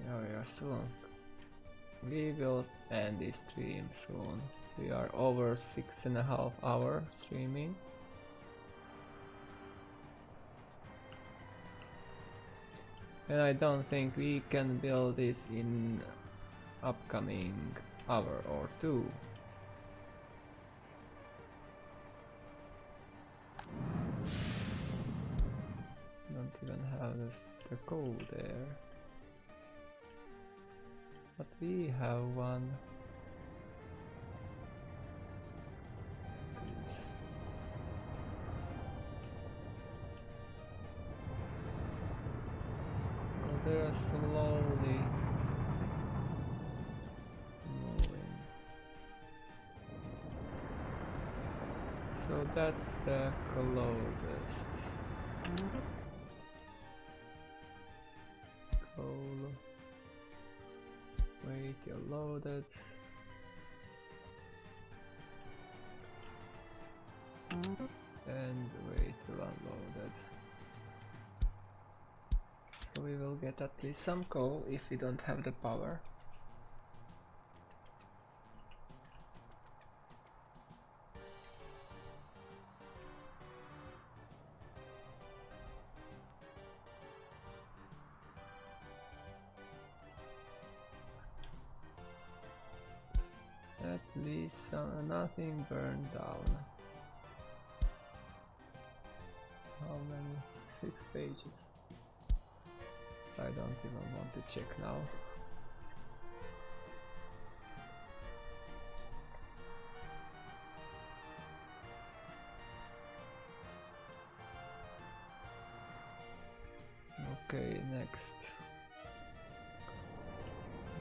Yeah, we are soon. We will end this stream soon. We are over 6.5 hours streaming. And I don't think we can build this in upcoming hour or two. Don't even have the code there. But we have one. Please. Oh, they're slowly moving. So that's the closest. Coal. Wait, you're loaded. And wait till unloaded. So we will get at least some coal if we don't have the power. At least nothing burned down. How many? 6 pages. I don't even want to check now. Okay, next.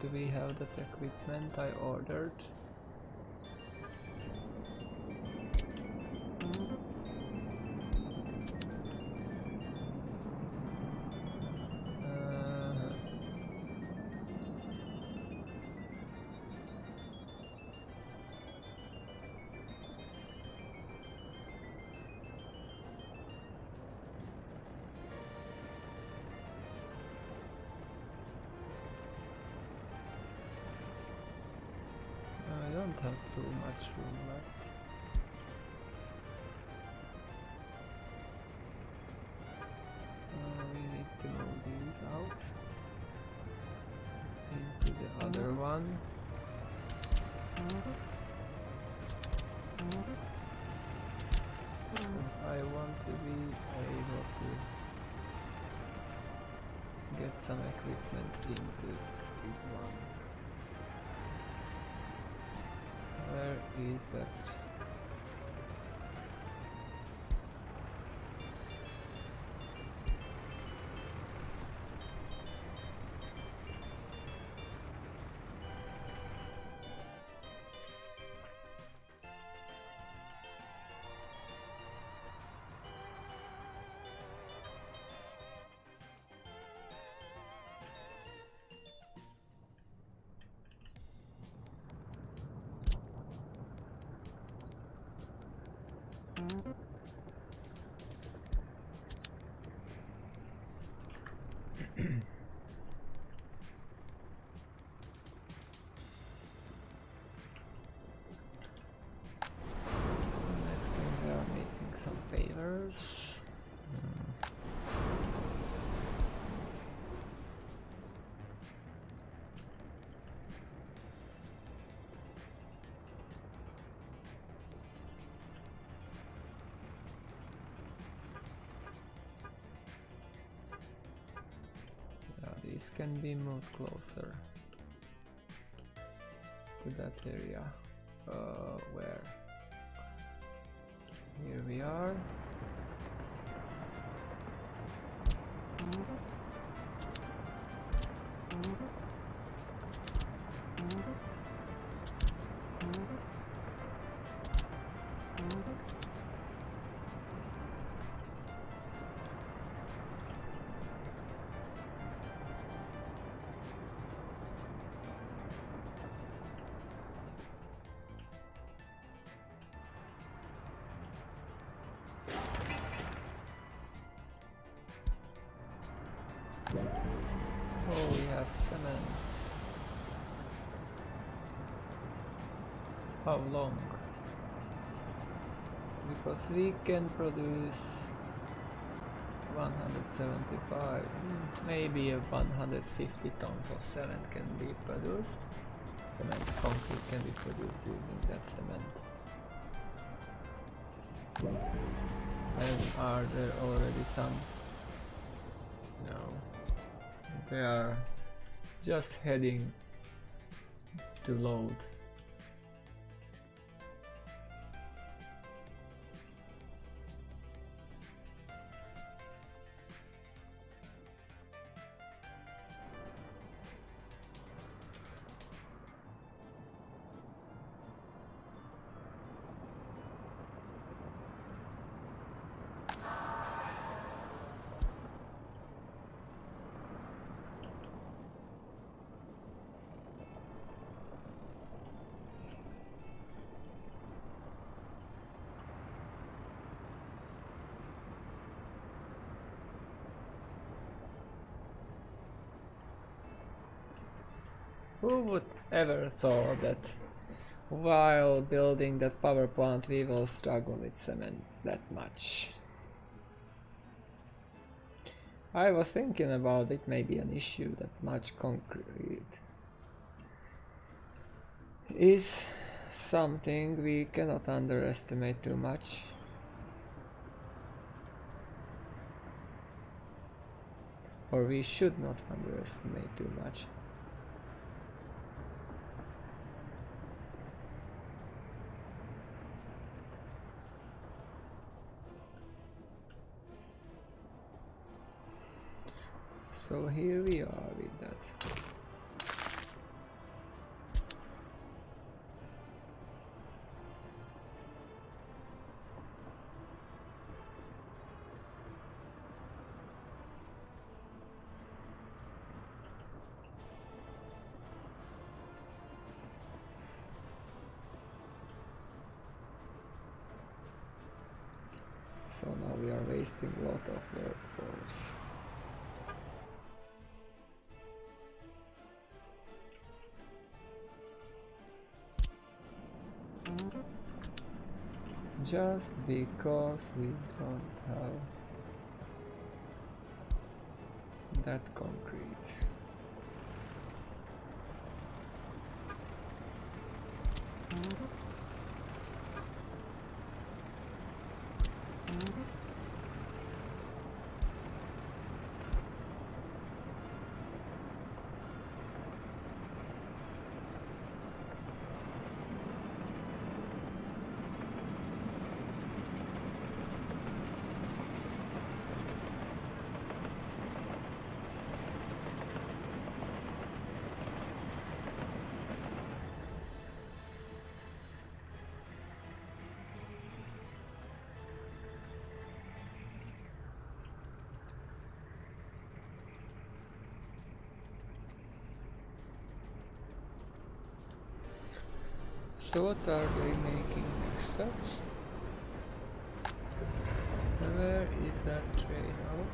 Do we have that equipment I ordered? I don't have too much room left. We need to move these out into the other one. Because I want to be able to get some equipment into this one. Where is that? Next thing, we are making some pavers. These can be moved closer to that area. Where? Here we are. Oh, we have cement. How long? Because we can produce 175, maybe 150 tons of cement can be produced. Cement concrete can be produced using that cement. And are there already some? No. They are just heading to load. Who would ever thought that while building that power plant we will struggle with cement that much? I was thinking about it may be an issue that much concrete is something we cannot underestimate too much. Or we should not underestimate too much. So here we are with that. So now we are wasting a lot of workforce. Just because we don't have that concrete. So what are they making next steps? Where is that train? Oh.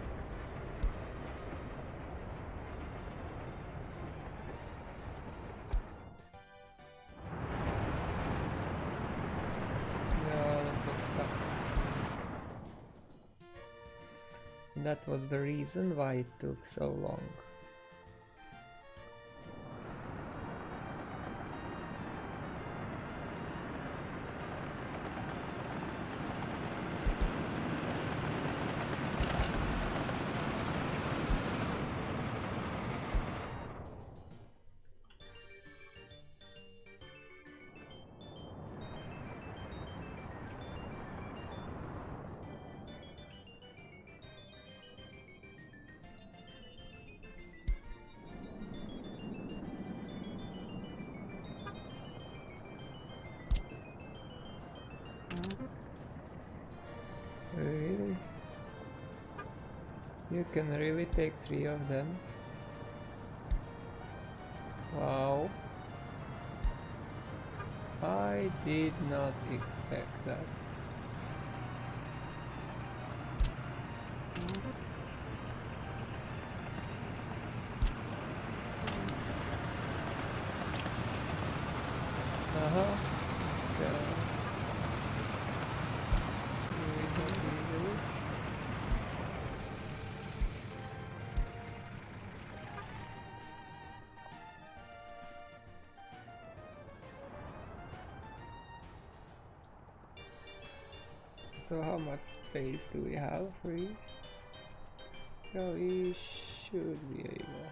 that was the reason why it took so long. Really? You can really take 3 of them? Wow. I did not expect that. Uh-huh. Yeah. So how much space do we have free? So we should be able.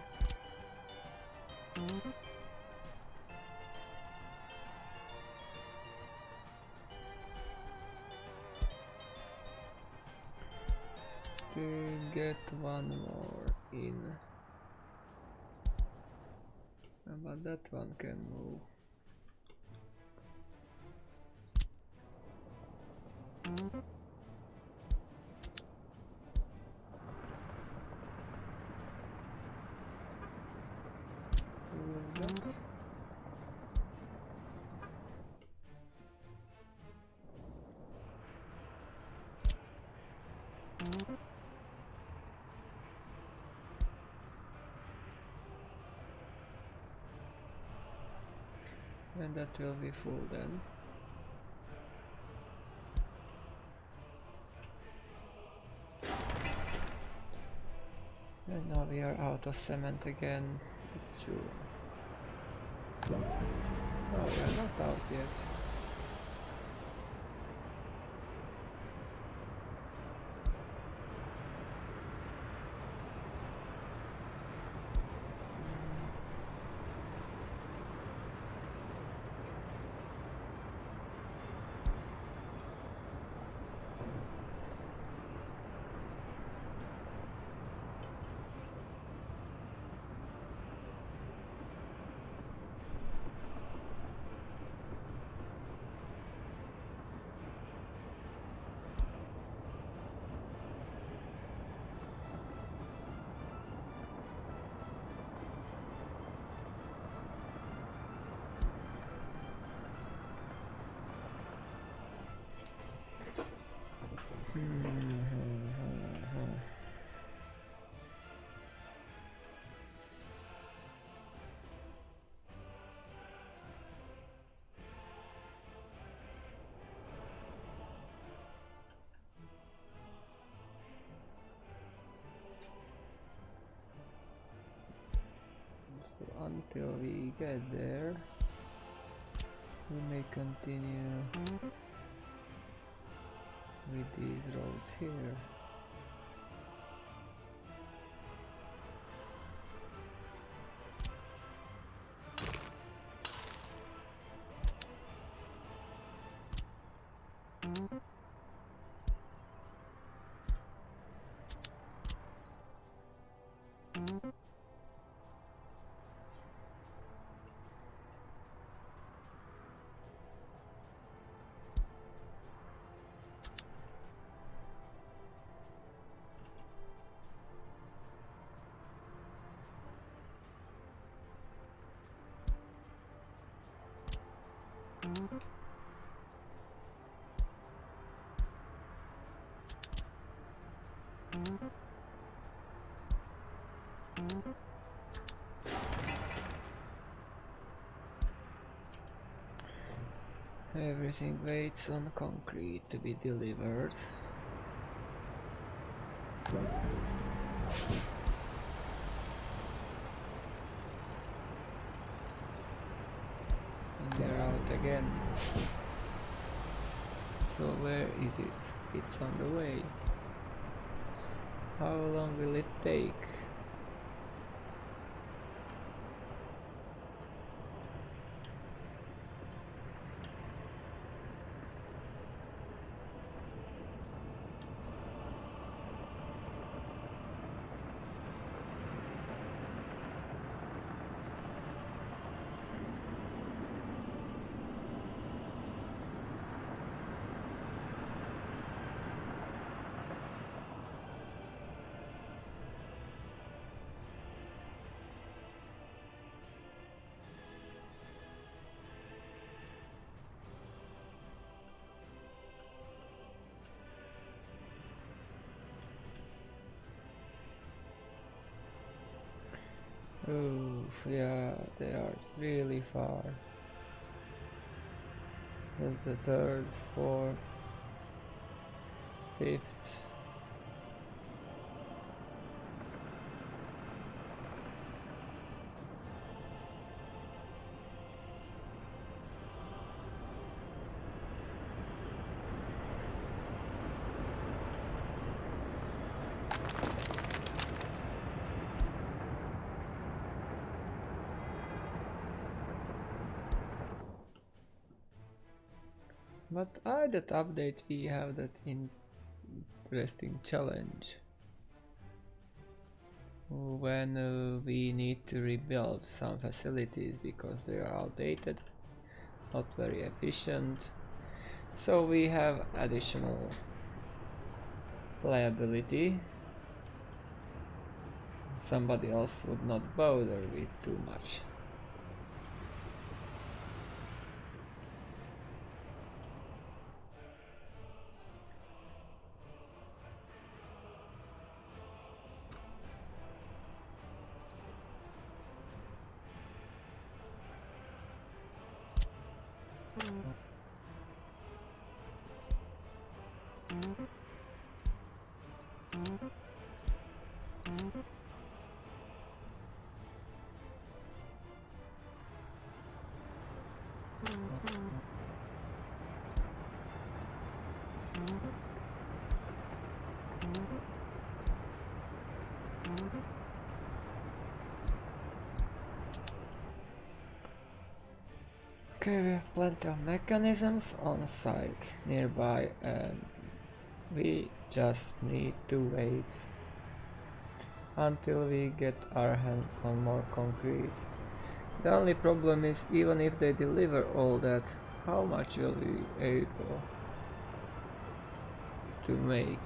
To get one more in. But that one can move. And that will be full then. And now we are out of cement again. It's true. Oh, we are not out yet. So until we get there, we may continue with these roads here. Everything waits on concrete to be delivered. And they're out again. So where is it? It's on the way. How long will it take? Oof, yeah, they are really far. There's the third, fourth, fifth. But that update we have that interesting challenge when we need to rebuild some facilities because they are outdated, not very efficient. So we have additional liability. Somebody else would not bother with too much. Okay, we have plenty of mechanisms on site nearby and we just need to wait until we get our hands on more concrete. The only problem is, even if they deliver all that, how much will we be able to make?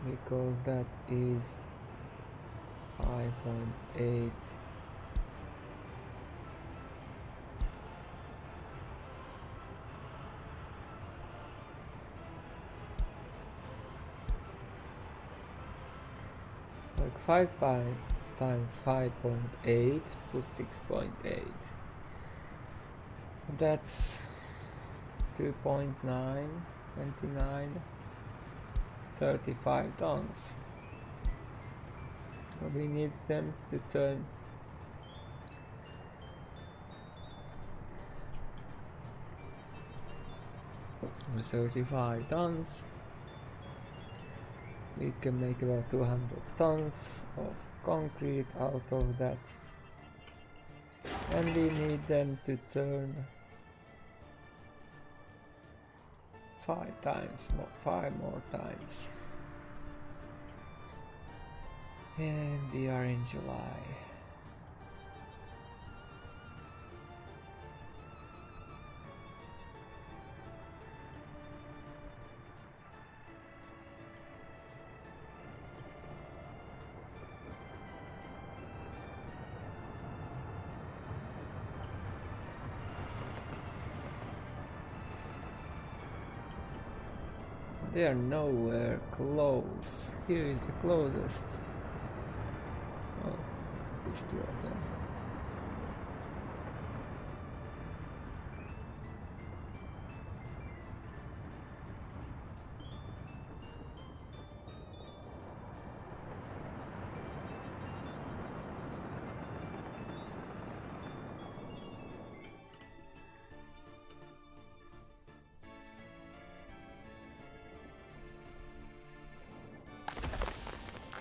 Because that is 5.8. Like 5 times 5.8 plus 6.8. That's 2.9, 29. 35 tons. We need them to turn 35 tons. We can make about 200 tons of concrete out of that, and we need them to turn 5 more times. And we are in July. They are nowhere close. Here is the closest. Oh, these two of them.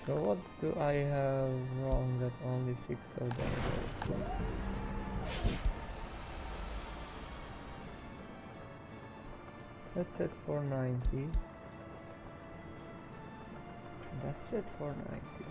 So what do I have wrong that only 6 of them work? That's set for 90. That's set for 90.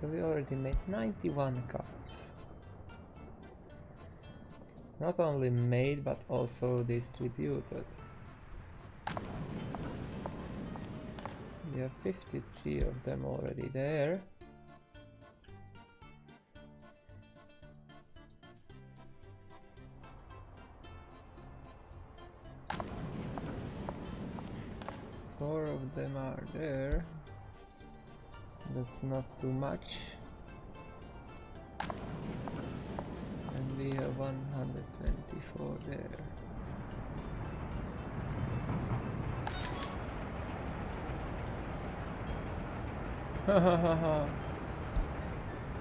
So we already made 91 cars. Not only made but also distributed. We have 53 of them already there. Four of them are there. That's not too much. And we have 124 there. Hahaha.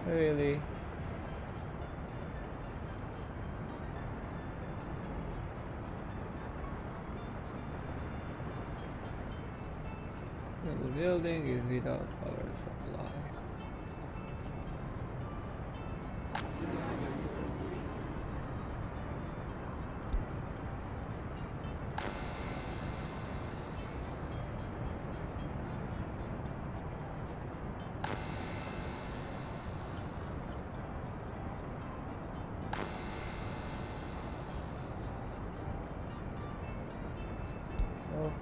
Really? The building is without power supply.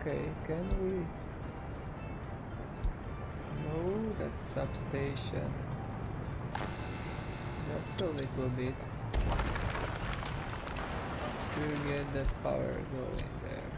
Okay, can we? No, that's substation. Just a little bit to get that power going there.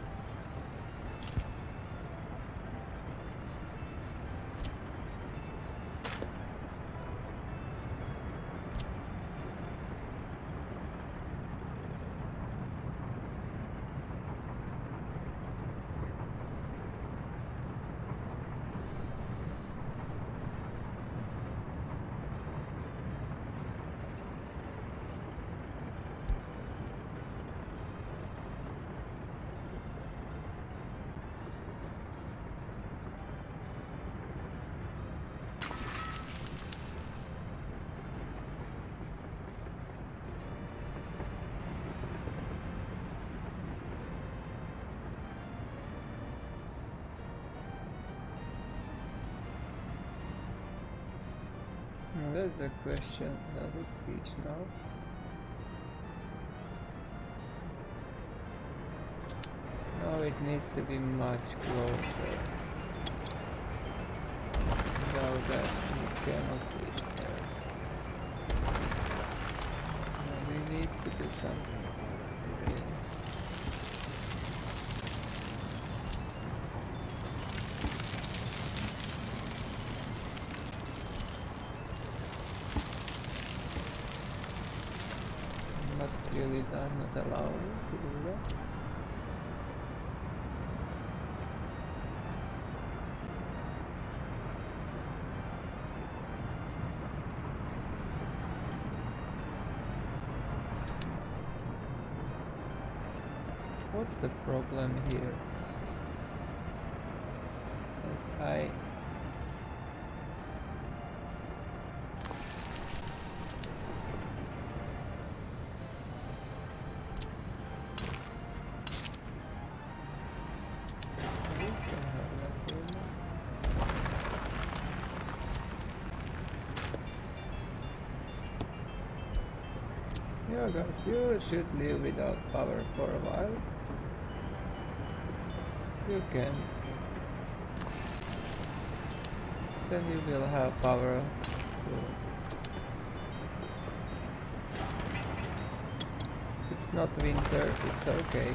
That's the question. Does it reach now? No, it needs to be much closer. Without that, we cannot reach there. We need to do something about it today. Really does not allow you to do that. What's the problem here? Like Yeah guys, you should live without power for a while. You can. Then you will have power soon. It's not winter, it's okay.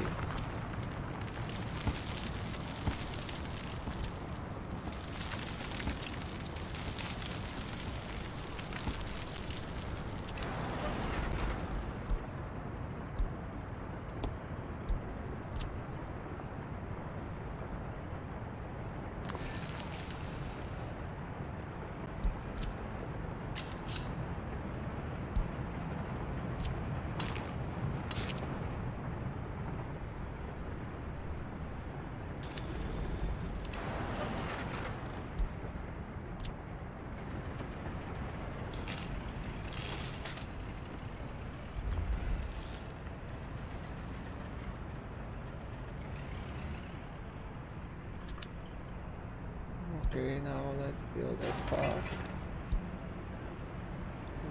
Okay, now let's build that fast.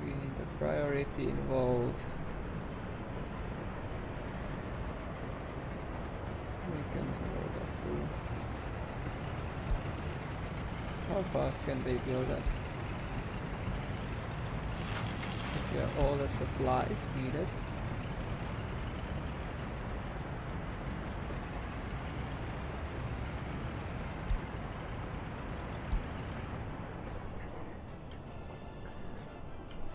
We need a priority involved. We can build that too. How fast can they build that? If we have all the supplies needed.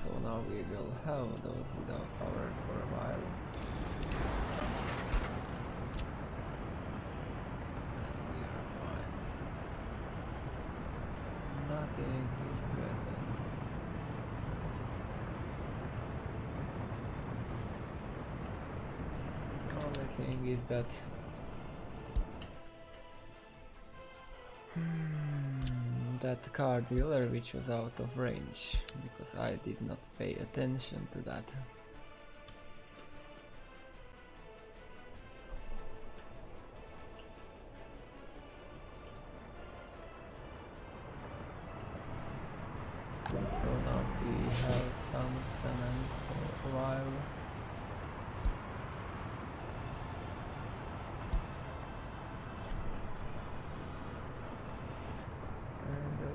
So now we will have those without power for a while. And we are fine. Nothing is threatened. Only thing is that that car dealer which was out of range, because I did not pay attention to that. So now we have some cement for a while.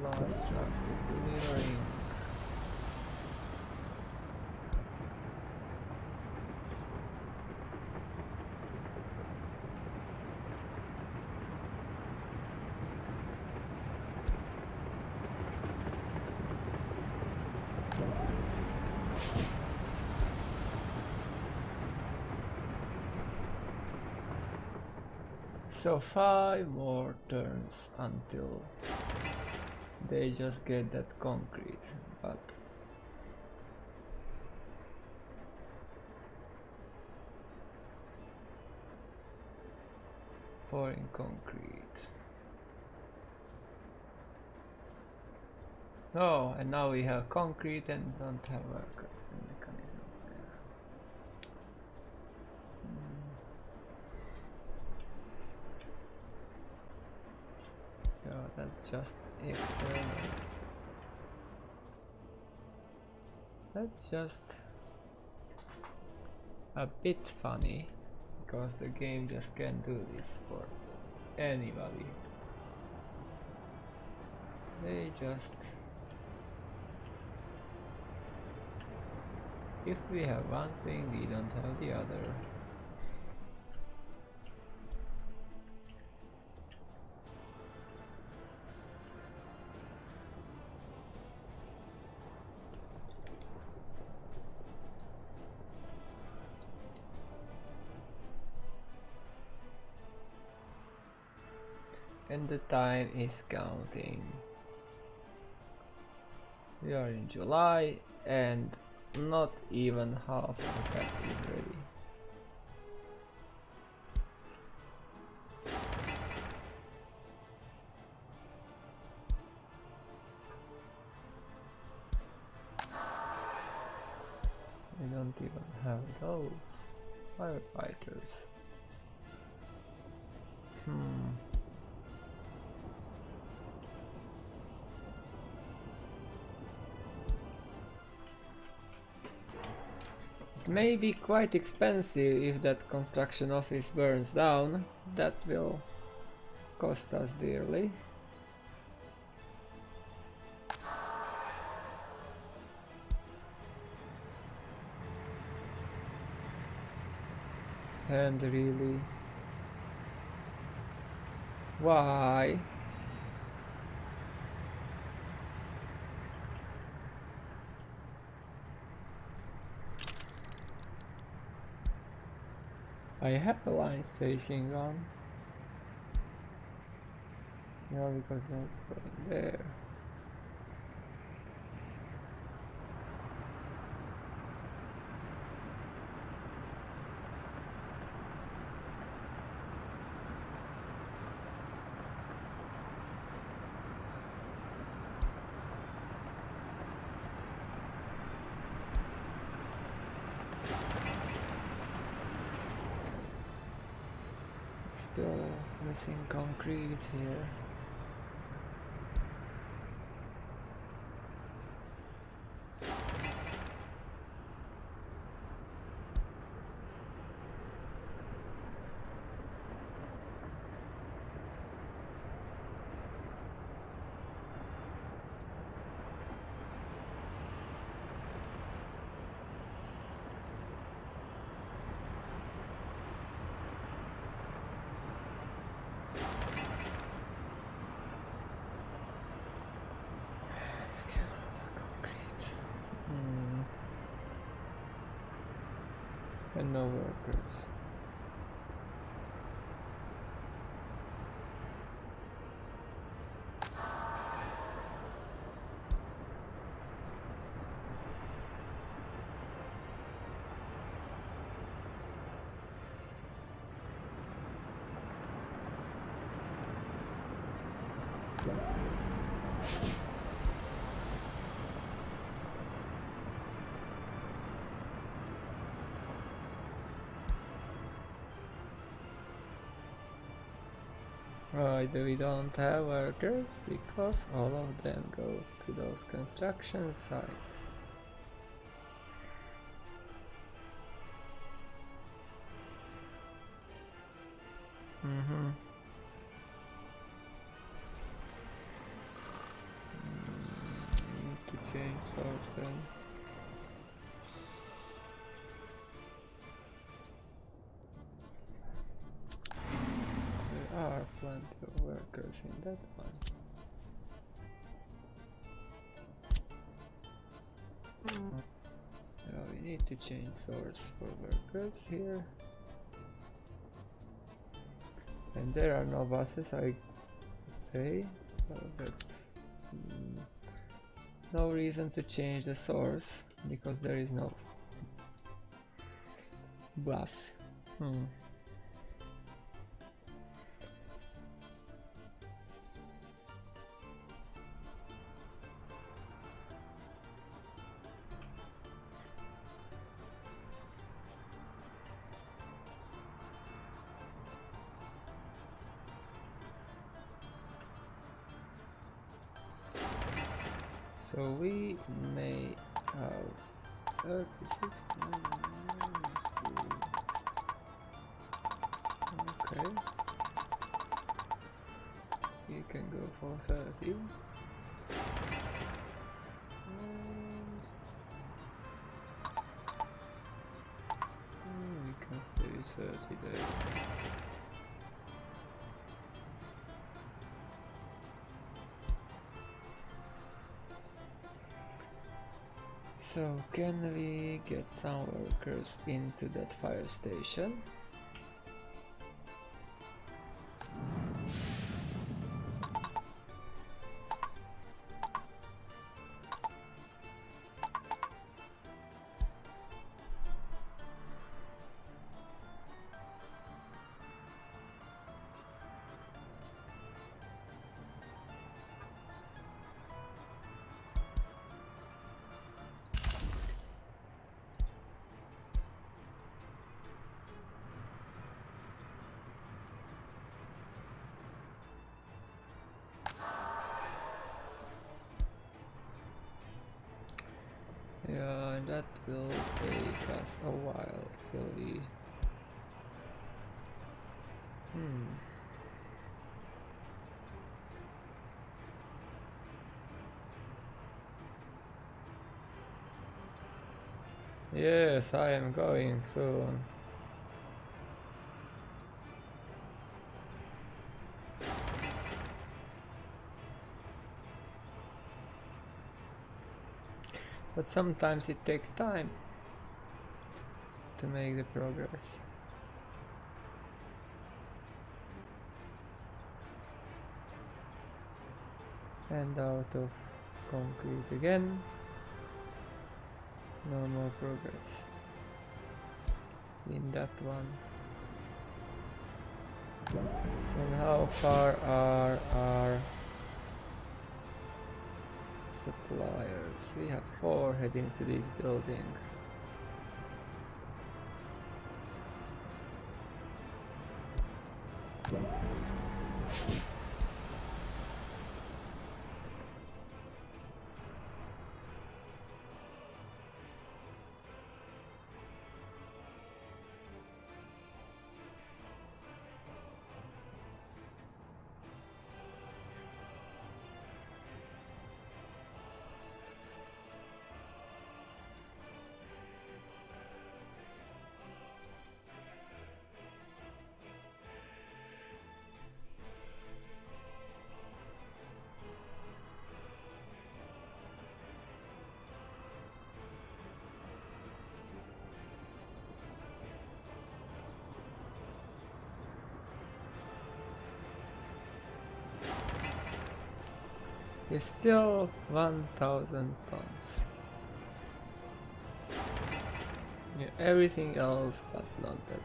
Last truck is delivering. So 5 more turns until they just get that concrete, but pouring concrete. Oh, and now we have concrete and don't have workers and mechanisms there. Yeah, that's just excellent. That's just a bit funny, because the game just can't do this for anybody. They just... If we have one thing, we don't have the other. And the time is counting. We are in July and not even half of the pack is ready. We don't even have those firefighters. may be quite expensive if that construction office burns down. That will cost us dearly. And really, why? I have a line spacing on. Yeah, because that's going there. Still missing concrete here. And no workers. Right, we don't have workers because all of them go to those construction sites. Need to change source then. There are plenty of workers in that one. Now we need to change source for workers here. And there are no buses, I say, so that's no reason to change the source because there is no bus. So we may have 36. Okay. You can go for 30. We can stay with 30 there. So can we get some workers into that fire station? Yeah, that will take us a while till we... Yes, I am going soon. But sometimes it takes time to make the progress. And out of concrete again. No more progress in that one. And how far are our suppliers? We have 4 heading to this building. It's still 1,000 tons. Yeah, everything else but not that.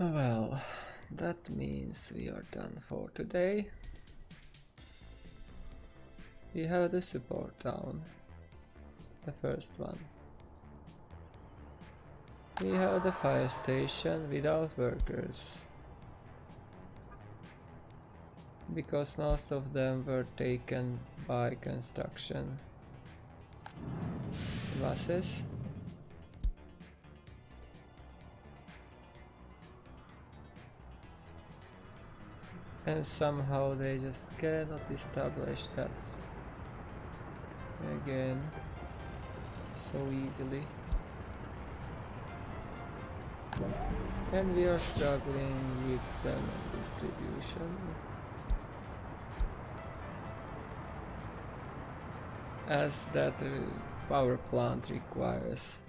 Well, that means we are done for today. We have the support down, the first one. We have the fire station without workers, because most of them were taken by construction buses. And somehow they just cannot establish that again so easily. And we are struggling with cement distribution, as that power plant requires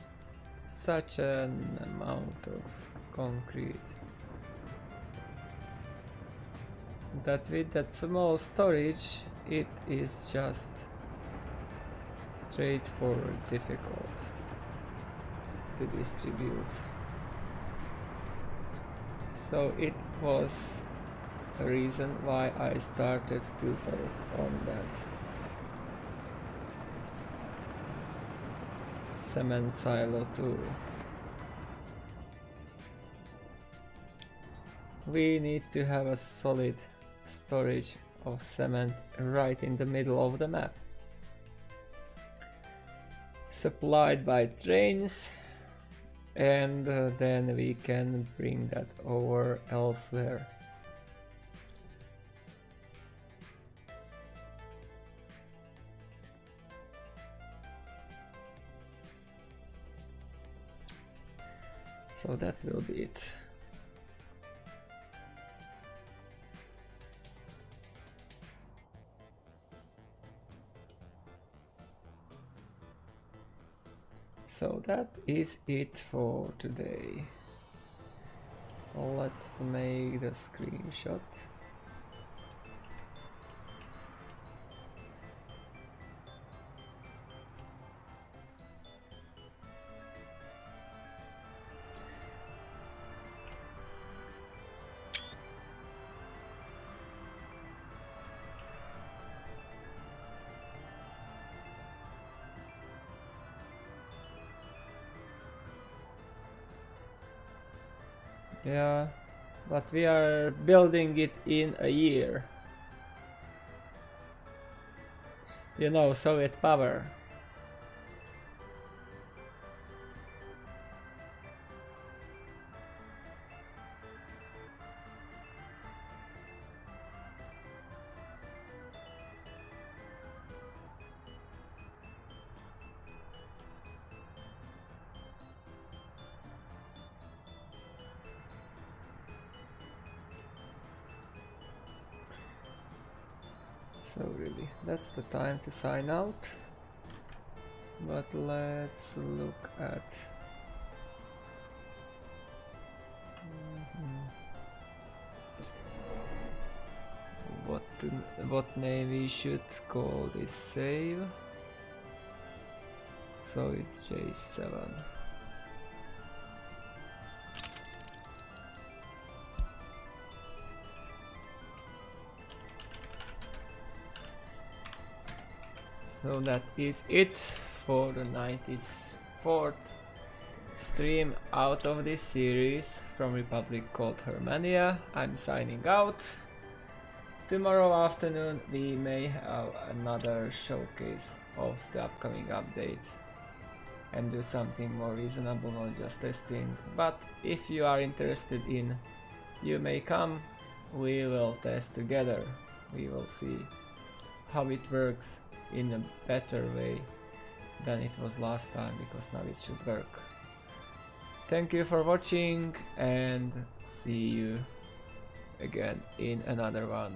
such an amount of concrete that with that small storage it is just straightforward difficult to distribute. So it was a reason why I started to work on that cement silo too. We need to have a solid storage of cement right in the middle of the map, supplied by trains, and then we can bring that over elsewhere. So that will be it. So that is it for today. Let's make the screenshot. Yeah, but we are building it in a year. You know, Soviet power. So really, that's the time to sign out. But let's look at what name we should call this save. So it's J7. So that is it for the 94th stream out of this series from Republic called Hurmania. I'm signing out. Tomorrow afternoon we may have another showcase of the upcoming update and do something more reasonable, not just testing. But if you are interested in, you may come, we will test together. We will see how it works in a better way than it was last time, because now it should work. Thank you for watching and see you again in another one.